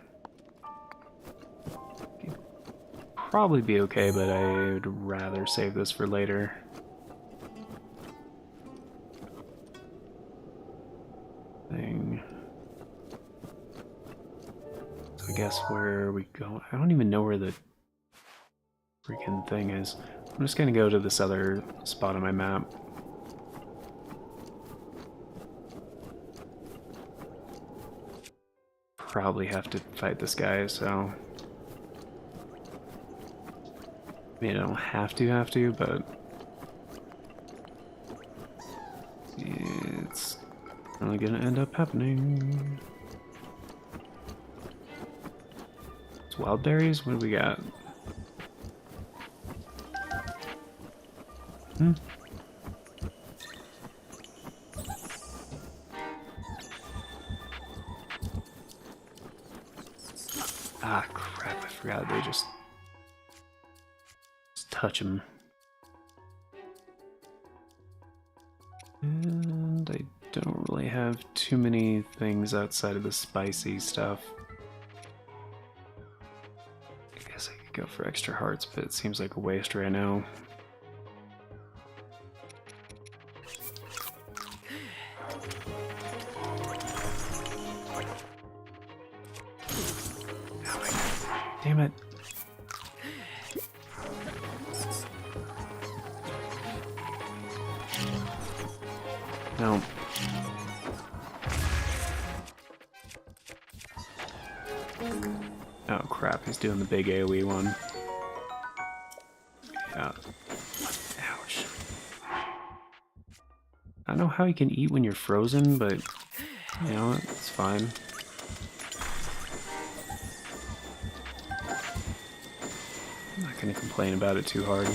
Probably be okay, but I'd rather save this for later. Thing. So I guess where we go, I don't even know where the freaking thing is. I'm just gonna go to this other spot on my map. Probably have to fight this guy, so I mean, I don't have to, but it's only gonna end up happening. It's wild berries? What do we got? Ah, crap, I forgot they just touch them. And I don't really have too many things outside of the spicy stuff. I guess I could go for extra hearts, but it seems like a waste right now. Damn it. No. Oh crap, he's doing the big AoE one. Yeah. Ouch. I don't know how you can eat when you're frozen, but you know, it's fine. I'm not gonna complain about it too hard.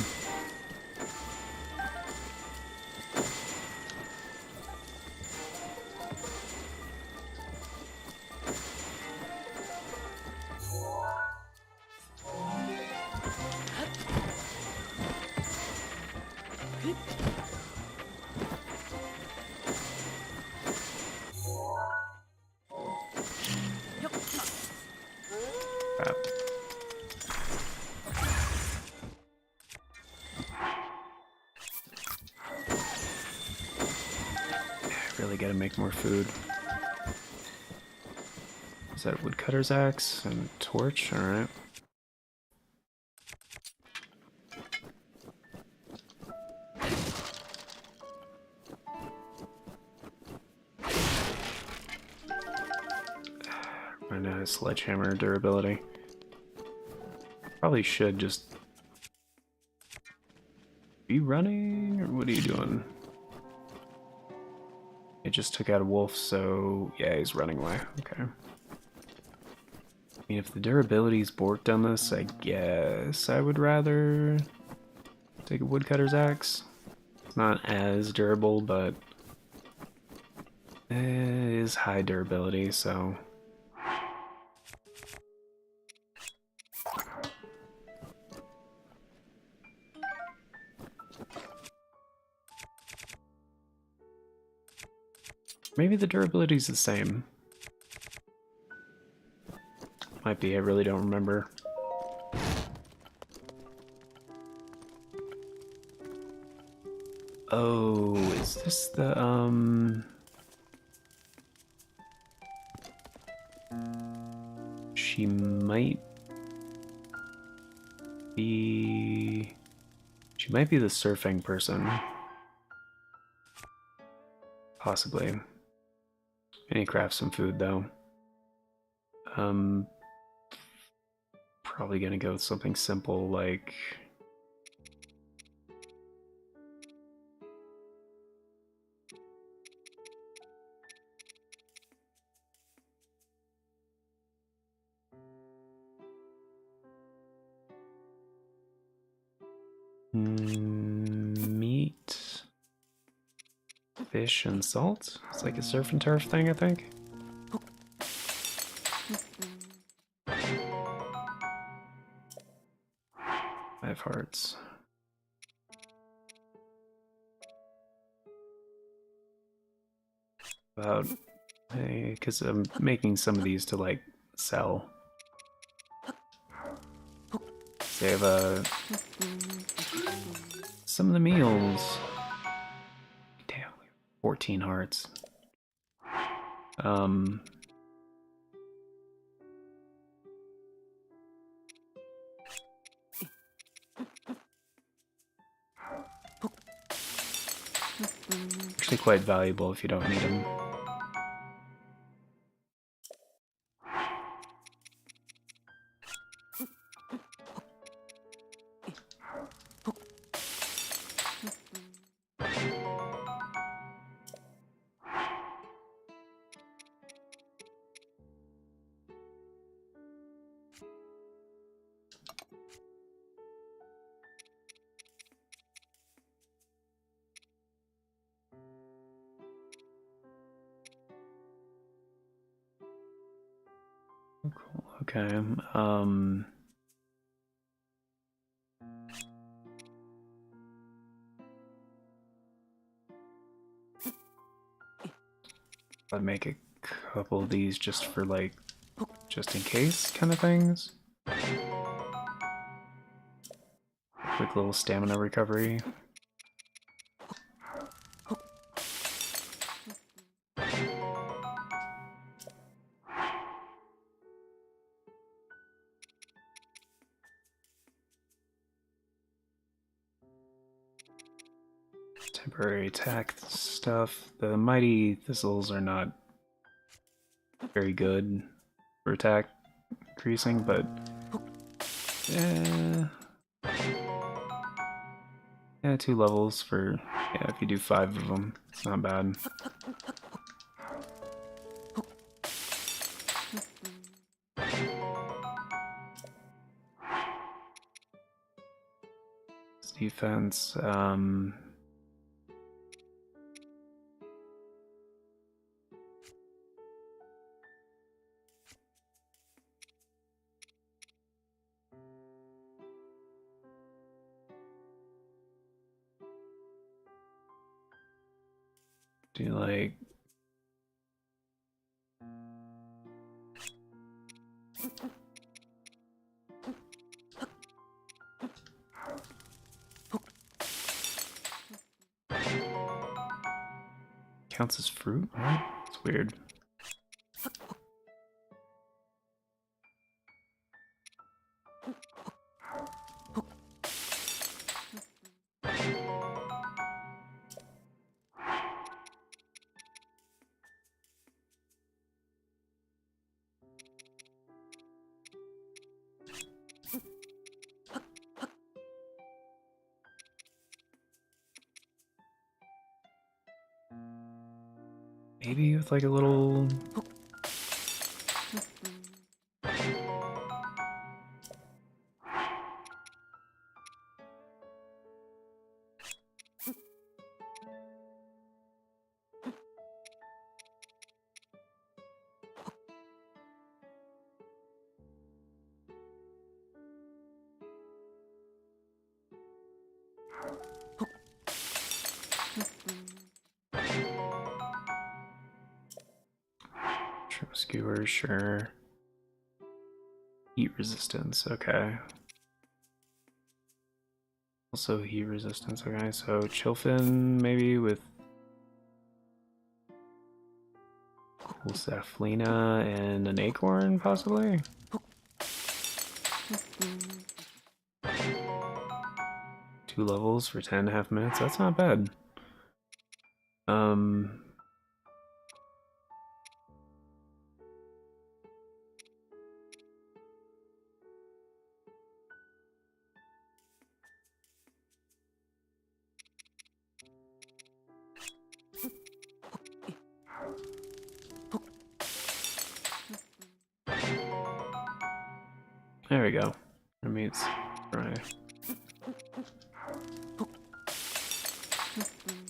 Crap. I really gotta make more food. Is that a woodcutter's axe and a torch? Alright. Right now, his sledgehammer durability. Probably should just Are you running, or what are you doing? It just took out a wolf, so yeah, he's running away. Okay. I mean, if the durability's borked on this, I guess I would rather take a woodcutter's axe. It's not as durable, but it is high durability, so... Maybe the durability's the same. Might be, I really don't remember. Oh, is this the, She might be... She might be the surfing person. Possibly. I need to craft some food, though. Probably gonna go with something simple like... meat, fish, and salt. It's like a surf and turf thing, I think. 5 hearts. About, because I'm making some of these to like sell. They have some of the meals. Damn, 14 hearts. Actually quite valuable if you don't need them. Cool. Okay. I'd make a couple of these just for like, just in case kind of things. Quick little stamina recovery. Temporary attack stuff. The mighty thistles are not very good for attack increasing, but yeah, 2 levels for, yeah, if you do 5 of them, it's not bad. This defense, do like counts as fruit? What? It's weird. Maybe with like a little... Trim skewer, sure. Heat resistance, okay. Also heat resistance, okay, so Chillfin maybe with cool Saflina and an acorn, possibly? 2 levels for 10.5 minutes, that's not bad. There we go. That means right.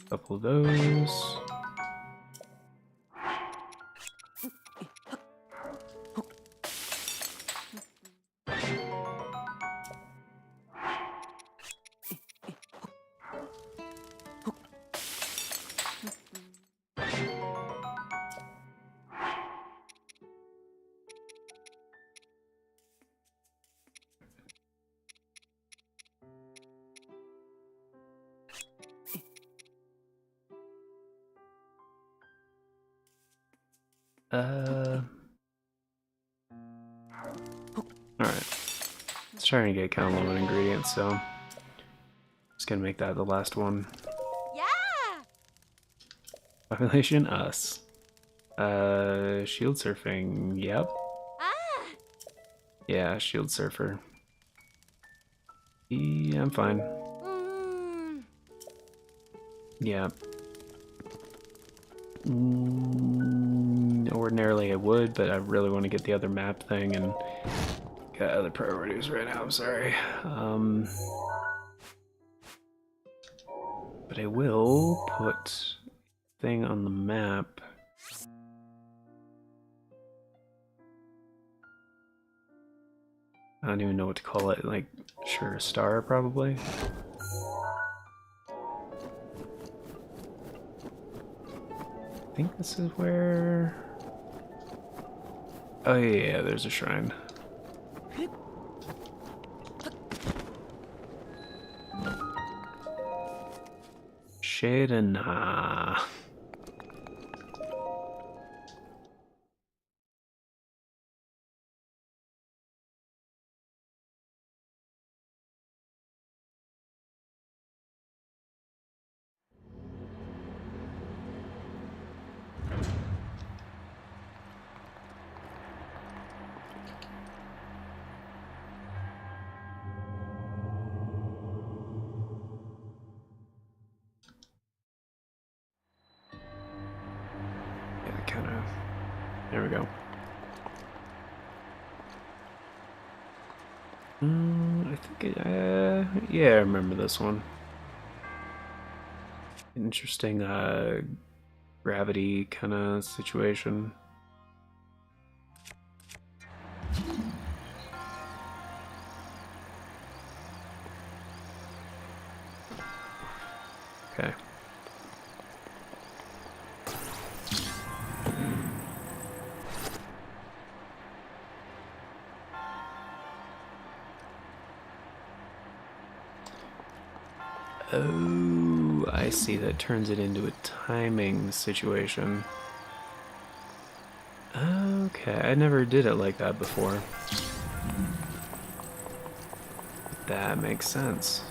Couple of those. Alright. It's starting to get kind of low on ingredients, so just gonna make that the last one. Yeah! Population us. Shield surfing, yep. Ah! Yeah, shield surfer. Yeah, I'm fine. Yeah. Ordinarily I would, but I really want to get the other map thing and got other priorities right now, I'm sorry. But I will put thing on the map. I don't even know what to call it, like, sure, a star probably? I think this is where... Oh yeah, there's a shrine. Jade and yeah, kind of. There we go. I think yeah, I remember this one. Interesting, gravity kind of situation. Okay. Oh, I see. That turns it into a timing situation. Okay, I never did it like that before. That makes sense.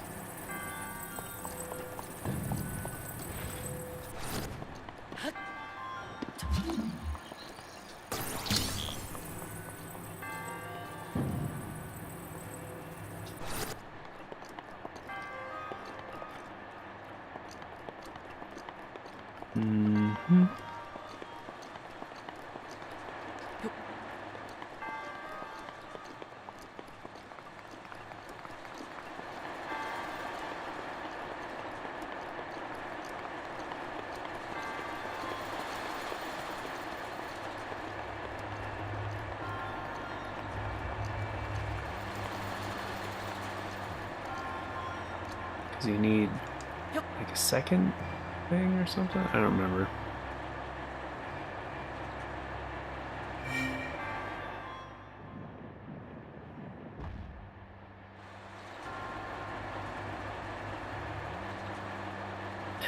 Because you need like a second thing or something? I don't remember.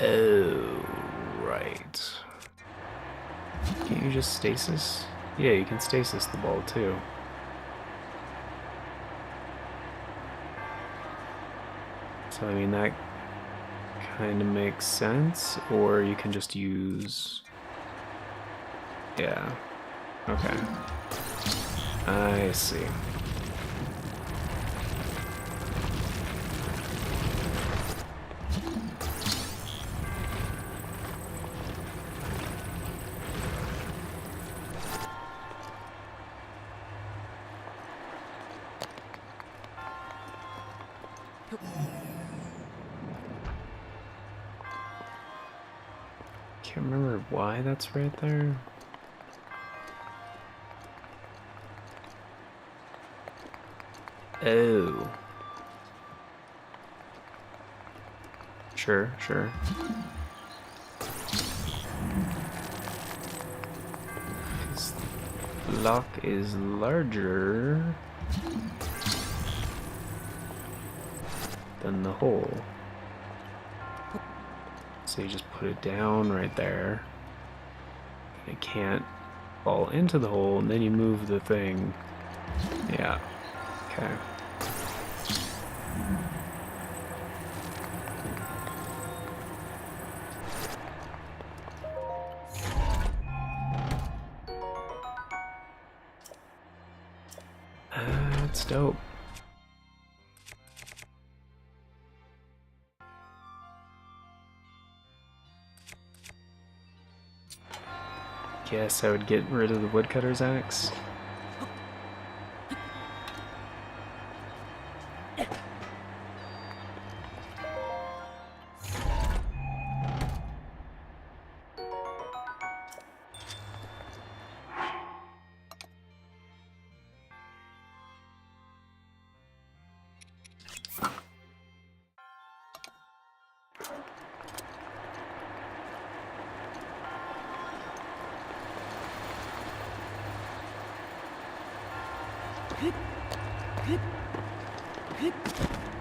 Oh, right. Can't you just stasis? Yeah, you can stasis the ball too. So I mean that kind of makes sense, or you can just use... Yeah. Okay. I see. Can't remember why that's right there. Oh. Sure, sure. This block is larger than the hole. So you just put it down right there. It can't fall into the hole, and then you move the thing. Yeah. Okay. That's dope. Guess I would get rid of the woodcutter's axe.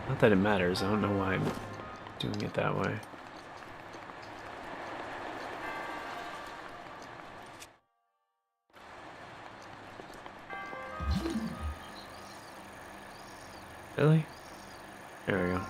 Not that it matters, I don't know why I'm doing it that way. Really? There we go.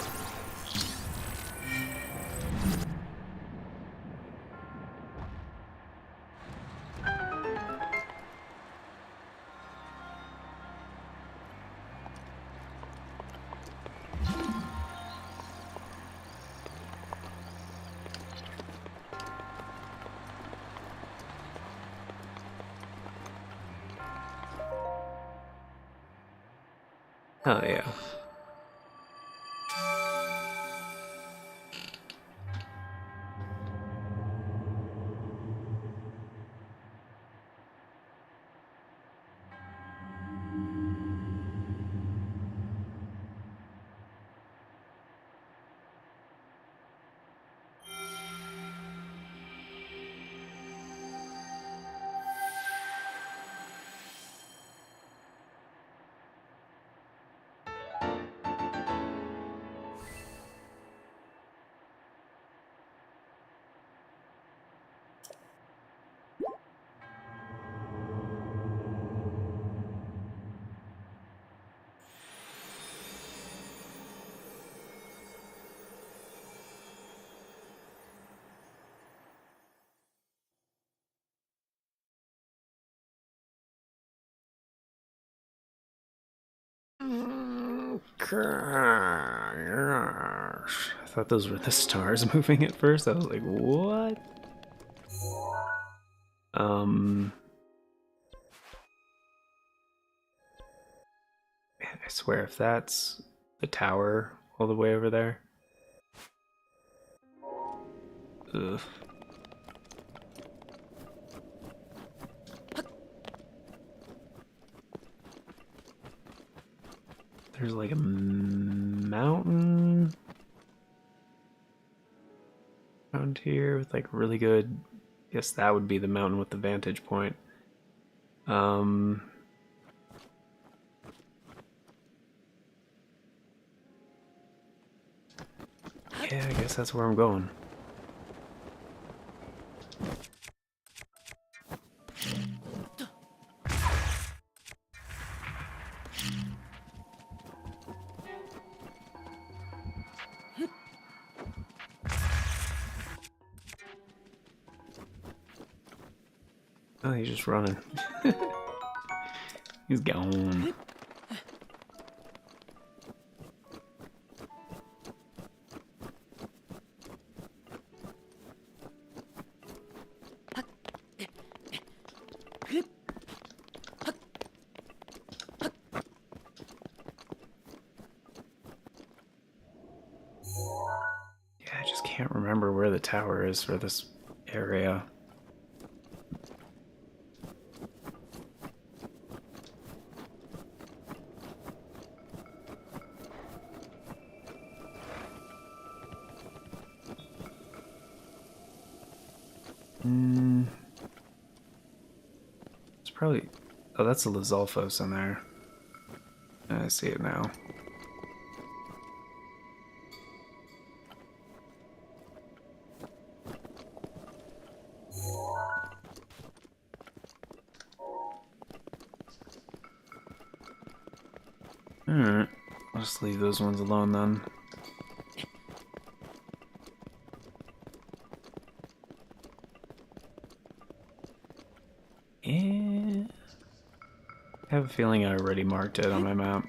Oh yeah. I thought those were the stars moving at first. I was like, what? Man, I swear if that's the tower all the way over there. Ugh. There's like a mountain around here with like really good. Guess that would be the mountain with the vantage point. Yeah, I guess that's where I'm going. Oh, he's just running. He's gone. Yeah, I just can't remember where the tower is for this area. It's probably... Oh, that's the Lizalfos in there. I see it now. Alright, I'll just leave those ones alone then. Yeah. I have a feeling I already marked it on my map.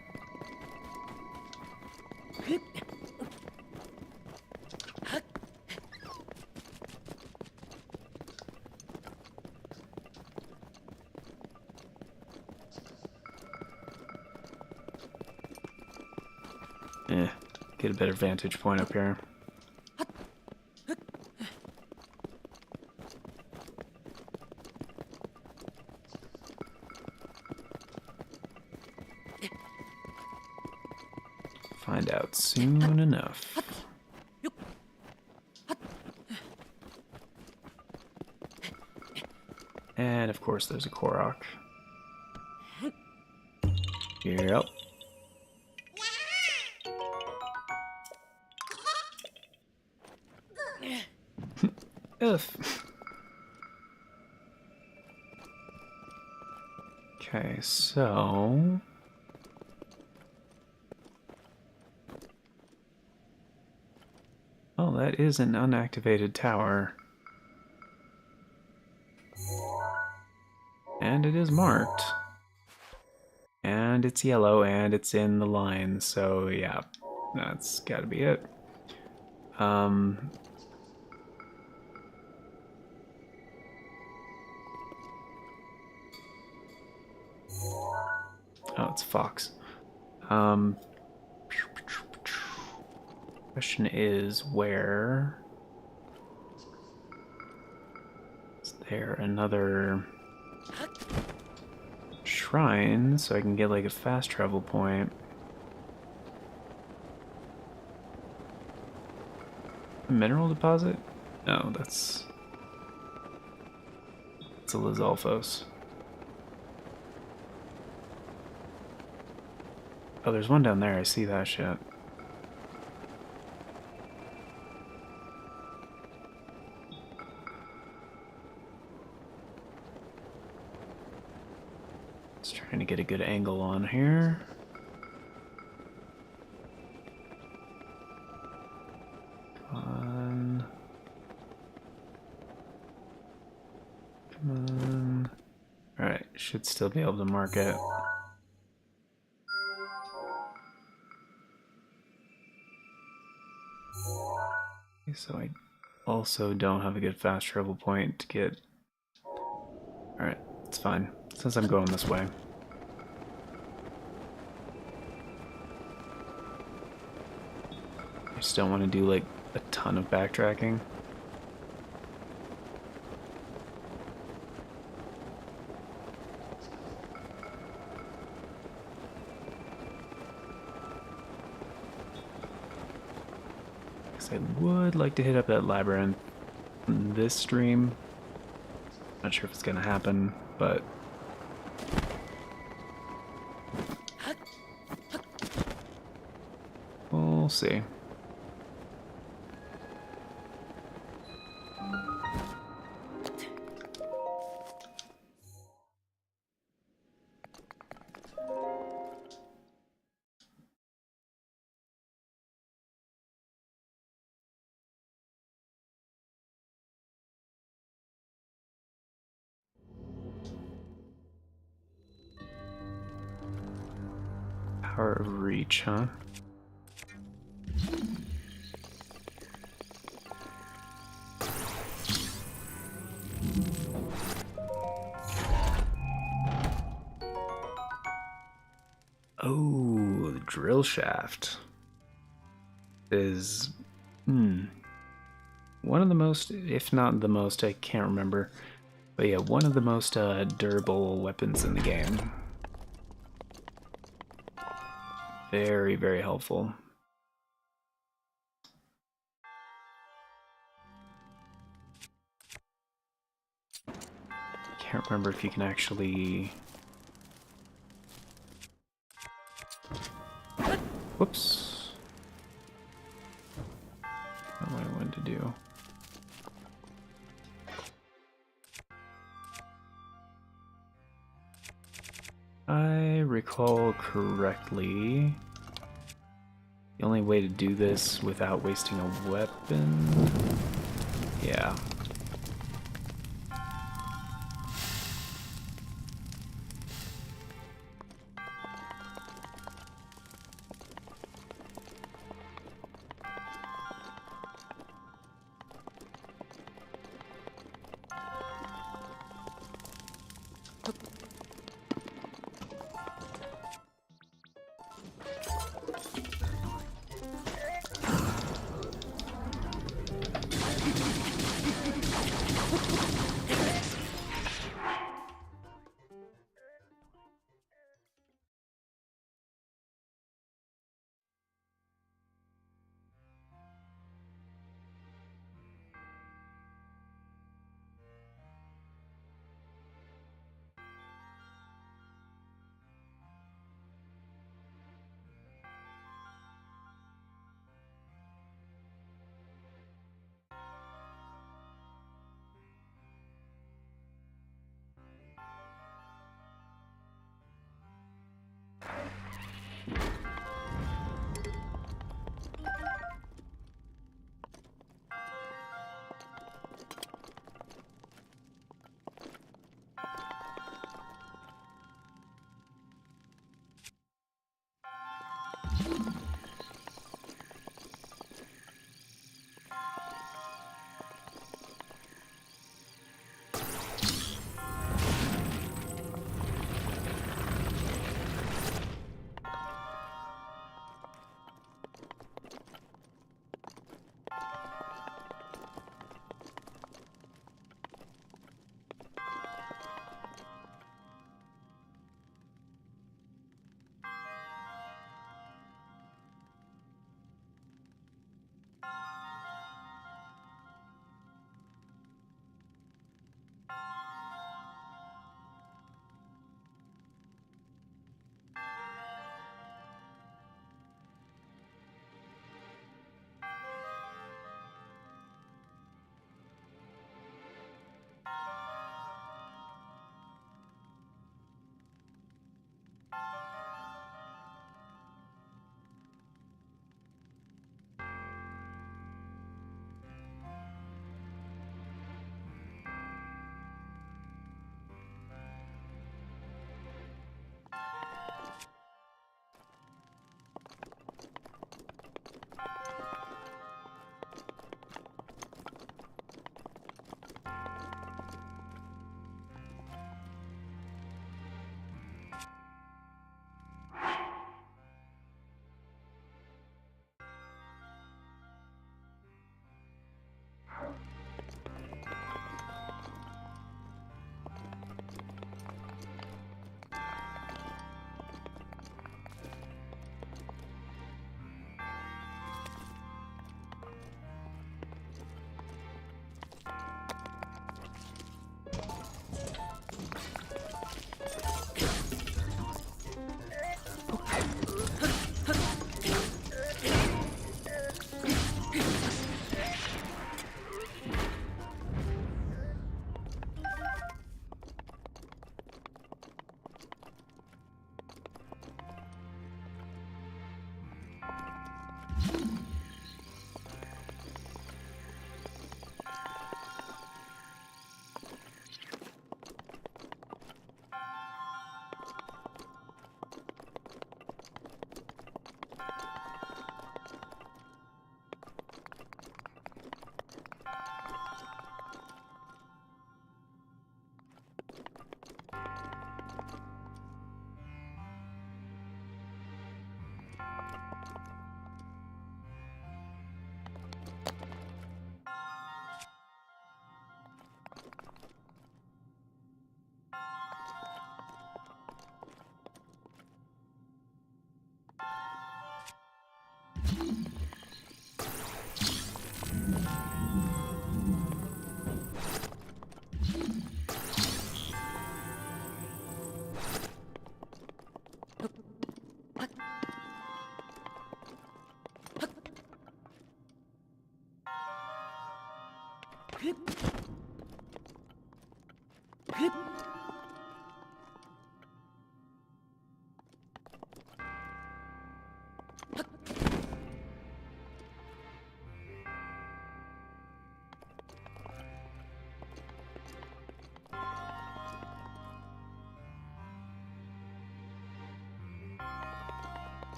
Get a better vantage point up here. Find out soon enough. And of course there's a Korok. Yep. Okay, so... Oh, that is an unactivated tower. And it is marked. And it's yellow, and it's in the line, so yeah, that's gotta be it. Oh, it's Fox. Question is, where is there another shrine so I can get like a fast travel point? A mineral deposit? No, that's a Lizalfos. Oh, there's one down there. I see that shit. Just trying to get a good angle on here. Come on. Come on. Alright, should still be able to mark it. So I also don't have a good fast travel point to get... Alright, it's fine, since I'm going this way. I just don't want to do like a ton of backtracking. I would like to hit up that labyrinth this stream. Not sure if it's gonna happen, but we'll see. Power of reach, huh? Oh, the drill shaft is one of the most, if not the most, I can't remember, but yeah, one of the most durable weapons in the game. Very, very helpful. Can't remember if you can actually... Whoops. Not what I wanted to do. I recall correctly, the only way to do this without wasting a weapon... Yeah.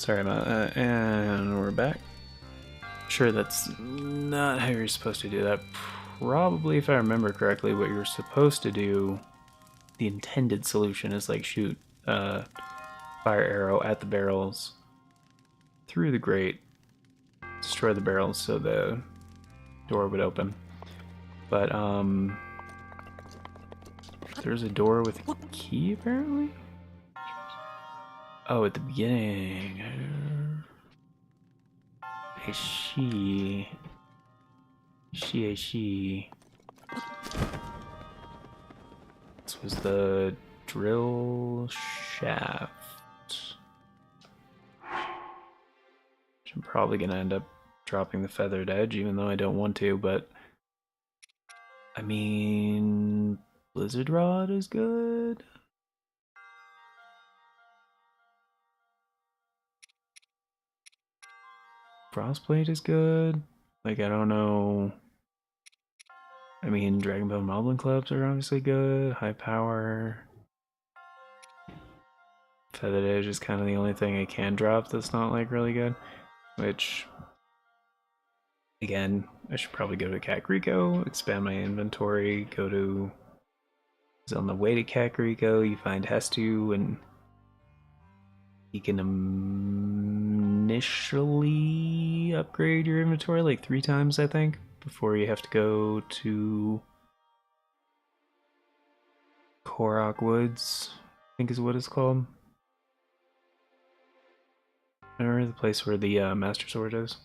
Sorry about that. And we're back. Sure, that's not how you're supposed to do that. Probably, if I remember correctly, what you're supposed to do, the intended solution is like shoot a fire arrow at the barrels through the grate, destroy the barrels so the door would open. But there's a door with a key apparently. Oh, at the beginning. She. This was the drill shaft. Which I'm probably gonna end up dropping the feathered edge, even though I don't want to, but I mean, Blizzard Rod is good. Frostblade is good. Like, I don't know. I mean, Dragonbone Moblin Clubs are obviously good. High power. Feathered Edge is kind of the only thing I can drop that's not, like, really good. Which, again, I should probably go to Kakariko, expand my inventory, go to... Because on the way to Kakariko, you find Hestu, and you can initially upgrade your inventory like 3 times, I think, before you have to go to Korok Woods, I think is what it's called. I remember the place where the Master Sword is.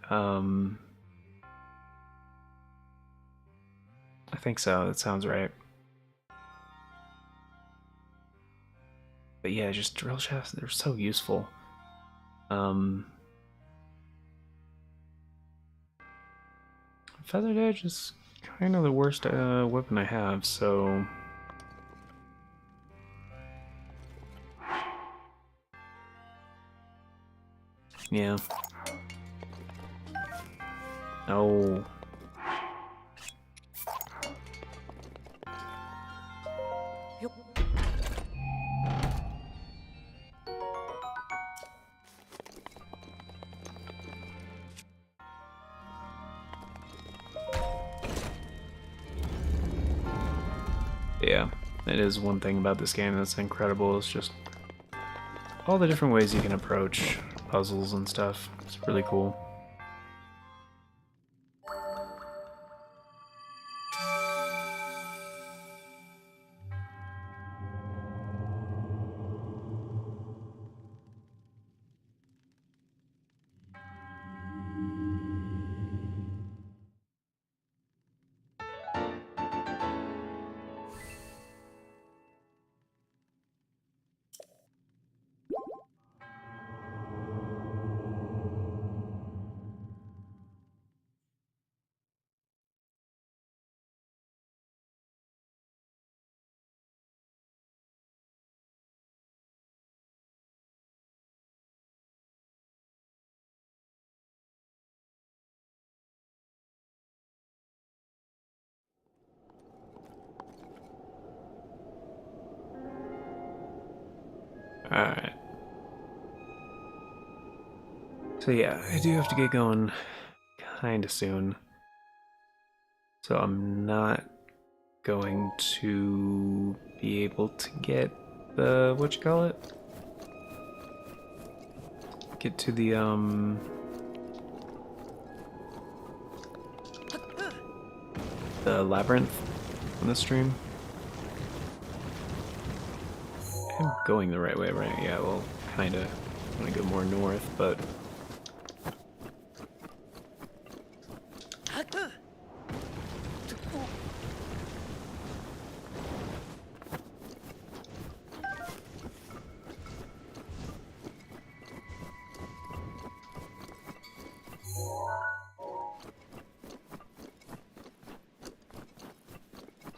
I think so, that sounds right. But yeah, just drill shafts, they're so useful. Feathered Edge is kind of the worst weapon I have, so... Yeah. Oh. Yeah, it is one thing about this game that's incredible. It's just all the different ways you can approach puzzles and stuff. It's really cool. Alright. So yeah, I do have to get going kinda soon. So I'm not going to be able to get the, get to the labyrinth on the stream. I'm going the right way, right? Yeah, well, kinda. I want to go more north, but...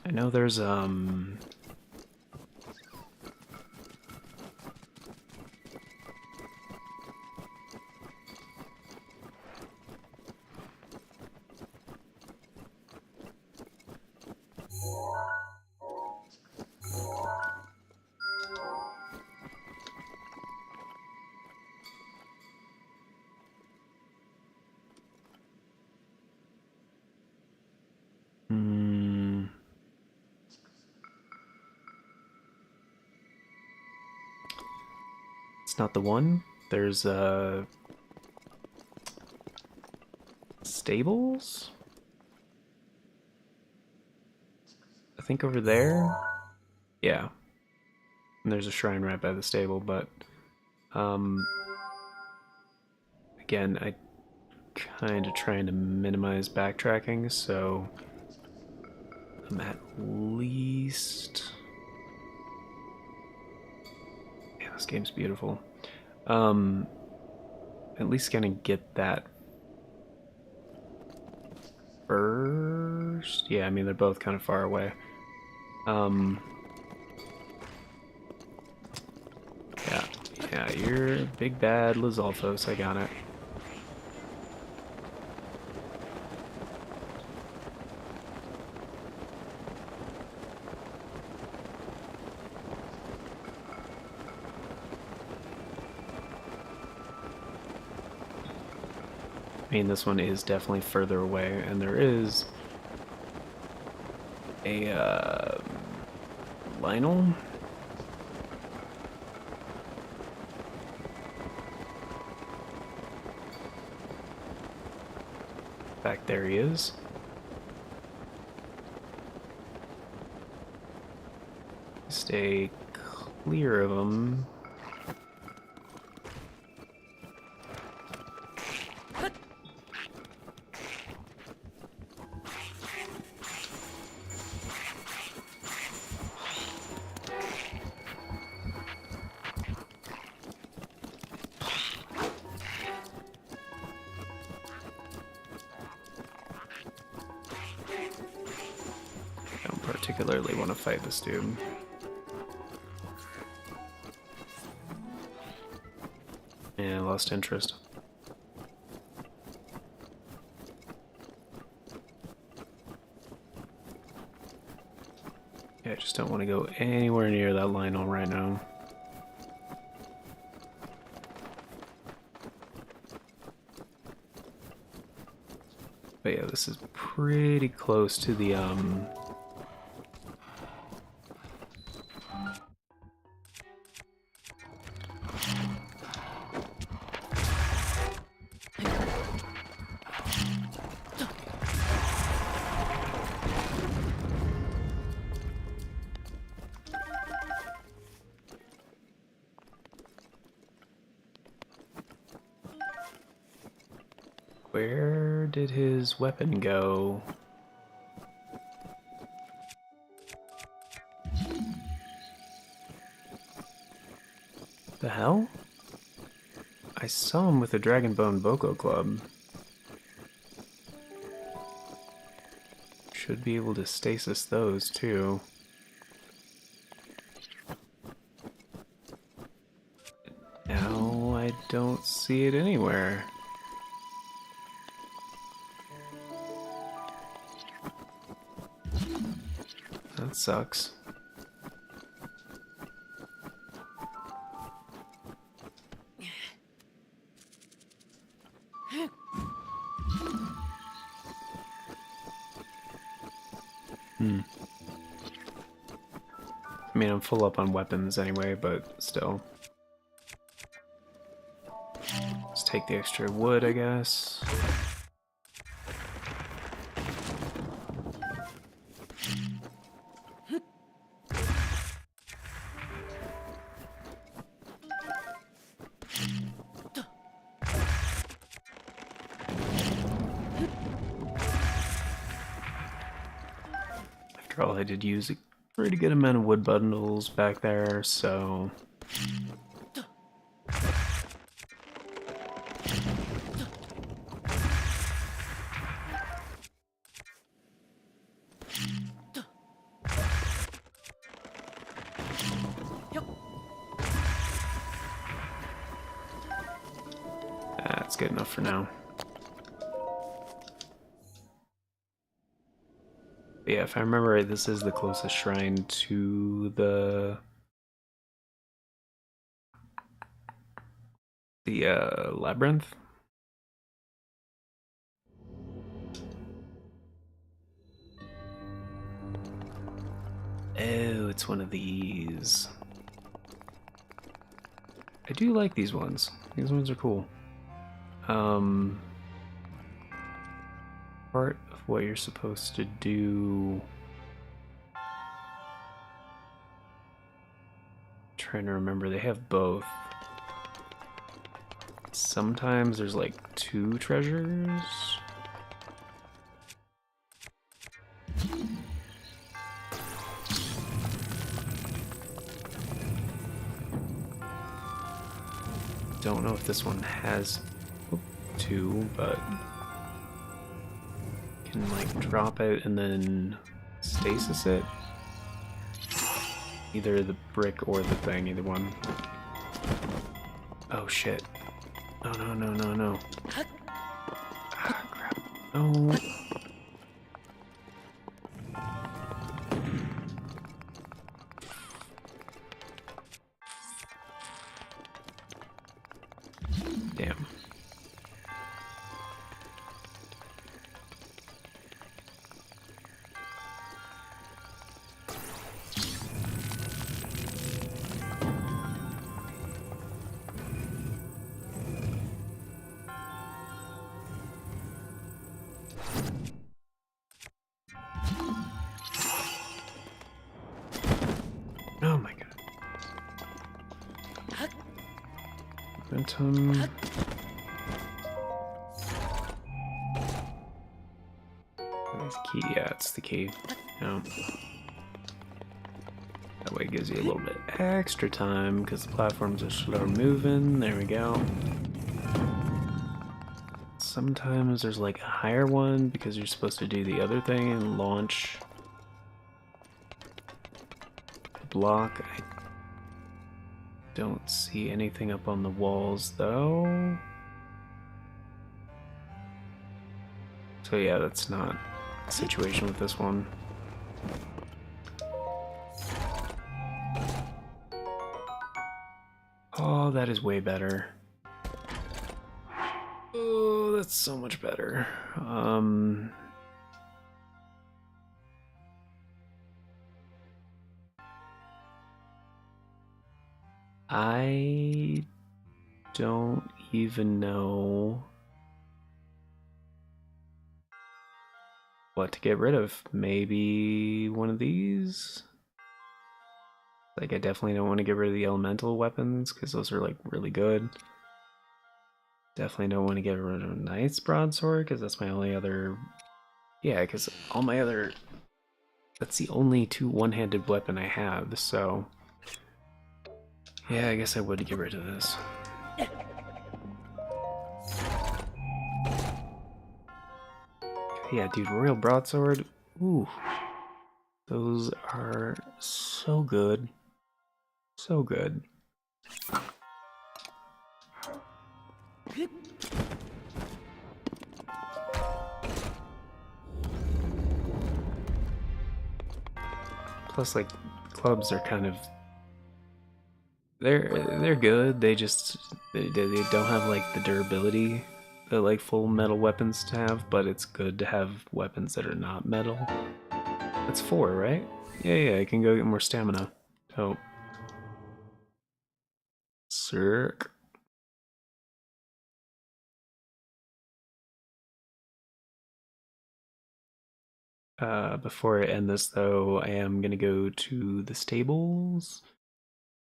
I know there's, not the one. There's stables? I think over there? Yeah. And there's a shrine right by the stable, but again, I kind of trying to minimize backtracking, so I'm at least... Yeah, this game's beautiful. At least gonna get that first. Yeah, I mean they're both kind of far away. Yeah, you're big bad Lizalfos, I got it. I mean, this one is definitely further away, and there is a Lionel. Back there he is. Stay clear of him. Particularly want to fight this dude. Yeah, I lost interest. Yeah, I just don't want to go anywhere near that Lionel right now. But yeah, this is pretty close to the where did his weapon go? The hell? I saw him with a Dragonbone Boko Club. Should be able to stasis those too. Now I don't see it anywhere. That sucks. I mean, I'm full up on weapons anyway, but still. Let's take the extra wood, I guess. After all, I did use a pretty good amount of wood bundles back there, so... That's good enough for now. But yeah, if I remember right, this is the closest shrine to the labyrinth. Oh, it's one of these. I do like these ones. These ones are cool. Part of what you're supposed to do. Trying to remember, they have both. Sometimes there's like 2 treasures. Don't know if this one has 2, but can like drop it and then stasis it. Either the brick or the thing, either one. Oh shit. Oh no, no, no, no. Ah, crap. No. Damn. Oh my god. Momentum. Where's the key? Yeah, it's the key. No. That way it gives you a little bit extra time because the platforms are slow moving. There we go. Sometimes there's like a higher one because you're supposed to do the other thing and launch the block. I don't see anything up on the walls though. So yeah, that's not the situation with this one. Oh, that is way better. Oh, that's so much better. I don't even know what to get rid of. Maybe one of these? Like, I definitely don't want to get rid of the elemental weapons because those are like really good. Definitely don't want to get rid of a Knight's Broadsword because that's my only other... Yeah, because all my other... That's the only 2 one-handed weapon I have, so... Yeah, I guess I would get rid of this. Yeah, dude, Royal Broadsword. Ooh. Those are so good. So good. Plus, like, clubs are kind of... They're good. They just they don't have like the durability that like full metal weapons to have, but it's good to have weapons that are not metal. That's 4, right? Yeah, I can go get more stamina. Oh. Circ. Before I end this though, I am gonna go to the stables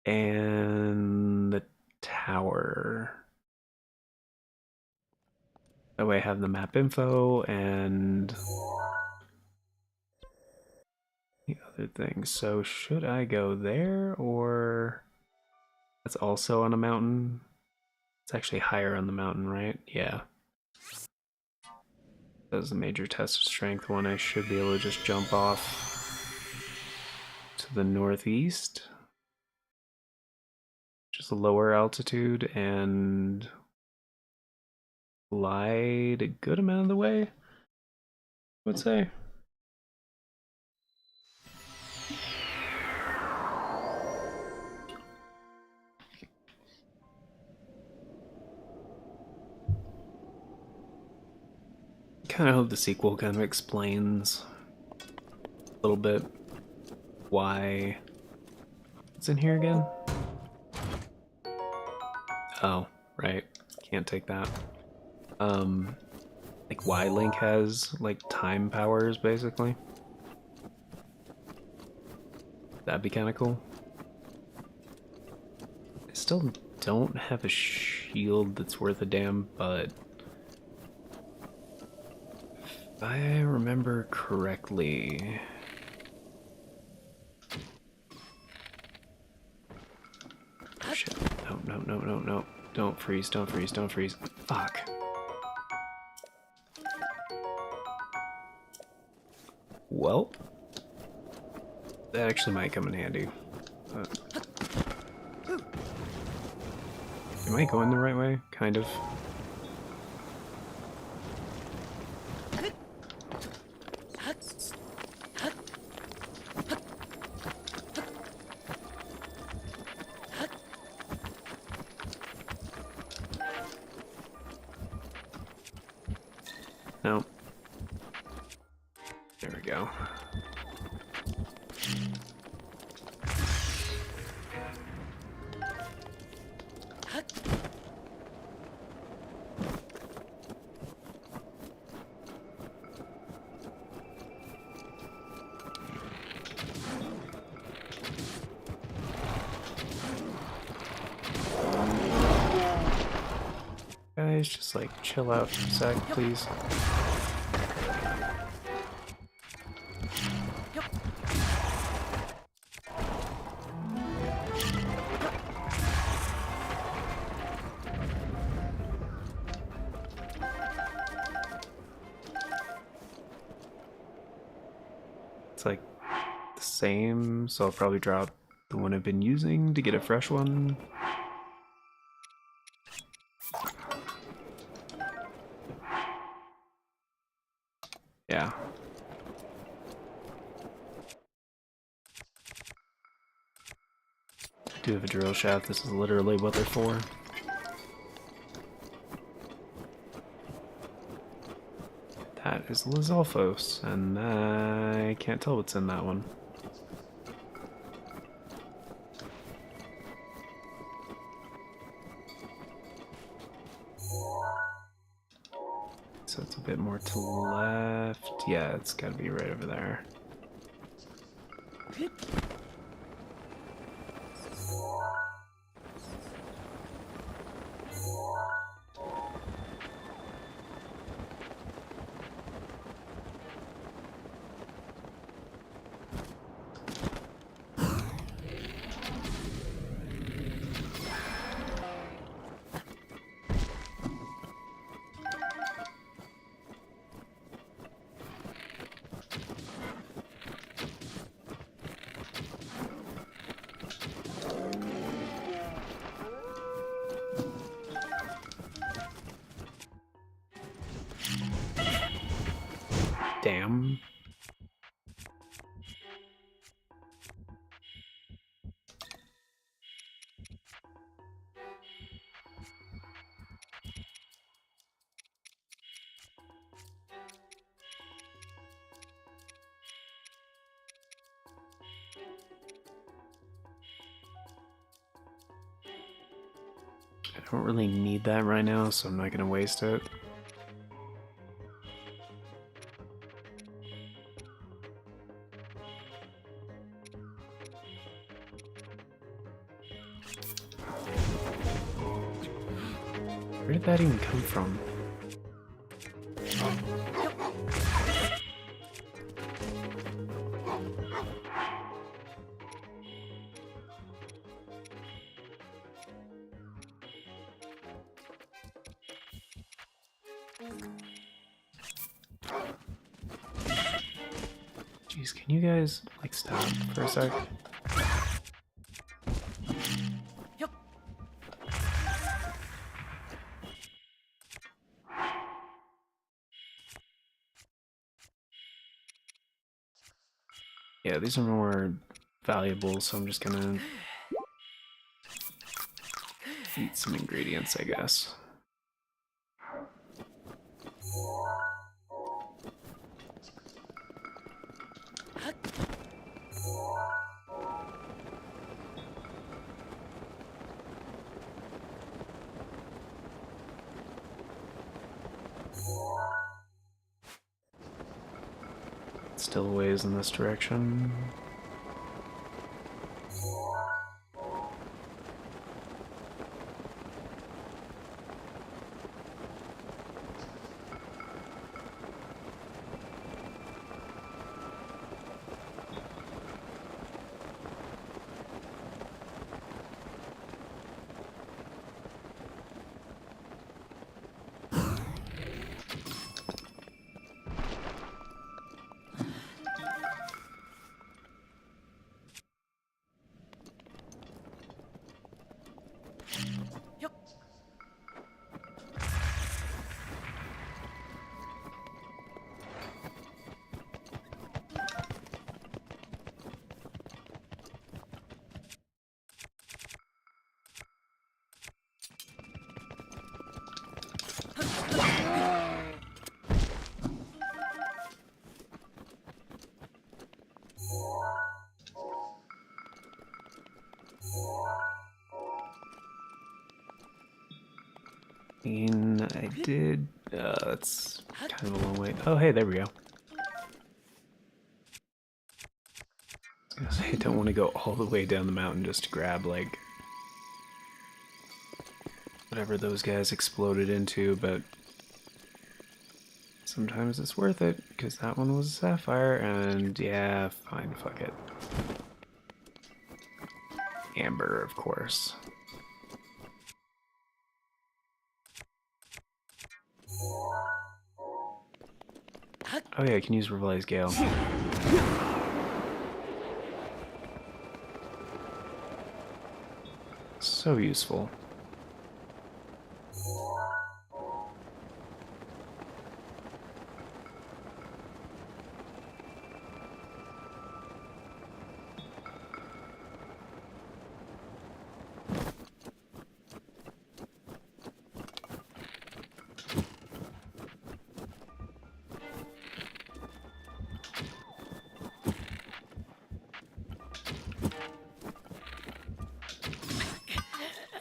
and the tower. That way I have the map info and the other thing. So should I go there or... That's also on a mountain? It's actually higher on the mountain, right? Yeah. That was the major test of strength one. I should be able to just jump off to the northeast. Just a lower altitude and glide a good amount of the way, I would say. Kind of hope the sequel kind of explains a little bit why it's in here again. Oh, right. Can't take that. Like Y-Link has like time powers basically. That'd be kind of cool. I still don't have a shield that's worth a damn, but if I remember correctly, oh, shit. No. Don't freeze, don't freeze, don't freeze. Fuck. Well, that actually might come in handy. Am I going the right way? Kind of. No. There we go. Guys, just like chill out for a sec, please. It's like the same, so I'll probably drop the one I've been using to get a fresh one. Yeah. I do have a drill shaft, this is literally what they're for. That is Lizalfos, and I can't tell what's in that one. So it's a bit more to the left. Yeah, it's gotta be right over there. Damn. I don't really need that right now, so I'm not gonna waste it. Where did that even come from? Jeez, can you guys, like, stop for a sec? Yeah, these are more valuable, so I'm just gonna eat some ingredients, I guess. still a ways in this direction. I did. That's kind of a long way. Oh, hey, there we go. I was gonna say, I don't want to go all the way down the mountain just to grab, like, whatever those guys exploded into, but sometimes it's worth it, because that one was a sapphire, and yeah, fine, fuck it. Amber, of course. Oh yeah, I can use Revela's Gale. So useful.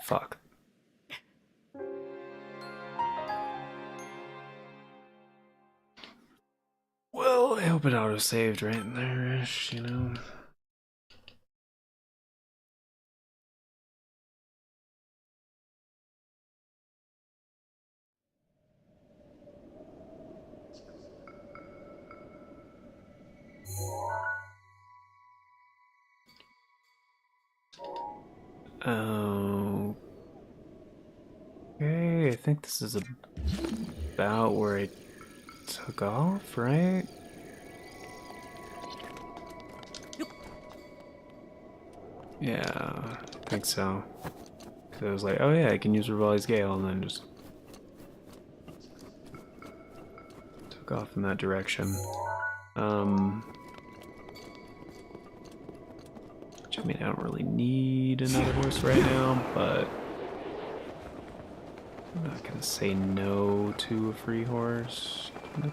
Fuck. Well, I hope it auto-saved right in there-ish, you know? Okay, I think this is about where I took off, right? Yeah, I think so. Because I was like, oh yeah, I can use Revali's Gale, and then just took off in that direction. Which, I mean, I don't really need another horse right now, but I'm not gonna say no to a free horse. In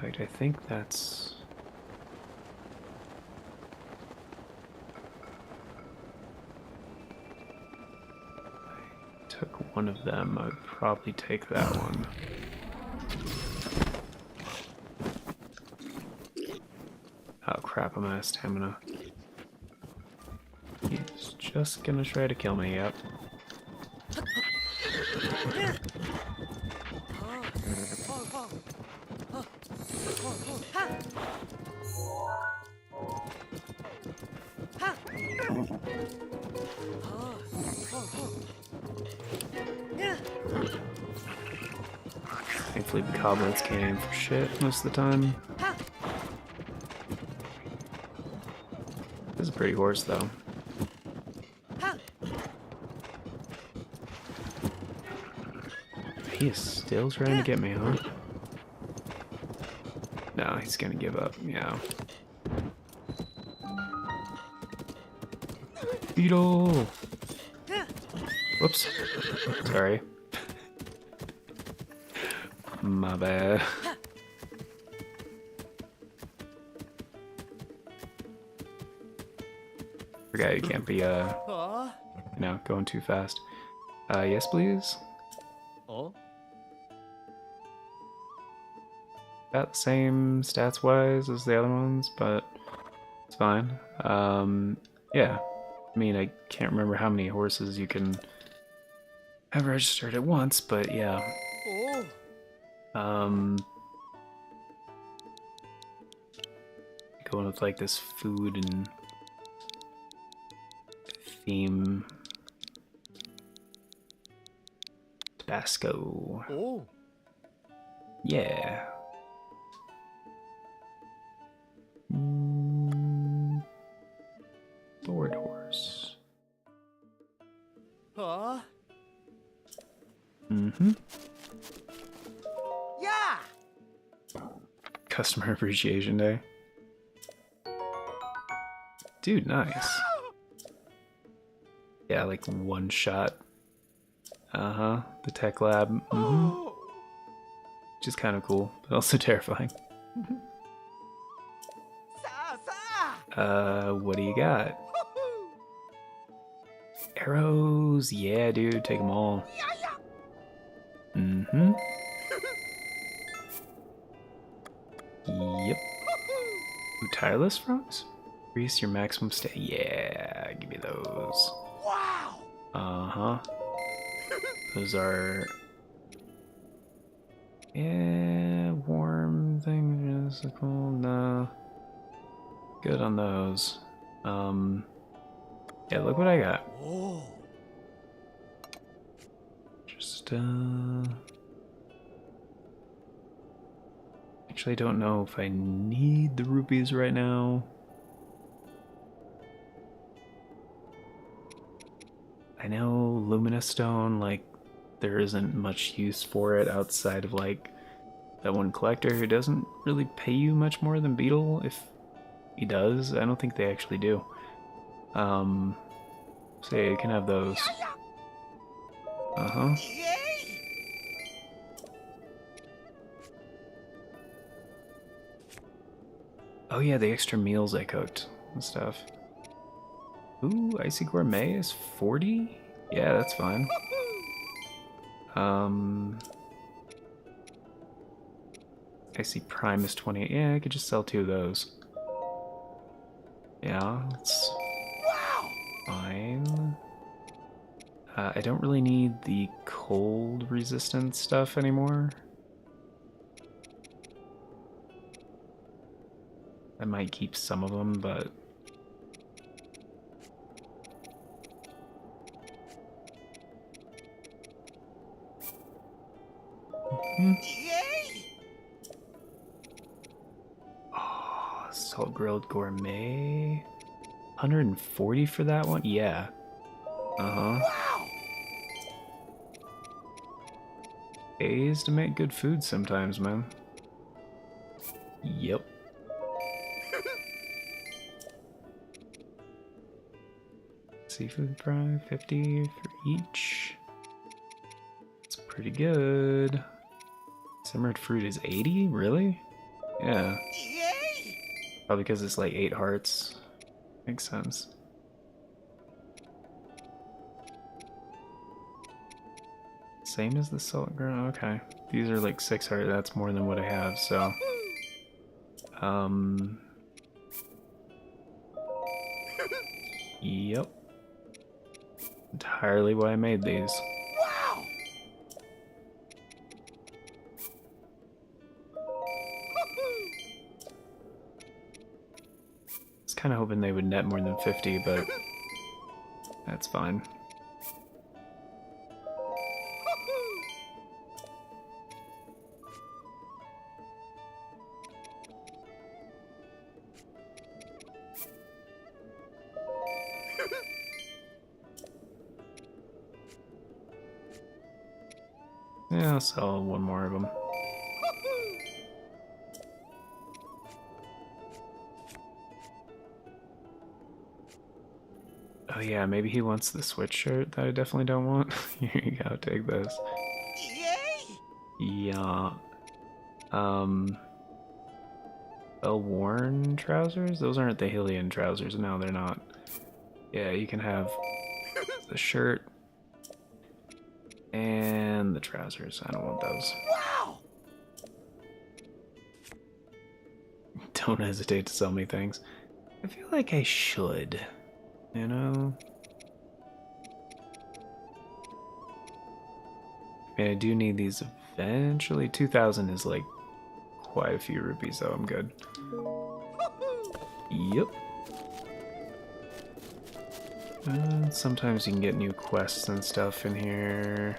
fact, I think that's... I took one of them, I would probably take that one. Oh crap, I'm out of stamina. He's just gonna try to kill me, yep. Thankfully the goblins can't aim for shit most of the time. This is a pretty horse though. He is still trying to get me, huh? No, he's gonna give up, yeah. Beetle! Whoops. Sorry. My bad. Forgot you can't be, you know, going too fast. Yes, please? Oh? about the same stats wise as the other ones, but it's fine. Yeah. I mean, I can't remember how many horses you can have registered at once, but yeah. Going with like this food and theme. Tabasco. Oh. Yeah. Board horse. Huh? Mm-hmm. Yeah. Customer Appreciation Day. Dude, nice. Yeah, like one shot. Uh-huh. The tech lab. Mm-hmm. Which is kind of cool, but also terrifying. What do you got? Arrows. Yeah, dude, take them all. Mm-hmm. Yep. Ooh, tireless frogs? Increase your maximum stay. Yeah, give me those. Wow. Uh-huh. Those are... Yeah, warm things, cold, no. Good on those. Yeah, look what I got. Oh. Just, actually, I don't know if I need the rupees right now. I know Luminous Stone, like, there isn't much use for it outside of, like, that one collector who doesn't really pay you much more than Beetle, if he does. I don't think they actually do. So yeah, you can have those. Uh-huh. Oh yeah, the extra meals I cooked and stuff. Ooh, Icy Gourmet is 40? Yeah, that's fine. Icy Prime is 20. Yeah, I could just sell 2 of those. Yeah, that's fine. I don't really need the cold resistance stuff anymore. I might keep some of them, but... Oh, Salt Grilled Gourmet. 140 for that one? Yeah. Uh-huh. Pays to make good food sometimes, man. Yep. Seafood fry, 50 for each. It's pretty good. Simmered fruit is 80? Really? Yeah. Probably because it's like 8 hearts. Makes sense. Same as the salt ground. Okay. These are like 6 hearts. That's more than what I have, so. Yep. Entirely why I made these. I was kind of hoping they would net more than 50, but that's fine. Yeah, I'll sell 1 more of them. Oh yeah, maybe he wants the sweatshirt that I definitely don't want. Here you go, take this. Yeah. Well-worn trousers? Those aren't the Hylian trousers. No, they're not. Yeah, you can have the shirt and the trousers. I don't want those. don't hesitate to sell me things. I feel like I should, you know? I mean, I do need these eventually. 2,000 is like quite a few rupees, though. I'm good. Yep. And sometimes you can get new quests and stuff in here.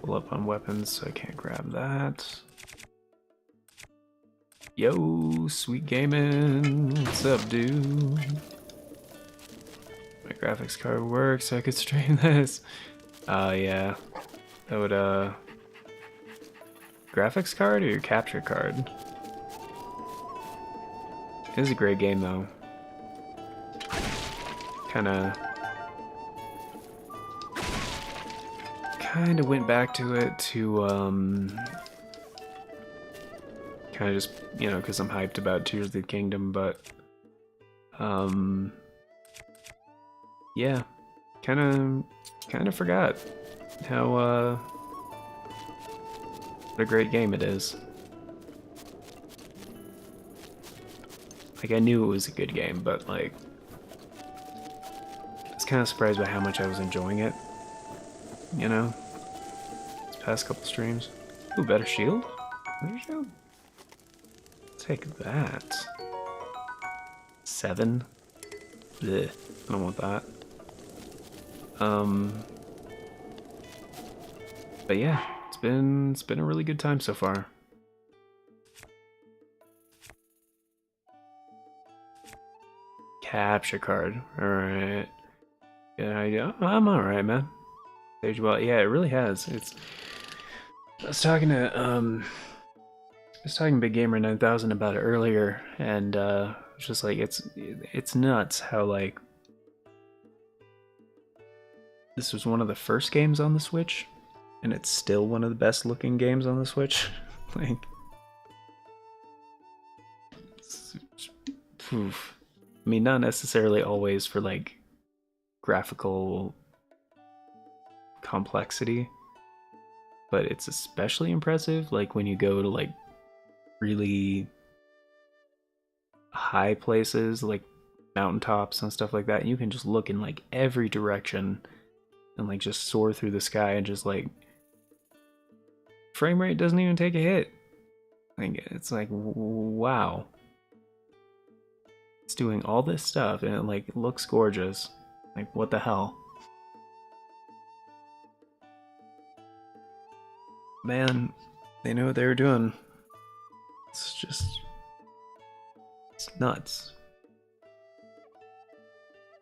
Full up on weapons, so I can't grab that. Yo, sweet gaming. What's up, dude? My graphics card works, so I could stream this. Yeah. That would, graphics card or your capture card? It is a great game, though. Kinda went back to it to, kind of just, you know, because I'm hyped about Tears of the Kingdom, but, yeah, kind of forgot how, what a great game it is. Like, I knew it was a good game, but, like, I was kind of surprised by how much I was enjoying it, you know? These past couple streams. Ooh, better shield? Better shield? Take that. 7? Blech, I don't want that. But yeah, it's been a really good time so far. Capture card. Alright. Yeah, I'm alright, man. Stage well, yeah, it really has. I was talking to Big Gamer 9000 about it earlier, and it's just like it's nuts how like this was one of the first games on the Switch, and it's still one of the best looking games on the Switch. Like, oof. I mean, not necessarily always for like graphical complexity, but it's especially impressive like when you go to like really high places like mountaintops and stuff like that, and you can just look in like every direction and like just soar through the sky, and just like frame rate doesn't even take a hit. Like, it's like, wow, it's doing all this stuff and it like looks gorgeous. Like, what the hell, man, they knew what they were doing. It's nuts.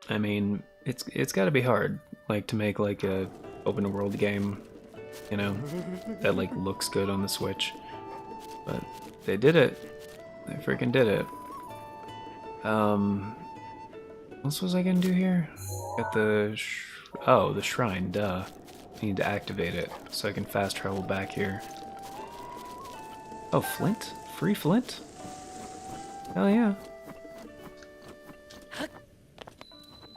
I mean, it's got to be hard, like, to make like a open world game, you know, that like looks good on the Switch. But they did it. They freaking did it. What else was I gonna do here? Got the the shrine. Duh. I need to activate it so I can fast travel back here. Oh, flint? Free flint? Hell yeah.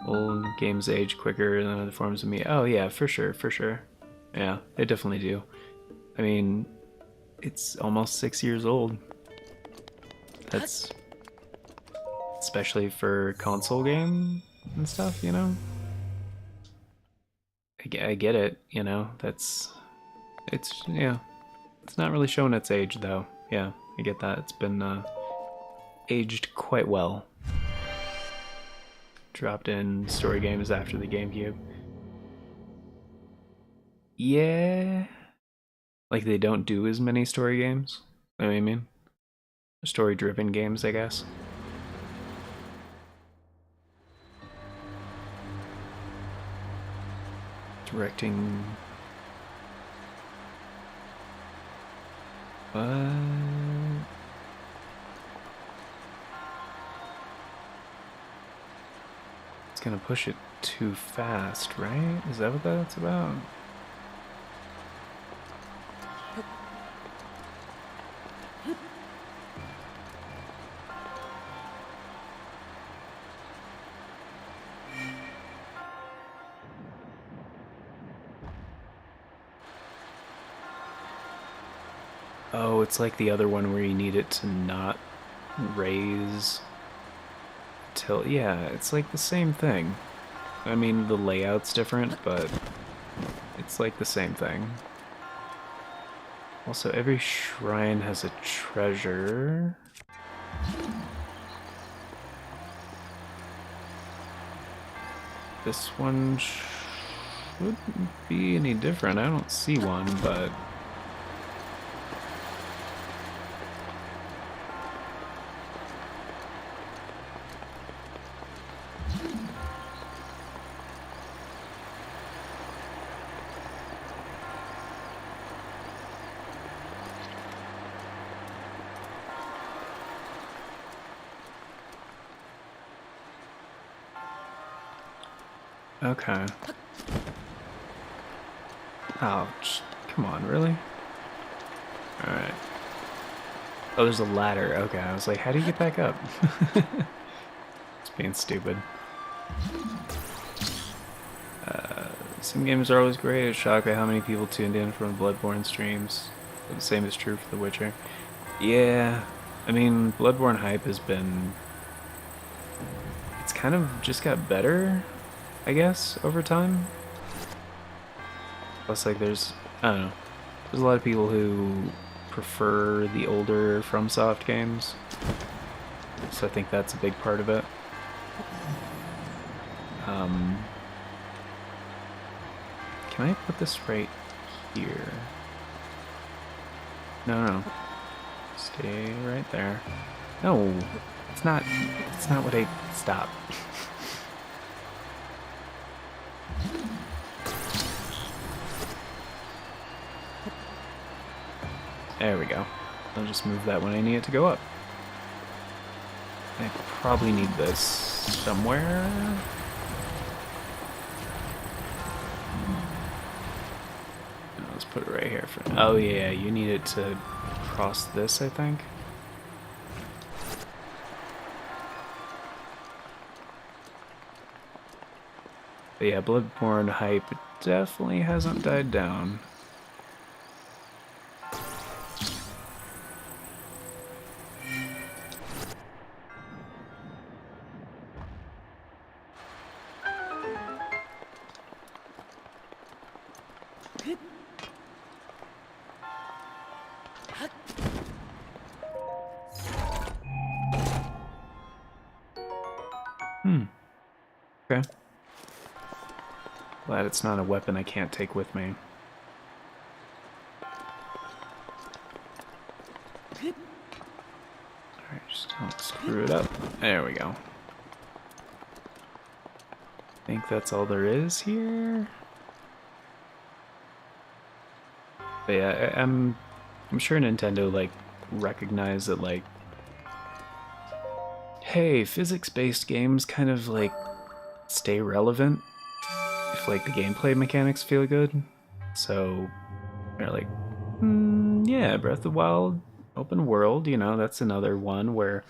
Old games age quicker than other forms of media. Oh yeah, for sure, for sure. Yeah, they definitely do. I mean, it's almost 6 years old. That's especially for console game and stuff, you know? I get it, you know? Yeah. It's not really showing its age, though. Yeah, I get that. It's been aged quite well. Dropped in story games after the GameCube. Yeah. Like, they don't do as many story games. You know what I mean? Story-driven games, I guess. Directing... It's gonna push it too fast, right? Is that what that's about? Oh, it's like the other one where you need it to not raise till... Yeah, it's like the same thing. I mean, the layout's different, but it's like the same thing. Also, every shrine has a treasure. This one shouldn't be any different. I don't see one, but... Okay. Ouch. Come on, really? Alright. Oh, there's a ladder. Okay, I was like, how do you get back up? It's being stupid. Some games are always great. It's shocked by how many people tuned in from Bloodborne streams. But the same is true for The Witcher. Yeah, I mean, Bloodborne hype has been... It's kind of just got better, I guess, over time. Plus, like, there's... I don't know. There's a lot of people who prefer the older FromSoft games. So I think that's a big part of it. Can I put this right here? No. Stay right there. No, it's not what I... Stop. There we go. I'll just move that when I need it to go up. I probably need this somewhere. Let's put it right here. Oh yeah, you need it to cross this, I think. But yeah, Bloodborne hype definitely hasn't died down. Okay. Glad it's not a weapon I can't take with me. Alright, just don't screw it up. There we go. I think that's all there is here. But yeah, I'm sure Nintendo, like, recognized that, like, hey, physics-based games kind of, like, stay relevant if, like, the gameplay mechanics feel good. So they're like, yeah, Breath of the Wild, open world, you know, that's another one where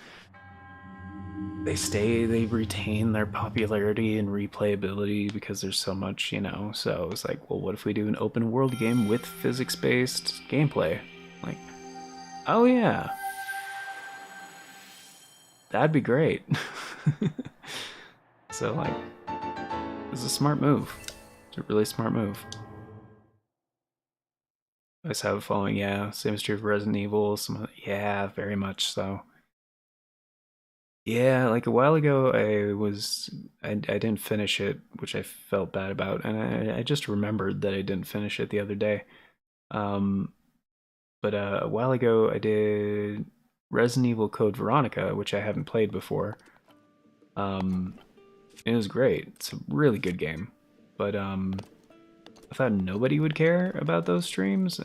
they retain their popularity and replayability because there's so much, you know. So it's like, well, what if we do an open world game with physics-based gameplay? Like, oh yeah, that'd be great. So, like, it's a smart move. It's a really smart move. I just have a following, yeah. Same is true for Resident Evil. Yeah, very much so. Yeah, like a while ago, I didn't finish it, which I felt bad about, and I just remembered that I didn't finish it the other day. But a while ago, I did Resident Evil Code Veronica, which I haven't played before. It was great. It's a really good game, but I thought nobody would care about those streams,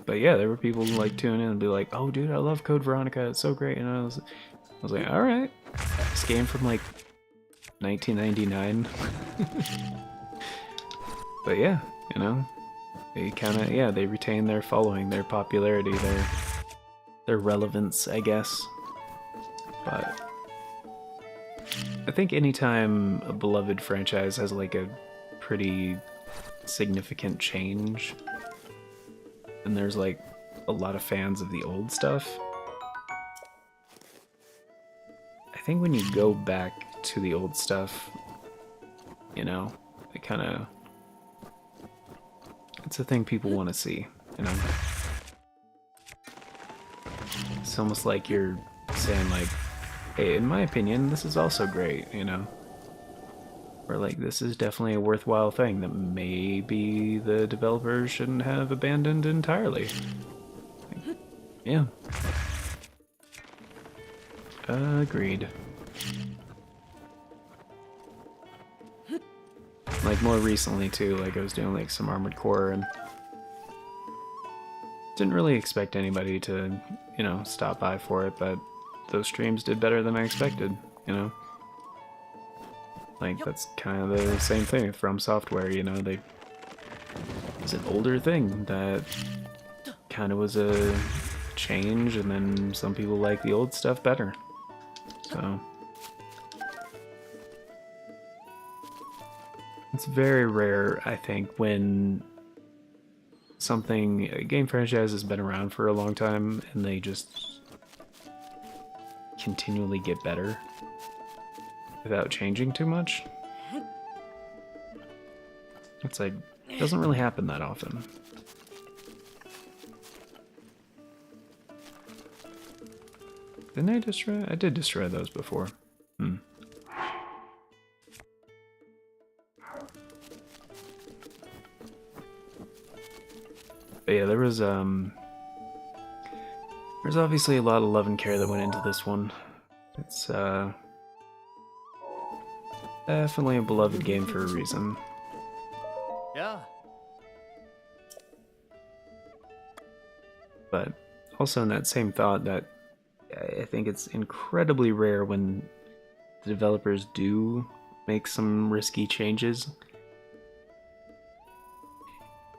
but yeah, there were people who like tune in and be like, "Oh, dude, I love Code Veronica. It's so great." And I was like, "All right, this game from like 1999. But yeah, you know, they kind of, yeah, they retain their following, their popularity, their relevance, I guess. But I think anytime a beloved franchise has like a pretty significant change, and there's like a lot of fans of the old stuff, I think when you go back to the old stuff, you know, it kind of, it's a thing people want to see, you know? It's almost like you're saying like, hey, in my opinion, this is also great, you know? Or like, this is definitely a worthwhile thing that maybe the developers shouldn't have abandoned entirely. Like, yeah. Agreed. Like more recently too, like I was doing like some Armored Core and didn't really expect anybody to, you know, stop by for it, but those streams did better than I expected, you know? Like, that's kind of the same thing with From Software, you know, it's an older thing that kind of was a change, and then some people like the old stuff better, so... It's very rare, I think, when a game franchise has been around for a long time and they just continually get better without changing too much. It's like, it doesn't really happen that often. Didn't I destroy? I did destroy those before. But yeah, there's obviously a lot of love and care that went into this one. It's definitely a beloved game for a reason. Yeah. But also in that same thought that I think it's incredibly rare when the developers do make some risky changes.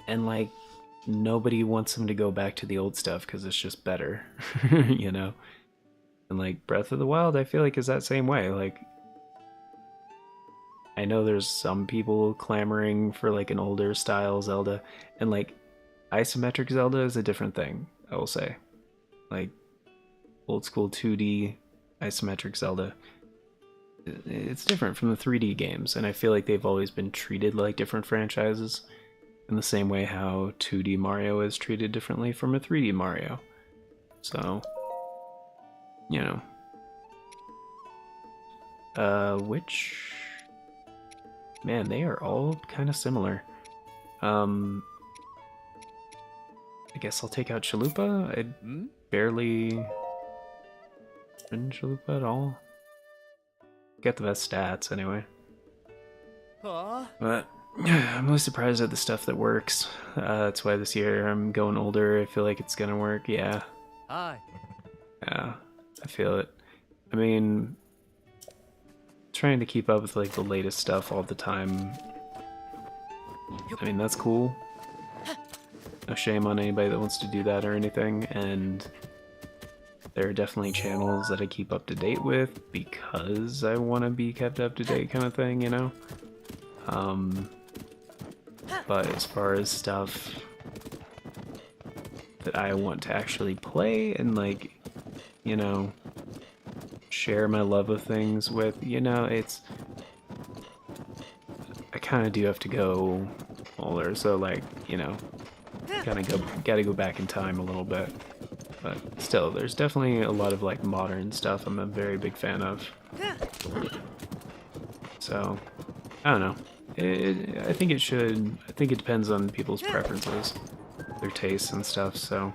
And like, nobody wants them to go back to the old stuff because it's just better, you know? And like Breath of the Wild, I feel like is that same way. Like, I know there's some people clamoring for like an older style Zelda, and like isometric Zelda is a different thing, I will say. Like old school 2D isometric Zelda, it's different from the 3D games, and I feel like they've always been treated like different franchises. In the same way how 2D Mario is treated differently from a 3D Mario. So, you know. Man, they are all kind of similar. I guess I'll take out Chalupa. I barely ridden Chalupa at all. Get the best stats anyway. But I'm really surprised at the stuff that works. That's why this year I'm going older. I feel like it's gonna work. Yeah. Hi. Yeah, I feel it. I mean, trying to keep up with like the latest stuff all the time. I mean, that's cool. No shame on anybody that wants to do that or anything. And there are definitely channels that I keep up to date with because I want to be kept up to date, kind of thing, you know. But as far as stuff that I want to actually play and like, you know, share my love of things with, you know, it's, I kind of do have to go older, so like, you know, gotta go back in time a little bit. But still, there's definitely a lot of like modern stuff I'm a very big fan of. So, I don't know. I think it should. I think it depends on people's preferences, their tastes and stuff. So,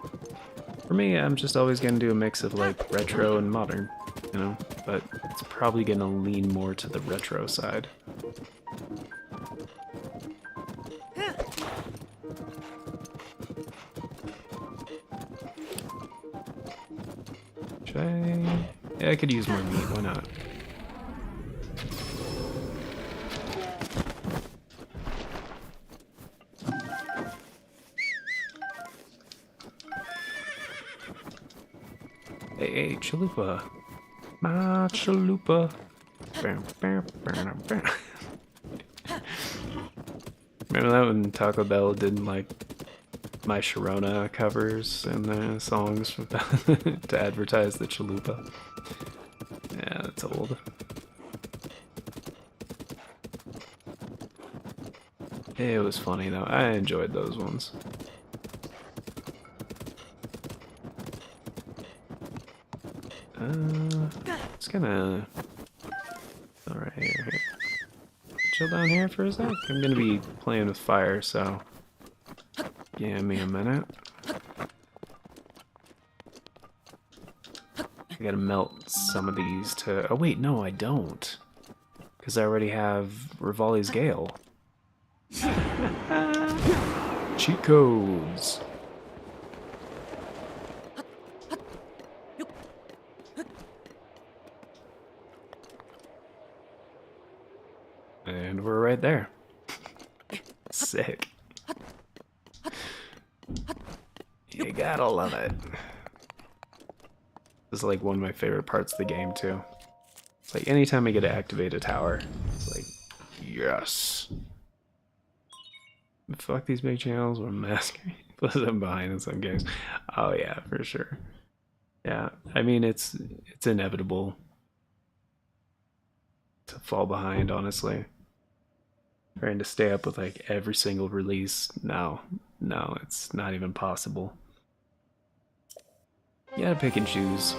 for me, I'm just always gonna do a mix of like retro and modern, you know. But it's probably gonna lean more to the retro side. Should I? Yeah, I could use more meat. Why not? Hey, chalupa. My chalupa. Remember that when Taco Bell did like My Sharona covers and the songs to advertise the chalupa? Yeah, that's old. It was funny though. I enjoyed those ones. Just gonna. Alright, here. Chill down here for a sec. I'm gonna be playing with fire, so give me a minute. I gotta melt some of these to. Oh wait, no, I don't, because I already have Rivali's Gale. Cheat codes. And we're right there. Sick. You gotta love it. This is like one of my favorite parts of the game too. It's like anytime I get to activate a tower, it's like, yes. Fuck these big channels, we're masking. Plus I'm behind in some games. Oh yeah, for sure. Yeah, I mean it's inevitable to fall behind, honestly. Trying to stay up with like every single release. No, it's not even possible. You gotta pick and choose.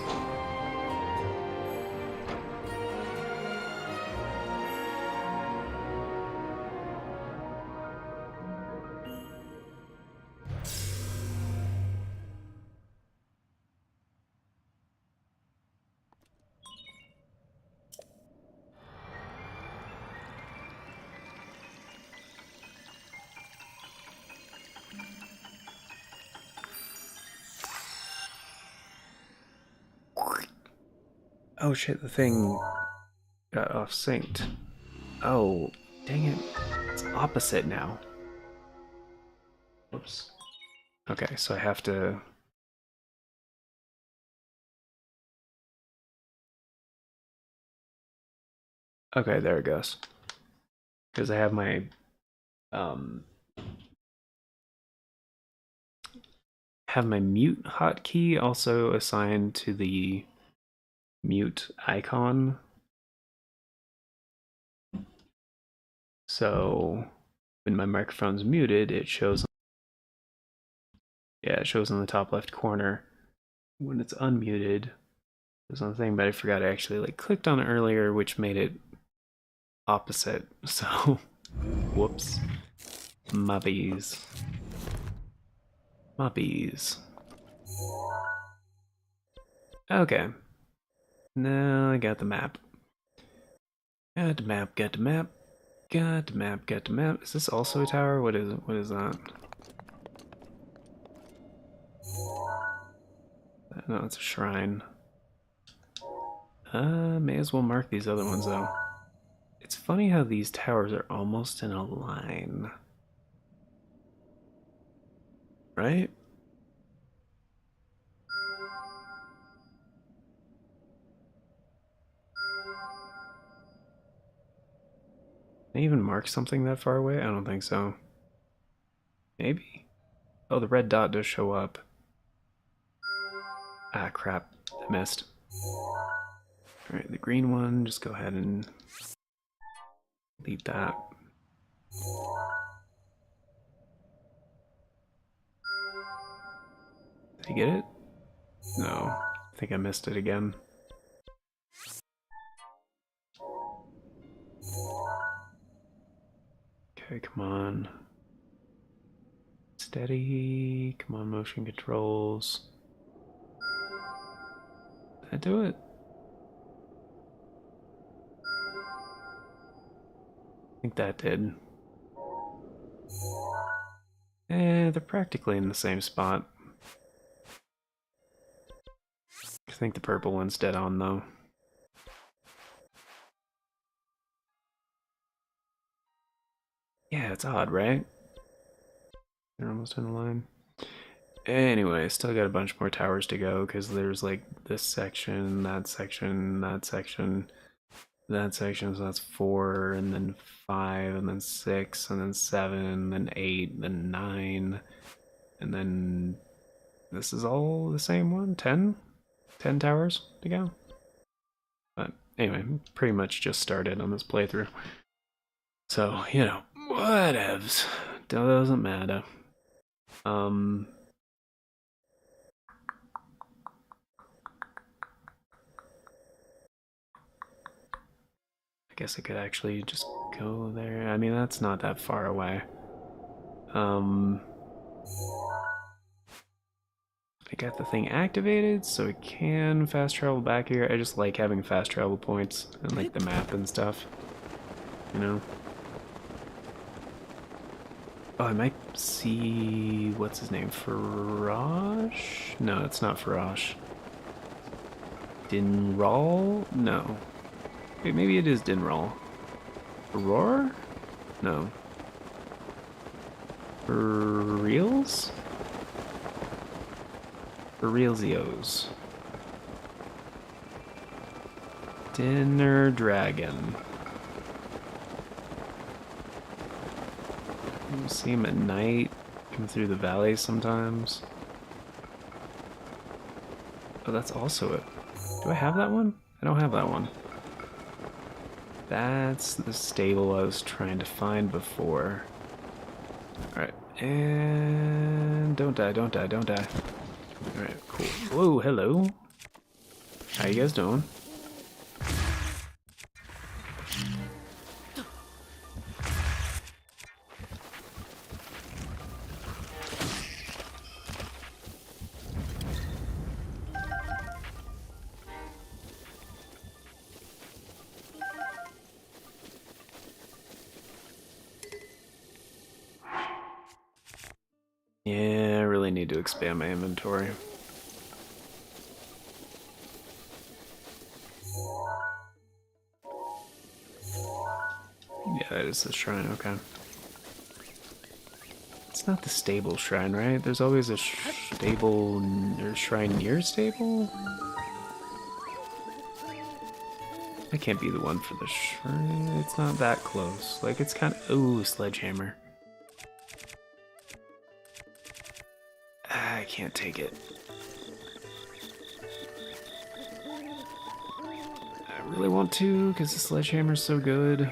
Oh shit, the thing got off synced. Oh, dang it. It's opposite now. Whoops. Okay, so I have to. Okay, there it goes. Because I have my um mute hotkey also assigned to the mute icon. So when my microphone's muted, it shows. Yeah, it shows in the top left corner. When it's unmuted, there's one thing, but I forgot I actually like clicked on it earlier, which made it opposite. So, whoops. Muppies. Muppies. Okay. Now I got the map. Got the map, got the map. Got the map, got the map. Is this also a tower? What is it? What is that? No, it's a shrine. May as well mark these other ones though. It's funny how these towers are almost in a line. Right? Can I even mark something that far away? I don't think so. Maybe? Oh, the red dot does show up. Ah, crap. I missed. Alright, the green one, just go ahead and delete that. Did I get it? No. I think I missed it again. Okay, come on. Steady. Come on, motion controls. Did I do it? I think that did. They're practically in the same spot. I think the purple one's dead on, though. Yeah, it's odd, right? They're almost in a line. Anyway, still got a bunch more towers to go because there's like this section, that section, that section, that section. So that's 4, and then 5, and then 6, and then 7, and then 8, and then 9, and then this is all the same one. 10 towers to go. But anyway, pretty much just started on this playthrough. So, you know, whatevs. Doesn't matter. I guess I could actually just go there. I mean, that's not that far away. I got the thing activated, so I can fast travel back here. I just like having fast travel points and like the map and stuff. You know? Oh, I might see... what's his name? Farash? No, it's not Farash. Dinral? No. Wait, maybe it is Dinral. Aurora? No. For reals? For realsios. Dinner Dragon. You see him at night, come through the valleys sometimes. Oh, that's also it. Do I have that one? I don't have that one. That's the stable I was trying to find before. Alright, and don't die, don't die, don't die. Alright, cool. Whoa, hello. How you guys doing? Yeah, I really need to expand my inventory. Yeah, that is the shrine, okay. It's not the stable shrine, right? There's always a stable or shrine near stable? That can't be the one for the shrine. It's not that close. Like, it's kind of... Ooh, sledgehammer. I can't take it. I really want to, because the sledgehammer's so good.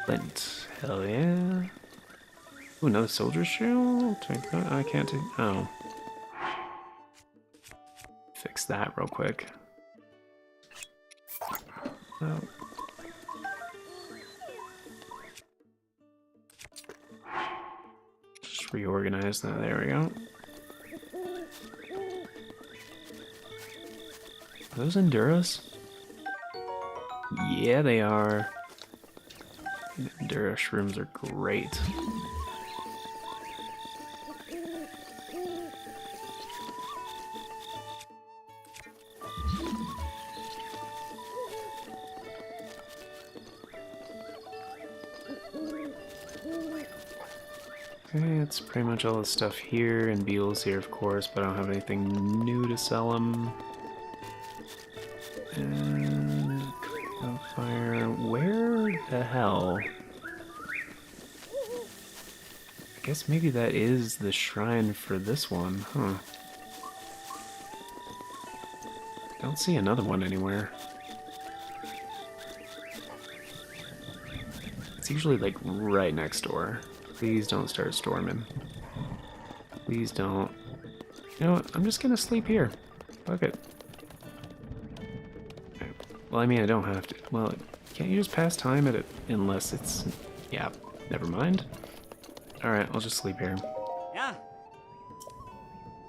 Flint. Hell yeah. Ooh, another soldier's shield? Take that. I can't take... Oh. Fix that real quick. Oh. Just reorganize that. There we go. Are those Enduros? Yeah, they are. Enduro shrooms are great. Okay, that's pretty much all the stuff here, and Beetle's here, of course, but I don't have anything new to sell him. And fire. Where the hell? I guess maybe that is the shrine for this one, huh? I don't see another one anywhere. It's usually like right next door. Please don't start storming. Please don't. You know what? I'm just gonna sleep here. Fuck it. Well, I mean, I don't have to. Well, can't you just pass time at it? Unless it's... Yeah, never mind. Alright, I'll just sleep here. Yeah.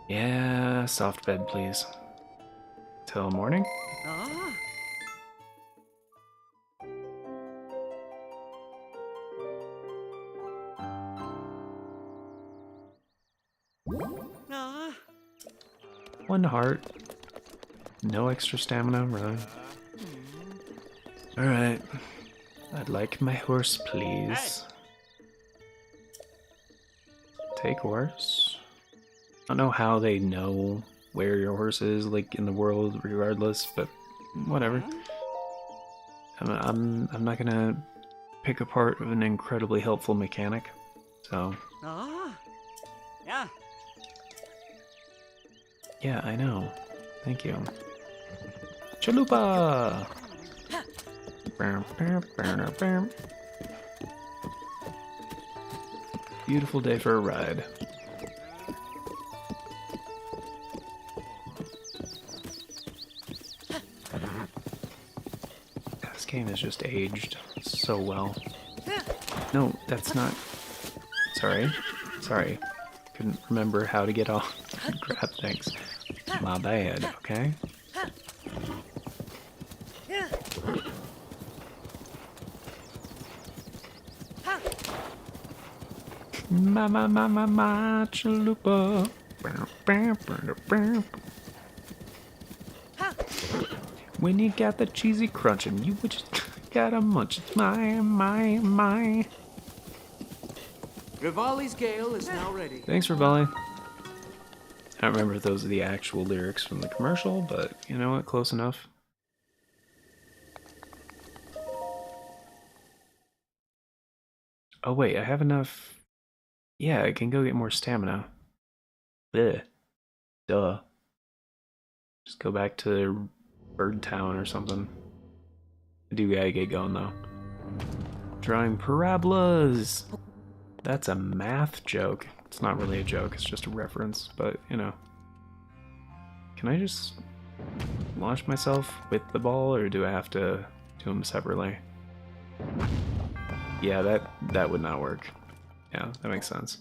Yeah, soft bed, please. Till morning? Ah. Ah. 1 heart. No extra stamina, really. Alright. I'd like my horse, please. Take horse. I don't know how they know where your horse is, like, in the world, regardless, but whatever. I'm not gonna pick apart an incredibly helpful mechanic, so... Ah. Yeah. Yeah, I know. Thank you. Chalupa! Beautiful day for a ride. This game has just aged so well. No, that's not... Sorry. Sorry. Couldn't remember how to get off and grab things. My bad, okay? My chalupa. When you got the cheesy crunching, you just gotta munch. It's my. Rivali's Gale is now ready. Thanks, Rivali. I don't remember if those are the actual lyrics from the commercial, but you know what? Close enough. Oh wait, I have enough... Yeah, I can go get more stamina. Bleh. Duh. Just go back to Bird Town or something. I do gotta get going though. Drawing parabolas! That's a math joke. It's not really a joke, it's just a reference, but you know. Can I just launch myself with the ball, or do I have to do them separately? Yeah, that would not work. Yeah, that makes sense.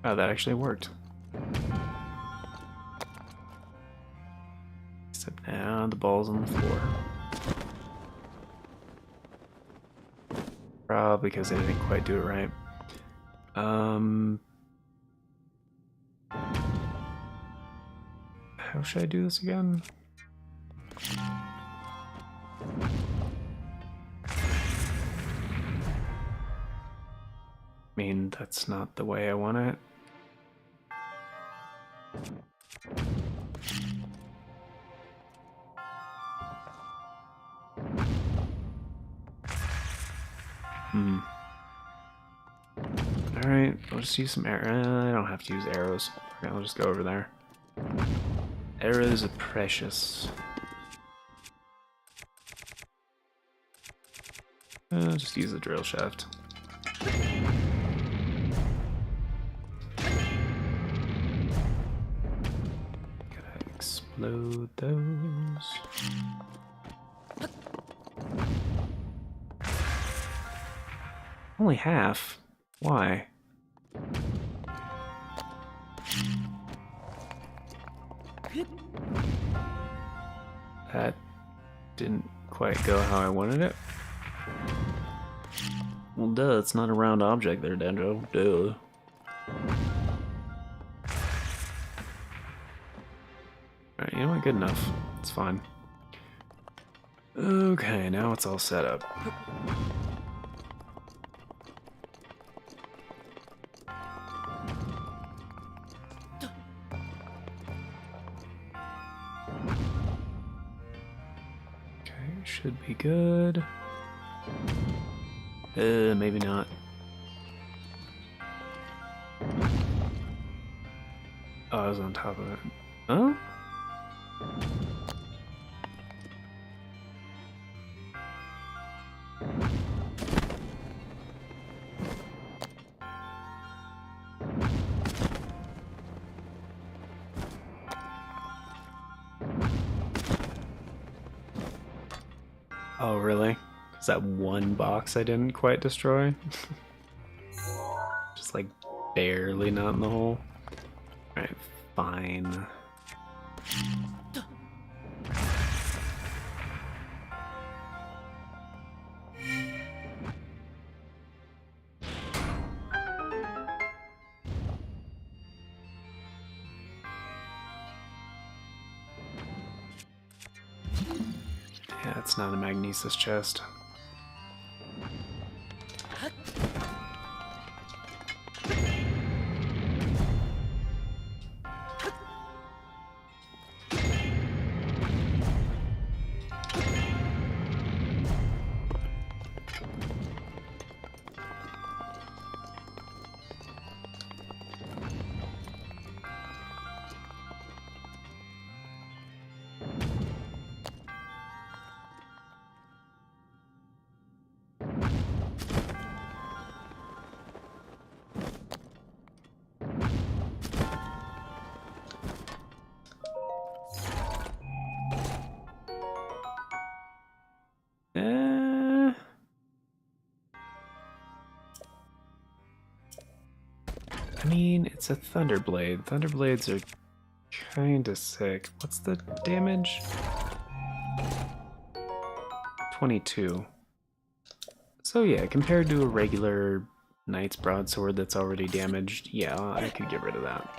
Oh, that actually worked. Except now the ball's on the floor. Probably because I didn't quite do it right. How should I do this again? I mean, that's not the way I want it. Alright, I'll just use some arrows. I don't have to use arrows. Okay, I'll just go over there. Arrows are precious. Just use the drill shaft. Gotta explode those. Only half? Why? That didn't quite go how I wanted it. Well, duh, it's not a round object there, Dendro. Duh. Alright, you know what? Good enough. It's fine. Okay, now it's all set up. Should be good. Maybe not. Oh, I was on top of it. Oh? Oh, really? Is that one box I didn't quite destroy? Just like barely not in the hole. Alright, fine. Yeah, it's not a magnesis chest. I mean, it's a Thunderblade. Thunderblades are kinda sick. What's the damage? 22. So yeah, compared to a regular Knight's Broadsword that's already damaged, yeah, I could get rid of that.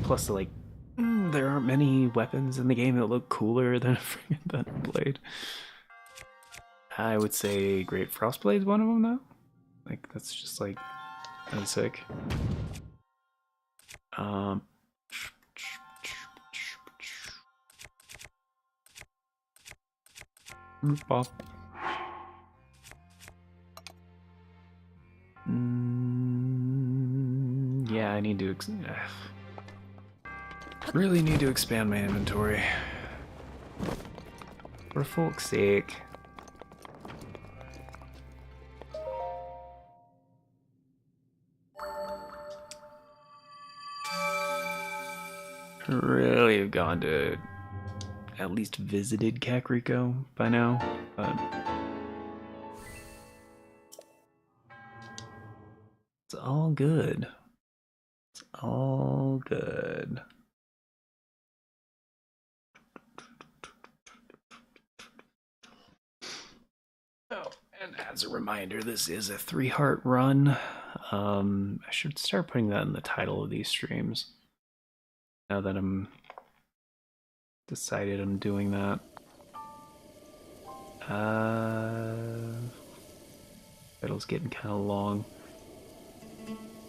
Plus, like, there aren't many weapons in the game that look cooler than a freaking Thunderblade. I would say Great Frostblade's one of them, though. Like, that's just, like, kind of sick. Bop. Yeah, I need to really need to expand my inventory. For folk's sake. Really have gone to at least visited Kakariko by now, but it's all good. It's all good. Oh, and as a reminder, this is a 3-heart run. I should start putting that in the title of these streams. Now that I'm decided I'm doing that. Title's getting kind of long.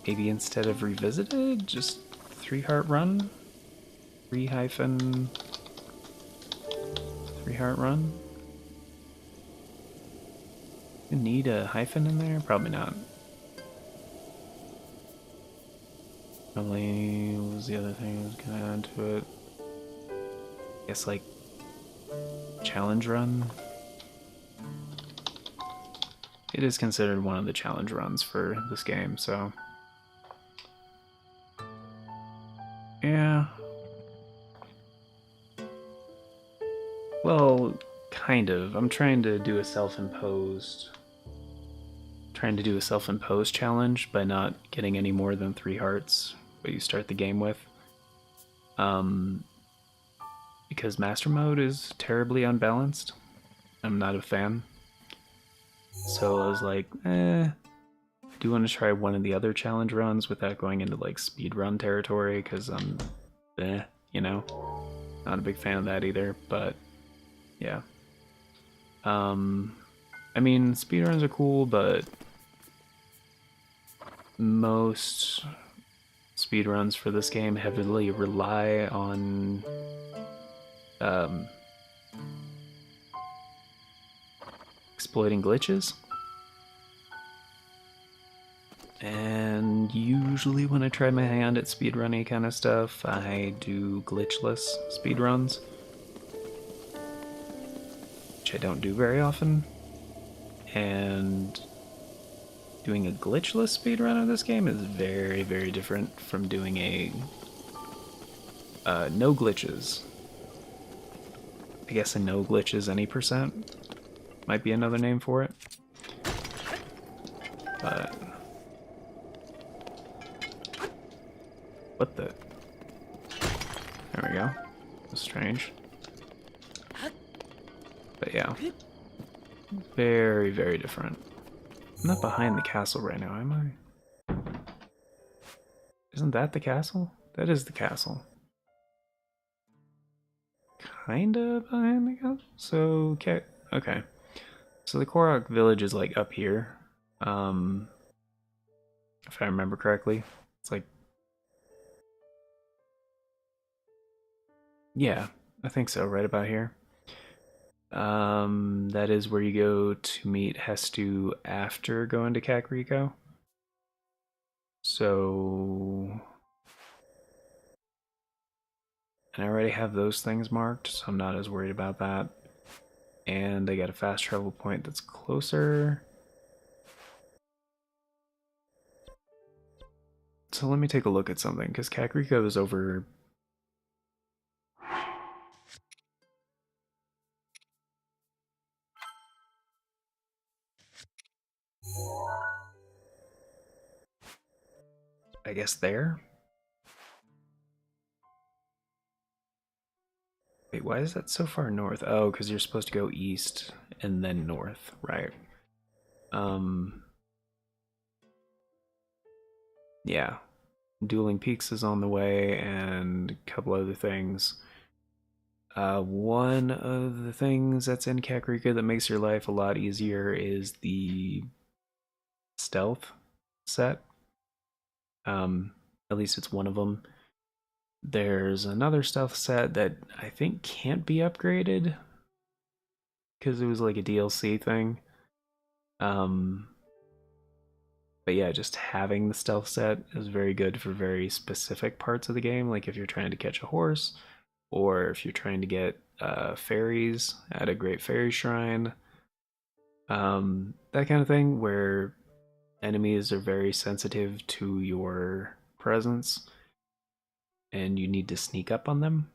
Maybe instead of revisited, just 3-heart run? 3-heart run? You need a hyphen in there? Probably not. Probably, what was the other thing I was gonna add to it? I guess, like, challenge run? It is considered one of the challenge runs for this game, so... yeah. Well, kind of. I'm trying to do a self-imposed challenge by not getting any more than 3 hearts what you start the game with. Because Master Mode is terribly unbalanced. I'm not a fan. So I was like, I do want to try one of the other challenge runs without going into like speedrun territory, because I'm, you know, not a big fan of that either, but yeah. I mean, speedruns are cool, but most speedruns for this game heavily rely on exploiting glitches. And usually when I try my hand at speedrunning kind of stuff, I do glitchless speedruns, which I don't do very often. And doing a glitchless speedrun of this game is very, very different from doing a no glitches. I guess a no glitches any percent might be another name for it. But what the? There we go. That's strange. But yeah. Very, very different. I'm not behind the castle right now, am I? Isn't that the castle? That is the castle. Kinda behind the castle? So, okay. So the Korok village is like up here. If I remember correctly. It's like... Yeah, I think so, right about here. That is where you go to meet Hestu after going to Kakariko. So... And I already have those things marked, so I'm not as worried about that. And I got a fast travel point that's closer. So let me take a look at something, because Kakariko is over... I guess there? Wait, why is that so far north? Oh, because you're supposed to go east and then north, right? Yeah. Dueling Peaks is on the way, and a couple other things. One of the things that's in Kakariko that makes your life a lot easier is the stealth set. At least it's one of them. There's another stealth set that I think can't be upgraded because it was like a DLC thing. But yeah, just having the stealth set is very good for very specific parts of the game, like if you're trying to catch a horse, or if you're trying to get fairies at a great fairy shrine. That kind of thing, where enemies are very sensitive to your presence and you need to sneak up on them.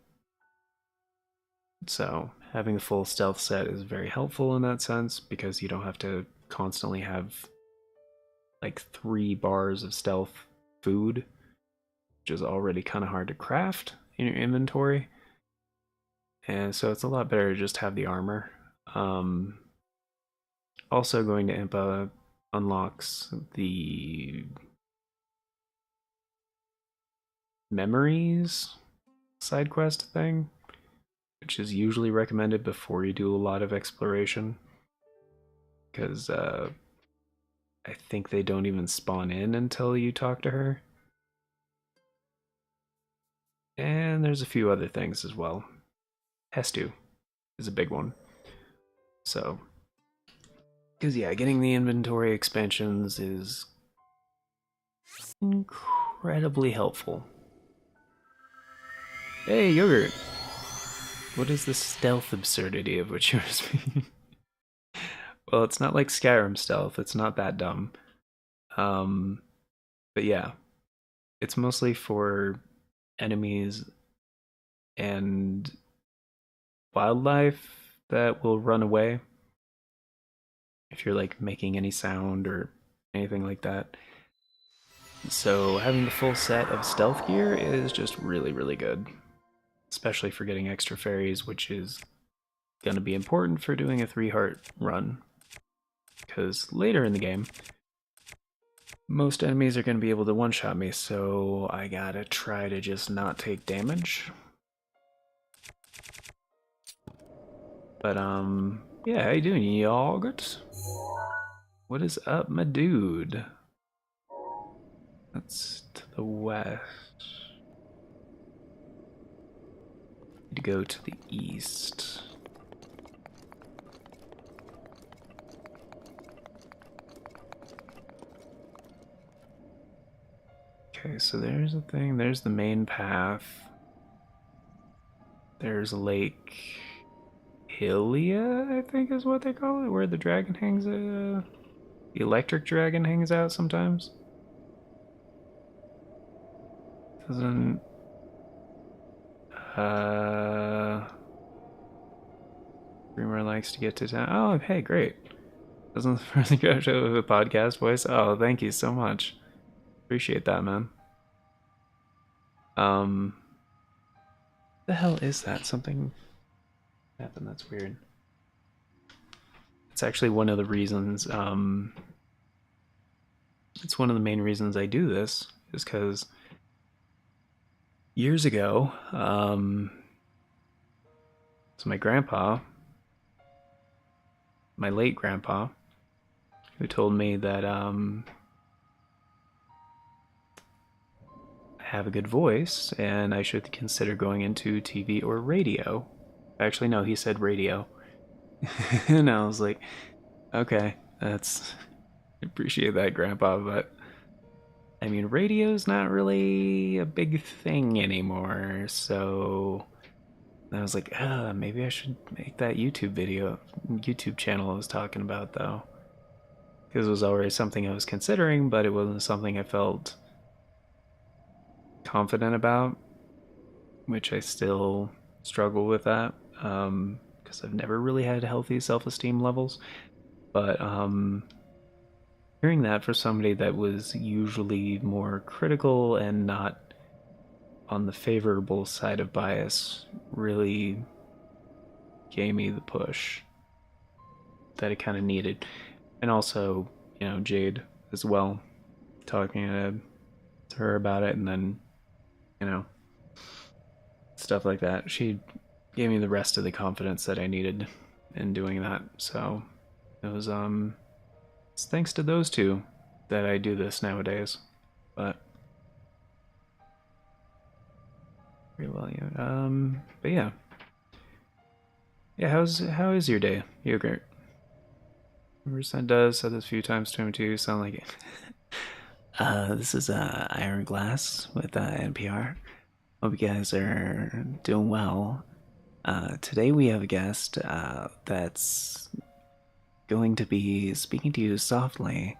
So having a full stealth set is very helpful in that sense, because you don't have to constantly have like 3 bars of stealth food, which is already kind of hard to craft in your inventory. And so it's a lot better to just have the armor. Also going to Impa unlocks the memories side quest thing, which is usually recommended before you do a lot of exploration, because I think they don't even spawn in until you talk to her. And there's a few other things as well. Hestu is a big one. So, because yeah, getting the inventory expansions is incredibly helpful. Hey, Yogurt! What is the stealth absurdity of which you're speaking? Well, it's not like Skyrim stealth, it's not that dumb. But yeah, it's mostly for enemies and wildlife that will run away if you're like making any sound or anything like that. So having the full set of stealth gear is just really, really good, especially for getting extra fairies, which is going to be important for doing a 3-heart run, because later in the game most enemies are going to be able to one-shot me, so I gotta try to just not take damage. But yeah, how you doing, Yogurt? What is up, my dude? That's to the west. Need to go to the east. Okay, so there's a thing. There's the main path. There's Lake Hylia, I think is what they call it, where the dragon hangs. The electric dragon hangs out sometimes. Doesn't. Dreamer likes to get to town. Oh, hey, great. Doesn't really go to a podcast voice. Oh, thank you so much. Appreciate that, man. The hell is that? Something happened. That's weird. It's actually one of the reasons. It's one of the main reasons I do this, is because years ago, so my grandpa, my late grandpa, who told me that I have a good voice and I should consider going into TV or radio. Actually, no, he said radio. And I was like, okay, that's, I appreciate that, Grandpa, but I mean, radio's not really a big thing anymore, so I was like, maybe I should make that YouTube channel I was talking about, though. Because it was already something I was considering, but it wasn't something I felt confident about, which I still struggle with that, because I've never really had healthy self-esteem levels. But hearing that for somebody that was usually more critical and not on the favorable side of bias really gave me the push that it kind of needed. And also, Jade as well, talking to her about it, and then, you know, stuff like that. She gave me the rest of the confidence that I needed in doing that. So it was it's thanks to those two that I do this nowadays. But pretty well, yeah. But yeah. Yeah, how is your day, Yogurt? Remember does said this a few times to him too, sound like it. This is Iron Glass with NPR. Hope you guys are doing well. Today we have a guest that's going to be speaking to you softly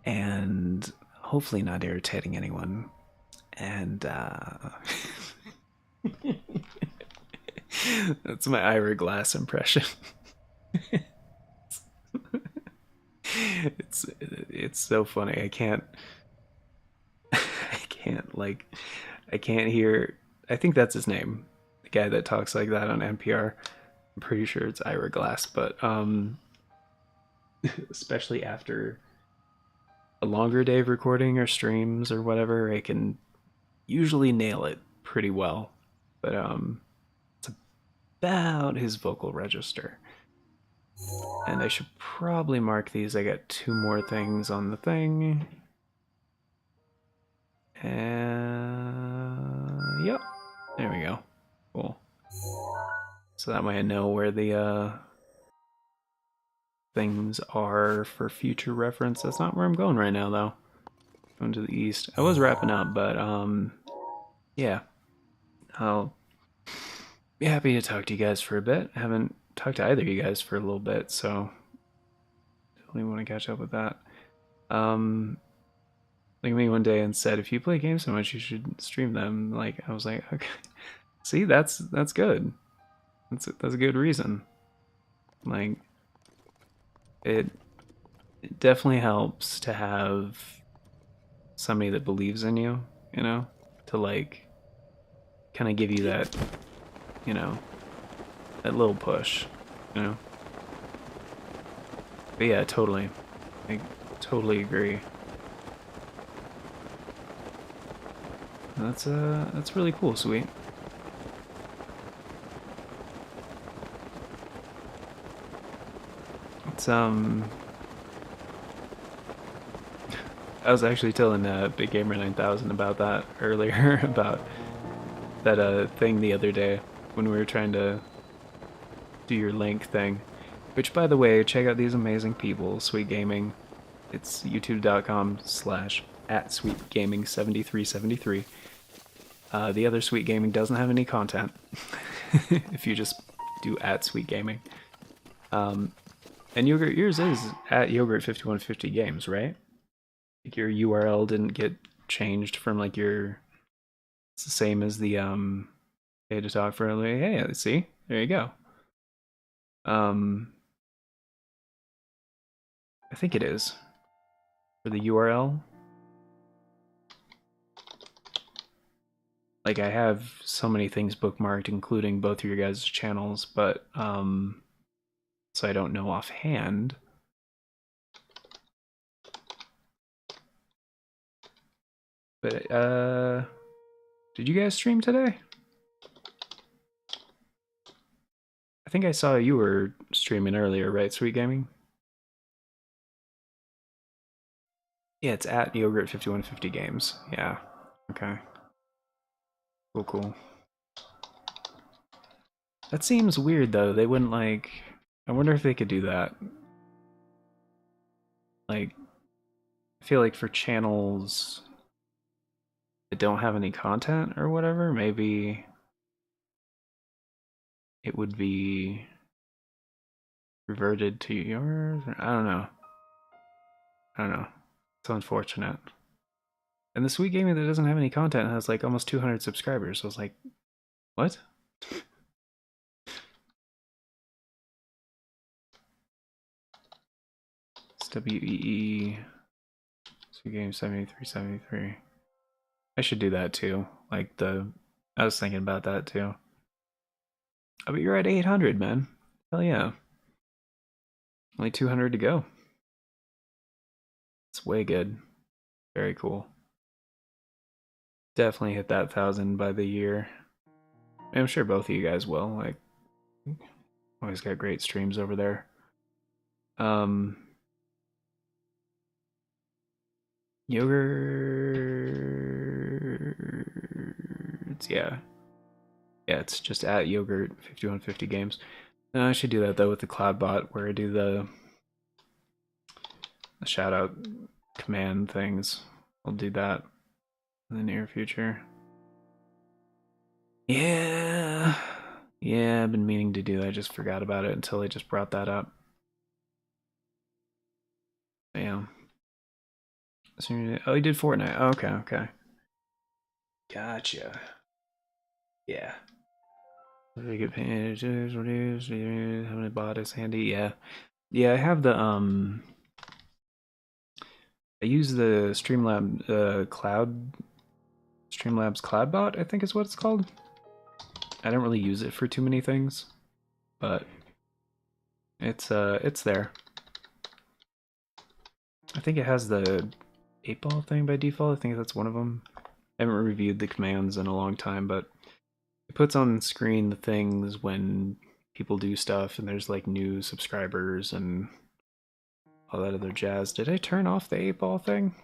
and hopefully not irritating anyone. And that's my Ira Glass impression. it's so funny. I can't hear. I think that's his name, the guy that talks like that on NPR. I'm pretty sure it's Ira Glass, but especially after a longer day of recording or streams or whatever, I can usually nail it pretty well. But it's about his vocal register. And I should probably mark these. I got 2 more things on the thing. And yep, there we go. Cool. So that way I know where the things are for future reference. That's not where I'm going right now, though. Going to the east. I was wrapping up, but yeah, I'll be happy to talk to you guys for a bit. I haven't talked to either of you guys for a little bit, so definitely want to catch up with that. Looked at me one day and said, if you play games so much, you should stream them. Like, I was like, okay, see, that's good. That's a good reason. Like, it definitely helps to have somebody that believes in you, to like kind of give you that, that little push, But yeah, totally. I totally agree. That's really cool, sweet. It's I was actually telling Big Gamer 9000 about that earlier, about that thing the other day when we were trying to do your link thing. Which, by the way, check out these amazing people, Sweet Gaming. It's youtube.com/@sweetgaming7373. The other Sweet Gaming doesn't have any content. If you just do @sweetgaming. And Yogurt, yours is @yogurt5150games, right? Like your URL didn't get changed from like it's the same as the pay to talk for earlier. Hey, see? There you go. I think it is. For the URL. Like, I have so many things bookmarked, including both of your guys' channels, but so I don't know offhand. But Did you guys stream today? I think I saw you were streaming earlier, right, Sweet Gaming? Yeah, it's at Yogurt5150 Games. Yeah. Okay. Cool, cool. That seems weird though. They wouldn't like. I wonder if they could do that. Like, I feel like for channels that don't have any content or whatever, maybe it would be reverted to yours. I don't know. I don't know. It's unfortunate. And the Sweet Gaming that doesn't have any content has like almost 200 subscribers. So I was like, what? It's WEE. Sweet Game 7373. I should do that too. Like I was thinking about that too. Oh, but you're at 800, man. Hell yeah. Only 200 to go. It's way good. Very cool. Definitely hit that 1,000 by the year. I'm sure both of you guys will. Like, always got great streams over there. Yogurt. Yeah. Yeah, it's just at Yogurt5150 Games. I should do that though with the CloudBot, where I do the shout out command things. I'll do that in the near future. Yeah. Yeah, I've been meaning to do that. I just forgot about it until they just brought that up. Damn. Oh, he did Fortnite. Oh, okay, okay. Gotcha. Yeah. Very good pages, reviews, how many bodies handy? Yeah. Yeah, I have the I use the Streamlabs CloudBot, I think is what it's called. I don't really use it for too many things, but it's there. I think it has the 8-ball thing by default. I think that's one of them. I haven't reviewed the commands in a long time, but it puts on screen the things when people do stuff and there's like new subscribers and all that other jazz. Did I turn off the 8-ball thing?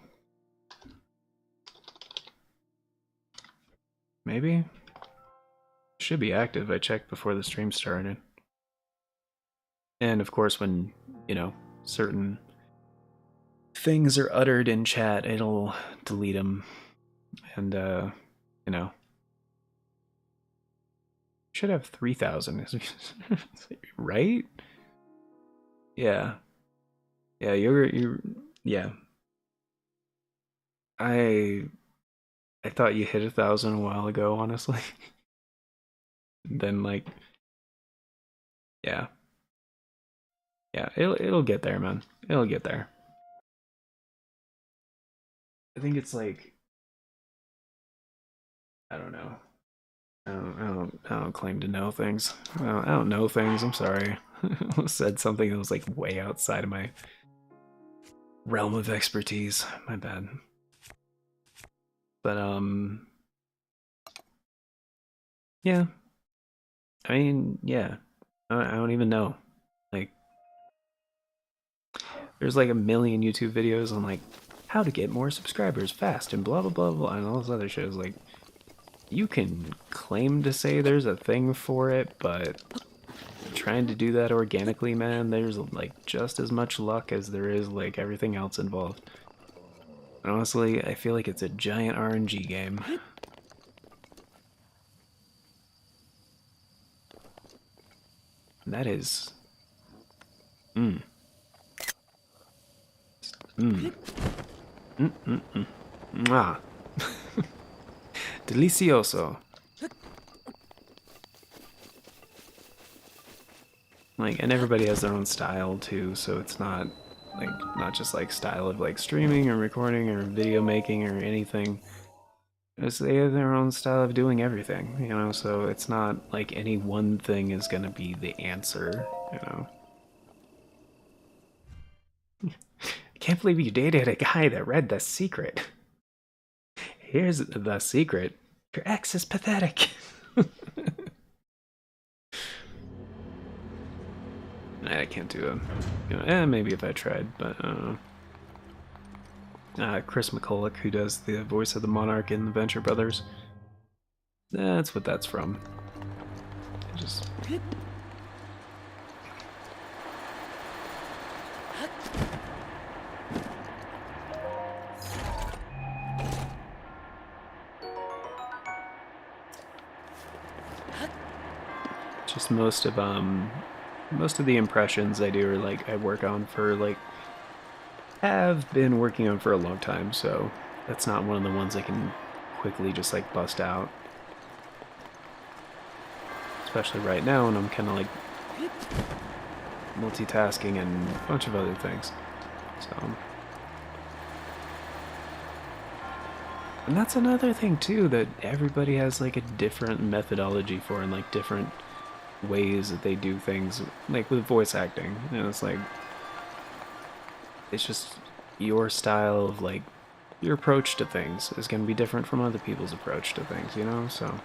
Maybe? Should be active. I checked before the stream started. And of course when, you know, certain things are uttered in chat, it'll delete them. And, you know. Should have 3,000. Right? Yeah. Yeah, yeah. I thought you hit 1,000 a while ago, honestly. Then like, yeah. Yeah, it'll get there, man. It'll get there. I think it's like, I don't know. I don't claim to know things. I don't know things. I'm sorry. I said something that was like way outside of my realm of expertise. My bad. But yeah. I mean, yeah. I don't even know. Like, there's like a million YouTube videos on like how to get more subscribers fast and blah blah blah blah and all this other shit. Is like, you can claim to say there's a thing for it, but trying to do that organically, man, there's like just as much luck as there is like everything else involved. And honestly, I feel like it's a giant RNG game. And that is... Mwah. Delicioso. Like, and everybody has their own style too, so it's not like, not just like style of like streaming or recording or video making or anything. It's, they have their own style of doing everything, you know, so it's not like any one thing is gonna be the answer, you know. I can't believe you dated a guy that read The Secret. Here's the secret. Your ex is pathetic. I can't do it. You know, maybe if I tried, but I don't know. Chris McCulloch, who does the voice of the Monarch in the Venture Brothers. That's what that's from. Just most of the impressions I do are like I work on for like have been working on for a long time, so that's not one of the ones I can quickly just like bust out. Especially right now when I'm kind of like multitasking and a bunch of other things. So, and that's another thing too that everybody has like a different methodology for and like different ways that they do things, like with voice acting. You know, it's like it's just your style of like your approach to things is going to be different from other people's approach to things, you know? So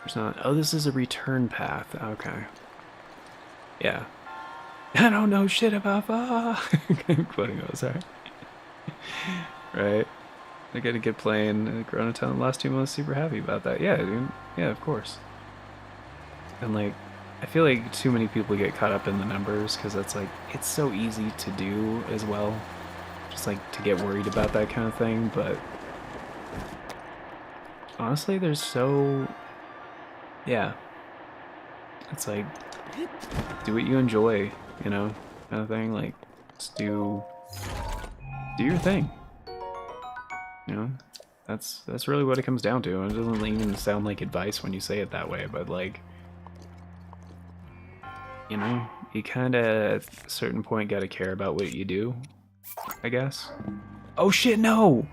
there's not, oh, this is a return path. Okay. Yeah. I don't know shit about I'm quoting those, sorry. Right? I get a good playing Corona Town the last 2 months, super happy about that. Yeah, dude. Yeah, of course. And like, I feel like too many people get caught up in the numbers because that's like, it's so easy to do as well. Just like to get worried about that kind of thing, but honestly, there's so, yeah. It's like, do what you enjoy, you know, kind of thing. Like, just do your thing. You know, that's really what it comes down to. And it doesn't even sound like advice when you say it that way, but like, you know, you kind of at a certain point got to care about what you do, I guess. Oh shit, no!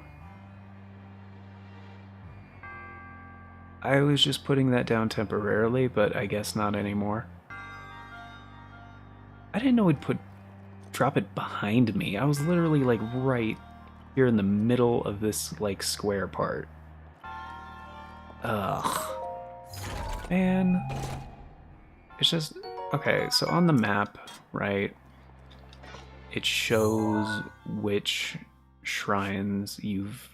I was just putting that down temporarily, but I guess not anymore. I didn't know it'd drop it behind me. I was literally like right here in the middle of this like square part. Ugh. Man. It's just, okay, so on the map, right, it shows which shrines you've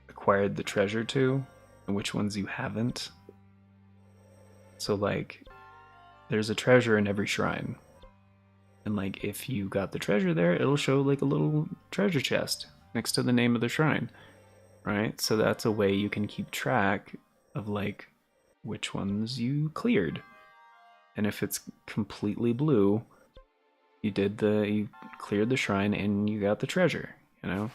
acquired the treasure to and which ones you haven't. So like, there's a treasure in every shrine. And like, if you got the treasure there, it'll show like a little treasure chest next to the name of the shrine, right? So that's a way you can keep track of like which ones you cleared. And if it's completely blue, you cleared the shrine and you got the treasure, you know?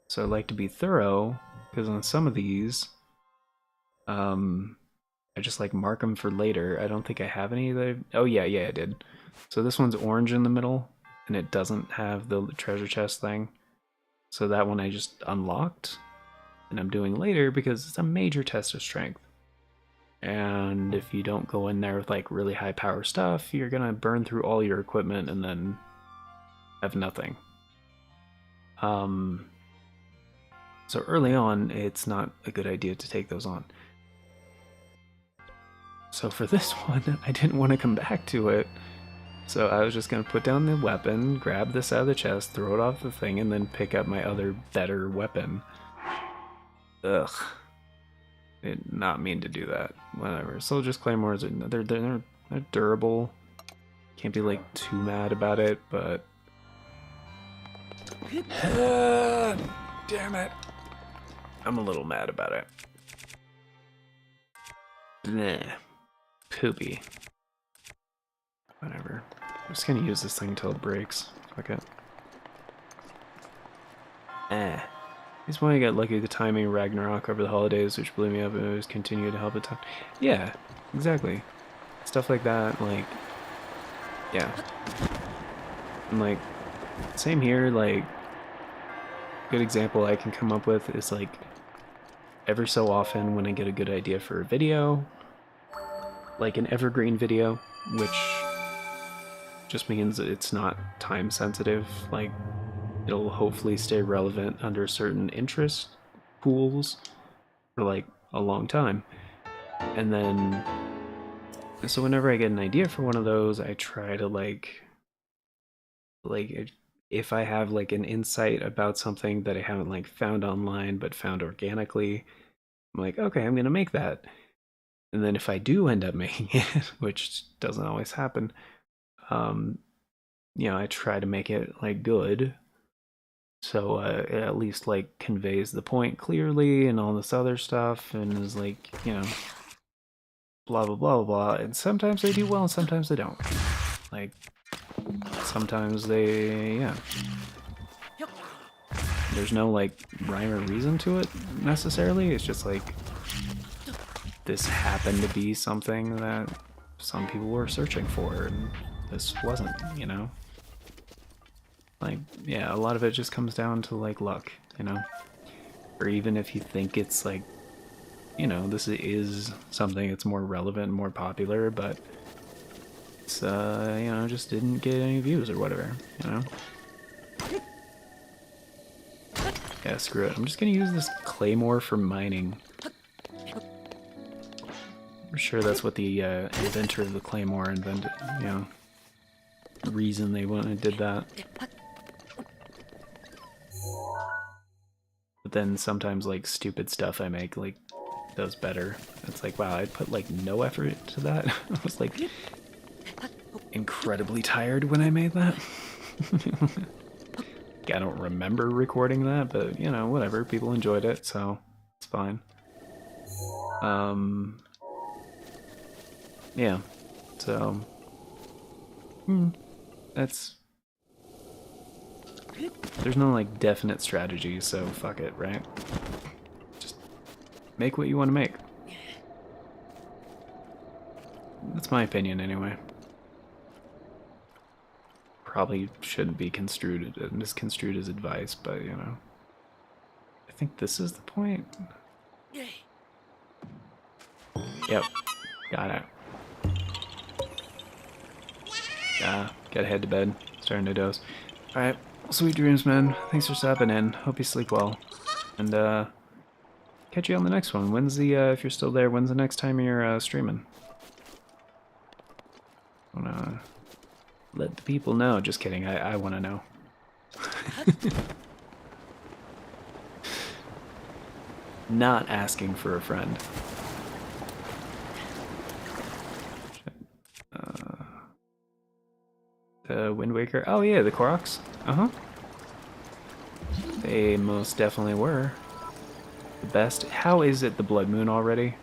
So I like to be thorough, because on some of these, I just like mark them for later. I don't think I have any that oh yeah, I did. So this one's orange in the middle, and it doesn't have the treasure chest thing. So that one I just unlocked, and I'm doing later because it's a major test of strength. And if you don't go in there with like really high power stuff, you're gonna burn through all your equipment and then have nothing. So early on, it's not a good idea to take those on. So for this one, I didn't want to come back to it. So I was just going to put down the weapon, grab this out of the chest, throw it off the thing, and then pick up my other better weapon. Ugh. Did not mean to do that. Whatever. Soldier's Claymores, they're durable. Can't be like too mad about it, but... damn it. I'm a little mad about it. Nah. Poopy. Whatever. I'm just gonna use this thing until it breaks. Fuck it. This one I got lucky with the timing of Ragnarok over the holidays, which blew me up and always continue to help it time. Yeah, exactly. Stuff like that, like, yeah. And like, same here, like, good example I can come up with is like, every so often when I get a good idea for a video, like an evergreen video, which just means that it's not time sensitive, like it'll hopefully stay relevant under certain interest pools. for like a long time. And then, so whenever I get an idea for one of those, I try to like if I have like an insight about something that I haven't like found online but found organically, I'm like, okay, I'm gonna make that. And then if I do end up making it, which doesn't always happen, I try to make it like good. So it at least like conveys the point clearly and all this other stuff and is like, blah blah blah blah. And sometimes they do well and sometimes they don't. Like sometimes there's no like rhyme or reason to it necessarily. It's just like this happened to be something that some people were searching for and this wasn't, Like, yeah, a lot of it just comes down to like luck, Or even if you think it's like, this is something that's more relevant, more popular, but it's, just didn't get any views or whatever, Yeah, screw it. I'm just gonna use this claymore for mining. I'm sure that's what the inventor of the claymore invented, reason they went and did that. But then sometimes like stupid stuff I make like does better. It's like, wow, I put like no effort to that. I was like incredibly tired when I made that. I don't remember recording that, but whatever. People enjoyed it, so it's fine. Yeah. So that's there's no like definite strategy, so fuck it, right? Just make what you want to make. That's my opinion anyway. Probably shouldn't be misconstrued as advice, but I think this is the point. Yep, got it. Gotta head to bed. Starting to doze. Alright, sweet dreams, man. Thanks for stopping in. Hope you sleep well. And, catch you on the next one. When's the, if you're still there, when's the next time you're, streaming? Wanna let the people know. Just kidding, I wanna know. Not asking for a friend. The Wind Waker. Oh yeah, the Koroks. Uh-huh. They most definitely were. The best. How is it the Blood Moon already?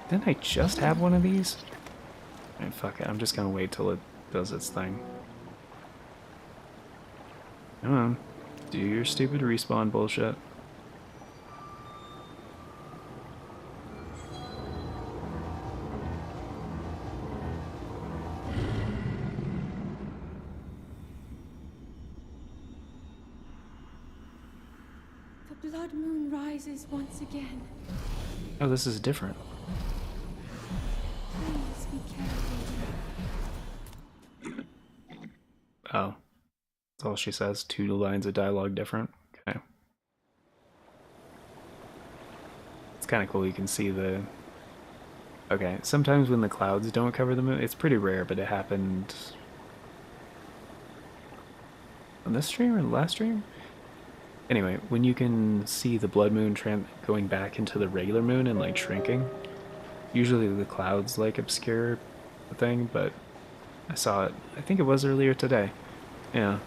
Didn't I just have one of these? Alright, fuck it. I'm just gonna wait till it does its thing. Come on. Do your stupid respawn bullshit. The blood moon rises once again. Oh, this is different. Please be careful. Oh. That's all she says. 2 lines of dialogue different. Okay. It's kind of cool. You can see the... Okay, sometimes when the clouds don't cover the moon, it's pretty rare, but it happened... on this stream or the last stream? Anyway, when you can see the blood moon going back into the regular moon and like shrinking, usually the clouds like obscure the thing, but I saw it, I think it was earlier today, yeah,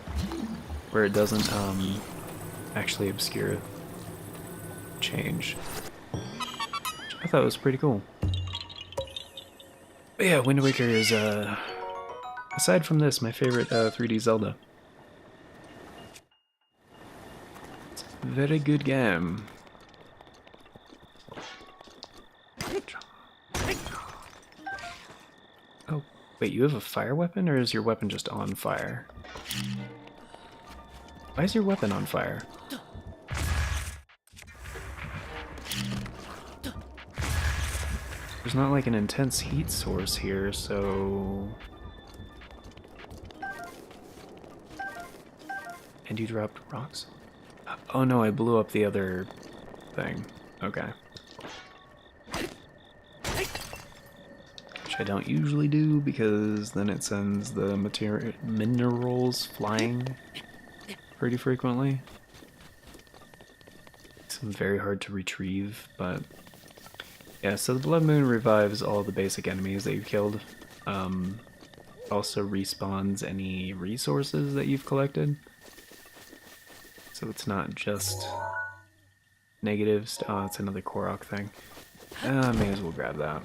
where it doesn't actually obscure change. I thought it was pretty cool. But yeah, Wind Waker is, aside from this, my favorite 3D Zelda. Very good game. Oh, wait, you have a fire weapon, or is your weapon just on fire? Why is your weapon on fire? There's not like an intense heat source here, so... And you dropped rocks? Oh no, I blew up the other thing. Okay. Which I don't usually do because then it sends the minerals flying pretty frequently. It's very hard to retrieve, but yeah, so the Blood Moon revives all the basic enemies that you've killed. Also respawns any resources that you've collected. So it's not just negatives. Oh, it's another Korok thing. May as well grab that.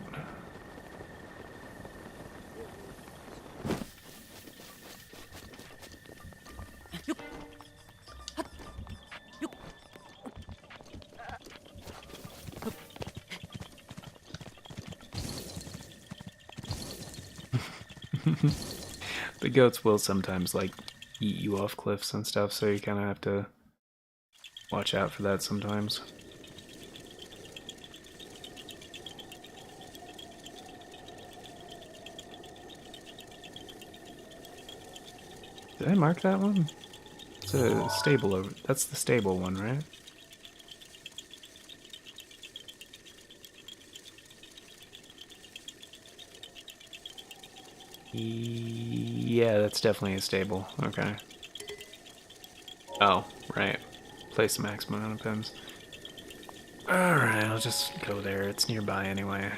The goats will sometimes like eat you off cliffs and stuff, so you kind of have to watch out for that sometimes. Did I mark that one? It's a stable over. That's the stable one, right? Yeah, that's definitely a stable. Okay. Oh, right. Place the maximum amount of pins. Alright, I'll just go there. It's nearby anyway.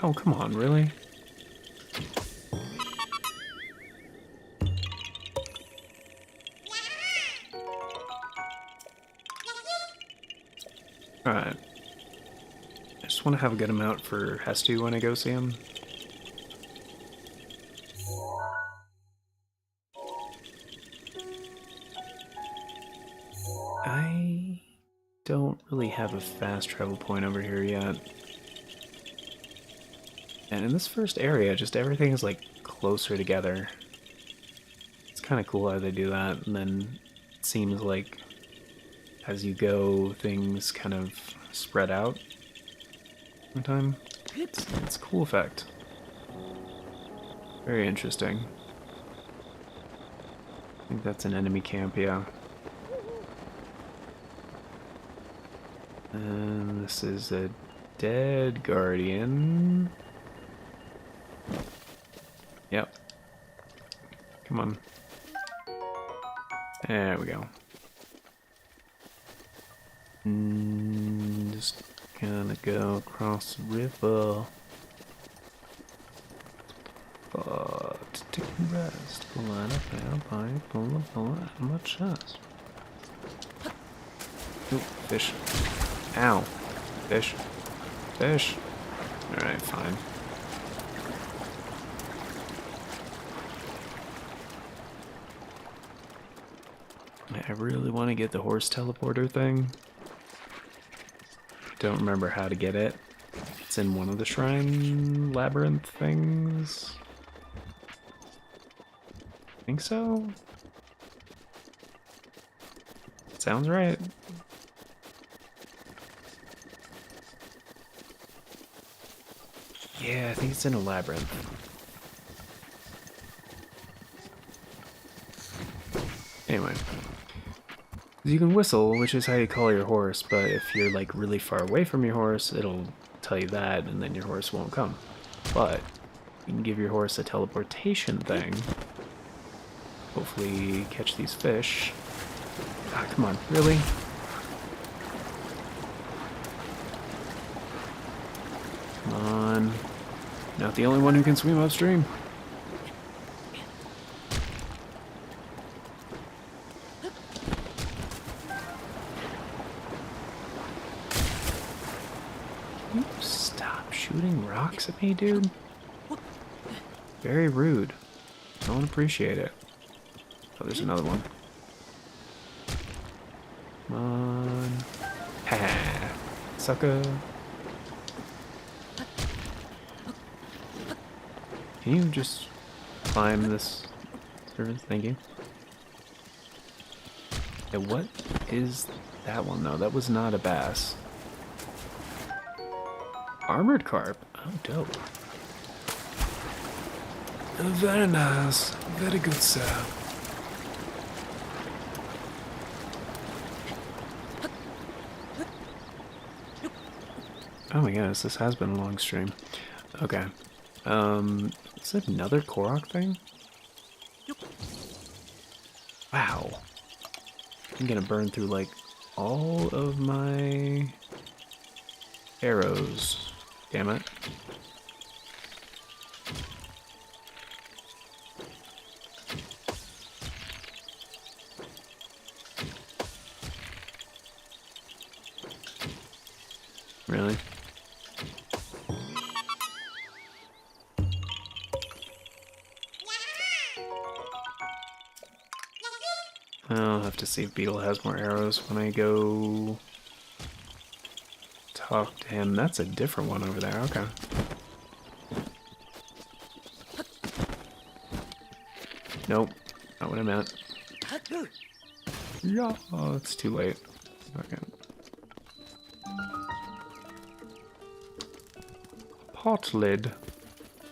Oh, come on, really? Alright. I just want to have a good amount for Hestu when I go see him. I don't really have a fast travel point over here yet. And in this first area, just everything is like closer together. It's kind of cool how they do that, and then it seems like as you go, things kind of spread out in time. It's a cool effect. Very interesting. I think that's an enemy camp, yeah. And this is a dead guardian. Yep. Come on. There we go. Just gonna go across the river. But to take a rest, pull out a fair pipe, pull the bullet out of my chest. Oop, fish. Ow. Fish. Fish. Alright, fine. I really want to get the horse teleporter thing. Don't remember how to get it. It's in one of the shrine labyrinth things. I think so. Sounds right. Yeah, I think it's in a labyrinth. Anyway. You can whistle, which is how you call your horse, but if you're like really far away from your horse, it'll tell you that, and then your horse won't come. But you can give your horse a teleportation thing. Hopefully catch these fish. Ah, come on, really? Come on. Not the only one who can swim upstream. Stop shooting rocks at me, dude. Very rude. Don't appreciate it. Oh, there's another one. Come on. Ha! Sucker. Can you just climb this surface? Thank you. Yeah, what is that one though? That was not a bass. Armored carp. Oh, dope. Very nice. Very good, sir. Oh my goodness, this has been a long stream. Okay. Is it another Korok thing? Wow. I'm gonna burn through, like, all of my arrows. Damn it. Really? I'll have to see if Beetle has more arrows when I go talk to him. That's a different one over there. Okay. Nope. Not what I meant. Yeah. Oh, it's too late. Okay. Pot lid.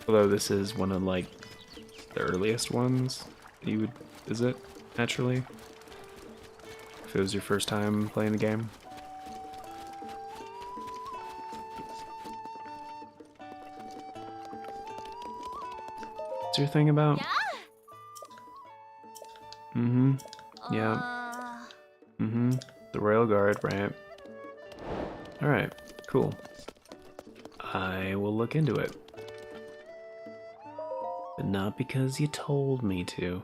Although this is one of, like, the earliest ones that you would visit, naturally. If it was your first time playing the game. What's your thing about? Mm-hmm. Yeah. Mm-hmm. The Royal Guard, right. Alright, cool. I will look into it. But not because you told me to.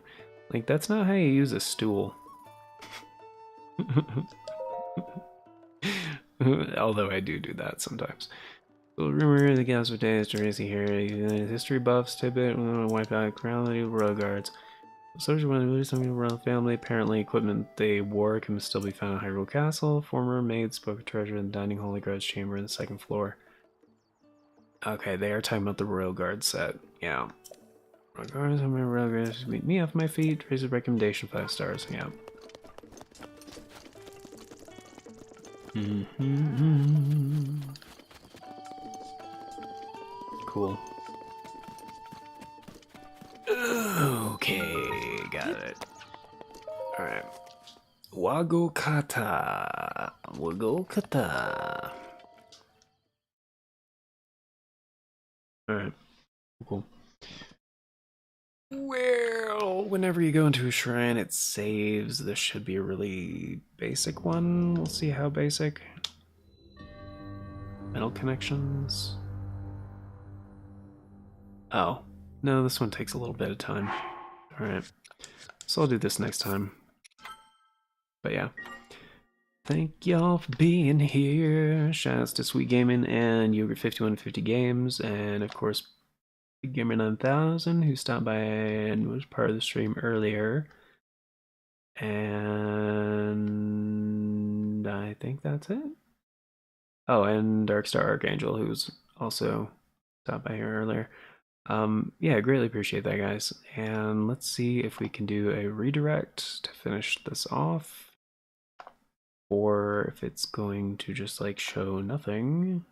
Like, that's not how you use a stool. Although I do that sometimes. Well, rumor the gas of days to race here. History buffs, tidbit, wipe out criminality, royal guards. Social when lose some royal family. Apparently, equipment they wore can still be found in Hyrule Castle. Former maid spoke of treasure in the dining holy guards chamber in the second floor. Okay, they are talking about the royal guard set. Yeah. Royal guards, how many royal guards meet me off my feet? Raise a recommendation 5 stars. Yeah. Cool. Okay, got it. Alright. Wagokata. Wagokata. Alright. Cool. Well, whenever you go into a shrine, it saves. This should be a really basic one. We'll see how basic. Metal connections. Oh. No, this one takes a little bit of time. Alright. So I'll do this next time. But yeah. Thank y'all for being here. Shoutouts to Sweet Gaming and Yogurt5150 Games, and of course Big Gamer 9000 who stopped by and was part of the stream earlier. And I think that's it. Oh, and Darkstar Archangel, who's also stopped by here earlier. Yeah, greatly appreciate that, guys. And let's see if we can do a redirect to finish this off, or if it's going to just like show nothing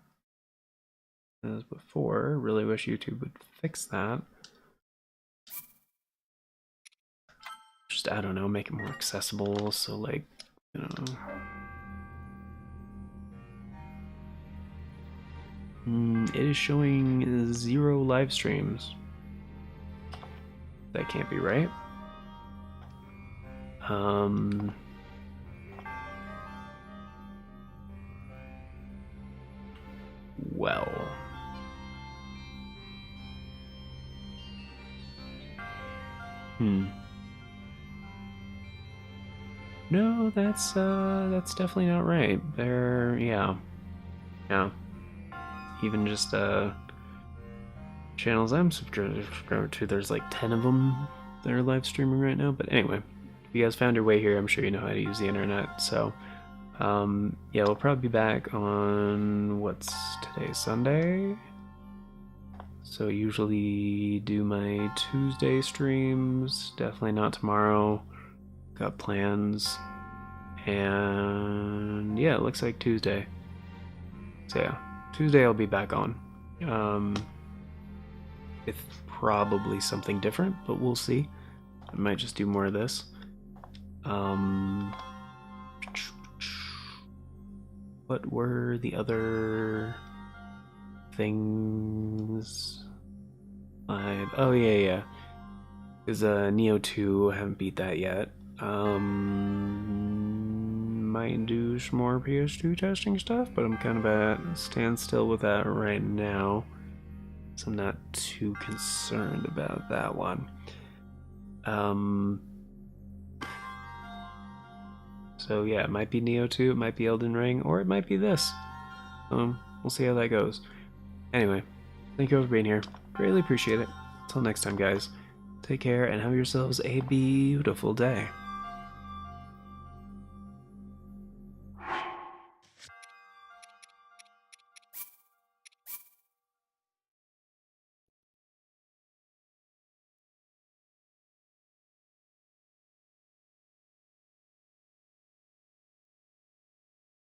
as before. Really wish YouTube would fix that. Just, I don't know, make it more accessible, so like, you know. It is showing 0 live streams. That can't be right. Well. No, that's definitely not right. Yeah. Even just channels I'm subscribed to, there's like 10 of them that are live streaming right now. But anyway, if you guys found your way here, I'm sure you know how to use the internet. So yeah, we'll probably be back on, what's today, Sunday? So usually do my Tuesday streams, definitely not tomorrow. Got plans. And yeah, it looks like Tuesday. So yeah, Tuesday I'll be back on. With probably something different, but we'll see. I might just do more of this. What were the other things? Oh yeah. Is Neo 2, I haven't beat that yet. Might do some more PS2 testing stuff, but I'm kind of at a standstill with that right now. So I'm not too concerned about that one. So yeah, it might be Neo 2, it might be Elden Ring, or it might be this. We'll see how that goes. Anyway, thank you all for being here. Greatly appreciate it. Until next time, guys. Take care and have yourselves a beautiful day.